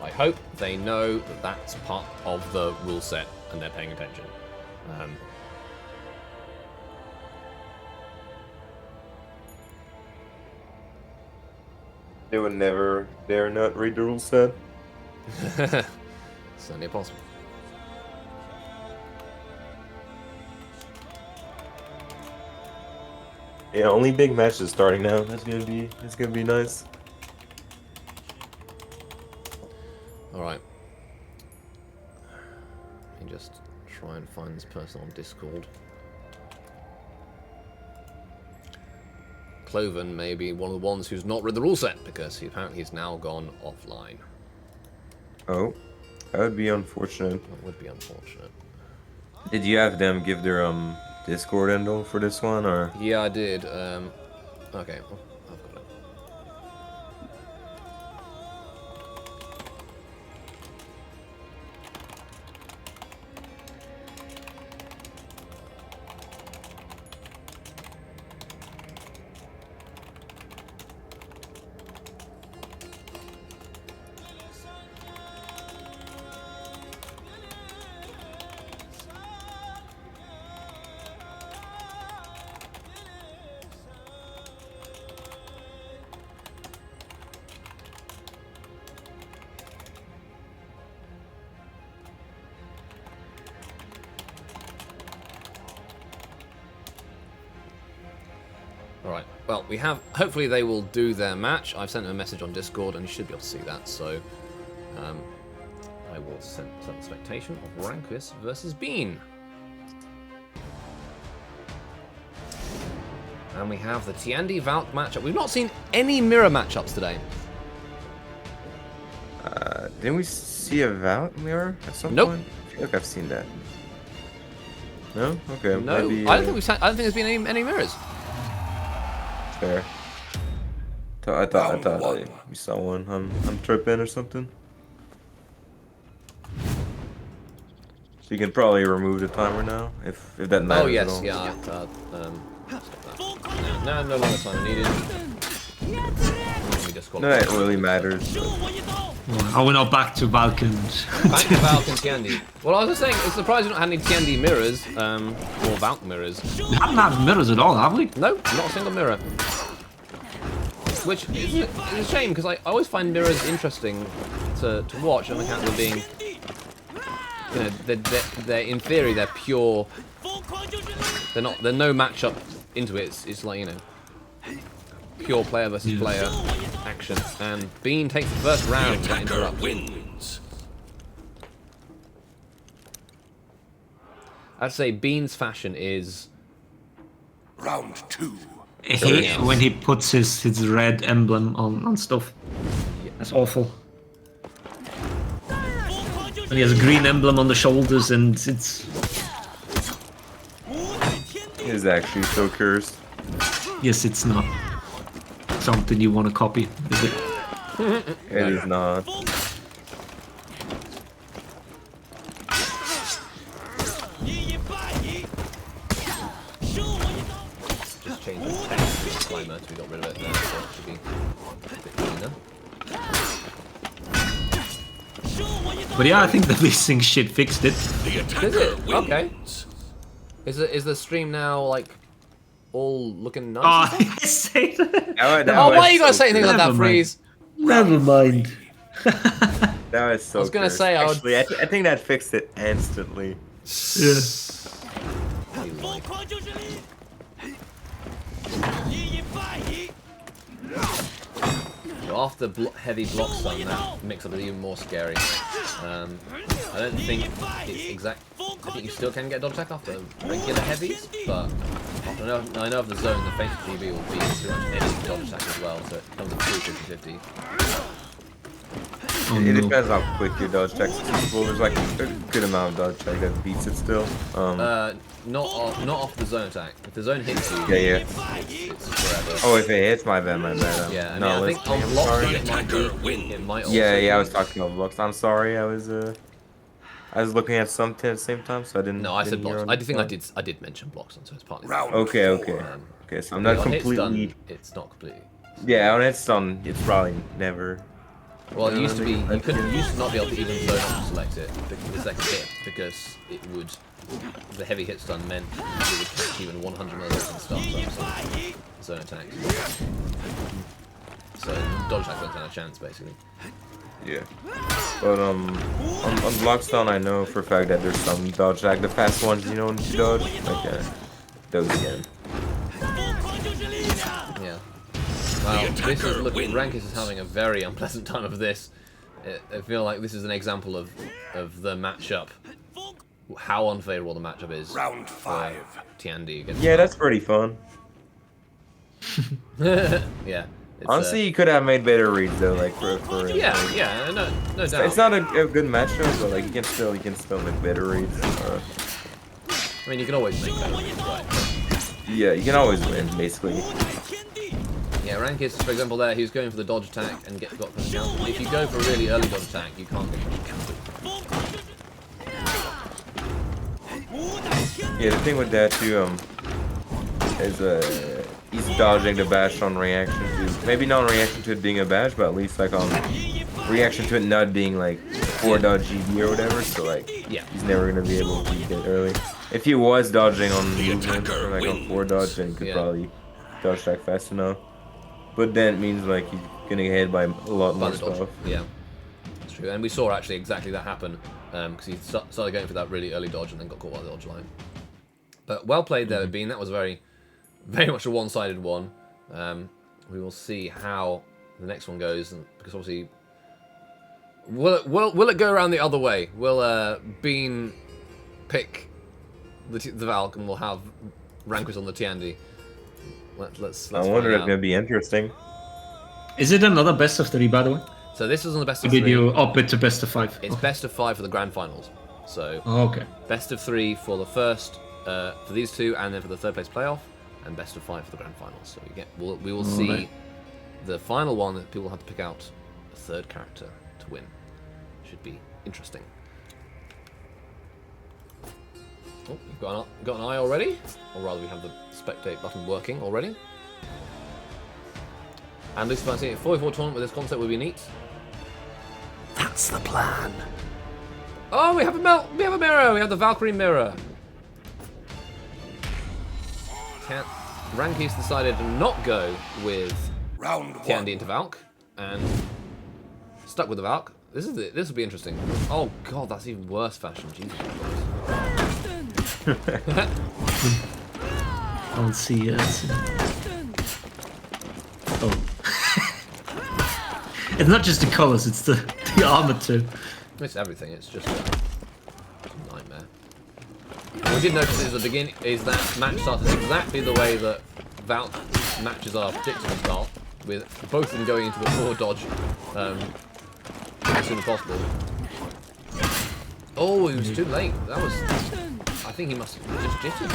I hope they know that that's part of the rule set and they're paying attention. They would never dare not read the rule set. Certainly possible. Yeah, only big matches starting now. That's gonna be nice. Alright. Let me just try and find this person on Discord. Cloven may be one of the ones who's not read the rule set because he apparently has now gone offline. Oh, that would be unfortunate. That would be unfortunate. Did you have them give their Discord handle for this one, or? Yeah, I did. Okay, well, I've got it. Alright, well, we have... Hopefully they will do their match. I've sent them a message on Discord, and you should be able to see that, so... I will set some expectation of Rankus versus Bean. And we have the Tiandi Valk matchup. We've not seen any mirror matchups today. Didn't we see a Valk mirror at some Nope. point? I feel like I've seen that. No? Okay. No, Maybe, I don't think there's been any mirrors. Fair. I thought we saw one. I'm tripping or something. So you can probably remove the timer now if that matters. Oh yes, at all. yeah. Stop that. No longer time needed. No, it really matters. Are we not back to Balkans? Back to Valk and Tiandi. Well, I was just saying, it's surprising we not had any Tiandi mirrors, or Valk mirrors. We haven't had mirrors at all, have we? No, not a single mirror. Which is a shame, because I always find mirrors interesting to watch on account of them being, you know, they're in theory, they're pure, they're no matchup into it, it's like, you know, pure player versus player action. And Bean takes the first round without interrupt. Wins. I'd say Bean's fashion is... Round 2. I hate when he puts his red emblem on stuff. That's awful. And he has a green emblem on the shoulders, and it's... It is actually so cursed. Yes, it's not something you want to copy, is it? It is not. Just change the text to the timer, so we got rid of it there, so it should be a bit cleaner. But yeah, I think the leasing shit fixed it. The Is attacker it? wins. Okay. Is the stream now, like, all looking nice? Oh, I say that. Oh, why are you guys saying things like that, Never mind. Freeze? Never mind. That was so I was gonna cursed. say, I would- Actually, I think that fixed it instantly. Yeah. After heavy block stun, that mix-up is even more scary. I don't think it's exact. I think you still can get dodge attack after regular heavies, but I know of the zone, the fatal DB will be pretty much any dodge attack as well, so it comes up to 50-50. Oh, It no. depends how quick your dodge checks is useful. There's like a good amount of dodge check that beats it still. Not off the zone attack. If the zone hits you, Yeah. it's forever. Oh, if it hits, my bad. Yeah, No, I think on I'm blocks sorry. it might also Yeah, I was be- talking about blocks. I'm sorry, I was looking at something at the same time, so I didn't. No, I said didn't hear blocks. on I the think phone. I did mention blocks, and so it's partly. Round Okay. 4. Okay, so I'm not On hit stun, completely. it's not completely. Yeah, on it's stun, it's probably never. Well, it You know used to what be I mean? you used to not be able to even zone up to select it the second hit because it would the heavy hit stun meant it would catch you in 100 milliseconds and start up zone attacks. So dodge attack don't stand a chance basically. Yeah. But on block stun, I know for a fact that there's some dodge like the fast ones, you know, when you dodge, like those again. Yeah. Well, this is looking. Rankus is having a very unpleasant time of this. I feel like this is an example of the matchup. How unfavorable the matchup is. Round 5. Tiandi against. Yeah, that's pretty fun. Yeah. It's, Honestly, you could have made better reads though, like for Yeah, no doubt. It's not a good matchup, but like you can still make better reads. I mean, you can always make better reads, right? Yeah, you can always win basically. Yeah, Rankus, for example, there, he was going for the dodge attack and got the counter. If you go for a really early dodge attack, you can't get much counter. Yeah, the thing with that too, is he's dodging the bash on reaction to maybe not on reaction to it being a bash, but at least like on reaction to it not being like 4 dodge GB or whatever. So like, Yeah. he's never gonna be able to get early. If he was dodging on The movement attacker or like on 4 dodge, then he could Yeah. probably dodge attack fast enough. But then it means like he's gonna get hit by a lot By more the dodge. stuff. Yeah, that's true. And we saw actually exactly that happen because he started going for that really early dodge and then got caught by the dodge line. But well played there, Bean. That was very much a one-sided one. We will see how the next one goes, and because obviously, will it go around the other way? Will Bean pick the Valk, and we'll have Ranquist on the Tiandi? Let's I wonder find if out. it'll be interesting. Is it another best of 3, by the way? So this is on the best Or of did 3. you up it to best of 5? It's best of 5 for the grand finals. So Okay. best of 3 for the first, for these two, and then for the third place playoff, and best of 5 for the grand finals. So we will see Alright. the final one that people have to pick out a third character to win. Should be interesting. Oh, you've got an eye already, or rather, we have the spectate button working already. And Lucy fancy a 4v4 tournament with this concept would be neat. That's the plan. Oh, we have a mirror. We have the Valkyrie mirror. Ranky's decided to not go with Round 1. Tiandi into Valk and stuck with the Valk. This will be interesting. Oh god, that's even worse fashion. Jesus Christ. I'll see it. Oh. It's not just the colors, it's the armor too. It's everything. It's just a nightmare. We did notice at the beginning is that match started exactly the way that Valk matches are predicted to start, with both of them going into the forward dodge as soon as possible. Oh, he was too late. That was. I think he must have just jittered.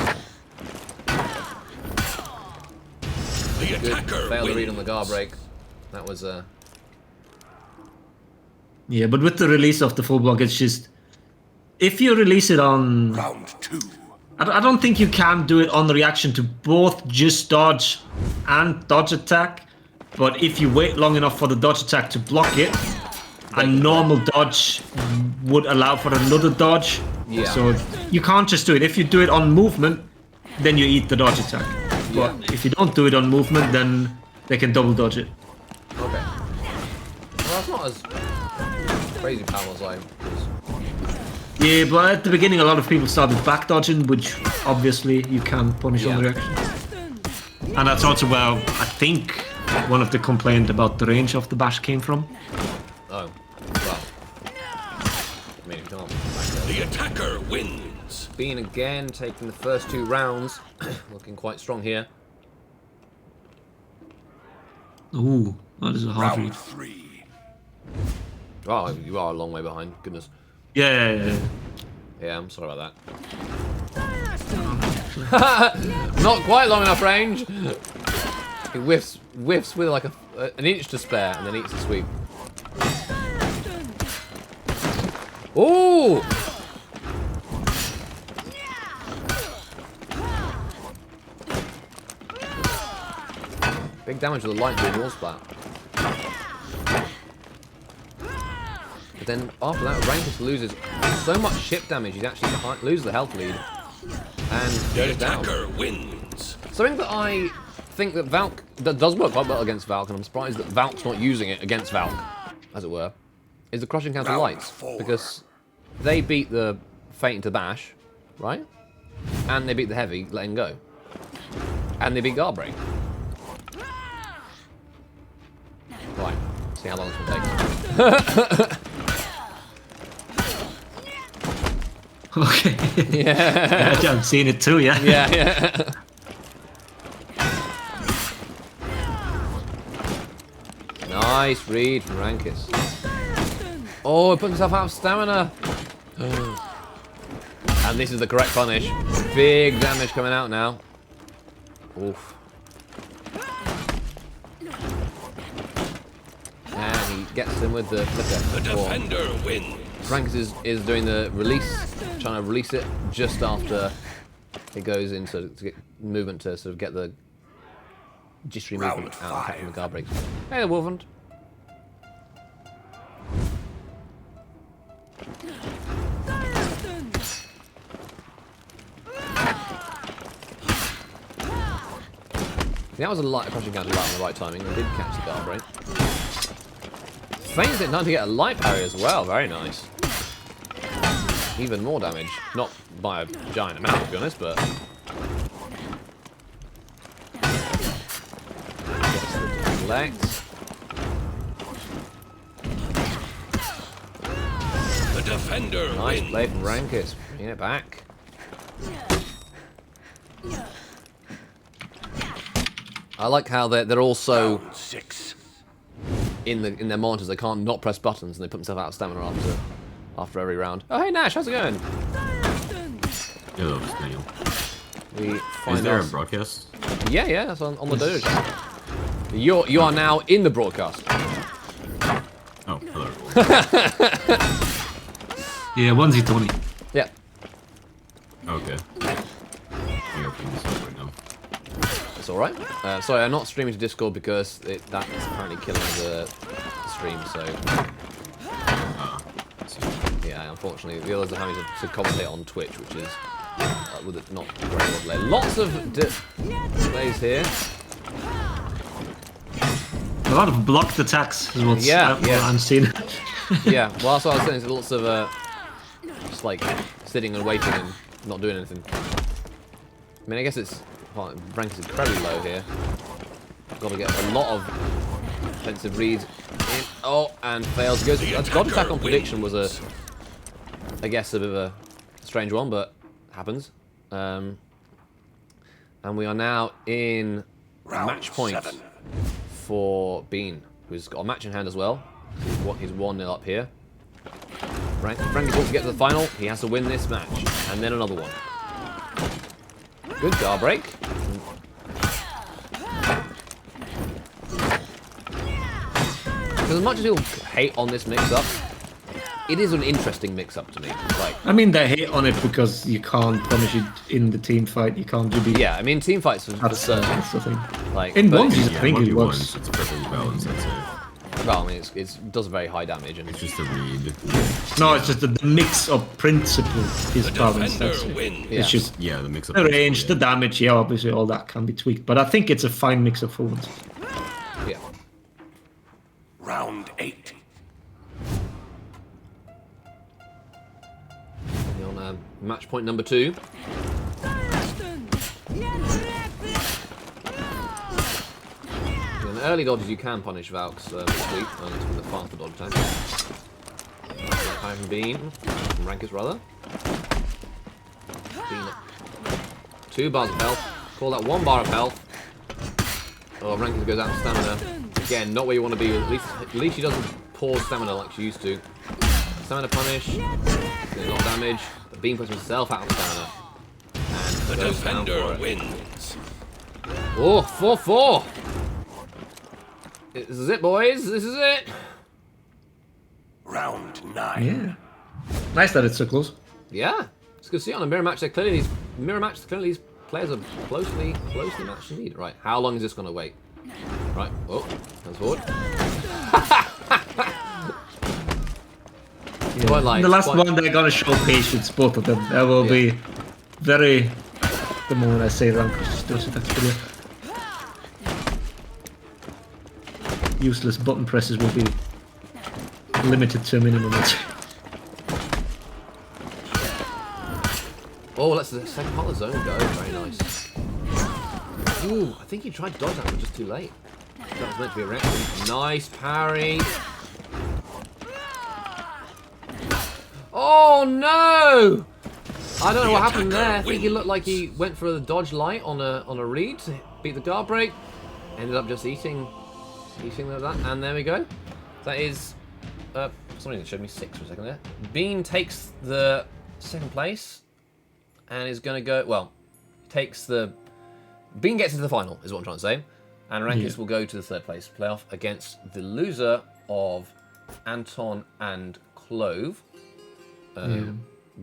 The Good. attacker Failed to read on wins. the guard break. That was Yeah, but with the release of the full block, it's just if you release it on, Round 2. I don't think you can do it on the reaction to both just dodge and dodge attack. But if you wait long enough for the dodge attack to block it, a normal dodge would allow for another dodge. Yeah. So you can't just do it. If you do it on movement, then you eat the dodge attack. Yeah. But if you don't do it on movement, then they can double dodge it. okay. Well, that's not as crazy powerful as I was. Yeah, but at the beginning, a lot of people started back dodging, which obviously you can punish on the Yeah. reaction. And that's also where I think one of the complaints about the range of the bash came from. Oh, well. I mean, you can't. The attacker wins. Bean again taking the first 2 rounds, looking quite strong here. Ooh, that is a hard Round read. 3. Oh, you are a long way behind. Goodness. Yeah. Yeah, I'm sorry about that. Not quite long enough range. He whiffs with like an inch to spare, and then eats the sweep. Ooh! Big damage with the light blue wall splat. But then after that, Rankus loses so much ship damage, he's actually loses the health lead and The goes down. attacker wins. Something that I think that Valk that does work quite well against Valk, and I'm surprised that Valk's not using it against Valk, as it were, is the crushing counter Round lights, 4. because they beat the Fate into Bash, right? And they beat the Heavy, letting go, and they beat Guard Break. Right, see how long this will take. Okay. Yeah. I've seen it too, yeah. Yeah. Nice read from Rankus. Oh, he put himself out of stamina. And this is the correct punish. Big damage coming out now. Oof. And he gets him with the flicker. The defender wins. Rankus is doing the release, trying to release it just after it goes into to get movement to sort of get the jittery Round movement out of 5. attacking the guard break. Hey, the Wolfhund. That was a crushing counter light on the right timing. I did catch the guard break. Feigns it now to get a light parry as well. Very nice. Even more damage. Not by a giant amount, to be honest, but... Select. The defender Nice wins. play from Rankus. Bringing it back. I like how they're also Round 6. in their monitors. They can't not press buttons, and they put themselves out of stamina after every round. Oh hey Nash, how's it going? Hello, Daniel. We Is find there a us. broadcast? Yeah, that's on the Doge. You are now in the broadcast. Oh, hello. Yeah, 1z20. Yeah. Okay. I'm opening this up right now. It's alright. Sorry, I'm not streaming to Discord because that is apparently killing the stream, so... Yeah, unfortunately, the others are having to commentate on Twitch, which is with it not very well played. Lots of plays here. A lot of blocked attacks is what I'm seeing. Yeah, well, that's what I was saying. There's lots of just like sitting and waiting and not doing anything. I mean, I guess it's rank is incredibly low here. Got to get a lot of defensive reads in. Oh, and fails. Goes. God attack on prediction was I guess a bit of a strange one, but happens. And we are now in match point 7. for Bean, who's got a match in hand as well. He's 1-0 up here. Frankie wants to get to the final. He has to win this match, and then another one. Good guard break. Because as much as people hate on this mix-up, it is an interesting mix-up to me. Like, I mean, they hate on it because you can't punish it in the team fight. You can't do the. yeah, I mean, team fights for That's certain. the thing. Like, In but- ones, I Yeah, think it 1v1s, works. it's perfectly balanced, I'd say. well, I mean, it does very high damage, and It's just a read. No, it's just the mix-up principle is The balanced. That's defender it. wins. Yeah. It's just Yeah, the mix-up. the principle, range, the yeah. damage. Yeah, obviously all that can be tweaked, but I think it's a fine mix of forwards. yeah. Round 8. On match point number 2. In the early dodges, you can punish Valks this week, and it's with the faster dodge attack. From Bean, from Rankus rather. Bean at 2 bars of health. Call that 1 bar of health. Oh, Rankus goes out of stamina. Again, not where you want to be. At least she doesn't pause stamina like she used to. Stamina punish. Not damage. But Bean puts himself out of stamina. And The goes down defender for it. wins. Oh, 4-4. This is it, boys. This is it. Round 9. Yeah. Nice that it's so close. Yeah, it's good to see on a mirror match. Clearly these players are closely matched indeed. Right, how long is this going to wait? Right, oh, comes forward. Quite like, The last quite- one, they're gonna show patience, both of them. That will be very. The moment I say rank, just does it. That's video. Useless button presses will be limited to a minimum. Oh, let's the second part of the zone go. Very nice. Ooh, I think he tried to dodge that, but just too late. That was meant to be a reaction. Nice parry. Oh no! I don't know what happened there. I think he looked like he went for the dodge light on a read to beat the guard break. Ended up just eating that, and there we go. That is something that showed me 6 for a second there. Bean takes the 2nd place and is going to go. Well, Bean gets into the final, is what I'm trying to say, and Rankus will go to the 3rd place playoff against the loser of Anton and Clove.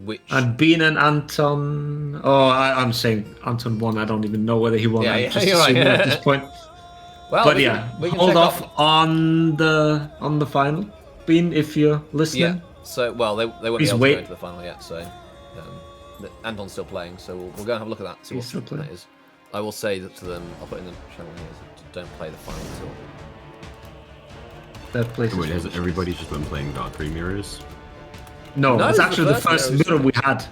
Which And Bean and Anton. Oh, I'm saying Anton won. I don't even know whether he won. Yeah, I'm yeah, just you're right, assuming yeah. at this point. well, But we yeah, can hold check off up- on the final, Bean, if you're listening. Yeah. So well, they won't be Please able to wait. go to the final yet. So Anton's still playing. So we'll go and have a look at that. See He's what still that playing. is. I will say that to them. I'll put in the channel here. Don't play the final until. Third place. Wait, has everybody just been playing Valkyrie mirrors? No, No, it's it's the actually the first first mirror. mirror we had.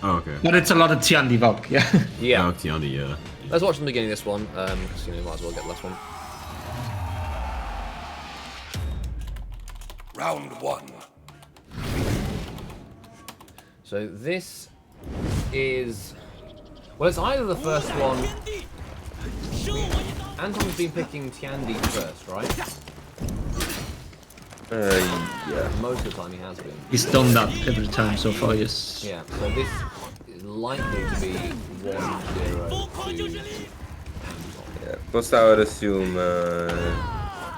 Oh, okay. But it's a lot of Tiandi Valk, yeah. Yeah. Oh, Tiandi, yeah. Let's watch from the beginning of this one. Because might as well get the last one. Round one. So this is... Well, it's either the first one... Anton's been picking Tiandi first, right? Yeah. Most of the time he has been. He's done that every time so far, yes. Yeah, so this is likely to be 1-0 to... Yeah. Plus, I would assume.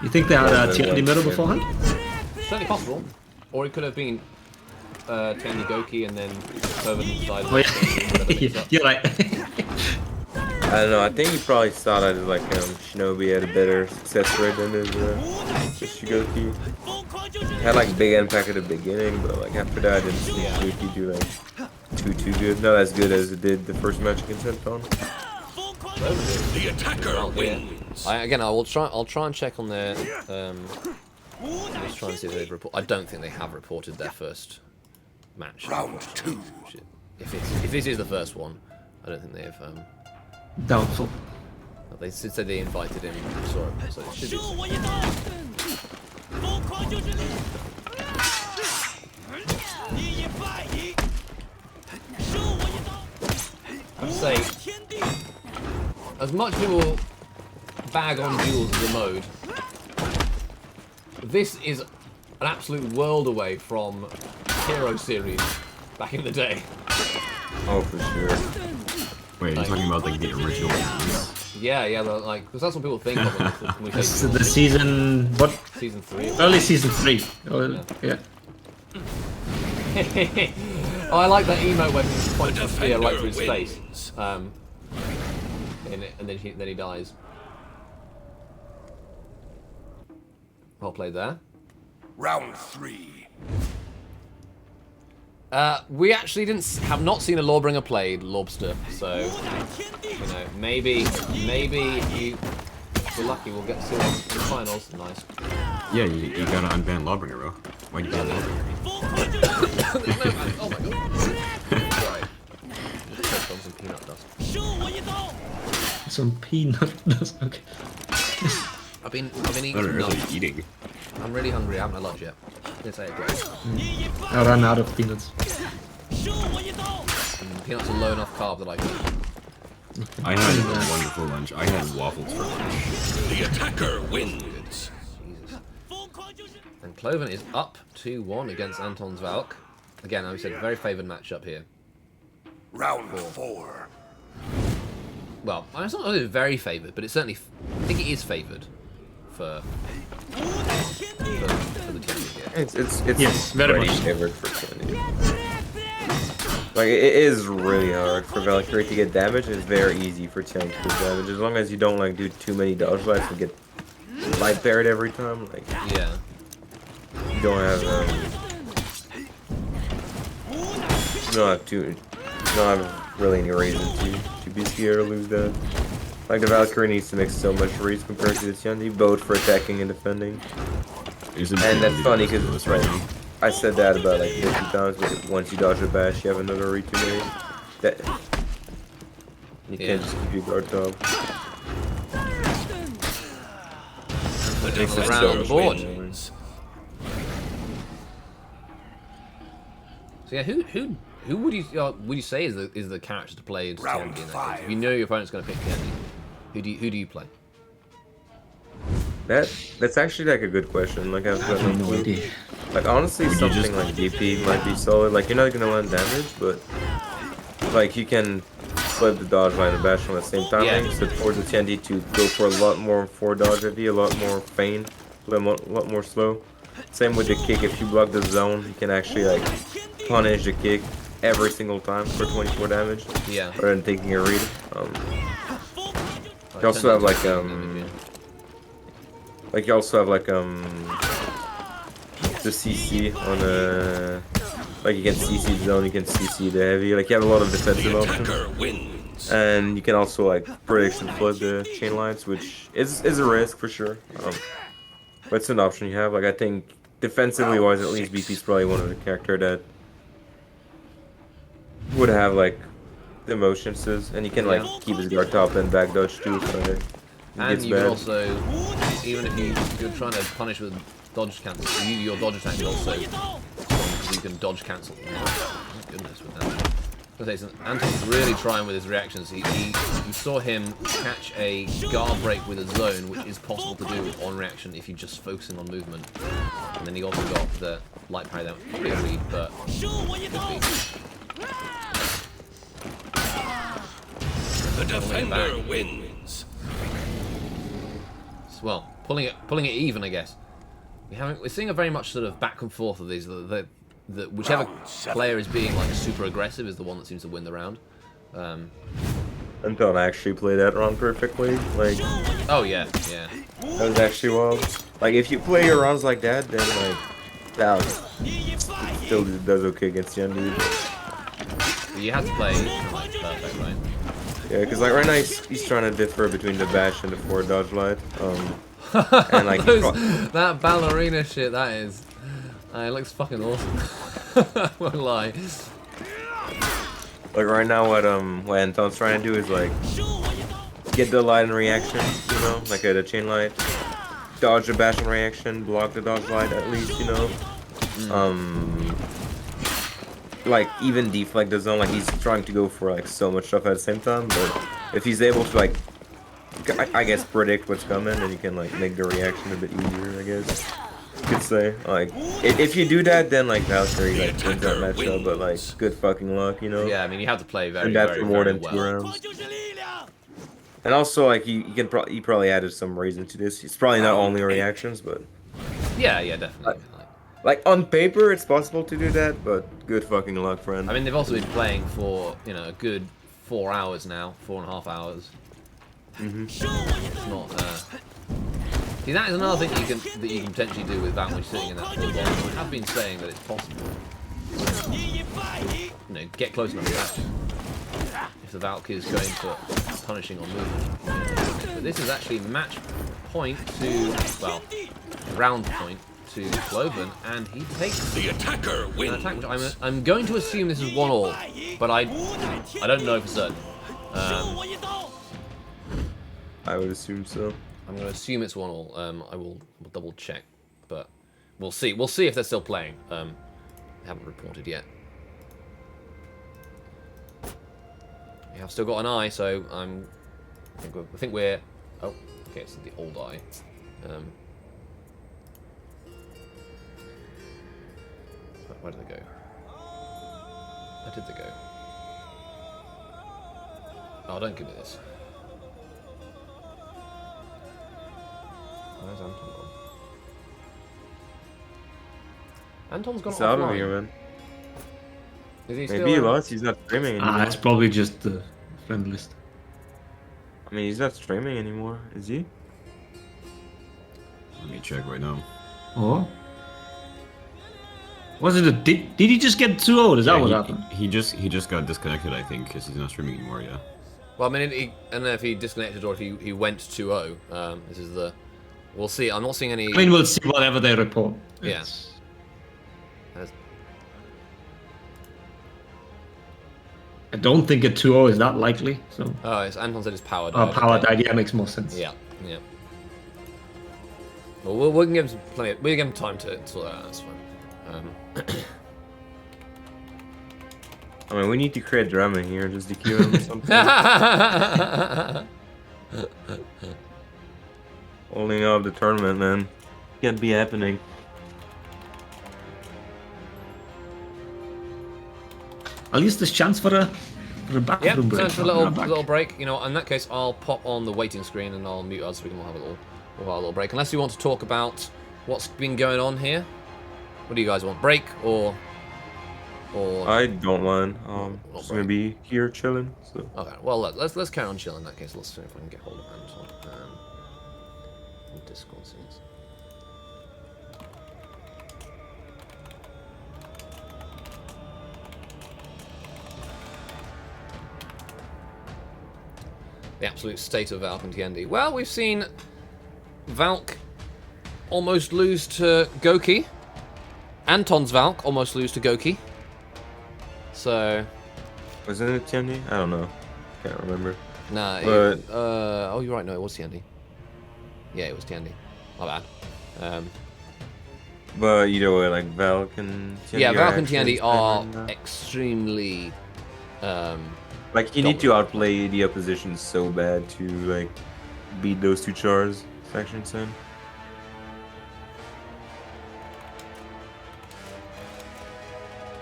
You think they had a Tiandi middle beforehand? Certainly possible. Or it could have been Tiandi Goki and then Cloven decided Oh, to yeah. You're right. I don't know. I think he probably thought that like Shinobi had a better success rate than his Shigoki. Had like big impact at the beginning, but like after that, I didn't see Shigoki do like too good. Not as good as it did the first match against Anton. The attacker wins. I'll try and check on their. Let's try and see if they've reported. I don't think they have reported their first match. Round two. If this is the first one, I don't think they've. Doubtful. They said they invited him, so it should be. I'd say, as much people bag on Duels as a mode, this is an absolute world away from Hero series back in the day. Oh, for sure. Wait, you're talking about like the original games? Yeah, like, because that's what people think of when we say It's Duels. the season... what? Season 3. Early season 3. Oh, yeah. Oh, I like that emote when he points the spear right through his face. And then he dies. Well played there. Round three. We actually have not seen a Lawbringer played Lobster, so you know maybe if we're lucky we'll get to see one in the finals. Nice. Yeah, you gotta unban Lawbringer, bro. Why'd you ban Lawbringer? Oh my god. Sorry. Just on some peanut dust. Some peanut dust. Okay. I've been eating What some are nuts. you eating? I'm really hungry. I haven't had lunch yet. Didn't say it great. I ran out of peanuts. Peanuts are low enough carb that I can eat. I had a wonderful lunch. I had waffles for lunch. The attacker wins. Jesus. And Cloven is up 2-1 against Anton's Valk. Again, I said very favoured matchup here. Round four. Well, it's not really very favoured, but it's certainly. I think it is favoured for the team here. It's Yes, very pretty much. favored for Tiandi. Like it is really hard for Valkyrie to get damage, and it's very easy for Tiandi to get damage as long as you don't like do too many dodge lights and get light parried every time. Like Yeah. you don't have really any reason to be scared or lose that. Like the Valkyrie needs to make so much reach compared to the Tiandi, both for attacking and defending. And that's funny because I said that about like 50 times, but once you dodge a bash, you have another read too many. That you can't just keep your guard up. The Makes it defender around the board. wins. So yeah, who would you say is the character to play into Round Tiandi in that five. case? If you know your opponent's going to pick Tiandi, who do you play? That's actually like a good question. Like I've I got have no idea. Like honestly, Would you something just- like DP might be solid. Like you're not gonna land damage, but like you can flip the dodge line and bash on the same time. Yeah. So towards the Tiandi to go for a lot more 4 dodge heavy, a lot more feign, a lot more slow. Same with the kick. If you block the zone, you can actually like punish the kick every single time for 24 damage. Yeah. Rather than taking a read. You also have like the CC on like you can CC the zone, you can CC the heavy. Like you have a lot of defensive The options. attacker wins. And you can also like prediction flip the chain lines, which is a risk for sure. But it's an option you have. Like I think defensively wise, at least BP is probably one of the character that would have like the motions, and he can like keep his guard top and back dodge too. So And gets you can bad. also, even if you're trying to punish with dodge cancel, your dodge attack is also strong because you can dodge cancel. Oh, my goodness, with that. Anton's really trying with his reactions. You saw him catch a guard break with a zone, which is possible to do on reaction if you're just focusing on movement. And then he also got the light parry that probably a read, but The defender wins. well, pulling it even, I guess. We're seeing a very much sort of back and forth of these. Whichever player is being like super aggressive is the one that seems to win the round. Anton actually played that round perfectly. Like, Oh yeah. that was actually wild. Like, if you play your rounds like that, then like, that still does okay against the dude. You have to play like perfect, right? Yeah, because like right now he's trying to differ between the bash and the forward dodge light. And like that ballerina shit, that is. It looks fucking awesome. I won't lie. like right now what Anton's trying to do is like get the light and reaction, you know, like the chain light, dodge the bash and reaction, block the dodge light at least, you know. Like even deflect the zone, like he's trying to go for like so much stuff at the same time, but if he's able to like I guess predict what's coming, then you can like make the reaction a bit easier, I guess. You could say. Like if you do that, then like Valkyrie like wins that matchup, but like good fucking luck, you know. Yeah, I mean you have to play very, And that's very, for more very than 2 well. rounds. And also like he probably added some reason to this. It's probably not only reactions, but Yeah, definitely. like on paper it's possible to do that, but good fucking luck, friend. I mean they've also been playing for a good 4 hours now, 4.5 hours. It's not. See, that is another thing that you can potentially do with Valk when you're sitting in that full box. I have been saying that it's possible. Get close enough to that. If the Valk is going for punishing on movement. But this is actually match point to, well, round point to Cloven, and he takes The attacker an wins. attack, which I'm going to assume this is 1-1, but I don't know for certain. I would assume so. I'm going to assume it's 1-1. I will double check, but we'll see. We'll see if they're still playing. They haven't reported yet. We have still got an eye, so I think we're. Oh, okay, it's the old eye. Where did they go? Where did they go? Oh, don't give me this. Where's Anton gone? Anton's gone He's out of offline. here, man. Is he Maybe still he lost. He's not streaming anymore. It's probably just the friend list. I mean, he's not streaming anymore, is he? Let me check right now. Oh. Was it a did he just get 2-0? Is that what happened? He just got disconnected, I think, because he's not streaming anymore. Yeah. Well, I mean, I don't know if he disconnected or if he went 2-0. This is the. We'll see. I'm not seeing any. I mean, we'll see whatever they report. Yeah. It's- I don't think a 2-0 is that likely. So, Oh, it's Anton said it's powered. power died. Yeah, makes more sense. Yeah. Well, we can give him plenty. We can give him time to sort that out. That's fine. I mean, we need to create drama here, just to kill him or something. Holding up the tournament, man. Can't be happening. At least there's chance for a bathroom Yep, break. time for a I'll be right back. little break. You know, in that case, I'll pop on the waiting screen and I'll mute us so we can all have a little break. Unless you want to talk about what's been going on here. What do you guys want? Break or? I don't mind. Just break. gonna be here chilling. So. Okay. Well, let's carry on chilling in that case. Let's see if I can get hold of Anton. Discord scenes. The absolute state of Valk and Tiendi. Well, we've seen Valk almost lose to Goki. Anton's Valk almost lose to Goki. So, Wasn't it Tiandi? I don't know. Can't remember. nah. But- Oh, you're right. No, it was Tiendi. Yeah, it was Tiandi. My bad. But either way, like Valk and Tiandi Yeah, are Valk and actually Tiandi are insane right now. extremely. Like you need to outplay the opposition so bad to like beat those two chars. It's actually insane.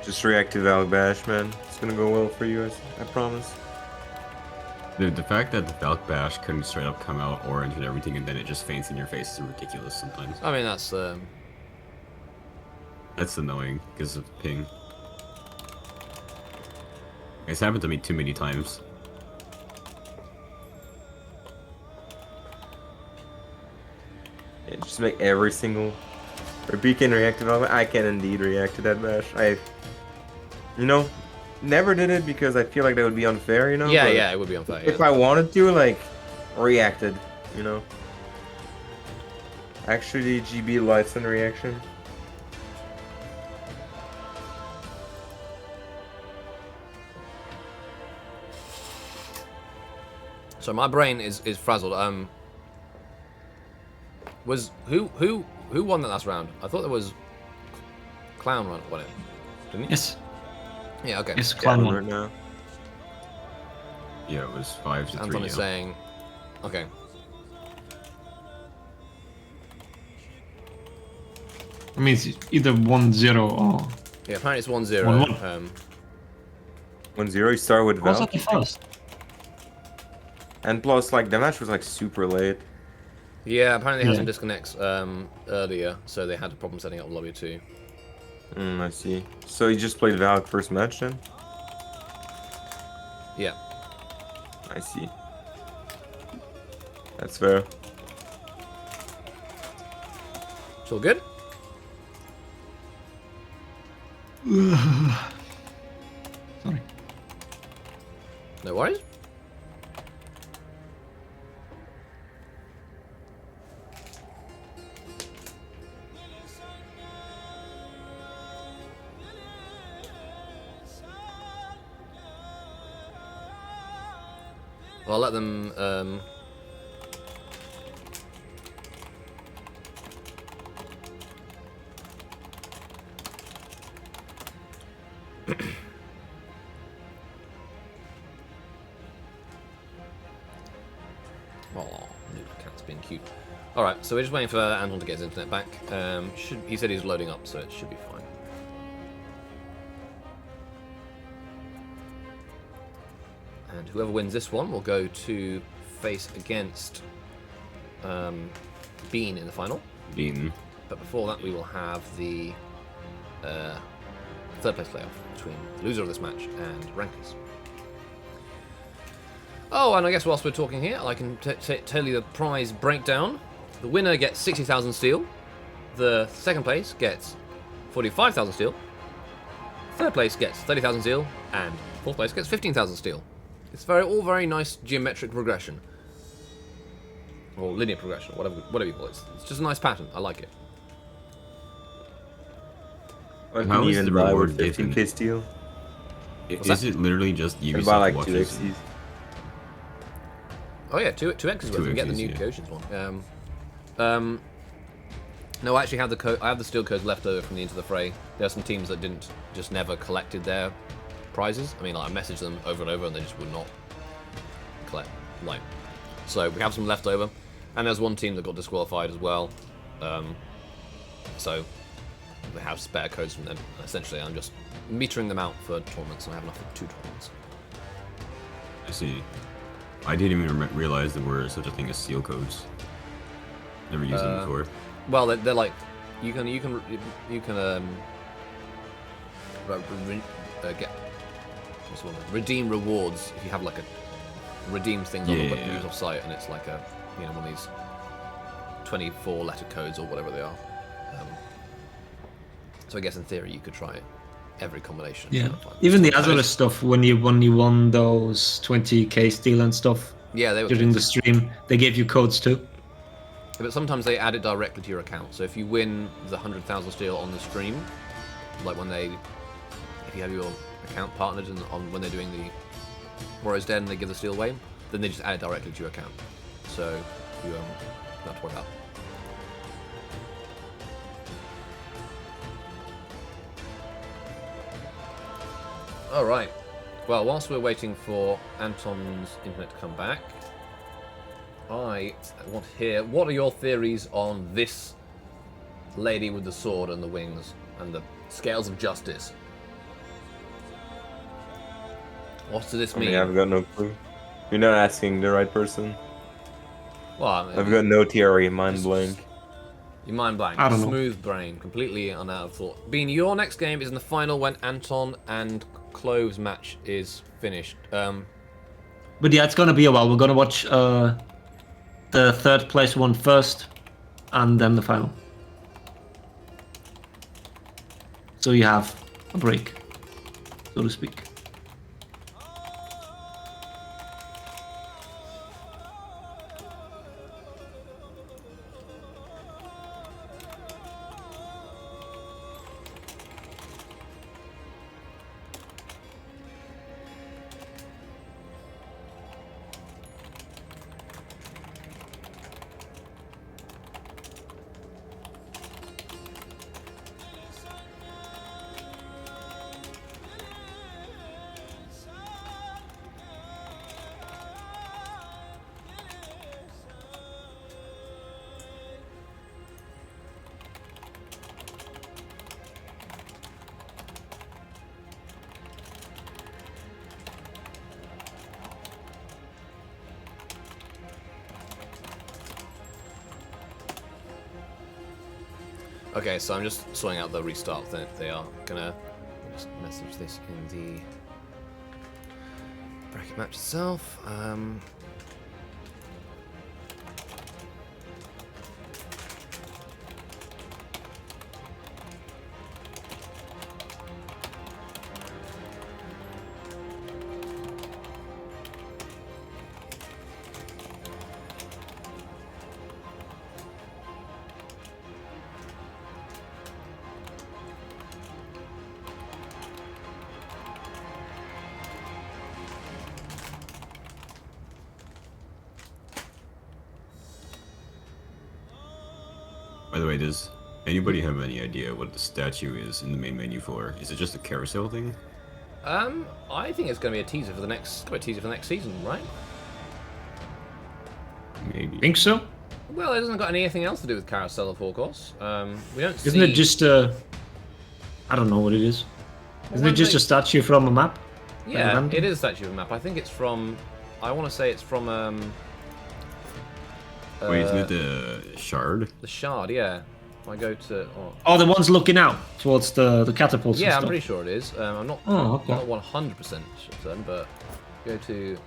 Just react to Valk Bash, man. It's gonna go well for you, I promise. The fact that the Valk Bash couldn't straight up come out orange and everything, and then it just faints in your face is ridiculous sometimes. I mean, that's. That's annoying because of ping. It's happened to me too many times. Yeah, just make every single Rippy can react to Valk. I can indeed react to that bash. You know, never did it because I feel like that would be unfair, you know? Yeah, but yeah, it would be unfair. if Yeah. I wanted to, like, reacted, you know? Actually, GB lights and reaction. So my brain is frazzled. Was who won that last round? I thought there was Clown won it, didn't he? Yes. Yeah. Okay. Yes, Clown Right one. now. Yeah, it was 5 to 3. Anton is Yeah. saying, okay. I mean, it's either 1-0 or... Yeah, apparently it's 1-0. 1-1. 1-0, you start with Was Valk. that the first? And plus, like, the match was, like, super late. Yeah, apparently they had Yeah. some disconnects earlier, so they had a problem setting up lobby 2. I see. So you just played Valk first match then? Yeah. I see. That's fair. It's all good? Sorry. No worries? Well, I'll let them, Oh, new cat's being cute. Alright, so we're just waiting for Anton to get his internet back. He said he's loading up, so it should be fine. And whoever wins this one will go to face against Bean in the final. Bean. But before that, we will have the third place playoff between the loser of this match and Rankers. Oh, and I guess whilst we're talking here, I can tell you the prize breakdown. The winner gets 60,000 steel. The second place gets 45,000 steel. Third place gets 30,000 steel, and fourth place gets 15,000 steel. It's all very nice geometric progression, or linear progression, whatever you call it. It's just a nice pattern. I like it. I How can is even the buy reward with given? 15k steel. Is it literally just You can Ubisoft buy like 2 watches? XCs. Oh yeah, two X's worth. You can get the new yeah. Goshen's one. No, I actually have the I have the steel codes left over from the Into the Fray. There are some teams that just never collected their prizes. I mean, like, I messaged them over and over, and they just would not collect. Like, so we have some left over, and there's one team that got disqualified as well. So they have spare codes from them. Essentially, I'm just metering them out for tournaments, and I have enough for 2 tournaments. I see. I didn't even realize there were such a thing as seal codes. Never used them before. Well, they're like you can get what's the one? Redeem rewards if you have like a redeem things on the Yeah. Ubisoft site, and it's like a one of these 24 letter codes or whatever they are. So I guess in theory you could try every combination. Yeah. and find Even the some other codes. stuff, when you won those 20k steel and stuff Yeah, they were during the codes. stream, they gave you codes too. But sometimes they add it directly to your account. So if you win the 100,000 steel on the stream, like if you have your account partnered and when they're doing the Warriors Den and they give the steel away, then they just add it directly to your account. So Not to worry about. All right. Well, whilst we're waiting for Anton's internet to come back, I want to hear, what are your theories on this lady with the sword and the wings and the scales of justice? What does this mean? I've got no clue. You're not asking the right person. Well, I mean, I've got no theory, mind blank. your mind blank. I don't know. Smooth brain, completely out of thought. Bean, your next game is in the final when Anton and Clove's match is finished. But yeah, it's gonna be a while. We're gonna watch the third place one first, and then the final. So you have a break, so to speak. Okay, so I'm just sorting out the restart. They are gonna just message this in the bracket match itself. By the way, does anybody have any idea what the statue is in the main menu for? Is it just a carousel thing? I think it's going to be a teaser for the next season, right? Maybe. Think so? Well, it hasn't got anything else to do with Carousel, of course. We don't Isn't it just a... I don't know what it is. Isn't it just a statue from a map? Yeah, Random? it is a statue of a map. I think it's from... I want to say it's from... Wait, isn't it the shard? the Shard, yeah. If I go to... Oh, the ones looking out towards the catapults and yeah, I'm stuff. pretty sure it is. I'm not, Oh, okay. not 100% certain, but go to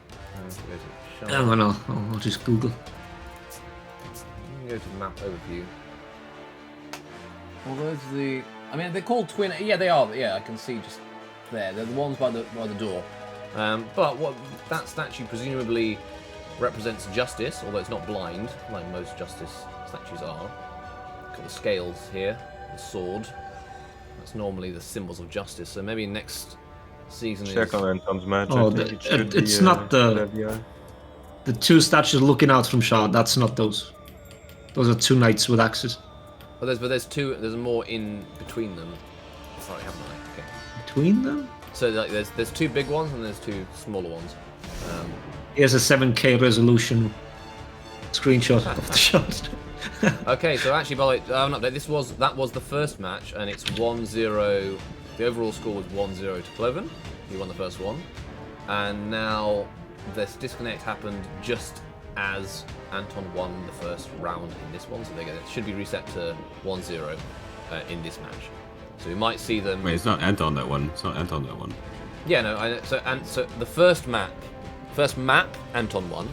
Shard. I don't know. I'll just Google. You can go to map overview. Well, those are the... I mean, they're called twin... Yeah, they are. Yeah, I can see just there. They're the ones by the door. But what that statue presumably represents justice, although it's not blind, like most justice statues are. Got the scales here, the sword. That's normally the symbols of justice. So maybe next season Check is... on Anton's match. Oh, I think it should it's be, not the two statues looking out from Shard. That's not those. Those are two knights with axes. But there's two. There's more in between them. Sorry, haven't I? Okay. Between them? So like, there's two big ones and there's two smaller ones. Here's a 7K resolution screenshot of the shot. Okay, so actually, by the way, an update. That was the first match, and it's 1-0. The overall score was 1-0 to Cloven. He won the first one, and now this disconnect happened just as Anton won the first round in this one, so it should be reset to 1-0 in this match. So we might see them. Wait, it's not Anton that one. It's not Anton that one. Yeah, no. So the first map, Anton won,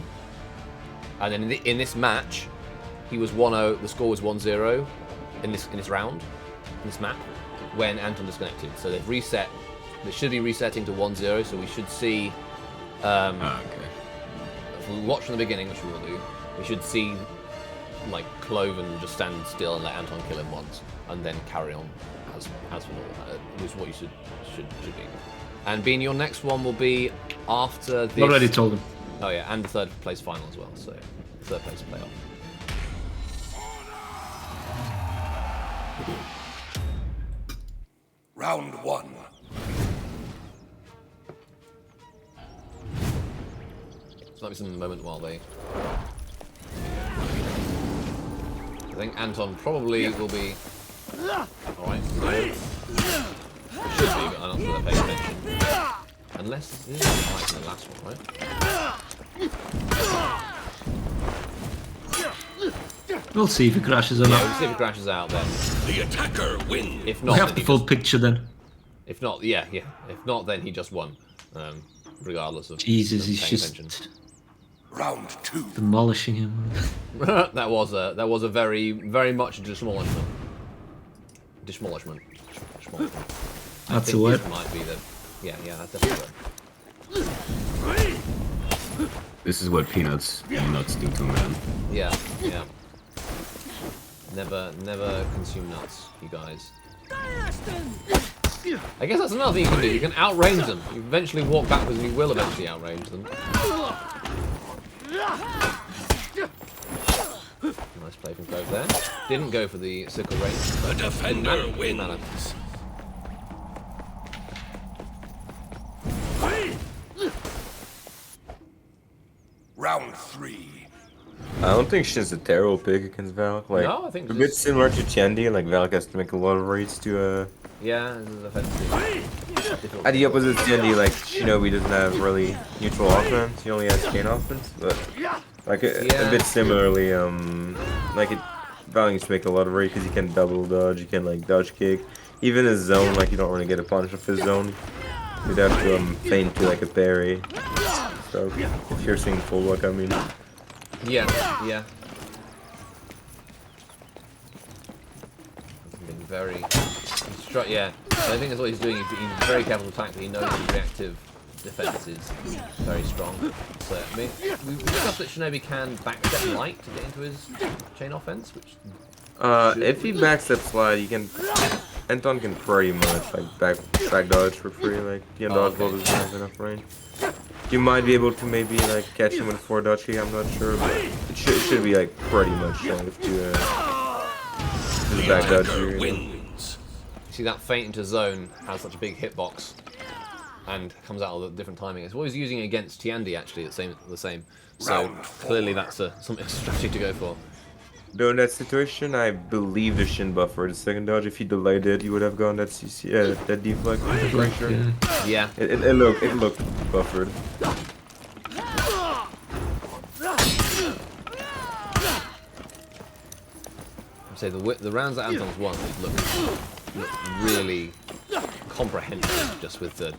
and then in this match, he was 1-0. The score was 1-0 in this round, in this map, when Anton disconnected. So they've reset. They should be resetting to 1-0. So we should see. Okay. If we watch from the beginning, which we will do, we should see like Cloven just stand still and let Anton kill him once, and then carry on as for normal. Is what you should be. And Bean, your next one will be after this. Already told him. Oh yeah, and the third place final as well. So third place playoff. Round 1. This might be some moment while they... I think Anton probably will be... Alright, so... Should be, but I'm not sure they're paying attention. Unless this is like in the last one, right? We'll see if it crashes or Yeah, not. we'll see if it crashes out then. The attacker wins. If We not, have then the he full just, picture then. if not, yeah. If not, then he just won. Regardless of Jesus, of he's paying just attention. Round 2. demolishing him. that was a very much demolishment. Demolishment. That's I a think word. this might be the. Yeah, that's definitely a word. This is what peanuts and nuts do to a man. Yeah. Never consume nuts, you guys. I guess that's another thing you can do. You can outrange them. You eventually walk backwards and you will eventually outrange them. Nice play from Cove there. Didn't go for the sickle range. The defender Didn't matter. wins. Round 3. I don't think she's a terrible pick against Valk. Like, No, I think a this bit is- similar to Chandy. Like, Valk has to make a lot of raids to. Yeah, this is offensive. At the opposite, Chandy, like Shinobi doesn't have really neutral offense. He only has chain offense. But like a bit similarly, like Valk needs to make a lot of raids because he can double dodge. He can like dodge kick. Even his zone, like you don't really get a punish off his zone. You'd have to feint to like a parry. So if you're seeing full luck, I mean. Yeah. Being very... Yeah, I think that's what he's doing. He's very careful to attack, but he knows his reactive defense is very strong. So, I mean, we've discussed that Shinobi can backstep light to get into his chain offense, which... If he backstep slide, you can... Anton can pretty much like back dodge for free. Like, he can dodge while doesn't have enough range. You might be able to maybe like catch him with a 4 dodge kick, I'm not sure, but it should be like pretty much safe to just back dodge you. Wins. You see that feint into zone has such a big hitbox and comes out of a different timing. It's what he's using against Tiandi actually, the same. So clearly that's something strategy to go for. Though in that situation, I believe the Shin buffer the second dodge. If he delayed it, you would have gone that CC, that deflect. I'm pretty sure. Yeah. It looked buffered. I'd say the rounds that Anton's won look really comprehensive, just with the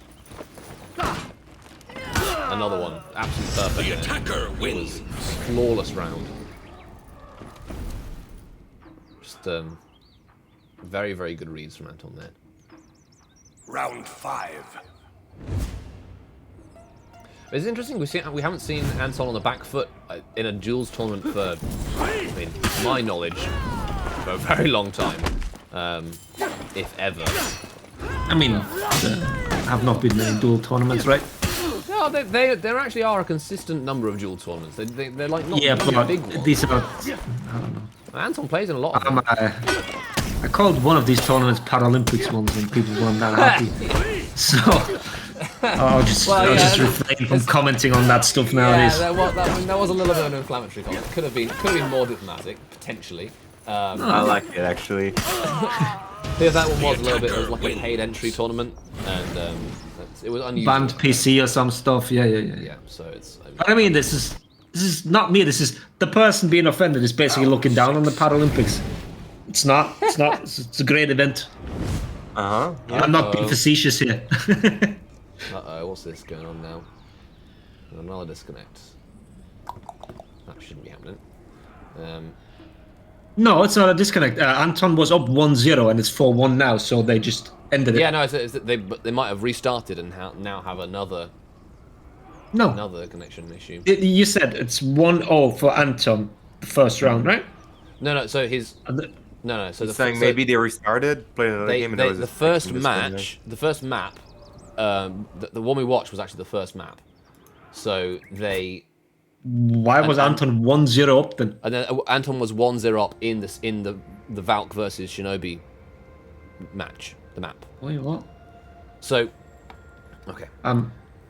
another one, absolutely perfect. The attacker wins. Flawless round. Just very, very good reads from Anton there. Round 5. It's interesting. We haven't seen Anton on the back foot in a duels tournament for, I mean, to my knowledge, for a very long time, if ever. I mean, have not been many dual tournaments, right? No, there actually are a consistent number of duel tournaments. They're like not Yeah, really but big ones. these are. I don't know. Anton plays in a lot of them. I called one of these tournaments Paralympics once, and people weren't that happy. So I'll just refrain from commenting on that stuff nowadays. Yeah, that was a little bit of an inflammatory comment. Could have been more diplomatic potentially. I like it actually. If that one was a little bit, it was like a paid entry tournament, and it was unusual. Banned PC or some stuff. Yeah. Yeah, so it's. But I mean, this is not me. This is the person being offended is basically looking down on the Paralympics. It's not. It's a great event. Yeah. I'm not being facetious here. Uh-oh, what's this going on now? Another disconnect. That shouldn't be happening. No, it's not a disconnect. Anton was up 1-0 and it's 4-1 now, so they just ended it. Yeah, no, they might have restarted and now have another connection issue. You said it's 1-0 for Anton, the first round, right? No, so his... No, so Saying maybe they restarted, played another game, and that was the first match, the first map, the one we watched was actually the first map. So they... Why was Anton 1-0 up then? And then Anton was 1-0 up in the Valk versus Shinobi match, the map. Wait, what? So, okay.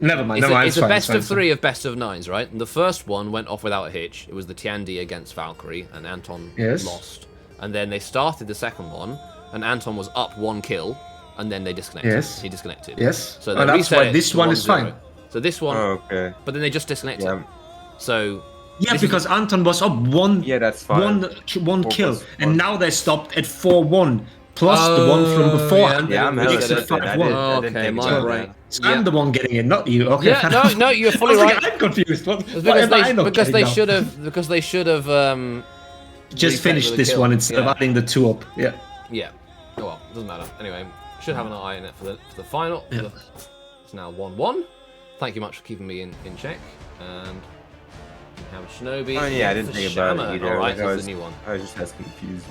Never mind. It's a best of 3 of best of 9s, right? And the first one went off without a hitch. It was the Tiandi against Valkyrie, and Anton lost. And then they started the second one, and Anton was up 1 kill, and then they disconnected. Yes. He disconnected. Yes. So they that's reset why it this to one is 1-0. fine. So this one, Okay. but then they just disconnected. Yeah. So Yeah, this because Anton was up one. Yeah, that's fine. One kill, 4+1. and now they stopped at 4-1 plus the one from before. yeah. And Yeah, I'm then hella makes sad it that I 5-1. didn't okay, think my about brain. that. So I'm the one getting it, not you. Okay. Yeah, no, you're fully I was like, right. I'm confused. What, It's what because am I they not because getting they now? should have Just reset finished with a this kill. one instead of Yeah. adding the 2 up. Yeah. Yeah. Oh well, doesn't matter. Anyway, should have an eye in it for the final. Yeah. It's now 1-1. Thank you much for keeping me in check. And we have a Shinobi. Oh yeah, I didn't for think about Shaman. it either. Alright, Like, that's the new one. I was just as confused.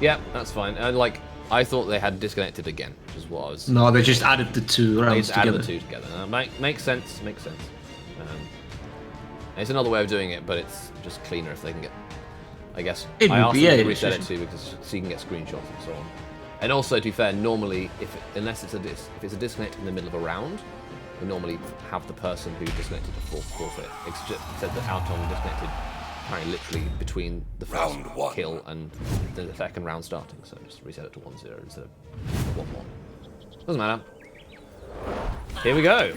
Yeah, that's fine. And like, I thought they had disconnected again, which is what I was. No, they just added the 2 They rounds just added together. the 2 together. Makes sense. Makes sense. It's another way of doing it, but it's just cleaner if they can get. I guess It I would asked be, them yeah, to yeah, reset sure. it too because so you can get screenshots and so on. And also, to be fair, normally unless it's if it's a disconnect in the middle of a round, we normally have the person who disconnected to forfeit. Except that Alton disconnected apparently literally between the first Round 1. kill and the second round starting. So just reset it to 1-0 instead of 1-1. Doesn't matter. Here we go.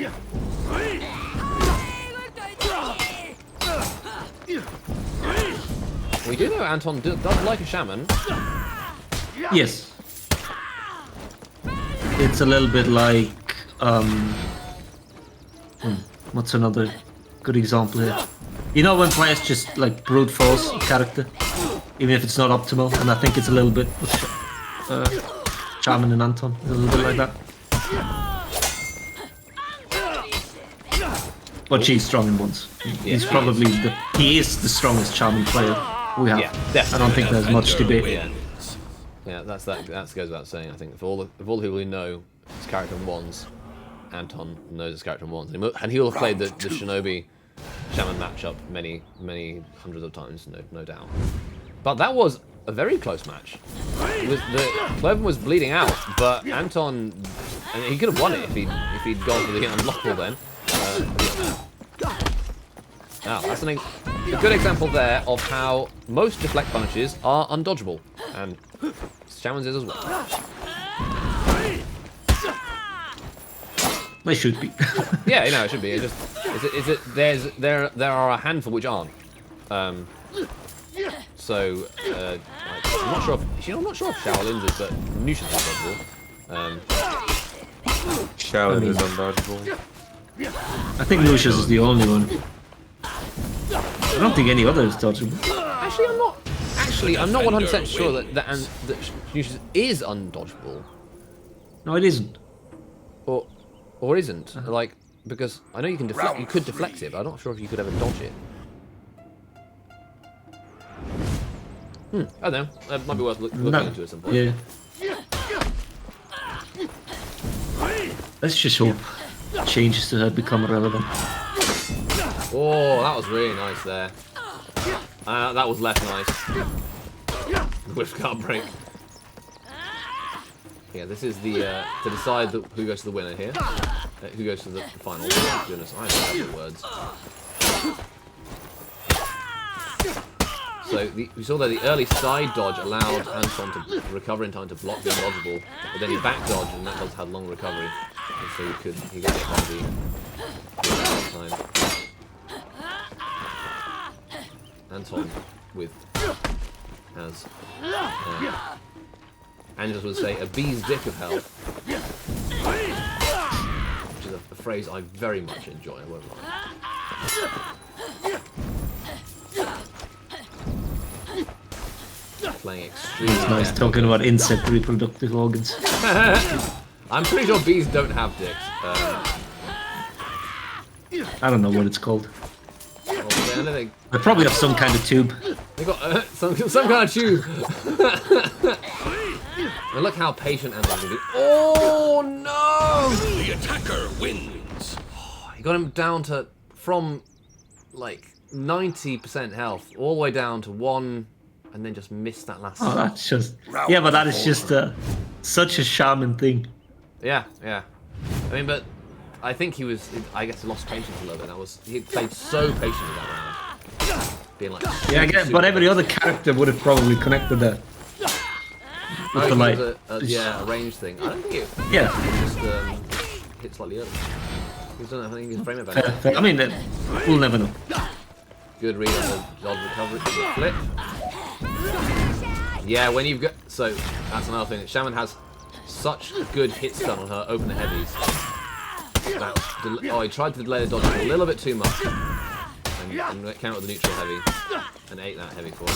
We do know Anton does like a shaman. Yes. It's a little bit like what's another good example here? You know when players just like brute force a character, even if it's not optimal, and I think it's a little bit with Shaman and Anton, a little bit like that. But she's strong in ones. He's probably he is the strongest Shaman player we have. Yeah, definitely. I don't think there's much debate. Wins. Yeah, that goes without saying. I think for all the people who know his character in ones, Anton knows his character in ones, and he will have played the Shinobi Shaman matchup many hundreds of times, no doubt. But that was a very close match. Cloven was bleeding out, but Anton, and he could have won it if he'd gone for the unblockable then. Now, that's a good example there of how most deflect punishes are undodgeable, and Shaman's is as well. They should be. Yeah, you know, it should be. There are a handful which aren't. So I'm not sure if Shaolin's is, but Nusha's undodgeable. Shaolin is undodgeable. I think Lucius is the only one. I don't think any other is dodgeable. Actually, I'm not 100% sure that Nusha's is undodgeable, No, it isn't. or isn't. Like, because I know you can deflect. You could deflect it, but I'm not sure if you could ever dodge it. I don't know. That might be worth looking into at some point. Yeah. Let's just hope changes to her become relevant. Oh, that was really nice there. That was less nice. Whiff can't break. Yeah, this is the to decide who goes to the winner here. Who goes to the final? Oh, goodness, I don't have the words. So we saw that the early side dodge allowed Anton to recover in time to block the undodgeable, but then he back dodged and that does have long recovery, and so he got hit by the time. Anton with has Angels would say a bee's dick of hell, which is a phrase I very much enjoy. I won't lie. Playing extremely It's nice talking about insect reproductive organs. I'm pretty sure bees don't have dicks. I don't know what it's called. Well, they probably have some kind of tube. got some kind of tube. And look how patient Anton can be. Oh no! The attacker wins. He got him down to from like 90% health all the way down to 1, and then just missed that last. Oh, that's just yeah, but that is just such a shaman thing. Yeah, yeah. I mean, but I think he was. I guess he lost patience a little bit. He played so patiently that round, being like. Yeah, I get, but every other character would have probably connected that. With the light. Yeah, a range thing. I don't think it. Yeah. Just hit slightly early. He's done. I think he's frame advantage. I mean, we'll never know. Good read on the dodge recovery flip. Yeah, when you've got so that's another thing. Shaman has such good hit stun on her opener heavies. He tried to delay the dodge a little bit too much, and came out with the neutral heavy, and ate that heavy for it.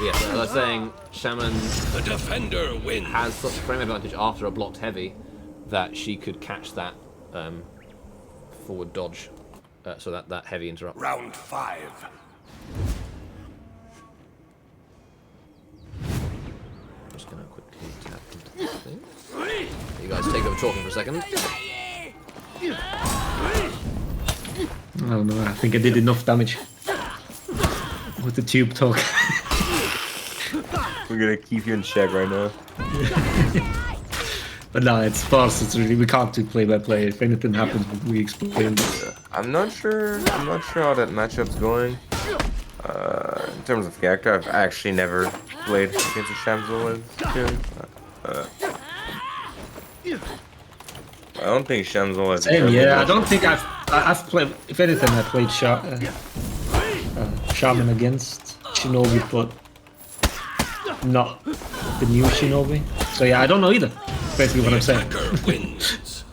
Yeah, so as I was saying, Shaman The defender wins. has such frame advantage after a blocked heavy that she could catch that forward dodge, so that heavy interrupt. Round 5. Just gonna quickly tap into this thing. You guys take over talking for a second. I don't know. I think I did enough damage with the tube talk. We're gonna keep you in check right now. But no, it's false. It's really we can't do play by play. If anything happens, we explain. I'm not sure how that matchup's going. In terms of character, I've actually never played against a Shamzola. I don't think Shamzola is. Same, yeah. I don't think I've played. If anything, I played Shaman against Shinobi, but not the new Shinobi. So yeah, I don't know either. Basically, what I'm saying. Attacker wins.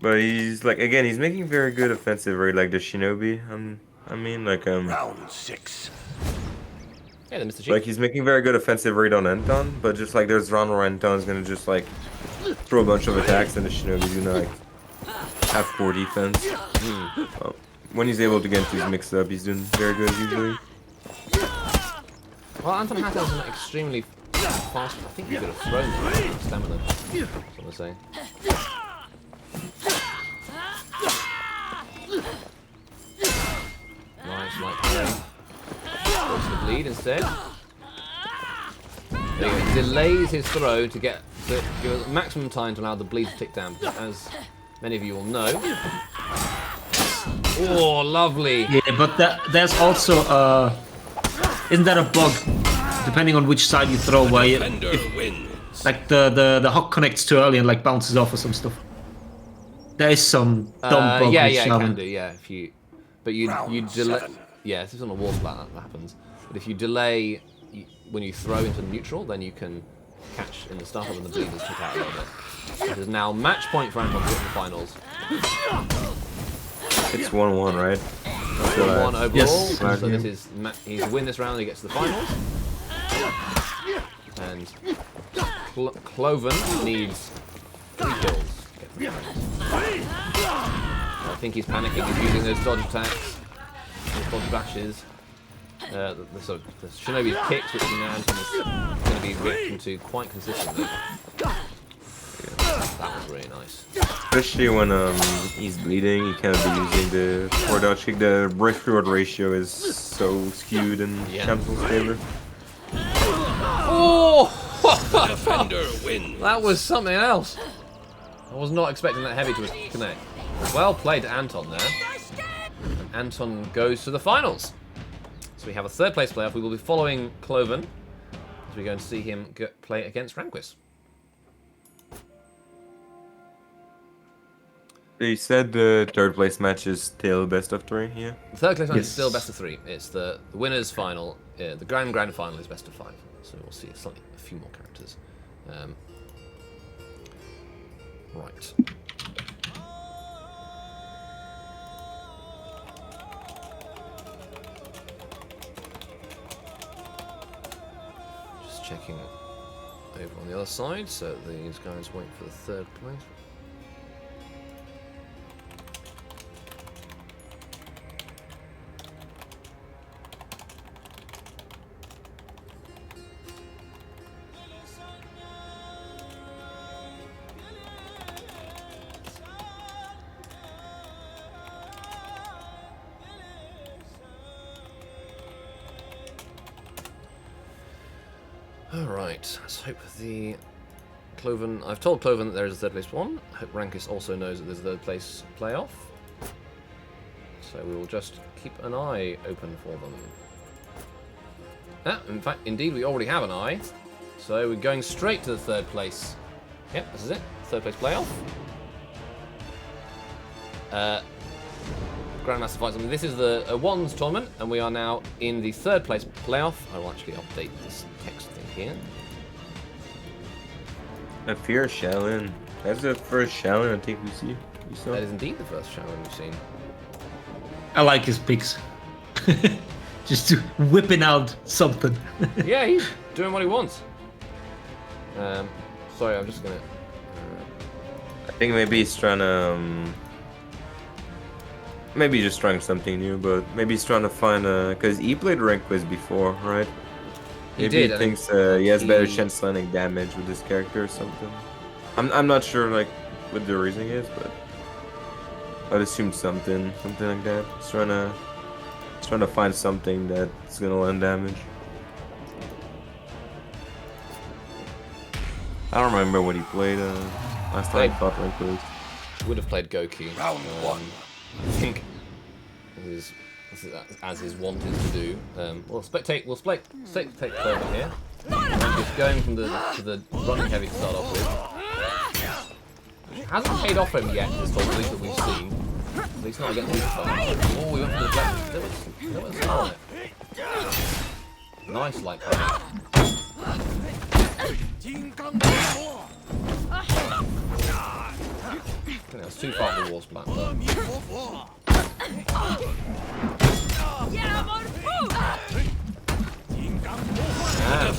But he's like again, he's making very good offensive raid like the Shinobi. I mean Round 6. Yeah, then Mr. G. like he's making very good offensive raid on Anton, but just like there's round where Anton's gonna just like throw a bunch of attacks and the Shinobi's gonna like have poor defense. When he's able to get into his mix up, he's doing very good usually. Well, Anton has an extremely fast. I think he could have thrown that stamina. That's what I'm saying. Nice light parry. Goes to the bleed instead. There you go. Delays his throw to give us maximum time to allow the bleed to tick down. Because as many of you will know. Oh, lovely. Yeah, but there's also isn't that a bug? Depending on which side you throw, where Defender wins. like the hook connects too early and like bounces off or some stuff. There is some dumb bug Yeah, with yeah, it Shaman. can do. Yeah, if you, but you Round delay. 7. Yeah, if it's on a wall splat, that happens. But if you delay when you throw into neutral, then you can catch in the startup and the bleed is took out a little bit. It is now match point for Anton to get in the finals. It's 1-1, right? 1-1 overall. Yes. So this is he's win this round, he gets to the finals. And Cloven needs 3 kills to get to the finals. I think he's panicking. He's using those dodge attacks, those dodge bashes. The Shinobi's kicks, which Anton is going to be ripped into quite consistently. That was really nice. Especially when he's bleeding, you can't be using the forward dodge kick. The risk reward ratio is so skewed in Shamson's favor. Oh! Defender wins. That was something else. I was not expecting that heavy to connect. Well played to Anton there. And Anton goes to the finals. So we have a third place playoff. We will be following Cloven as we go and see him play against Ranquist. You said the third place match is still best of 3, yeah? The third place match is Yes. still best of 3. It's the winners final. The grand final is best of 5. So we'll see a few more characters. Right. Just checking over on the other side, so these guys wait for the third place. Alright, let's hope the Cloven... I've told Cloven that there is a third place one. I hope Rankus also knows that there's a third place playoff. So we will just keep an eye open for them. In fact, indeed, we already have an eye. So we're going straight to the third place. Yep, this is it. Third place playoff. Grandmaster Fights. I mean, this is the Wands tournament, and we are now in the third place playoff. I will actually update this text thing here. I fear Shaolin. That's the first Shaolin I think we see. We saw. That is indeed the first challenge we've seen. I like his picks. Just whipping out something. Yeah, he's doing what he wants. Sorry, I'm just gonna. I think maybe he's trying to. Maybe he's just trying something new, but maybe he's trying to find a. Because he played Conquest before, right? Maybe did, he I thinks think he has better he- chance landing damage with this character or something. I'm not sure like what the reasoning is, but I'd assume something like that. He's trying to find something that's gonna land damage. I don't remember what he played last time I fought Conquest. Would have played Goki. Round one. I think as his want is to do. We'll spectate Clover here. Just going from to the running heavy to start off with. Hasn't paid off him yet, this whole league that we've seen. At least not against these folks. Oh, we went for the deflection. There was some on it. Nice like that. I think that was too far from the wall splat.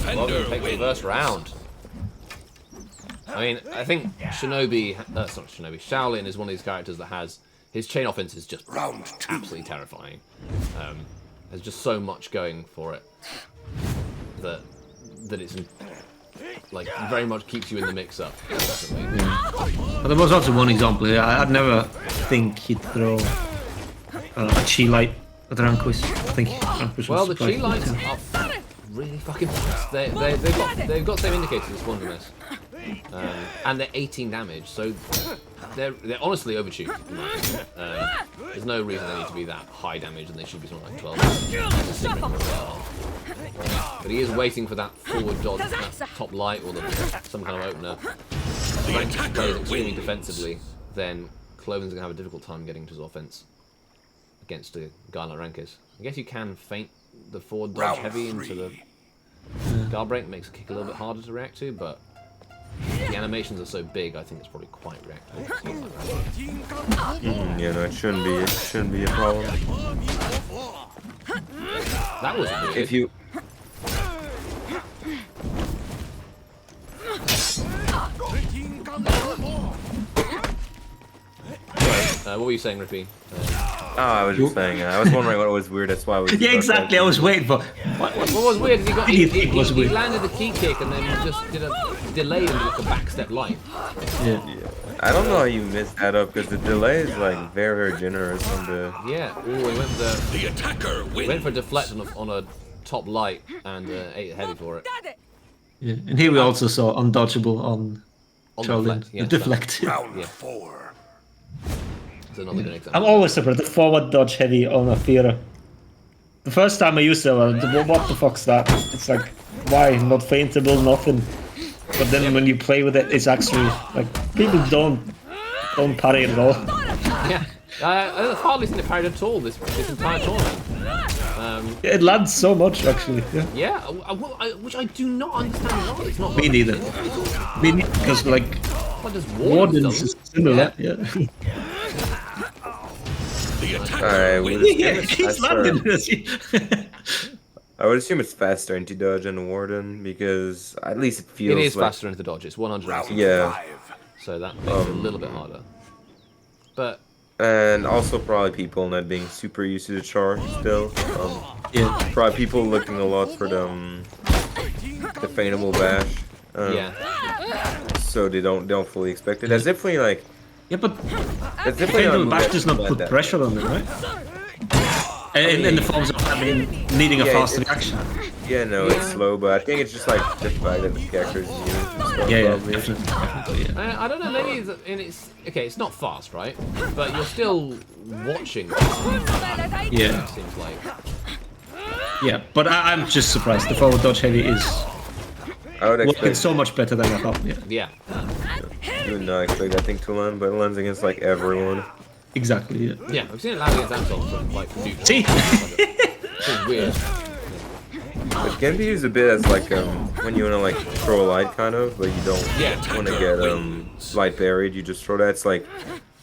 Well, we'll take the first round. I mean, I think Shinobi, that's not Shinobi, Shaolin is one of these characters that has, his chain offense is just Round two. absolutely terrifying. There's just so much going for it that it's like very much keeps you in the mix up. Constantly. But there was also one example here. I'd never think he'd throw a chi light at Ranquist. I think Ranquist Well, was the chi surprised. lights are really fucking fast. They've got same indicators as Wonderless. And they're 18 damage, so they're honestly overtuned. In my opinion. There's no reason they need to be that high damage, and they should be something like 12. Considering where they are. But he is waiting for that forward dodge, that top light, or some kind of opener. If Rankus plays extremely defensively, then Cloven's going to have a difficult time getting to his offense against a guy like Rankus. I guess you can feint the forward dodge Round heavy into the guard break, makes a kick a little bit harder to react to, but the animations are so big, I think it's probably quite reactable. Yeah, no, it shouldn't be a problem. That was weird. If you what were you saying, Rippy? I was just saying, I was wondering what was weird, that's why I was... Yeah, exactly. I was waiting for. What was weird is do you think was he weird? landed the key kick and then just did a delayed him with a backstep light. Yeah. I don't know how you messed that up, because the delay is like very, very generous on the... Yeah. Ooh, he went for The attacker wins. went for a deflect on a top light and ate heavy for it. Yeah. And here we also saw undodgeable on On Shaolin. deflect, yes, Deflect. Round Yeah. four. That's another good example. I'm always surprised. The forward dodge heavy on a Fira. The first time I used it, what the fuck's that? It's like, why? Not feintable, nothing. But then when you play with it, it's actually like people don't parry it at all. Yeah. I've hardly seen it parried at all this entire tournament. It lands so much actually. Yeah. Yeah, which I do not understand why. It's not Me neither. Because like What does Wardens Wardens is similar. Yeah. The attacker Alright, wins. Yeah, he's landing this. I would assume it's faster anti-dodge than Warden, because at least it feels It is like... faster into the dodge. It's 100. Round Yeah. five. So that makes it a little bit harder. But And also probably people not being super used to the charge still. Yeah. Probably people looking a lot for the feintable bash. yeah, So they don't fully expect it. That's definitely like... Yeah, but That's definitely Pendle not Bash does not like put that. pressure on it, right? in the forms of needing a Yeah, fast it's- reaction. Yeah, no, it's slow, but I think it's just like the fact that the character's new. and stuff, Yeah, probably. definitely, yeah. I don't know, maybe okay, it's not fast, right? But you're still watching. Yeah. It seems like. Yeah, but I'm just surprised. The forward dodge heavy is I would working expect so much better than I thought. Yeah, Yeah. you would not expect that thing to land, but it lands against like everyone. exactly. Yeah. Yeah, I've seen it land against Anton from like neutral. See? It's weird. It can be used a bit as like when you wanna like throw a light kind of, but you don't Yeah. wanna get light buried. You just throw that. It's like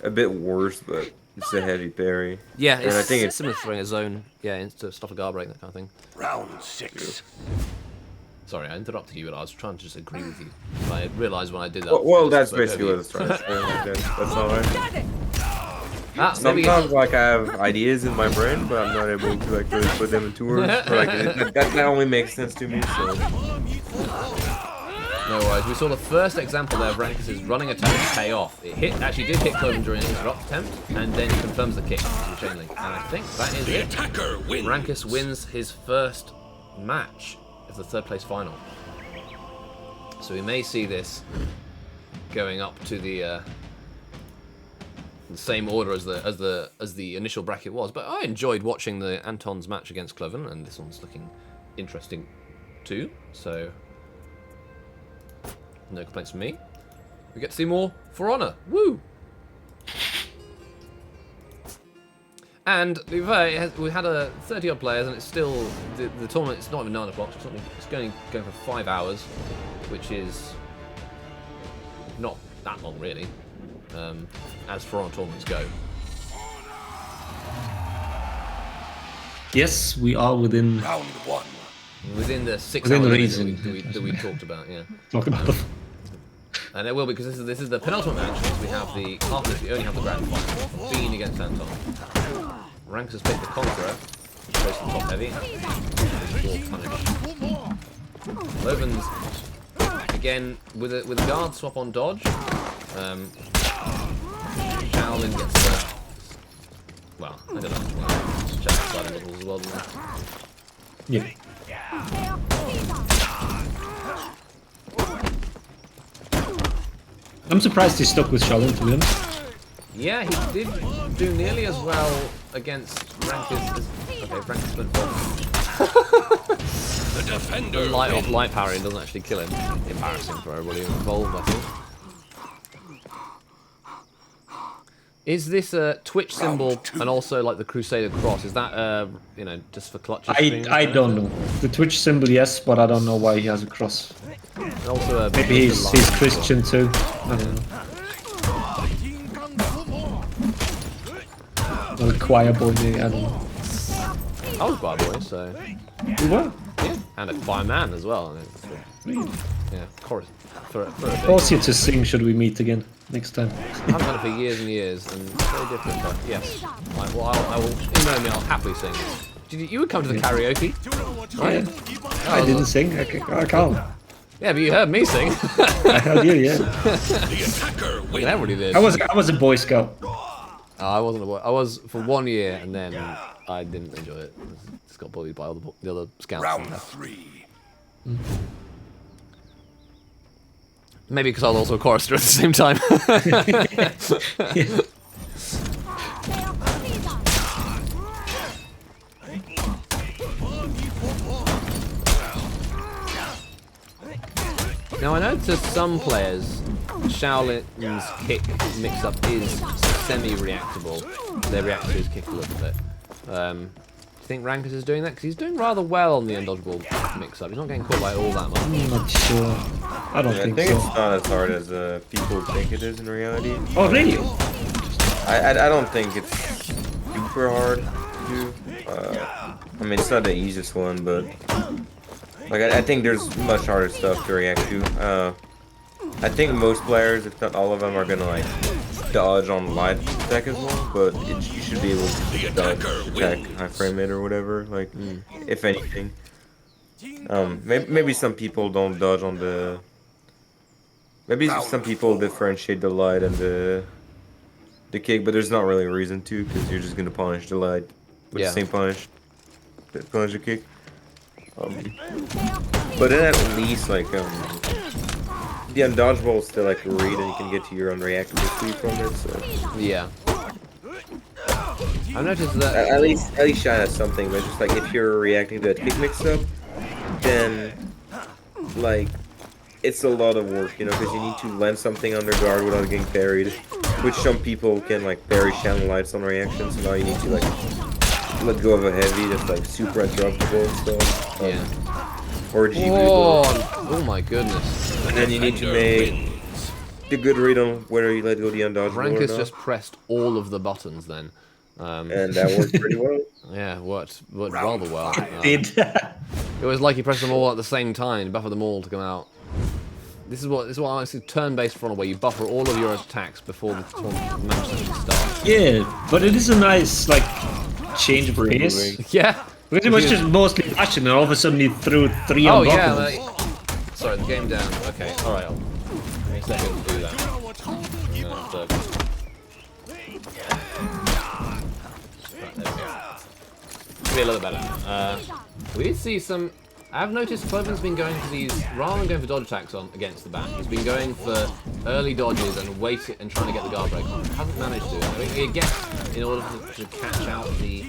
a bit worse, but it's a heavy parry. Yeah, And I think it's similar to throwing a zone, yeah, into stop a guard break, that kind of thing. Round 6. Sorry, I interrupted you, but I was trying to just agree with you. I realised when I did that. well, I that's just spoke basically over what it's trying to say. Like, that's all right. Ah, maybe Sometimes like I have ideas in my brain, but I'm not able to like really put them into words. But, like that only makes sense to me. So no worries. We saw the first example there of Rankus' running attack pay off. It actually did hit Cloven during an interrupt attempt, and then he confirms the kick to the chain link. And I think that is The it. attacker wins. Rankus wins his first match of the third place final. So we may see this going up to the same order as the initial bracket was. But I enjoyed watching the Anton's match against Cloven, and this one's looking interesting too. So no complaints from me. We get to see more For Honor. Woo! And we had a 30-odd players, and it's still the tournament. It's not even 9 o'clock. It's going for 5 hours, which is not that long really, as For Honor tournaments go. Yes, we are within. Round 1. Within the 6 Within hour the limit reason. that we talked about, yeah. Talk about the. And it will, because this is the penultimate match. Because we have after this we only have the grand final. Bean against Anton. Ranks has picked the Conqueror. Goes to the top heavy. Loven's again with a guard swap on dodge. Shaolin gets the. Well, I don't know. Check the sliding models as well. Yeah. I'm surprised he stuck with Shaolin, to be honest. Yeah, he did do nearly as well against Rankus as... Okay, Rankus went for The defender light wins. off light parrying doesn't actually kill him. Embarrassing for everybody involved, I think. Is this a Twitch symbol and also like the Crusader cross? Is that just for clutches? I don't know. The Twitch symbol, yes, but I don't know why he has a cross. And also Maybe he's Christian too. I don't know. Or a choir boy, maybe, I don't know. I was choir boy, so You were? yeah, and a choir man as well. Yeah, chorus for a Force you to sing should we meet again next time. I haven't done it for years and years, and it's very different. But yes, I will. Email me. I'll happily sing. You would come to the karaoke? I didn't sing. I can't. Yeah, but you heard me sing. I heard you, yeah. The attacker wins. Everybody did. I was a Boy Scout. I wasn't a boy. I was for 1 year, and then I didn't enjoy it. Just got bullied by all the other scouts. Round And 3. maybe because I was also a chorister at the same time. Now I know to some players, Shaolin's kick mix-up is semi-reactable. They react to his kick a little bit. Do you think Rankus is doing that? Because he's doing rather well on the undodgeable mix-up. He's not getting caught by all that much. I'm not sure. I don't I think think so. it's not as hard as people think it is in reality. Oh, really? I don't think it's super hard to do. I mean, it's not the easiest one, but like I think there's much harder stuff to react to. I think most players, if not all of them, are gonna like dodge on light attack as well, but you should be able to dodge attack high frame rate or whatever. Like, if anything, maybe some people don't dodge on the. Maybe some people differentiate the light and the kick, but there's not really a reason to, because you're just gonna punish the light with Yeah. the same punisher kick. But then at least like the undodgeable is still like a read, and you can get to your unreactable sweep from it. So Yeah. I've noticed that. at least Shine has something. But just like if you're reacting to that kick mix up, then like it's a lot of work, you know, because you need to land something under guard without getting parried, which some people can like parry channel lights on reactions. So now you need to like let go of a heavy that's like super interruptible and stuff. Yeah. Or GB. Oh my goodness. And then you need to make the good read on whether you let go the undodgeable or Rankus not. just pressed all of the buttons then. And that worked pretty well. Yeah, worked rather well. Did. It was like he pressed them all at the same time, buffer them all to come out. This is what I see turn-based front where you buffer all of your attacks before the match actually starts. Yeah, but it is a nice like change of pace. Yeah. Because it was just mostly action, and all of a sudden he threw 3 Oh on yeah. buttons. Sorry, the game down. Okay. All right. Give me a second to do that. Right, there we go. Be a little better. We did see some. I've noticed Cloven's been going for these rather than going for dodge attacks on against the back. He's been going for early dodges and waiting and trying to get the guard break on. Hasn't managed to. I mean, I guess in order to catch out the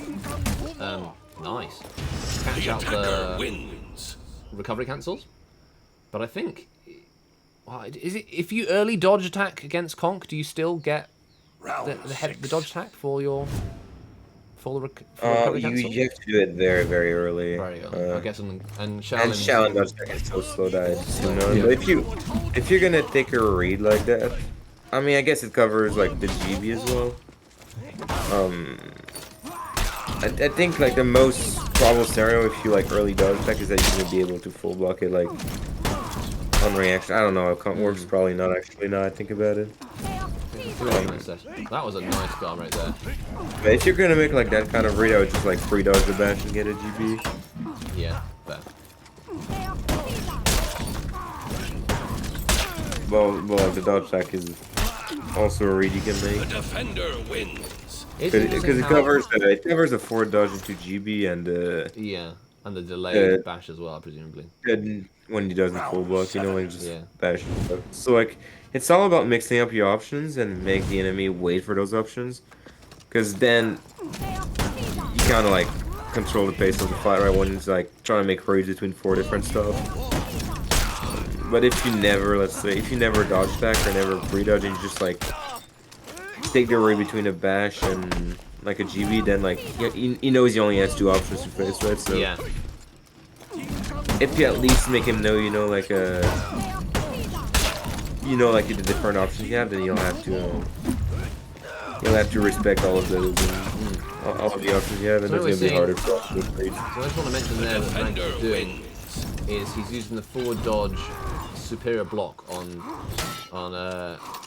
catch out the wins. recovery cancels. But I think, is it if you early dodge attack against Conk, do you still get the dodge attack for your recovery cancel? You have to do it very, very early. Very early. I guess and And Shaolin. Shaolin dodge attack is so slow that it's too known. Yeah. But if you're gonna take a read like that, I mean, I guess it covers like the GB as well. I think like the most probable scenario if you like early dodge attack is that you're gonna be able to full block it like on reaction. I don't know. It works probably not actually. Now I think about it. That was a nice guard right there. But if you're gonna make like that kind of read, I would just like free dodge the bash and get a GB. Yeah, fair. Well, like the dodge attack is also a read you can make. The defender wins. Because it covers a forward dodge into GB and Yeah, and the delay bash as well, presumably. and when he doesn't full block, you know, when he just Yeah. bash. So like, it's all about mixing up your options and make the enemy wait for those options, because then you kind of like control the pace of the fight, right? When it's like trying to make reads between 4 different stuff. But if you never, let's say, if you never dodge attack or never pre-dodge, and you just like take the read between a bash and like a GB, then like he knows he only has 2 options to face, right? So Yeah. if you at least make him know, you know, like the different options you have, then you'll have to respect all of those and all of the options you have, and So it's we're gonna be seeing- harder for us to read. So I just want to mention there that Rank is doing is he's using the forward dodge superior block on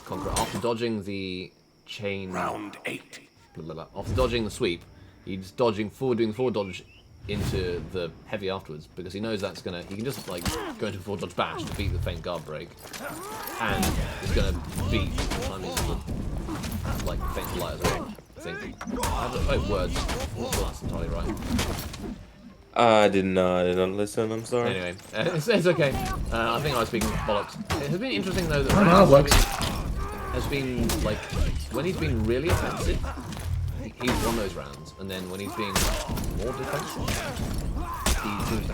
Conqueror after dodging the chain. Round 8. Blah, blah, blah. After dodging the sweep, he's doing the forward dodge into the heavy afterwards because he knows that's gonna. He can just like go into forward dodge bash to beat the feint guard break, and it's gonna beat the timing of the like feint light as well. I think. Words. Well, that's entirely right. I did not listen. I'm sorry. Anyway, it's okay. I think I was speaking bollocks. It has been interesting though that no, Rank it works. has been like when he's been really offensive, he's won those rounds, and then when he's being more defensive, he seems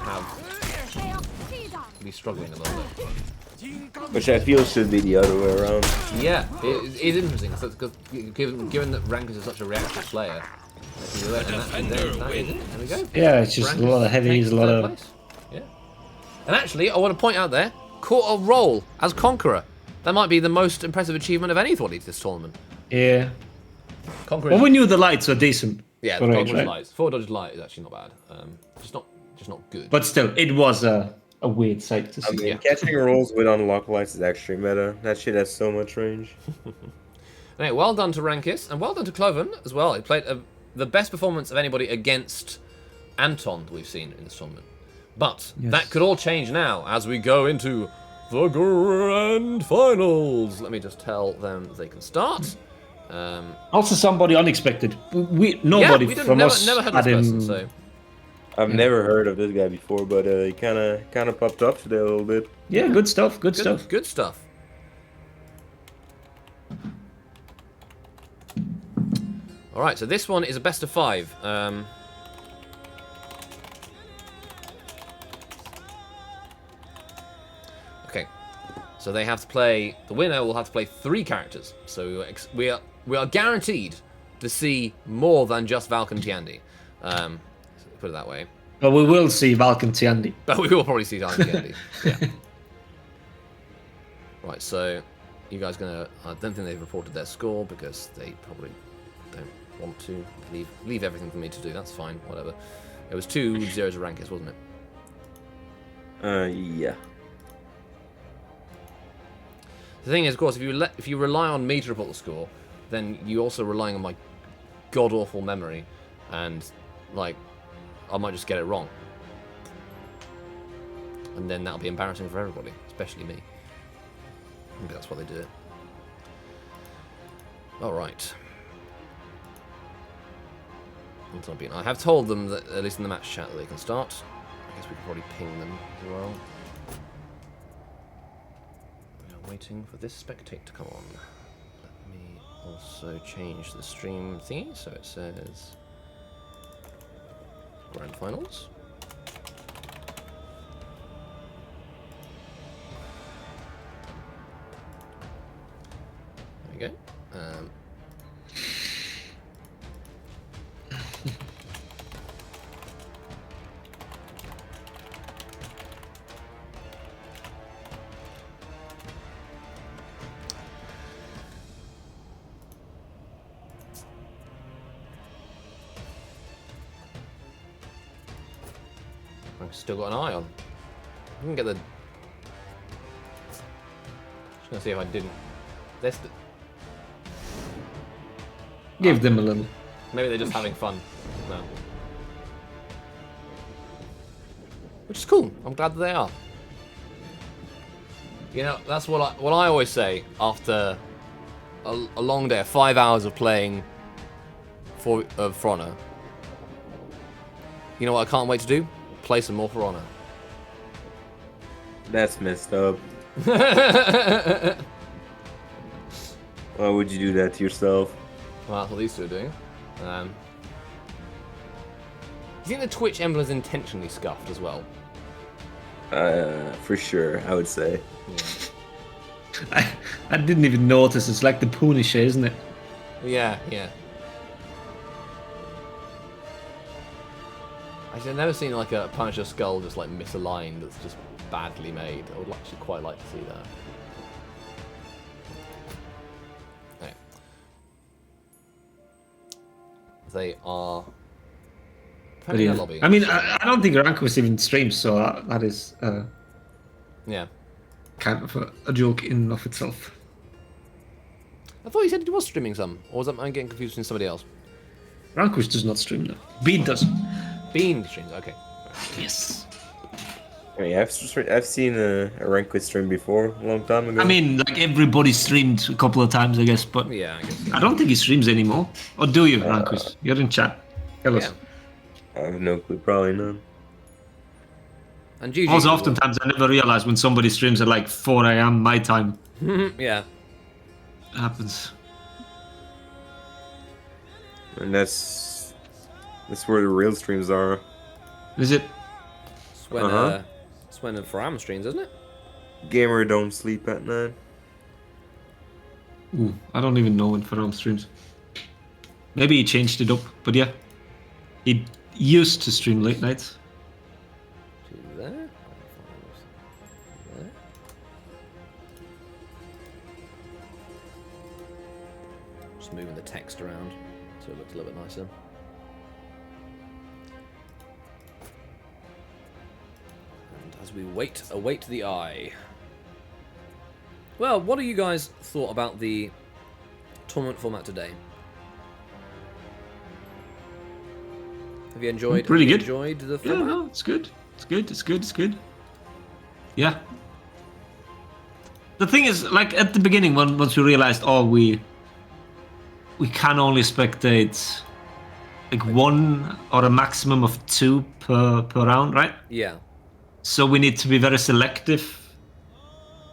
to be struggling a little bit. Which I feel should be the other way around. Yeah, it is interesting because given that Rankus is such a reactive player. There we go. Yeah, it's just a lot of heavies, a lot of. Place. Yeah. And actually, I want to point out there, caught a roll as Conqueror. That might be the most impressive achievement of any Thwadi this tournament. Yeah. Conqueror. Well, we knew the lights were decent. Yeah, for the range, Conqueror's right? lights. Forward dodge light is actually not bad. Just not good. But still, it was a weird sight to I see. mean, Yeah. catching rolls with unlock lights is extreme meta. That shit has so much range. Anyway, well done to Rankus, and well done to Cloven as well. He played the best performance of anybody against Anton that we've seen in this tournament. But that could all change now as we go into the grand finals. Let me just tell them they can start. Also, somebody unexpected. Nobody we from never, us never heard had this him. person, so I've never heard of this guy before, but he kind of popped up today a little bit. Yeah, good stuff. Good stuff. good stuff. All right, so this one is a best of 5. Okay, so they have to play. The winner will have to play 3 characters. So we are guaranteed to see more than just Valk and Tiandi. Put it that way. But we will see Valk and Tiandi. But we will probably see Valk and Tiandi. Yeah. Right, so you guys gonna? I don't think they've reported their score because they probably don't want to leave everything for me to do. That's fine. Whatever. It was 2-0 to Rankers, wasn't it? Yeah. The thing is, of course, if you rely on me to report the score, then you're also relying on my god awful memory, and like I might just get it wrong, and then that'll be embarrassing for everybody, especially me. Maybe that's why they do it. All right. I have told them that at least in the match chat that they can start. I guess we could probably ping them as well. Waiting for this spectate to come on. Let me also change the stream thingy so it says Grand Finals. There we go. I've still got an eye on. I can get the. Just gonna see if I didn't. This. Give them a little. Maybe they're just having fun. No. Which is cool. I'm glad that they are. You know, that's what I always say after a long day, 5 hours of playing For Honor. You know what I can't wait to do? Play some more For Honor. That's messed up. Why would you do that to yourself? Well, that's what these two are doing. Do you think the Twitch emblem is intentionally scuffed as well? For sure, I would say. Yeah. I didn't even notice. It's like the Punisher, isn't it? Yeah, yeah. Actually, I've never seen like a Punisher skull just like misaligned that's just badly made. I would actually quite like to see that. Okay. They are defending their lobby. I mean, I don't think Rankus even streams, so that is Yeah. kind of a joke in and of itself. I thought you said he was streaming some, or was that I'm getting confused with somebody else? Rankus does not stream now. Bean does. Bean streams, okay. Yes. I mean, I've seen a Rehnquist stream before, a long time ago. I mean, like everybody streamed a couple of times, I guess, but Yeah, I guess. I don't think he streams anymore. Or do you, Rankus? You're in chat. Tell us. Yeah. I have no clue, probably none. And GG. Also, oftentimes I never realize when somebody streams at like 4 a.m. my time. Yeah. It happens. And that's where the real streams are. Is it? It's when, Uh-huh. it's when for Am streams, isn't it? Gamer don't sleep at night. Ooh, I don't even know when Faram streams. Maybe he changed it up, but yeah. He used to stream late nights. To there. There. Just moving the text around so it looks a little bit nicer. And as we await the eye. Well, what do you guys thought about the tournament format today? Have you enjoyed? Pretty good. Enjoyed the Yeah, format? no, it's good. It's good. It's good. It's good. Yeah. The thing is, like at the beginning, once we realized, oh, we we can only spectate like 1 or a maximum of 2 per round, right? Yeah. So we need to be very selective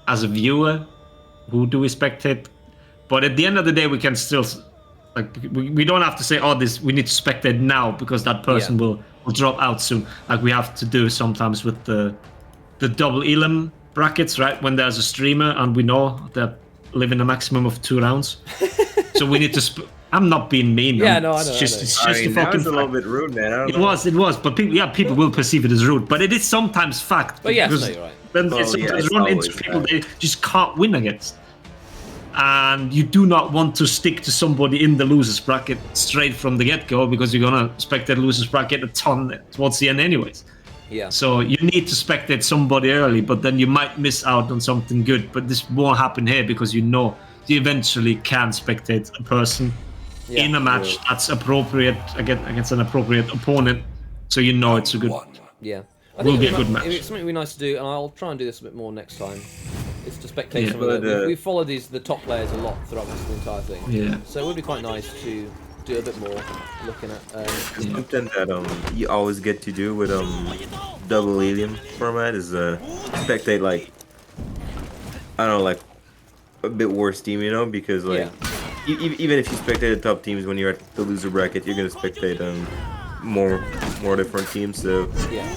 as a viewer. Who do we spectate? But at the end of the day, we can still like we don't have to say, oh, this we need to spectate now because that person will drop out soon. Like we have to do sometimes with the double elim brackets, right? When there's a streamer and we know that live in a maximum of 2 rounds, so we need to. I'm not being mean. Yeah, I know. It's just I a mean, that fucking was a little fact. bit rude, man. I don't It know. was, but people will perceive it as rude. But it is sometimes fact. But yes, because no, you're right. Then Oh, it's yeah, sometimes it's run always into people fact. they just can't win against. And you do not want to stick to somebody in the losers bracket straight from the get-go because you're gonna spectate losers bracket a ton towards the end anyways. Yeah. So you need to spectate somebody early, but then you might miss out on something good. But this won't happen here because you know you eventually can spectate a person in a match that's appropriate against an appropriate opponent. So you know it's a good. Yeah. I Will think be a good match. It's something would be nice to do, and I'll try and do this a bit more next time. It's to spectate Yeah. some of But, we followed the top players a lot throughout the entire thing. Yeah. So it would be quite nice to do a bit more looking at. Something that you always get to do with double helium format is spectate like I don't know, like a bit worse team, you know, because like even if you spectate the top teams when you're at the loser bracket, you're gonna spectate more different teams. So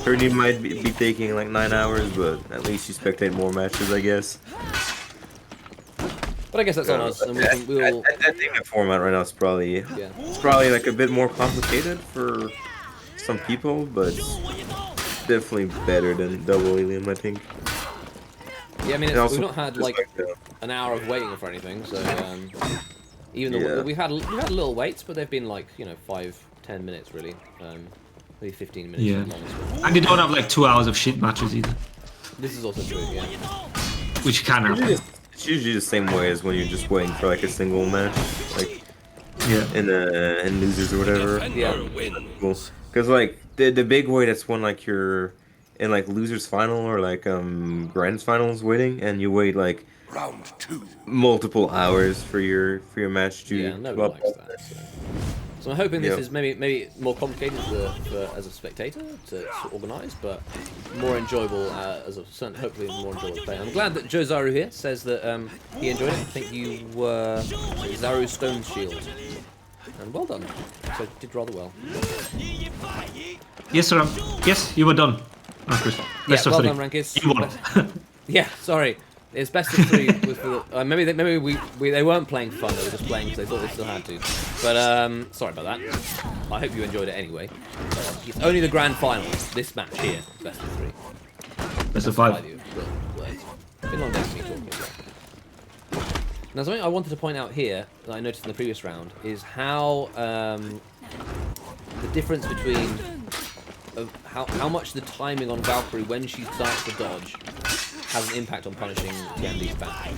tourney might be taking like 9 hours, but at least you spectate more matches, I guess. But I guess that's on us, and we'll. I think the format right now is probably it's probably like a bit more complicated for some people, but it's definitely better than double helium, I think. Yeah, I mean, And also, we've not had just like an hour of waiting for anything, so even though we've had little waits, but they've been like 5-10 minutes really, maybe 15 minutes. Yeah. at the longest. And you don't have like 2 hours of shit matches either, This is also true, yeah. which can happen. It's usually the same way as when you're just waiting for like a single match, like in losers or whatever. Yeah. Cool. Because like the big way, that's when like you're in like losers final or like grand finals waiting, and you wait like Round 2. multiple hours for your match to Yeah, nobody likes that. So I'm hoping this is maybe more complicated for as a spectator to organise, but more enjoyable as a certain, hopefully more enjoyable play. I'm glad that Joe Zaru here says that he enjoyed it. I think you were Zaru Stone Shield, and well done. So did rather well. Yes, sir. Yes, you were done. Oh, Chris. Best of well 3. done, Rankis. You won. Yeah, sorry. It's best of 3 with the, maybe they weren't playing for fun. They were just playing because they thought they still had to. But sorry about that. I hope you enjoyed it anyway. It's only the grand final. This match here, is best of 3. Best of 5. Been long days for me talking. Now, something I wanted to point out here that I noticed in the previous round is how the difference between how much the timing on Valkyrie when she starts to dodge has an impact on punishing Tiandi's back,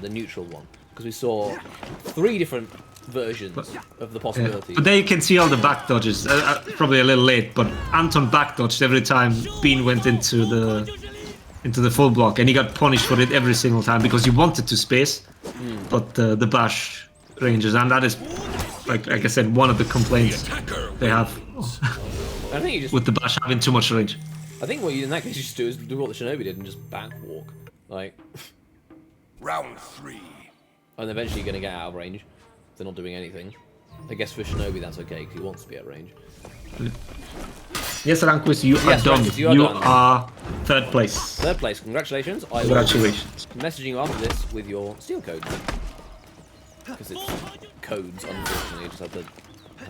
the neutral one, because we saw 3 different versions of the possibility. But there you can see all the back dodges. Probably a little late, but Anton back dodged every time Bean went into the full block, and he got punished for it every single time because he wanted to space, but the bash ranges, and that is, like I said, one of the complaints they have I think you just, with the bash having too much range. I think what you in that case you should do is do what the Shinobi did and just back walk, like. Round 3. And eventually you're going to get out of range. If they're not doing anything. I guess for Shinobi that's okay because he wants to be at range. Yes, Ranquist, you are done. Ranquist, you are 3rd place. 3rd place, congratulations. I will Congratulations. be messaging you after this with your steel codes. Because it's codes, unfortunately. You just have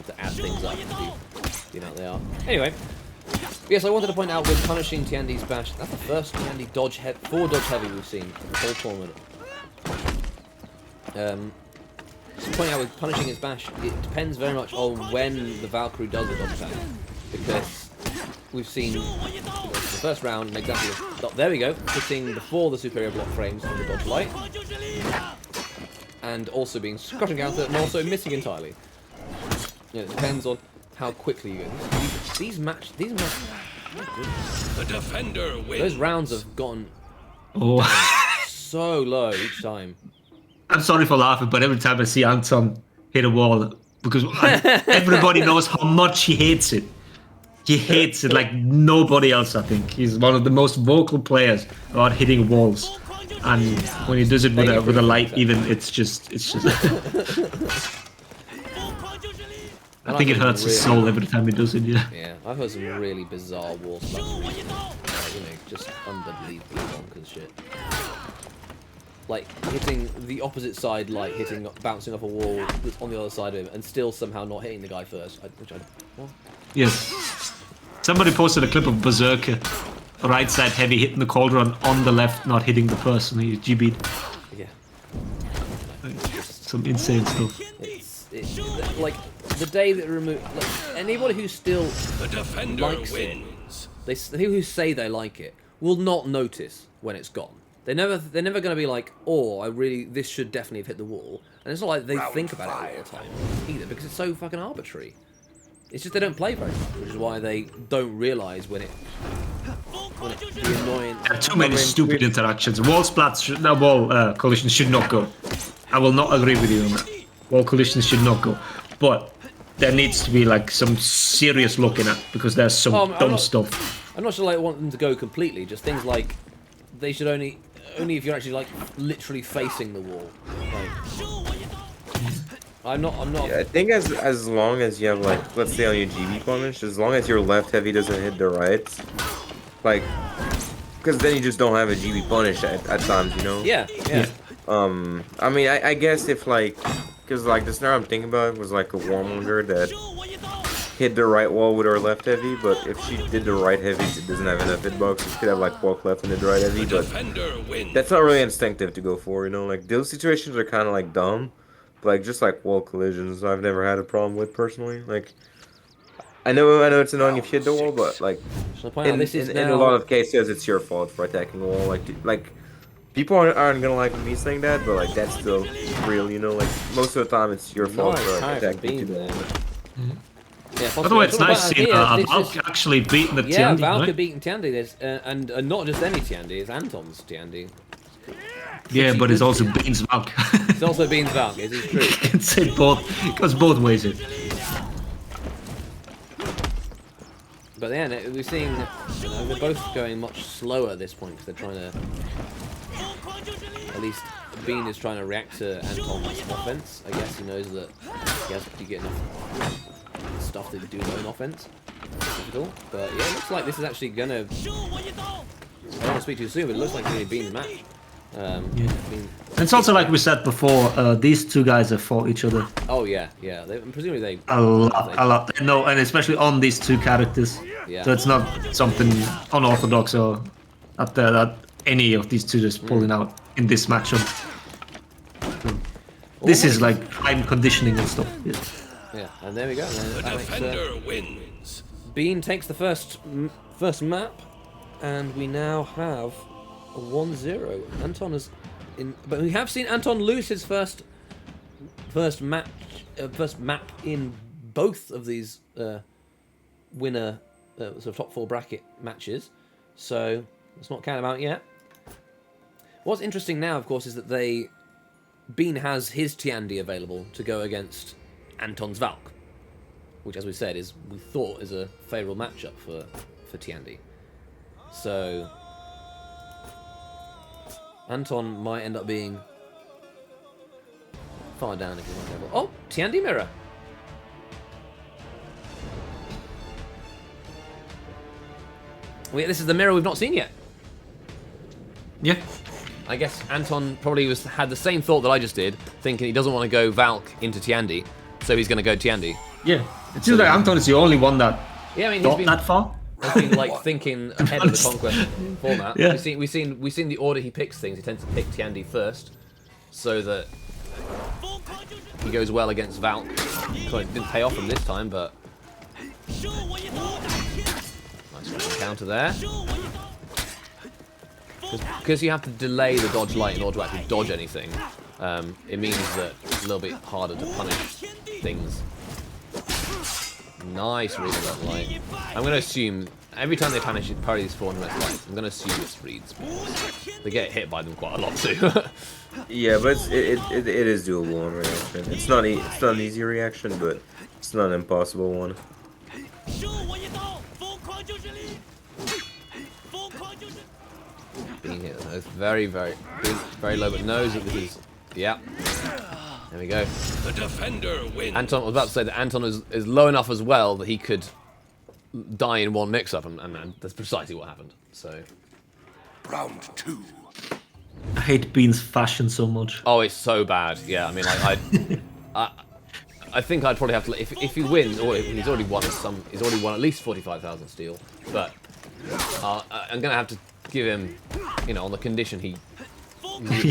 to add things up to the amount they are. Anyway. Yes, I wanted to point out with punishing Tiandi's bash, that's the first Tiandi dodge full dodge heavy we've seen in the whole tournament. Just pointing out with punishing his bash, it depends very much on when the Valkyrie does a dodge attack. Because we've seen the first round an example of, there we go, hitting before the superior block frames on the dodge light. And also being crushing counter and also missing entirely. It depends on how quickly you go. These matches, The defender wins. those rounds have gone Oh, so low each time. I'm sorry for laughing, but every time I see Anton hit a wall because everybody knows how much he hates it. He hates it like nobody else, I think. He's one of the most vocal players about hitting walls. And when he does it with a light, even it's just. I think it hurts his soul every time he does it. Yeah. Yeah, I've heard some really bizarre wall stuff recently. Just unbelievably bonkers shit. Like hitting the opposite side, like bouncing off a wall that's on the other side of him, and still somehow not hitting the guy first. What? Yes. Somebody posted a clip of Berserker, right side heavy hitting the cauldron on the left, not hitting the person. He GB'd. Yeah. Some insane stuff. It's like the day that like anybody who still The defender likes wins. it, the people who say they like it will not notice when it's gone. They're never going to be like, oh, this should definitely have hit the wall. And it's not like they think about it all the time either, because it's so fucking arbitrary. It's just they don't play very much, which is why they don't realise when the annoyance. There are too many stupid interactions. Wall splats, wall collisions should not go. I will not agree with you on that. Wall collisions should not go. But there needs to be like some serious looking at, because there's some dumb stuff. I'm not sure I want them to go completely. Just things like they should only if you're actually like literally facing the wall. Like, I'm not. Yeah, I think as long as you have like, let's say on your GB punish, as long as your left heavy doesn't hit the right, like, because then you just don't have a GB punish at times, you know. Yeah. I mean, I guess if like, because like the snare I'm thinking about was like a Warmonger that hit the right wall with her left heavy, but if she did the right heavy, it doesn't have enough hitbox. She could have like walk left and hit the right heavy, but that's not really instinctive to go for, you know. Like those situations are kind of like dumb. Like just like wall collisions, I've never had a problem with personally. Like, I know it's annoying if you hit the wall, but like in a lot of cases, it's your fault for attacking the wall. Like people aren't gonna like me saying that, but like that's still real, you know. Like most of the time, it's your fault for attacking the wall. Yeah, by the way, it's nice seeing Valk actually beating the Tiandi. Yeah, Valk right? beating Tiandi. And not just any Tiandi, it's Anton's Tiandi. Yeah, but it's also Bean's Valk. It's also Bean's Valk, it is true. You can say both. It goes both ways here. But yeah, we're seeing they're both going much slower at this point, because they're trying to. At least Bean is trying to react to Anton's offense. I guess he knows that he has to get enough stuff to do his own offense. Difficult. But yeah, it looks like this is actually gonna. I don't want to speak too soon, but it looks like it's going to be Bean's match. It's also like we said before, these two guys have fought each other. Oh yeah. Presumably they a lot. No, and especially on these two characters. Yeah. So it's not something unorthodox or that any of these two just pulling out in this matchup. This is like prime conditioning and stuff. Yeah, and there we go. The defender wins. Bean takes the first map, and we now have a 1-0. Anton is in, but we have seen Anton lose his first map in both of these winner sort of top 4 bracket matches. So let's not count them out yet. What's interesting now, of course, is that Bean has his Tiandi available to go against Anton's Valk, which, as we said, we thought is a favourable matchup for Tiandi. So Anton might end up being far down if you want to go. Oh, Tiandi mirror. Wait, this is the mirror we've not seen yet. Yeah. I guess Anton probably had the same thought that I just did, thinking he doesn't want to go Valk into Tiandi, so he's going to go Tiandi. Yeah. It seems like Anton is the only one that got that far. He's been like thinking ahead of the Conquest format. Yeah. We've seen the order he picks things. He tends to pick Tiandi first, so that he goes well against Valk. So it didn't pay off him this time, but nice counter there. Because you have to delay the dodge light in order to actually dodge anything, it means that it's a little bit harder to punish things. Nice read of that light. I'm going to assume every time they punish parry these 400 fights, I'm gonna assume it's reads. They get hit by them quite a lot too. Yeah, but it is doable on reaction. It's not an easy reaction, but it's not an impossible one. Being hit the nose, very low, but knows that this is. Yeah. There we go. The defender wins. Anton, I was about to say that Anton is low enough as well that he could die in one mix-up, and that's precisely what happened. So. Round 2. I hate Bean's fashion so much. Oh, it's so bad. Yeah, I mean, I think I'd probably have to if he wins, or he's already won at least 45,000 steel. But I'm gonna have to give him, you know, on the condition he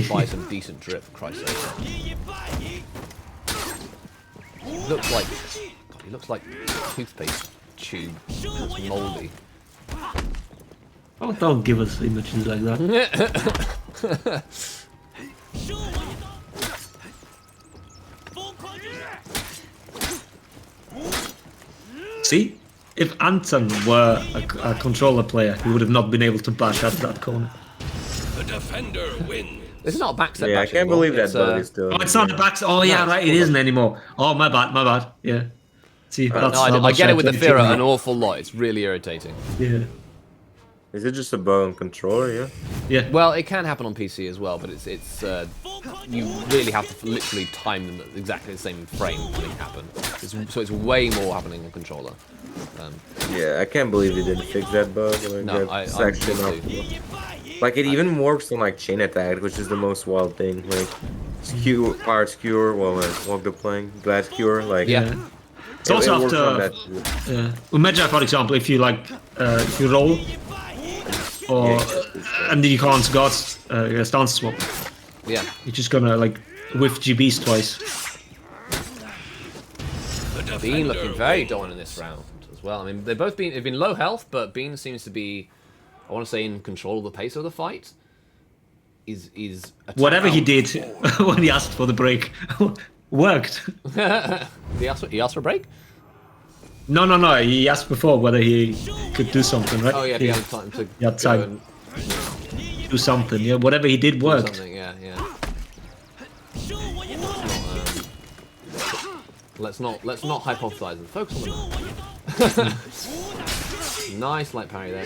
buy some decent drip. For Christ's sake. He looks like toothpaste tube. It's mouldy. Oh, don't give us images like that. See? If Anton were a controller player, he would have not been able to bash out that corner. The defender wins. This is not a backstep. Yeah, I can't believe that bug is still. Oh, it's not the back. Oh, yeah, right, it isn't anymore. Oh, my bad. Yeah. See, that's No, how I much get it with the played Fira Tekken. an awful lot. It's really irritating. Yeah. Is it just a bug on controller? Yeah. Yeah. Well, it can happen on PC as well, but it's you really have to literally time them at exactly the same frame to make it happen. So it's way more happening on controller. Yeah, I can't believe they didn't fix that bug. Like, No, that's I'm actually good not. Like it even works on like chain attack, which is the most wild thing. Like skewer, power skewer, while walk the plane, glass skewer, like Yeah. It's also works on that after. too. Imagine, for example, if you if you roll, or and you can't stance swap, Yeah. you're just gonna whiff GBs twice. The defender Bean looking very wins. dominant in this round as well. I mean, they've been low health, but Bean seems to be, I want to say, in control of the pace of the fight. Is Whatever he did when he asked for the break worked. he asked for a break? No. He asked before whether he could do something, right? Oh yeah, he had time to he had go time. Do something. Yeah, whatever he did and do worked. something. Yeah. Let's not hypothesize and focus on the nice light parry there.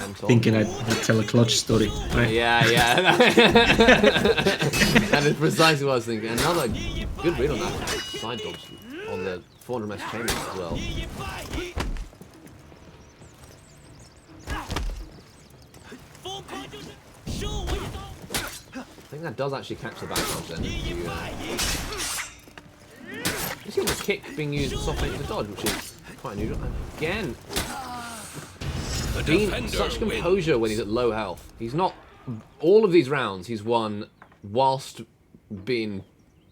Anton. Thinking I'd tell a clutch story, right? Yeah. That is precisely what I was thinking. Another good read on that side dodge on the 400 mesh chamber as well. I think that does actually catch the back dodge then. You see the kick being used as soft to dodge, which is quite unusual. And again, The Bean, defender such wins. composure when he's at low health. He's not. All of these rounds he's won whilst being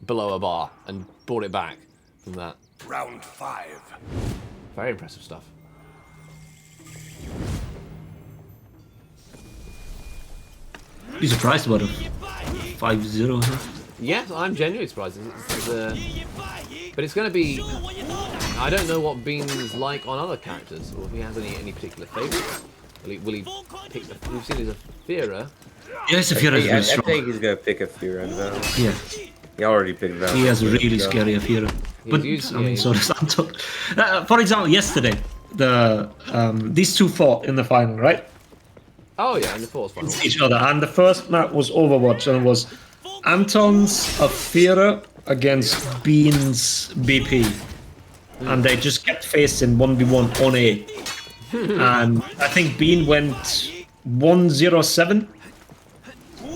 below a bar and brought it back from that. Round 5. Very impressive stuff. Be surprised about a 5-0. Huh? Yes, I'm genuinely surprised. But it's going to be. I don't know what Bean's like on other characters, or if he has any particular favourites. Will he pick? We've seen he's a Fira. Yeah, it's a Fira I is strong. think he's gonna pick a fear and Val. Yeah, He already picked Val. he has a really scary Fira. But used- I mean, yeah, so does Anton. For example, yesterday, these two fought in the final, right? Oh yeah, in the fourth final. Each other, and the first map was Overwatch, and it was Anton's Afira against Bean's BP, and they just kept facing 1v1 on A. And I think Bean went 1-0-7,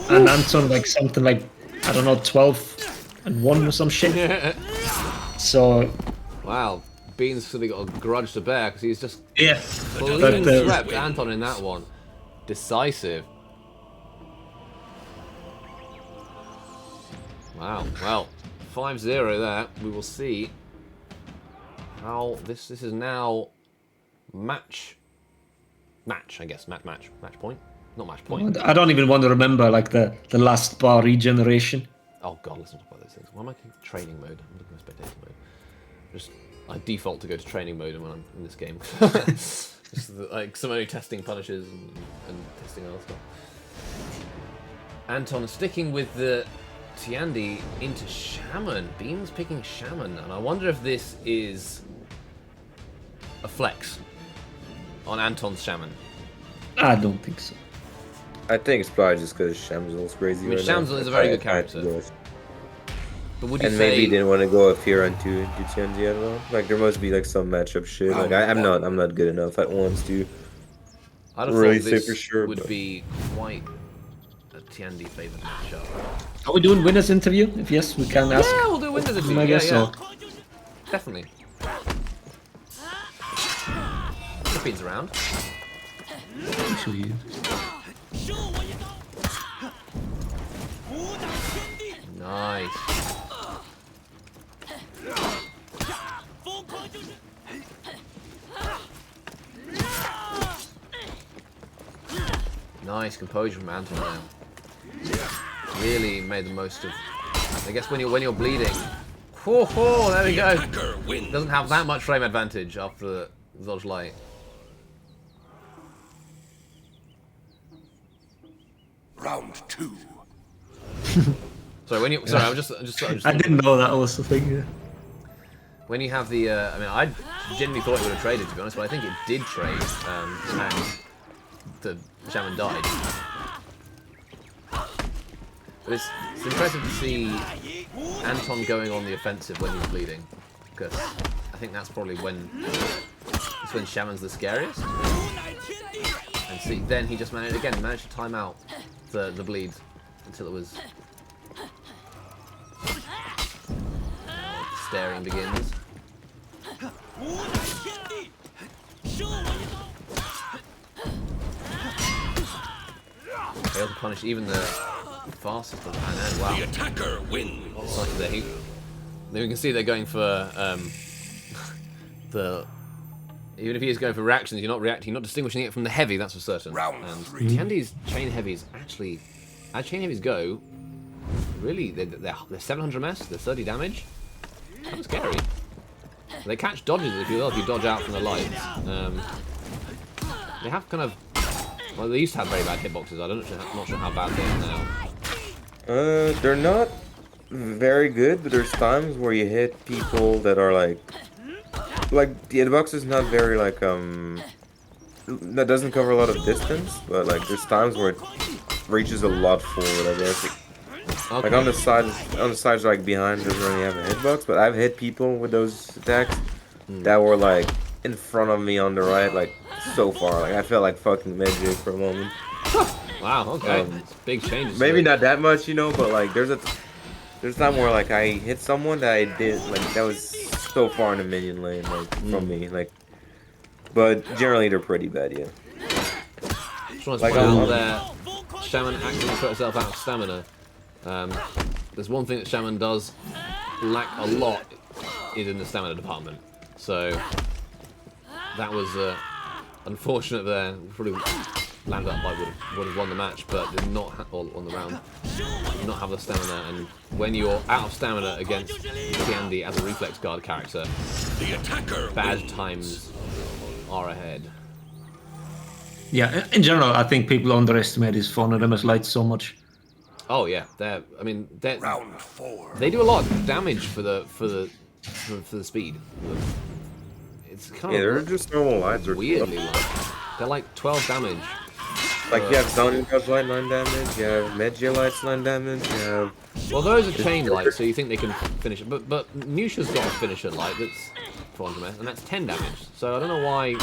and Anton something like, I don't know, 12-1 or some shit. So Wow, Bean's suddenly got a grudge to bear because he's just yeah, clean But, swept Anton in that one. Decisive. Wow, well, 5-0 there. We will see how this is now match, I guess. Match point. Not match point. I don't even want to remember the last bar regeneration. Oh god, let's not talk about those things. Why am I clicking training mode? I'm looking at spectator mode. I default to go to training mode when I'm in this game. Like someone who testing punishes and testing other stuff. Anton sticking with the Tiandi into Shaman. Bean's picking Shaman, and I wonder if this is a flex on Anton's Shaman. I don't think so. I think it's probably just because Shamsel's crazy. I mean, right now. Shamsel is a very good I had to character. go with- But would you And say maybe he didn't want to go up here on two Tianzi at all. Like there must be like some matchup shit. Like I'm not good enough at ones to I'd have really thought say this for sure, would but- be quite a Tiandi favoured matchup? Are we doing winners interview? If yes, we can ask. Yeah, we'll do winners interview. I Yeah, guess yeah. so. Definitely. Rippy's around. Actually, Nice. Nice composure from Anton there. Really made the most of. I guess when you're bleeding. Whoa, there we go. Attacker wins. Doesn't have that much frame advantage after the Dodge Light. Round 2. Sorry, I'm just I didn't know that was the thing. Yeah. when you have the, I mean, I genuinely thought it would have traded, to be honest, but I think it did trade, and the Shaman died. But it's impressive to see Anton going on the offensive when he's bleeding, because I think that's probably when Shaman's the scariest. And see, then he just managed to time out the bleed until it was. Staring begins. Able to punish even the fastest of man. Wow. The attacker wins. Sorry, then you can see they're going for the. Even if he is going for reactions, you're not distinguishing it from the heavy. That's for certain. Round And 3. Tiandi's chain heavies actually, as chain heavies go, really they're 700 ms. They're 30 damage. Kind of scary. They catch dodges if you dodge out from the lights. They have kind of. Well, they used to have very bad hitboxes. I'm not sure how bad they are now. They're not very good, but there's times where you hit people that are like the hitbox is not very that doesn't cover a lot of distance, but like there's times where it reaches a lot forward, I guess. Okay. Like on the sides like behind doesn't really have a hitbox, but I've hit people with those attacks that were like in front of me on the right, like so far. Like I felt like fucking magic for a moment. Wow. Okay. It's big changes. Maybe not that much, you know, but like there's time where like I hit someone that I did like that was so far in the minion lane, like from me, like. But generally they're pretty bad, yeah. Just want to Like, point out there, Shaman accidentally put herself out of stamina. There's one thing that Shaman does lack a lot is in the stamina department. So that was unfortunate there. Probably landed up would have won the match, but did not on the round. Did not have the stamina, and when you're out of stamina against Tiandi as a reflex guard character, The attacker bad wins. times are ahead. Yeah, in general, I think people underestimate his phone and MS light so much. Oh yeah, they're Round 4. they do a lot of damage for the speed. It's kind Yeah, they're of just normal lights or weirdly low. They're like 12 damage. like you have Zoning Dodge Light 9 damage, you have Megia Lights 9 damage, you have Well, those are chain lights, so you think they can finish it. But Nusha's got a finisher light that's 400 ms, and that's 10 damage. So I don't know why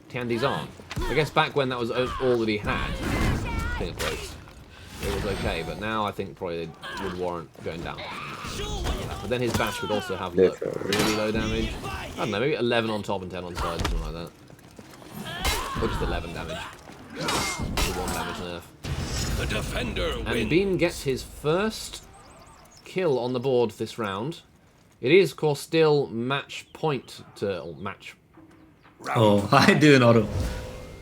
Tiandi's aren't. I guess back when that was all that he had, it was okay. But now I think probably it would warrant going down. But then his bash would also have really low damage. I don't know, maybe 11 on top and 10 on side, something like that. Or just 11 damage. With 1 damage nerf. The defender And wins. Bean gets his first kill on the board this round. It is, of course, still match point to... Or match... Oh, I do an auto.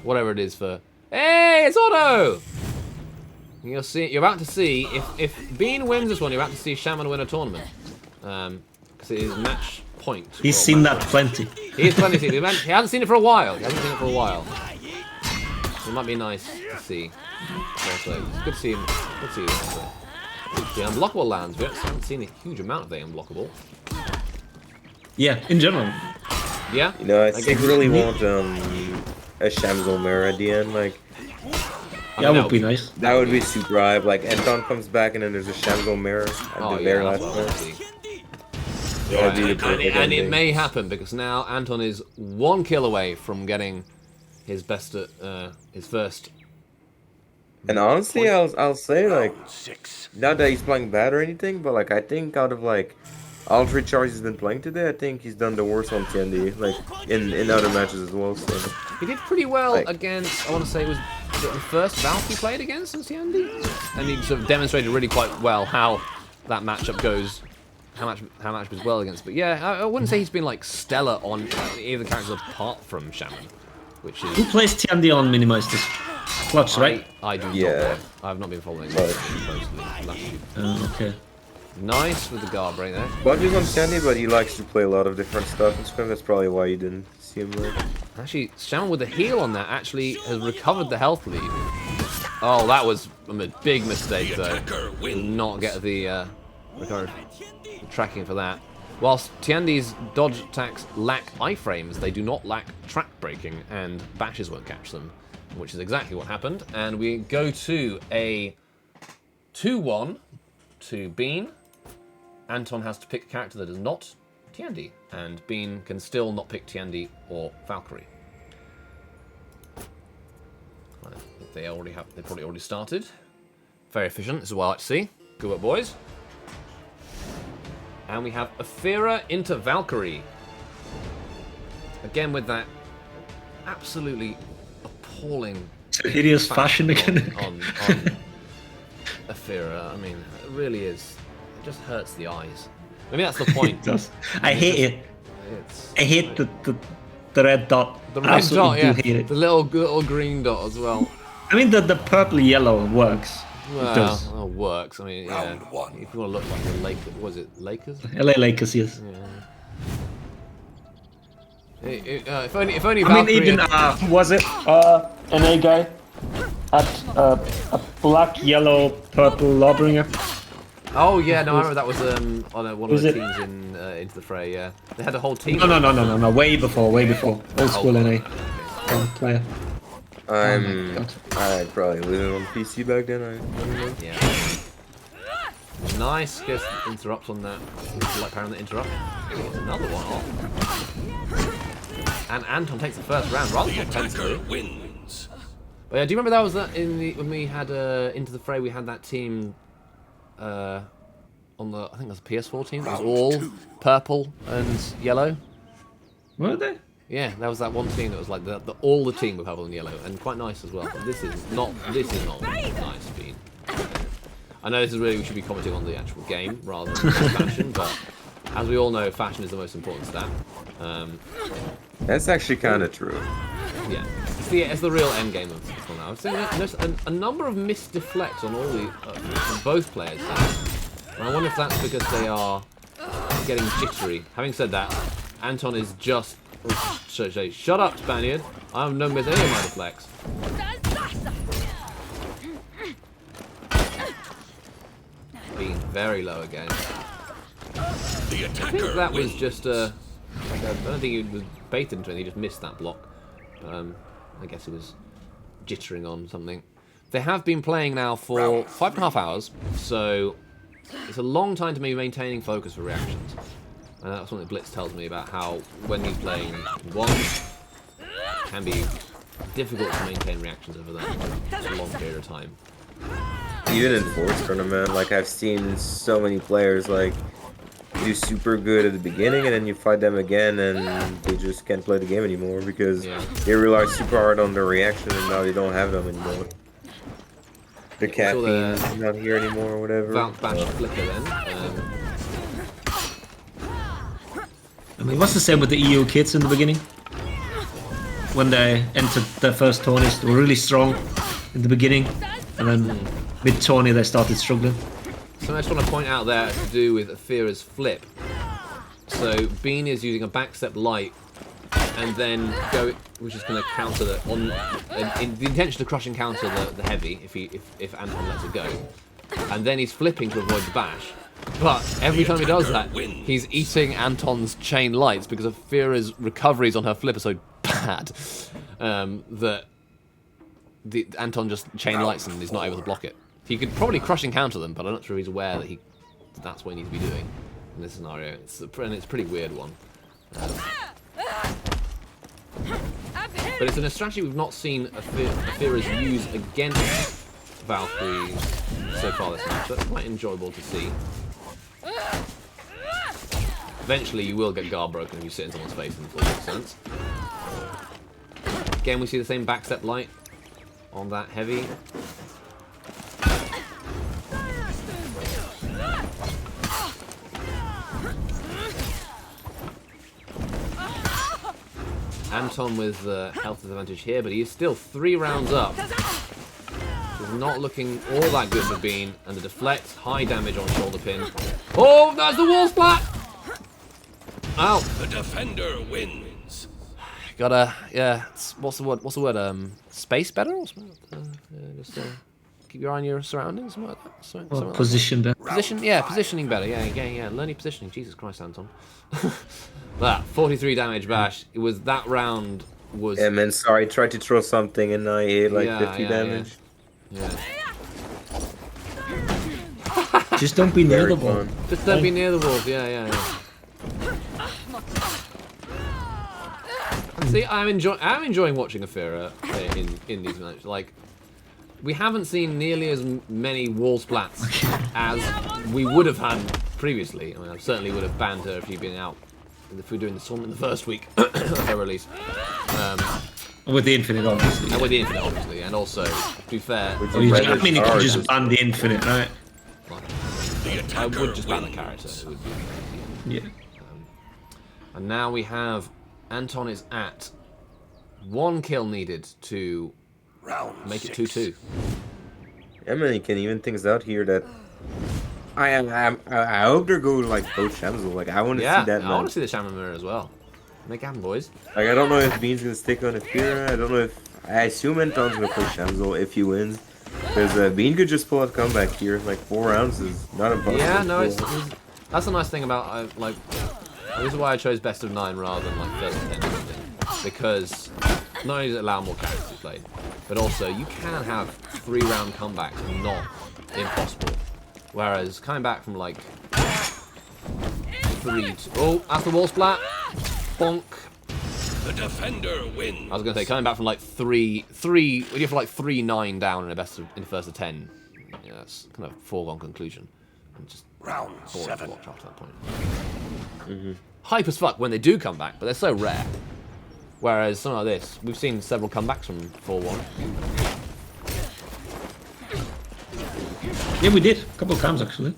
Whatever it is for... Hey, it's Otto! You're about to see... If Bean wins this one, you're about to see Shaman win a tournament. Because it is match point. He's Well, seen that plenty. He's plenty seen it. He hasn't seen it for a while. He hasn't seen it for a while. So it might be nice to see. Also, it's good to see him. Good to see him. Also. The unblockable lands. We haven't seen a huge amount of the unblockable. Yeah, in general. Yeah. You know, I Like, think really want a Shamsel mirror at the end. Like That would be nice. that would be super hype. Like Anton comes back and then there's a Shamsel mirror at Oh the very yeah, last that's what I one. want to see. That'd be the And perfect it ending. may happen because now Anton is 1 kill away from getting his best, his first. And honestly, I'll say like, not that he's playing bad or anything, but like I think out of like all 3 charges he's been playing today, I think he's done the worst on TND, like in other matches as well. So He did pretty well Like- against. I want to say it was the first Valk he played against since Andy, and he sort of demonstrated really quite well how that matchup goes. How much was well against, but yeah, I wouldn't say he's been like stellar on either characters apart from Shaman, which is Who plays TMD on minimized this? Clutch, right? I do not Yeah. know. I have not been following it closely. Last year. Okay. Nice with the guard break there. Buddy's on TND, but he likes to play a lot of different stuff in Scrim. That's probably why you didn't see him there. Actually, Shaman with the heal on that actually has recovered the health lead. Oh, that was a big mistake The though. attacker Did wins. not get the recovered tracking for that. Whilst Tiandi's dodge attacks lack iframes, they do not lack track breaking, and bashes won't catch them, which is exactly what happened. And we go to a 2-1 to Bean. Anton has to pick a character that is not Tiandi, and Bean can still not pick Tiandi or Valkyrie. They probably already started. Very efficient, this is what I like to see. Good work, boys. And we have Aphira into Valkyrie. Again with that absolutely appalling Hideous fashion again. on Aphira. I mean, it really is. It just hurts the eyes. Maybe that's the point. It does. I hate it. It's, I hate the red dot. the red Absolutely dot, do yeah. hate it. The little green dot as well. I mean, the purple yellow works. Well, It does. it works. I mean, yeah. Round one. If you want to look like the Lakers, was it Lakers? LA Lakers, yes. If only I mean, Valkyrie. even was it an A guy at a black, yellow, purple Lawbringer? Oh yeah, no, I remember that was on one of Was the it- teams in Into the Fray. Yeah, they had a whole team. No, way before, old school NA player. I probably living on PC back then. I don't know. Yeah. Nice, gets interrupt on that. Like power on the interrupt. Gets another one off. And Anton takes the first round rather The attacker competitively. wins. But yeah, do you remember that was in the when we had Into the Fray? We had that team on the I think it was the PS4 team. It was all purple and yellow. Were they? Yeah, that was that one team that was like all the team were purple and yellow, and quite nice as well. But this is not nice, Bean. I know this is really we should be commenting on the actual game rather than fashion, but as we all know, fashion is the most important stat. That's actually kind of true. Yeah, it's the real end game of this one now. I've seen a number of missed deflects on all the on both players now, and I wonder if that's because they are getting jittery. Having said that, Anton is just. Shut up, Spaniard. I have no miss any of my deflects. Being very low again. The I think attacker that was wins. just I don't think he was baited into it. He just missed that block. I guess he was jittering on something. They have been playing now for 5.5 hours, so it's a long time to be maintaining focus for reactions. And that's something Blitz tells me about how when he's playing one, it can be difficult to maintain reactions over that a long period of time. Even in Force Tournament, like I've seen so many players like do super good at the beginning and then you fight them again and they just can't play the game anymore because they rely super hard on their reaction and now they don't have them anymore. The caffeine is not here anymore or whatever. Valk bash flicker then. I mean, what's the same with the EU kids in the beginning? When they entered their first tourneys, they were really strong in the beginning, and then mid-tourney they started struggling. So I just want to point out there to do with Aphira's flip. So Bean is using a backstep light, and then which is going to counter the the intention to crush and counter the heavy if Anton lets it go, and then he's flipping to avoid the bash. But every time he does that, he's eating Anton's chain lights because Afira's recoveries on her flip are so bad that Anton just chain lights and he's not able to block it. He could probably crush and counter them, but I'm not sure he's aware that that's what he needs to be doing in this scenario. It's a pretty weird one. But it's a strategy we've not seen Afira's use against Valkyrie so far this match. So that's quite enjoyable to see. Eventually you will get guard broken if you sit in someone's face in the full sense. Again, we see the same backstep light on that heavy. Anton with health advantage here, but he is still 3 rounds up. He's not looking all that good for Bean, and the deflect, high damage on shoulder pin. Oh, that's the wall splat! Ow! The defender wins. Gotta, yeah. What's the word? Space better or something? Just keep your eye on your surroundings, something like that. Something Position there. Positioning better. Yeah. Learn your positioning. Jesus Christ, Anton. That 43 damage bash. It was that round was. Yeah, man. Sorry, tried to throw something and I hit like 50 damage. Yeah. Just don't be near the wall. Fun. Just don't be near the walls. Yeah. See, I'm enjoying watching Afira in these matches. Like, we haven't seen nearly as many wall splats as we would have had previously. I mean, I certainly would have banned her if she'd been out. If we were doing the tournament the first week of her release. With the Infinite, obviously. And with the Infinite, obviously. And also, to be fair, I mean, you could just ban the Infinite, right? I would just ban the character. It would be easier. Yeah. And now we have Anton is at 1 kill needed to make it 2-2. Yeah, man, you can even things out here that I hope they're going like both Shamsul. Like I want to see that. I want to see the Shaman Mirror as well. Make it happen, boys. Like I don't know if Bean's gonna stick on Akira. I don't know if I assume Anton's gonna play Shamsul if he wins. Because Bean could just pull out comeback here. Like 4 rounds is not impossible. Yeah, no, that's the nice thing about like. This is why I chose best of 9 rather than like first of 10 or something. Because not only does it allow more characters to play, but also you can have 3-round comebacks and not impossible. Whereas coming back from like 3 to, oh, that's the wall splat. Bonk. The defender wins. I was gonna say coming back from like 3 when you have like 3-9 down in the first of 10. Yeah, that's kind of a foregone conclusion. And just Round boring 7. to watch after that point. Hype as fuck when they do come back, but they're so rare. Whereas something like this, we've seen several comebacks from 4-1. Yeah, we did. A couple of times, actually.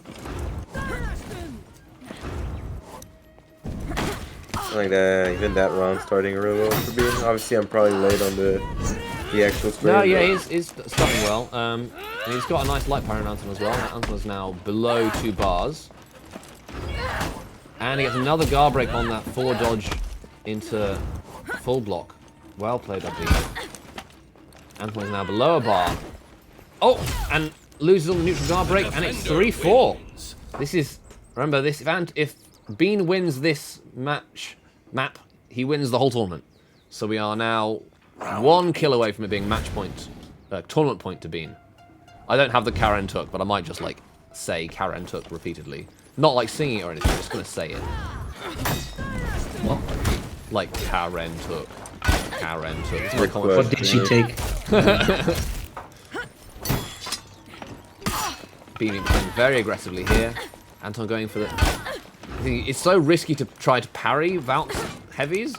Like even that round starting really well for Bean. Obviously, I'm probably late on the actual stream. No, yeah, he's starting well. And he's got a nice light power on Anton as well. Anton is now below 2 bars. And he gets another guard break on that forward dodge into full block. Well played, I believe. Anton is now below a bar. Oh, and loses on the neutral guard break, and it's 3-4. This is, remember this, if Bean wins this map, he wins the whole tournament. So we are now 1 kill away from it being match point, tournament point to Bean. I don't have the Karen Took, but I might just like say Karen Took repeatedly. Not like singing it or anything, I'm just gonna say it. What? Like Karen Took. Karen Took. It's my common What did she take? Bean playing very aggressively here. Anton going for the... It's so risky to try to parry Valk's heavies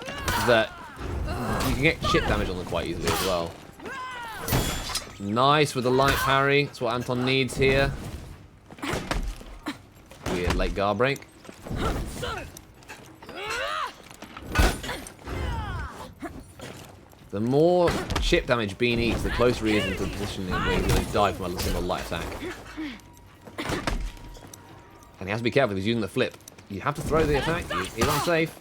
that you can get chip damage on them quite easily as well. Nice with the light parry. That's what Anton needs here. Weird late guard break. The more chip damage Bean eats, the closer he is into the position where he's going to die from a single light attack. And he has to be careful, he's using the flip. You have to throw the attack. He's unsafe.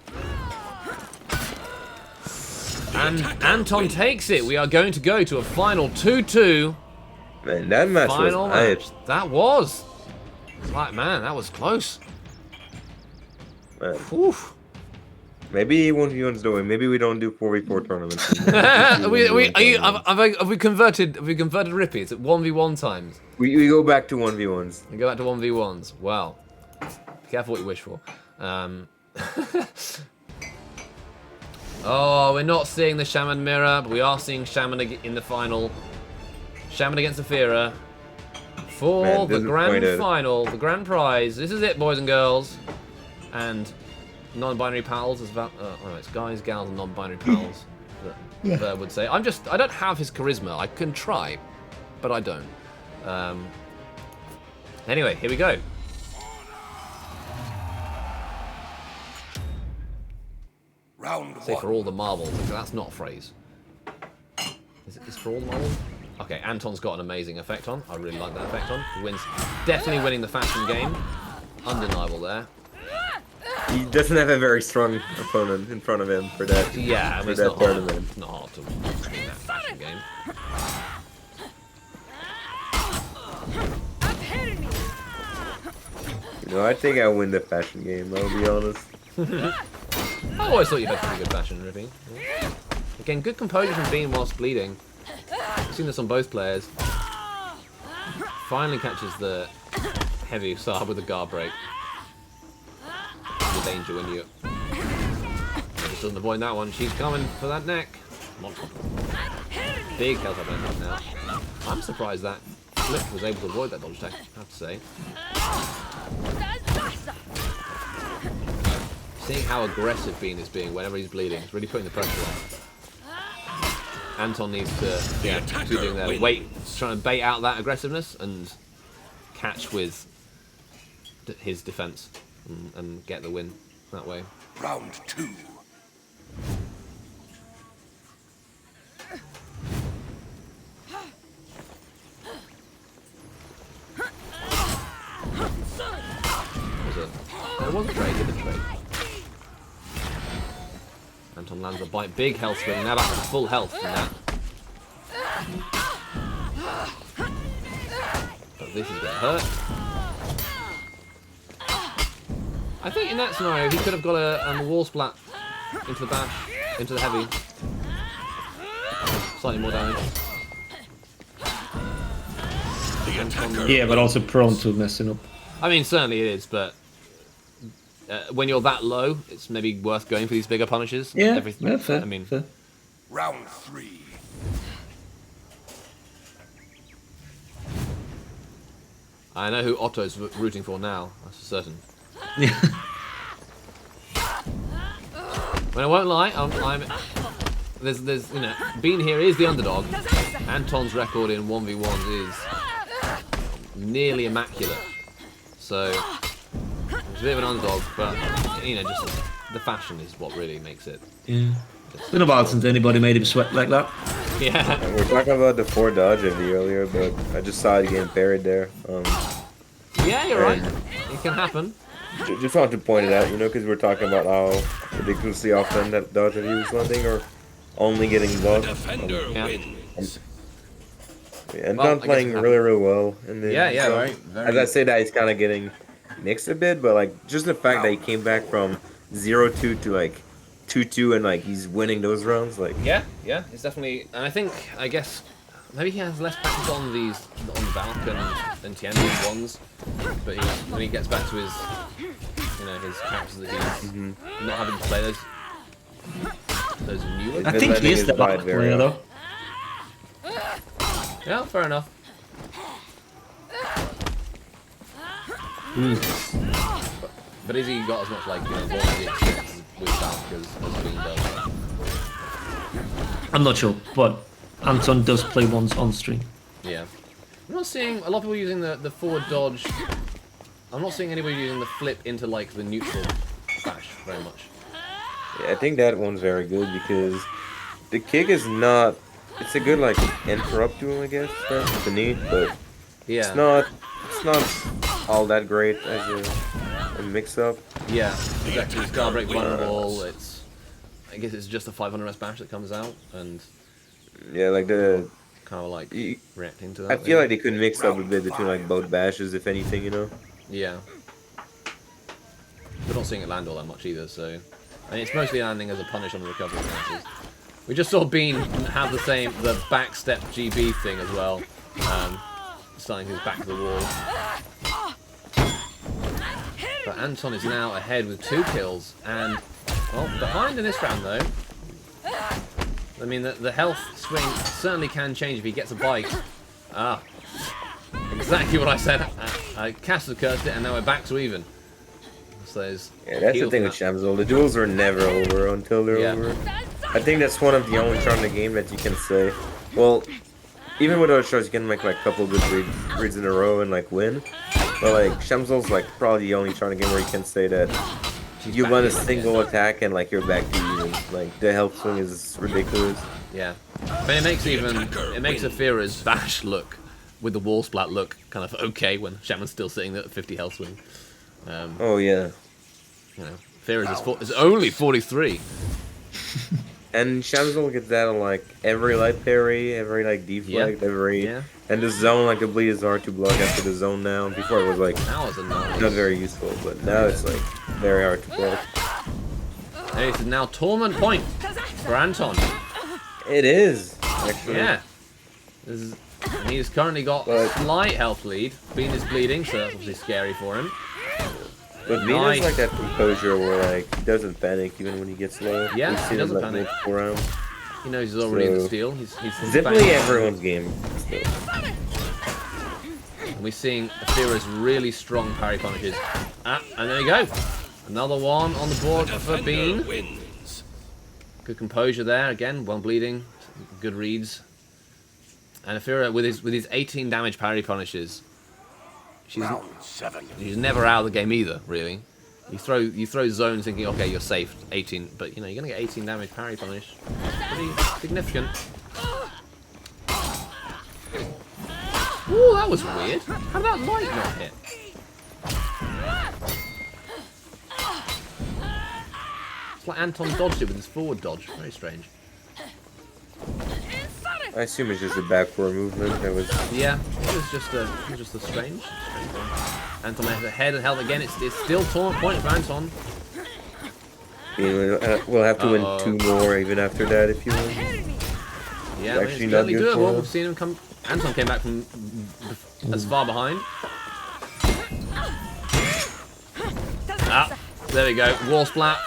And Anton takes it. We are going to go to a final 2-2. Man, that match Final was match. hyped. That was. Like, man, that was close. Man. Oof. Maybe 1v1's the way. Maybe we don't do 4v4 tournaments. Have we converted Rippy? It's at 1v1 times. We go back to 1v1s. We go back to 1v1s. Wow. Be careful what you wish for. Oh, we're not seeing the Shaman mirror, but we are seeing Shaman in the final. Shaman against Zafira. For Man, the grand disappointed. final, the grand prize. This is it, boys and girls. And non-binary pals is about. Oh, it's guys, gals, and non-binary pals. That I would say. I don't have his charisma. I can try, but I don't. Anyway, here we go. Round Say one. for all the marbles. That's not a phrase. Is it for all the marbles? Okay, Anton's got an amazing effect on. I really like that effect on. He wins. Definitely winning the fashion game. Undeniable there. He doesn't have a very strong opponent in front of him for that. Yeah, I mean, for it's that not hard. tournament. It's not hard to win that fashion game. You know, I think I win the fashion game. I'll be honest. I always thought you had pretty good fashion, Rippy. Yeah. Again, good composure from Bean whilst bleeding. I've seen this on both players. Finally catches the heavy Saab with a guard break. The danger when you just doesn't avoid that one. She's coming for that neck. Big health up now. I'm surprised that Flip was able to avoid that dodge attack, I have to say. Seeing how aggressive Bean is being whenever he's bleeding, it's really putting the pressure on. Anton needs to be doing their weight, trying to bait out that aggressiveness and catch with his defense and get the win that way. Round two. It was a trade, good trade. Anton lands a bite, big health swing, now back to full health from that. But this is gonna hurt. I think in that scenario he could have got a wall splat into the bash, into the heavy. Slightly more damage. Yeah, but also prone to messing up. I mean, certainly it is, but when you're that low, it's maybe worth going for these bigger punishes. Yeah, fair. I mean, fair. Round three. I know who Otto's rooting for now. That's for certain. Yeah. But I won't lie. There's you know, Bean here is the underdog. Anton's record in 1v1s is nearly immaculate. So it's a bit of an underdog, but you know, just the fashion is what really makes it. Yeah. It's been a while since anybody made him sweat like that. Yeah. We're talking about the 4 dodge of the earlier, but I just saw it getting parried there. Yeah, you're right. It can happen. Just wanted to point it out, you know, because we're talking about how ridiculously often that dodge of he was landing or only getting blocked. Defender Yeah. wins. And Well, I Don guess playing it really, really well. And then, Yeah, so, right. As I say that, he's kind of getting mixed a bit, but like just the fact that he came back from 0-2 to like 2-2 and like he's winning those rounds, like Yeah, it's definitely, and I guess maybe he has less practice on the Valk and Tian's ones, but when he gets back to his, you know, his characters that he's not having to play those new ones. I think he is the Valk player though. Yeah, fair enough. But has he got as much like, you know, one of the experiences with Valk as Bean does? I'm not sure, but Anton does play ones on stream. Yeah. I'm not seeing a lot of people using the forward dodge. I'm not seeing anybody using the flip into like the neutral bash very much. yeah, I think that one's very good because the kick is not. It's a good like interrupt tool, I guess, for the knee, but Yeah. it's not all that great as a mix-up. Yeah, exactly. Scarbreak vulnerable. I guess it's just a 500 S bash that comes out, and Yeah, like the. kind of like reacting to that. I feel like they could mix up a bit between like both bashes, if anything, you know. Yeah. We're not seeing it land all that much either, so I mean it's mostly landing as a punish on the recovery bounces. We just saw Bean have the backstep GB thing as well, starting his back to the wall. But Anton is now ahead with 2 kills, and well, behind in this round though. I mean, the health swing certainly can change if he gets a bite. Ah, exactly what I said. I cast the cursed it, and now we're back to even. So yeah, that's the thing with Shamsol. The duels are never over until they're over. I think that's one of the only charm in the game that you can say. Well, even with other shows, you can make like a couple of good reads in a row and like win. But like Shamsol's like probably the only charm in the game where you can say that you run a single attack and like you're back to even. Like the health swing is ridiculous. Yeah, but it makes Aphira's bash look with the wall splat look kind of okay when Shaman's still sitting at 50 health swing. Oh yeah. You know, Aphira's is only 43. And Shamsol gets that on like every light parry, every like deflect, and the zone like the bleed is hard to block after the zone now. Before it was like not very useful, but now it's like very hard to block. Hey, this is now tournament point for Anton. It is actually. Yeah. And he's currently got a slight health lead. Bean is bleeding, so that's obviously scary for him. But Bean has like that composure where like he doesn't panic even when he gets low. Yeah, he doesn't like, panic. Around. He knows he's already in the steal. He's definitely everyone's game. Still. And we're seeing Aphira's really strong parry punishes. And there you go. Another one on the board for Bean. Good composure there. Again, one bleeding. Good reads. And Aphira with his 18 damage parry punishes. She's never out of the game either, really. You throw zones thinking, okay, you're safe, 18, but you know, you're gonna get 18 damage parry punish. Pretty significant. Ooh, that was weird. How did that light not hit? It's like Anton dodged it with his forward dodge. Very strange. I assume it's just a backward movement. That was. Yeah, it was just a strange thing. Anton has a head and health again. It's still tournament point for Anton. We'll have to win 2 more even after that if you win. Yeah, it's really doable. We've seen him come. Anton came back from as far behind. Ah, there we go. Wall splat.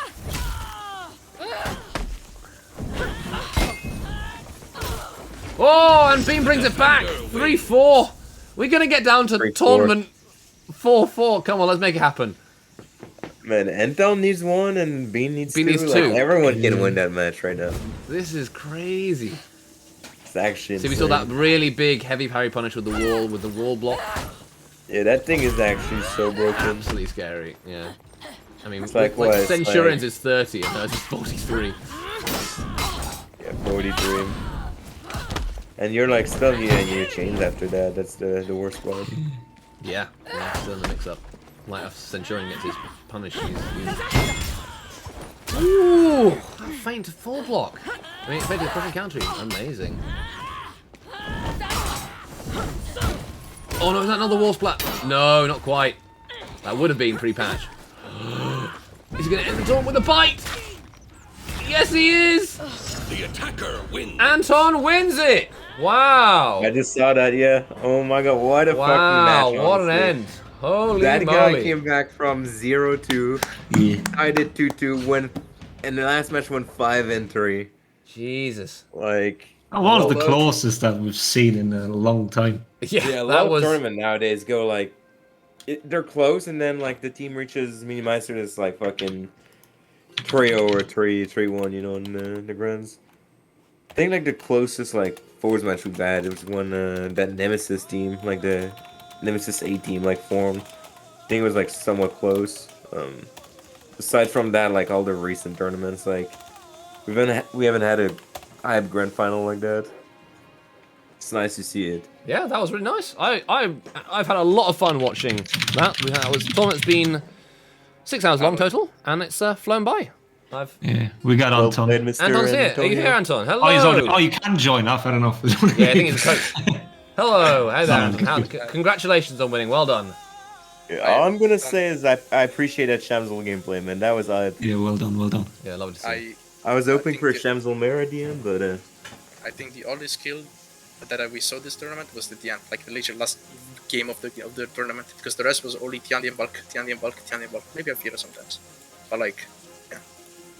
Oh, and Bean brings it back. 3-4. We're going to get down to tournament 4-4. Come on, let's make it happen. Man, Anton needs 1 and Bean needs 2. Needs 2. Like, everyone can win that match right now. This is crazy. It's actually insane. See, we saw that really big heavy parry punish with the wall block. Yeah, that thing is actually so broken. Absolutely scary, yeah. I mean, it's like what? Centurion's is 30 and hers is 43. Yeah, 43. And you're like still here in your chains after that. That's the worst part. Yeah, still in the mix-up. Like if Centurion gets his punish, he's... Ooh, that faint full block. I mean, expected perfect countering. Amazing. Oh no, is that another wall splat? No, not quite. That would have been pre-patch. He's gonna end the tournament with a bite. Yes, he is. The attacker wins. Anton wins it. Wow. I just saw that. Yeah. Oh my god, what a fucking match! Wow, what an honestly. end. Holy that moly. guy came back from 0-2. Yeah. I did 2-2. And the last match went 5-3. Jesus. Like. That was the closest that we've seen in a long time. Yeah, a lot of tournament nowadays go like, they're close, and then like the team reaches Minimeister that's like fucking 3-0 or 3-1, you know, in the grands. I think like the closest like forwards match we've had, it was when that Nemesis team, like the Nemesis A team, like formed. I think it was like somewhat close. Aside from that, like all the recent tournaments, like we haven't had a hype grand final like that. It's nice to see it. Yeah, that was really nice. I've had a lot of fun watching that. Tournament's been 6 hours long total, and it's flown by. I've Yeah, we got Well Anton. played, Mr. Anton's here. Are you Antonio. here, Anton? Hello. Oh, he's already, oh, you can join. I don't know. Yeah, I think he's a coach. Hello. Hey there, Sound Anton. good. Congratulations on winning. Well done. All I'm gonna say is I appreciate that Shamsel gameplay, man. That was Yeah, well done, well done. Yeah, lovely to see. I was hoping think for a the- Shamsel mirror at the end, but I think the only skill that we saw this tournament was the Tian, like the literal last game of the tournament, because the rest was only Tiandi and Bulk, Tiandi and Bulk, Tiandi and Bulk, maybe Amphira sometimes. But like, yeah,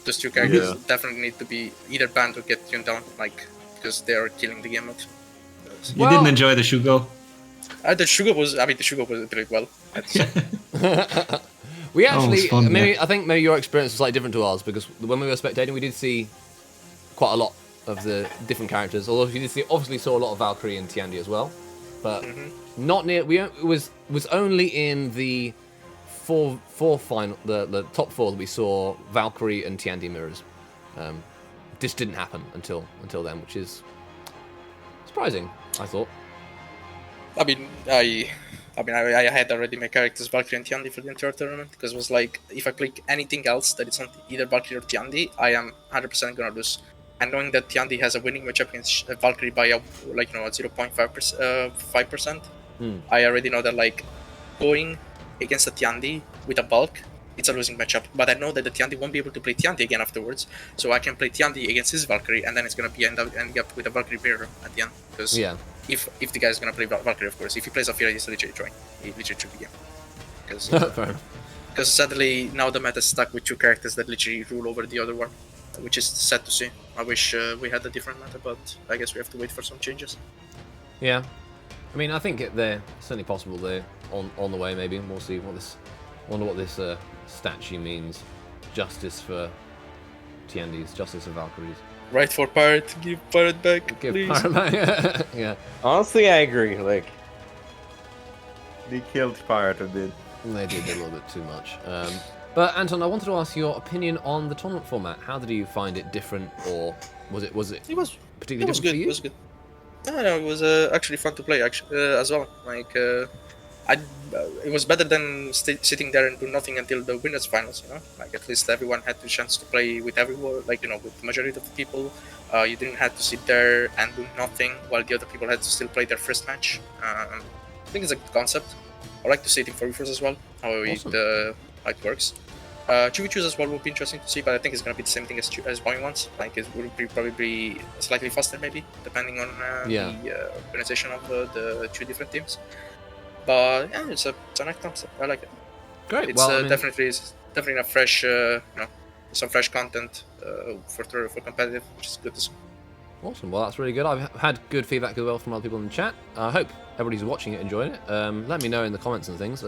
those two characters definitely need to be either banned or get tuned down, like, because they are killing the game out. You didn't enjoy the Shugo? The Sugar was played well. We actually, fun, I think maybe your experience was slightly different to ours because when we were spectating, we did see quite a lot of the different characters. Although we obviously saw a lot of Valkyrie and Tiandi as well, but not near. It was only in the four final, the top 4 that we saw Valkyrie and Tiandi mirrors. This didn't happen until then, which is surprising, I thought. I mean, I had already my characters Valkyrie and Tiandi for the entire tournament because it was like if I click anything else that is on either Valkyrie or Tiandi, I am 100% gonna lose. And knowing that Tiandi has a winning matchup against Valkyrie by a 0.5%, I already know that like going against a Tiandi with a bulk, it's a losing matchup. But I know that the Tiandi won't be able to play Tiandi again afterwards, so I can play Tiandi against his Valkyrie, and then it's gonna be ending up with a Valkyrie mirror at the end. Because if the guy's gonna play Valkyrie, of course, if he plays Amphira, he's literally drawing. He literally took the game. Because sadly now the meta is stuck with 2 characters that literally rule over the other one, which is sad to see. I wish we had a different meta, but I guess we have to wait for some changes. Yeah, I mean, I think they're certainly possible. They're on the way. Maybe we'll see what this. Wonder what this statue means. Justice for Tiandis, justice for Valkyries. Right for Pirate, give Pirate back, please. Pirate back. Yeah. honestly, I agree. Like, they killed Pirate a bit. They did a little bit too much. But Anton, I wanted to ask your opinion on the tournament format. How did you find it different, or was it It was particularly different good. for you? It was good. No, it was actually fun to play as well. Like, it was better than sitting there and do nothing until the winners finals. You know, like at least everyone had the chance to play with everyone. Like with the majority of the people, you didn't have to sit there and do nothing while the other people had to still play their first match. I think it's a good concept. I like to see it in 4v4s as well. How how it works. 2v2s as well would be interesting to see, but I think it's gonna be the same thing as 1v1s. Like it will probably be slightly faster, maybe depending on the organization of the 2 different teams. But yeah, it's a nice concept. I like it. Great. It's Well, definitely a fresh, some fresh content for competitive, which is good to see. Awesome. Well, that's really good. I've had good feedback as well from other people in the chat. I hope everybody's watching it, enjoying it. Let me know in the comments and things.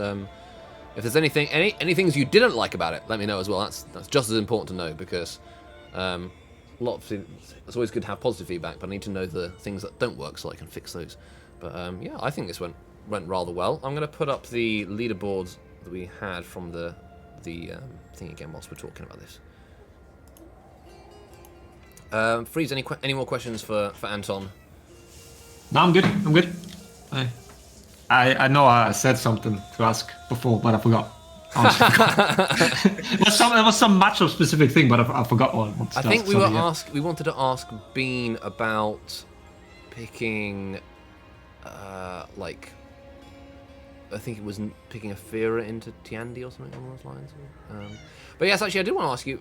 If there's any things you didn't like about it, let me know as well. That's just as important to know because it's always good to have positive feedback, but I need to know the things that don't work so I can fix those. But yeah, I think this went rather well. I'm going to put up the leaderboards that we had from the thing again whilst we're talking about this. Freeze, any more questions for Anton? No, I'm good. I know I said something to ask before, but I forgot. Honestly, it was some matchup specific thing, but I forgot what. I think we wanted to ask Bean about picking, like, I think it was picking a Fira into Tiandi or something along those lines. But yes, actually, I did want to ask you.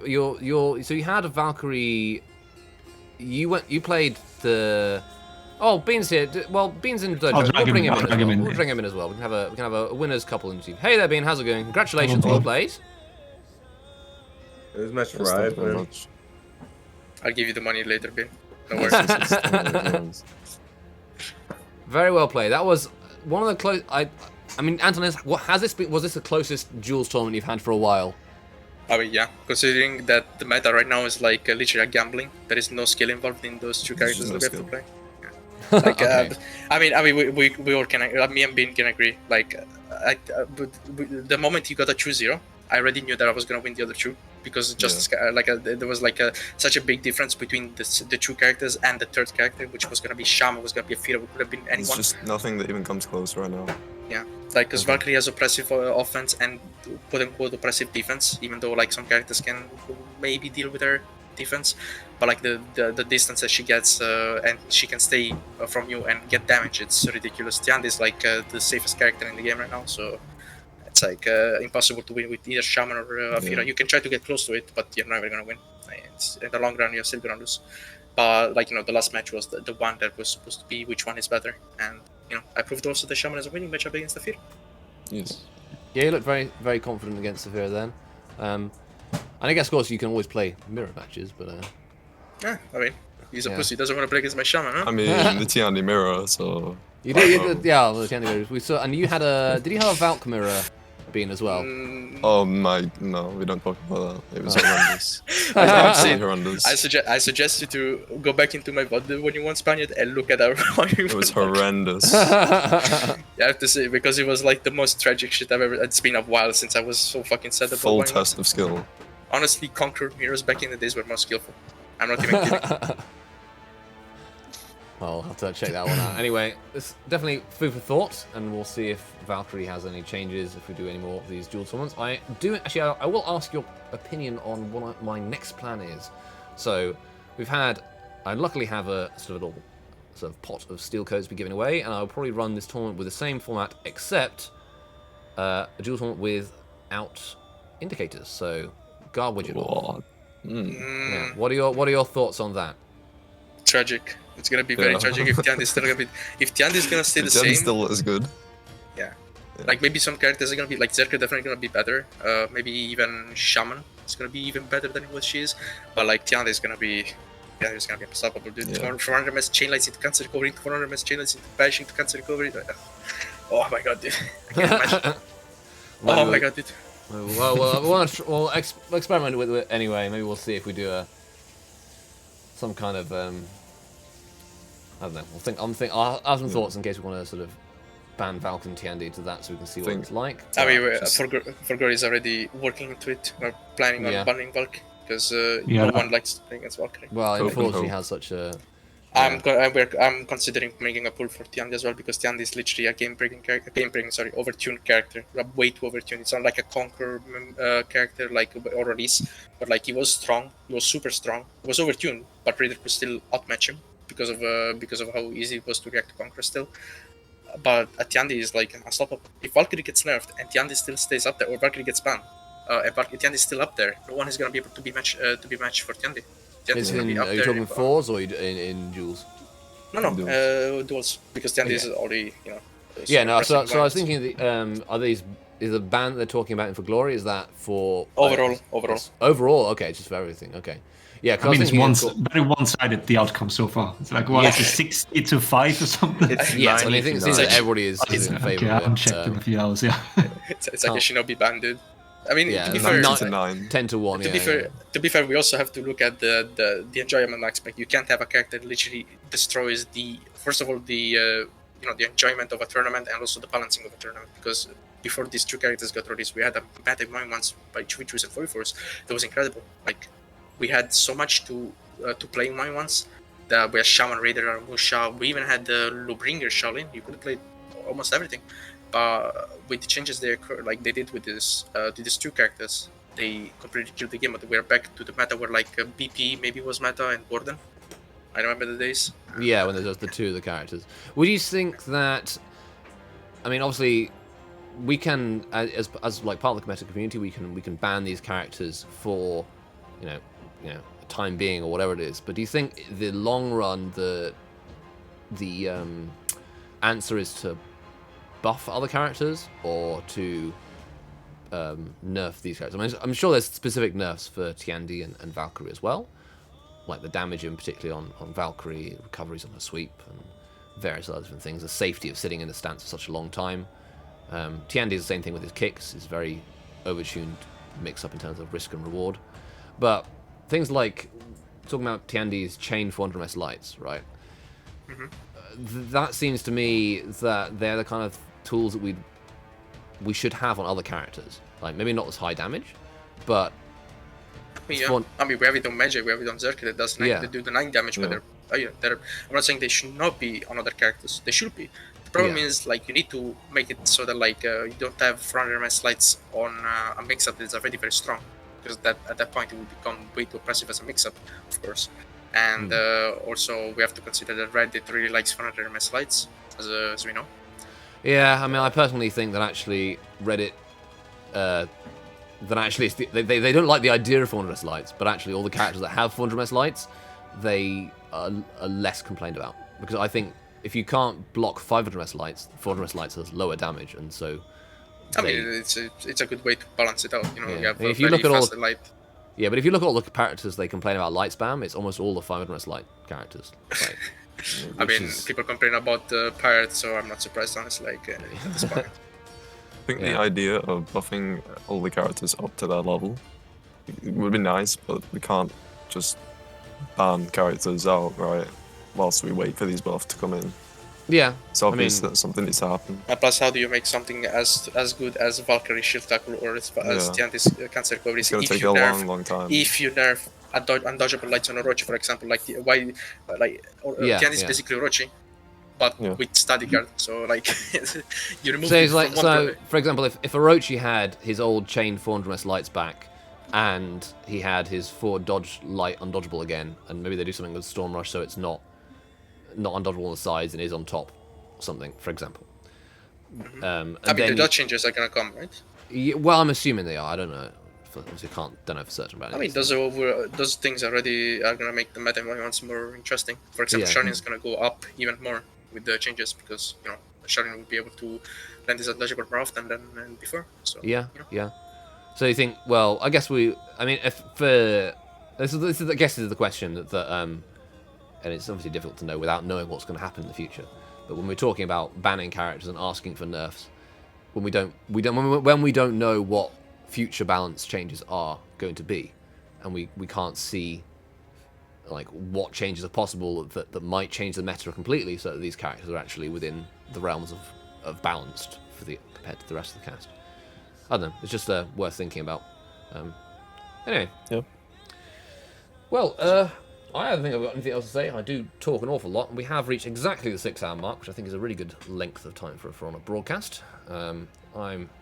So you had a Valkyrie. You played the. Oh, Bean's here. Well, Bean's in the dojo. We'll bring him in. We'll bring him in as well. We can have a winners couple in the team. Hey there, Bean. How's it going? Congratulations. Well played. It was much right, man. I'll give you the money later, Ben. No worries. Very well played. That was one of the close. I mean, Anton, was this the closest Duels tournament you've had for a while? I mean, yeah. Considering that the meta right now is like literally a gambling. There is no skill involved in those 2 characters that we have to play. Like, okay. I mean, we all can. Me and Bean can agree. Like, the moment he got a 2-0, I already knew that I was gonna win the other 2. because just there was such a big difference between the two characters, and the third character, which was gonna be Shaman, was gonna be a Fira, it could have been anyone. It's just nothing that even comes close right now. Yeah, like because Valkyrie has oppressive offense and quote unquote oppressive defense, even though like some characters can maybe deal with her defense, but like the distance that she gets and she can stay from you and get damage, it's ridiculous. Tiandi is like the safest character in the game right now, so it's like impossible to win with either Shaman or Fira. You can try to get close to it, but you're never gonna win. In the long run, you're still gonna lose. But like the last match was the one that was supposed to be which one is better, and I proved also the Shaman as a winning matchup against the Fira. Yes. Yeah, you looked very, very confident against Severa then. And I guess, of course, you can always play mirror matches, but... Yeah, I mean, he's a pussy. He doesn't want to play against my Shaman, huh? I mean, the Tiandi mirror, so... You did, yeah, the Tiandi mirrors. We saw, and you had a... Did you have a Valk mirror bean as well? Oh my... No, we don't talk about that. It was horrendous. Horrendous. I suggest you to go back into my VOD when you want Spaniard and look at our... It was horrendous. Yeah, I have to say, because it was like the most tragic shit I've ever... It's been a while since I was so fucking sad about Full test of skill. Honestly, Conquer mirrors back in the days were more skillful. I'm not even kidding. Well, I'll have to check that one out. Anyway, it's definitely food for thought, and we'll see if Valkyrie has any changes if we do any more of these dual tournaments. I will ask your opinion on what my next plan is. So, I luckily have a sort of pot of steel codes to be given away, and I'll probably run this tournament with the same format, except a dual tournament without indicators. So, guard widget. What? Yeah. What are your thoughts on that? Tragic. It's gonna be very tragic if Tiandi is still gonna be. If Tiandi is gonna stay the same. Tiandi's still as good. Yeah. Like maybe some characters are gonna be like Zerka, definitely gonna be better. Maybe even Shaman is gonna be even better than what she is. But like Tiandi is gonna be. Yeah, it's gonna be unstoppable, dude. Yeah. 400 ms chain lights into cancel recovery, 400 ms chain lights into bashing to cancel recovery. Oh my god, dude. I can't imagine. Oh my god, dude. We'll experiment with it anyway. Maybe we'll see if we do some kind of I don't know. I'll have some thoughts in case we want to sort of ban Valk and Tiandi to that, so we can see what it's like. I mean, Forgor is already working into it. We're planning on banning Valk because no one likes to play against Valkyrie. Well, unfortunately, has such a. I'm considering making a pull for Tiandi as well, because Tiandi is literally a game-breaking, overtuned character. Way too overtuned. It's not like a Conquer character like or Release, but like he was strong. He was super strong. He was overtuned, but Raider could still outmatch him because of how easy it was to react to Conquer still. But Tiandi is like unstoppable. If Valkyrie gets nerfed and Tiandi still stays up there, or Valkyrie gets banned, and Tiandi is still up there, no one is gonna be able to be matched for Tiandi. Are you talking fours or in duels? No, duels, because Tiandi is already, Yeah, no. So I was thinking, is the ban they're talking about in For Glory, is that for overall? Overall, okay, just for everything, okay. Yeah, I mean, it's very one-sided, the outcome so far. It's like, what, it's 60-5 or something? Yes, and I think it seems that everybody is in favour okay, I haven't checked in a few hours, yeah. It's like a Shinobi ban, dude. I mean, yeah, to be fair, 10 to 1. To be fair, we also have to look at the enjoyment aspect. You can't have a character that literally destroys the enjoyment of a tournament and also the balancing of a tournament. Because before these two characters got released, we had a meta mine once by Chuichus and Foyfors that was incredible. Like, we had so much to play in mine once. We had Shaman, Raider, and Musha. We even had the Lubringer Shaolin. You could play almost everything. With the changes they did with these two characters, they completely killed the game. But we're back to the meta where like BP maybe was meta and Gordon. I remember the days. Yeah, when there's just the two of the characters. Would you think that? I mean, obviously, we can as like part of the meta community, we can ban these characters for, a time being or whatever it is. But do you think the long run the answer is to buff other characters or to nerf these characters? I mean, I'm sure there's specific nerfs for Tiandi and Valkyrie as well, like the damage in particularly on Valkyrie, recoveries on her sweep, and various other different things, the safety of sitting in the stance for such a long time. Tiandi is the same thing with his kicks, is very overtuned mix up in terms of risk and reward. But things like, talking about Tiandi's chain 400 ms lights, right? Mm-hmm. That seems to me that they're the kind of tools that we should have on other characters. Like, maybe not as high damage, but I mean, we have it on Magic, we have it on Zerk that does 9, Yeah. they do the 9 damage, but I'm not saying they should not be on other characters. They should be. The problem is, like, you need to make it so that, like, you don't have 400 MS lights on a mix-up that's already very strong. Because at that point, it will become way too oppressive as a mix-up, of course. And also, we have to consider that Reddit really likes 400 MS lights, as we know. Yeah, I mean, I personally think that actually Reddit, they don't like the idea of 400 MS lights, but actually all the characters that have 400 MS lights, they are less complained about. Because I think if you can't block 500 MS lights, 400 MS lights has lower damage, and so... I mean, it's a good way to balance it out, you know, you have if you look at all the, light. Yeah, but if you look at all the characters they complain about light spam, it's almost all the 500 MS light characters. Like, I mean, people complain about pirates, so I'm not surprised, honestly, like, at this point. I think the idea of buffing all the characters up to that level would be nice, but we can't just ban characters out, right? Whilst we wait for these buffs to come in. Yeah, It's obvious that something needs to happen. And plus, how do you make something as good as Valkyrie Shield Tackle or as Tiantis Cancer Recovery? It's gonna take a long time. If you nerf undodgeable lights on Orochi, for example, like Tiantis is basically Orochi, but with static guard. So like you remove. So it's like, so for example, if Orochi had his old chain 400 MS lights back, and he had his forward dodge light undodgeable again, and maybe they do something with Storm Rush so it's not undodgeable on the sides and is on top, or something, for example. I mean, the dodge changes are gonna come, right? Yeah, well, I'm assuming they are. I don't know. Obviously, don't know for certain about it. I mean, those things already are gonna make the meta once more interesting. For example, Sharin is gonna go up even more with the changes because Sharin will be able to land his undodgeable more often than before. So yeah. So you think? Well, I guess I mean, if for this is I guess this is the question that and it's obviously difficult to know without knowing what's going to happen in the future. But when we're talking about banning characters and asking for nerfs, when we don't know what future balance changes are going to be, and we can't see like what changes are possible that might change the meta completely, so that these characters are actually within the realms of balanced compared to the rest of the cast. I don't know. It's just worth thinking about. Anyway. Yeah. Well, I don't think I've got anything else to say. I do talk an awful lot, and we have reached exactly the 6-hour mark, which I think is a really good length of time for on a broadcast. I'm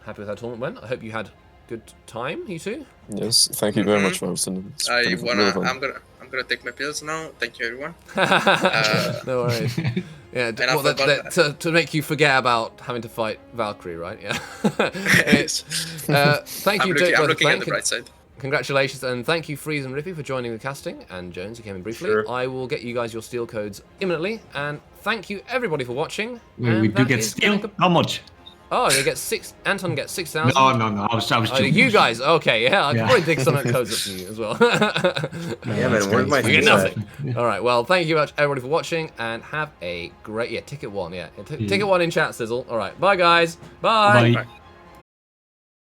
happy with how the tournament went. I hope you had good time, you two. Yes, thank you very much for hosting. I'm gonna take my pills now. Thank you, everyone. No worries. Yeah, to make you forget about having to fight Valkyrie, right? Yeah. Thank you. I'm looking at the bright side. Congratulations, and thank you, Freeze and Rippy, for joining the casting, and Jones, who came in briefly. Sure. I will get you guys your steel codes imminently, and thank you, everybody, for watching. We do get steel? How much? Oh, they get 6. Anton gets 6,000. No. I was joking. You guys, okay, yeah. I could probably dig some of the codes up from you as well. Yeah, man, where's my get nothing. All right, well, thank you much, everybody, for watching, and have a great... Yeah, Ticket 1, yeah. Ticket 1 in chat, Sizzle. All right, bye, guys. Bye. Bye.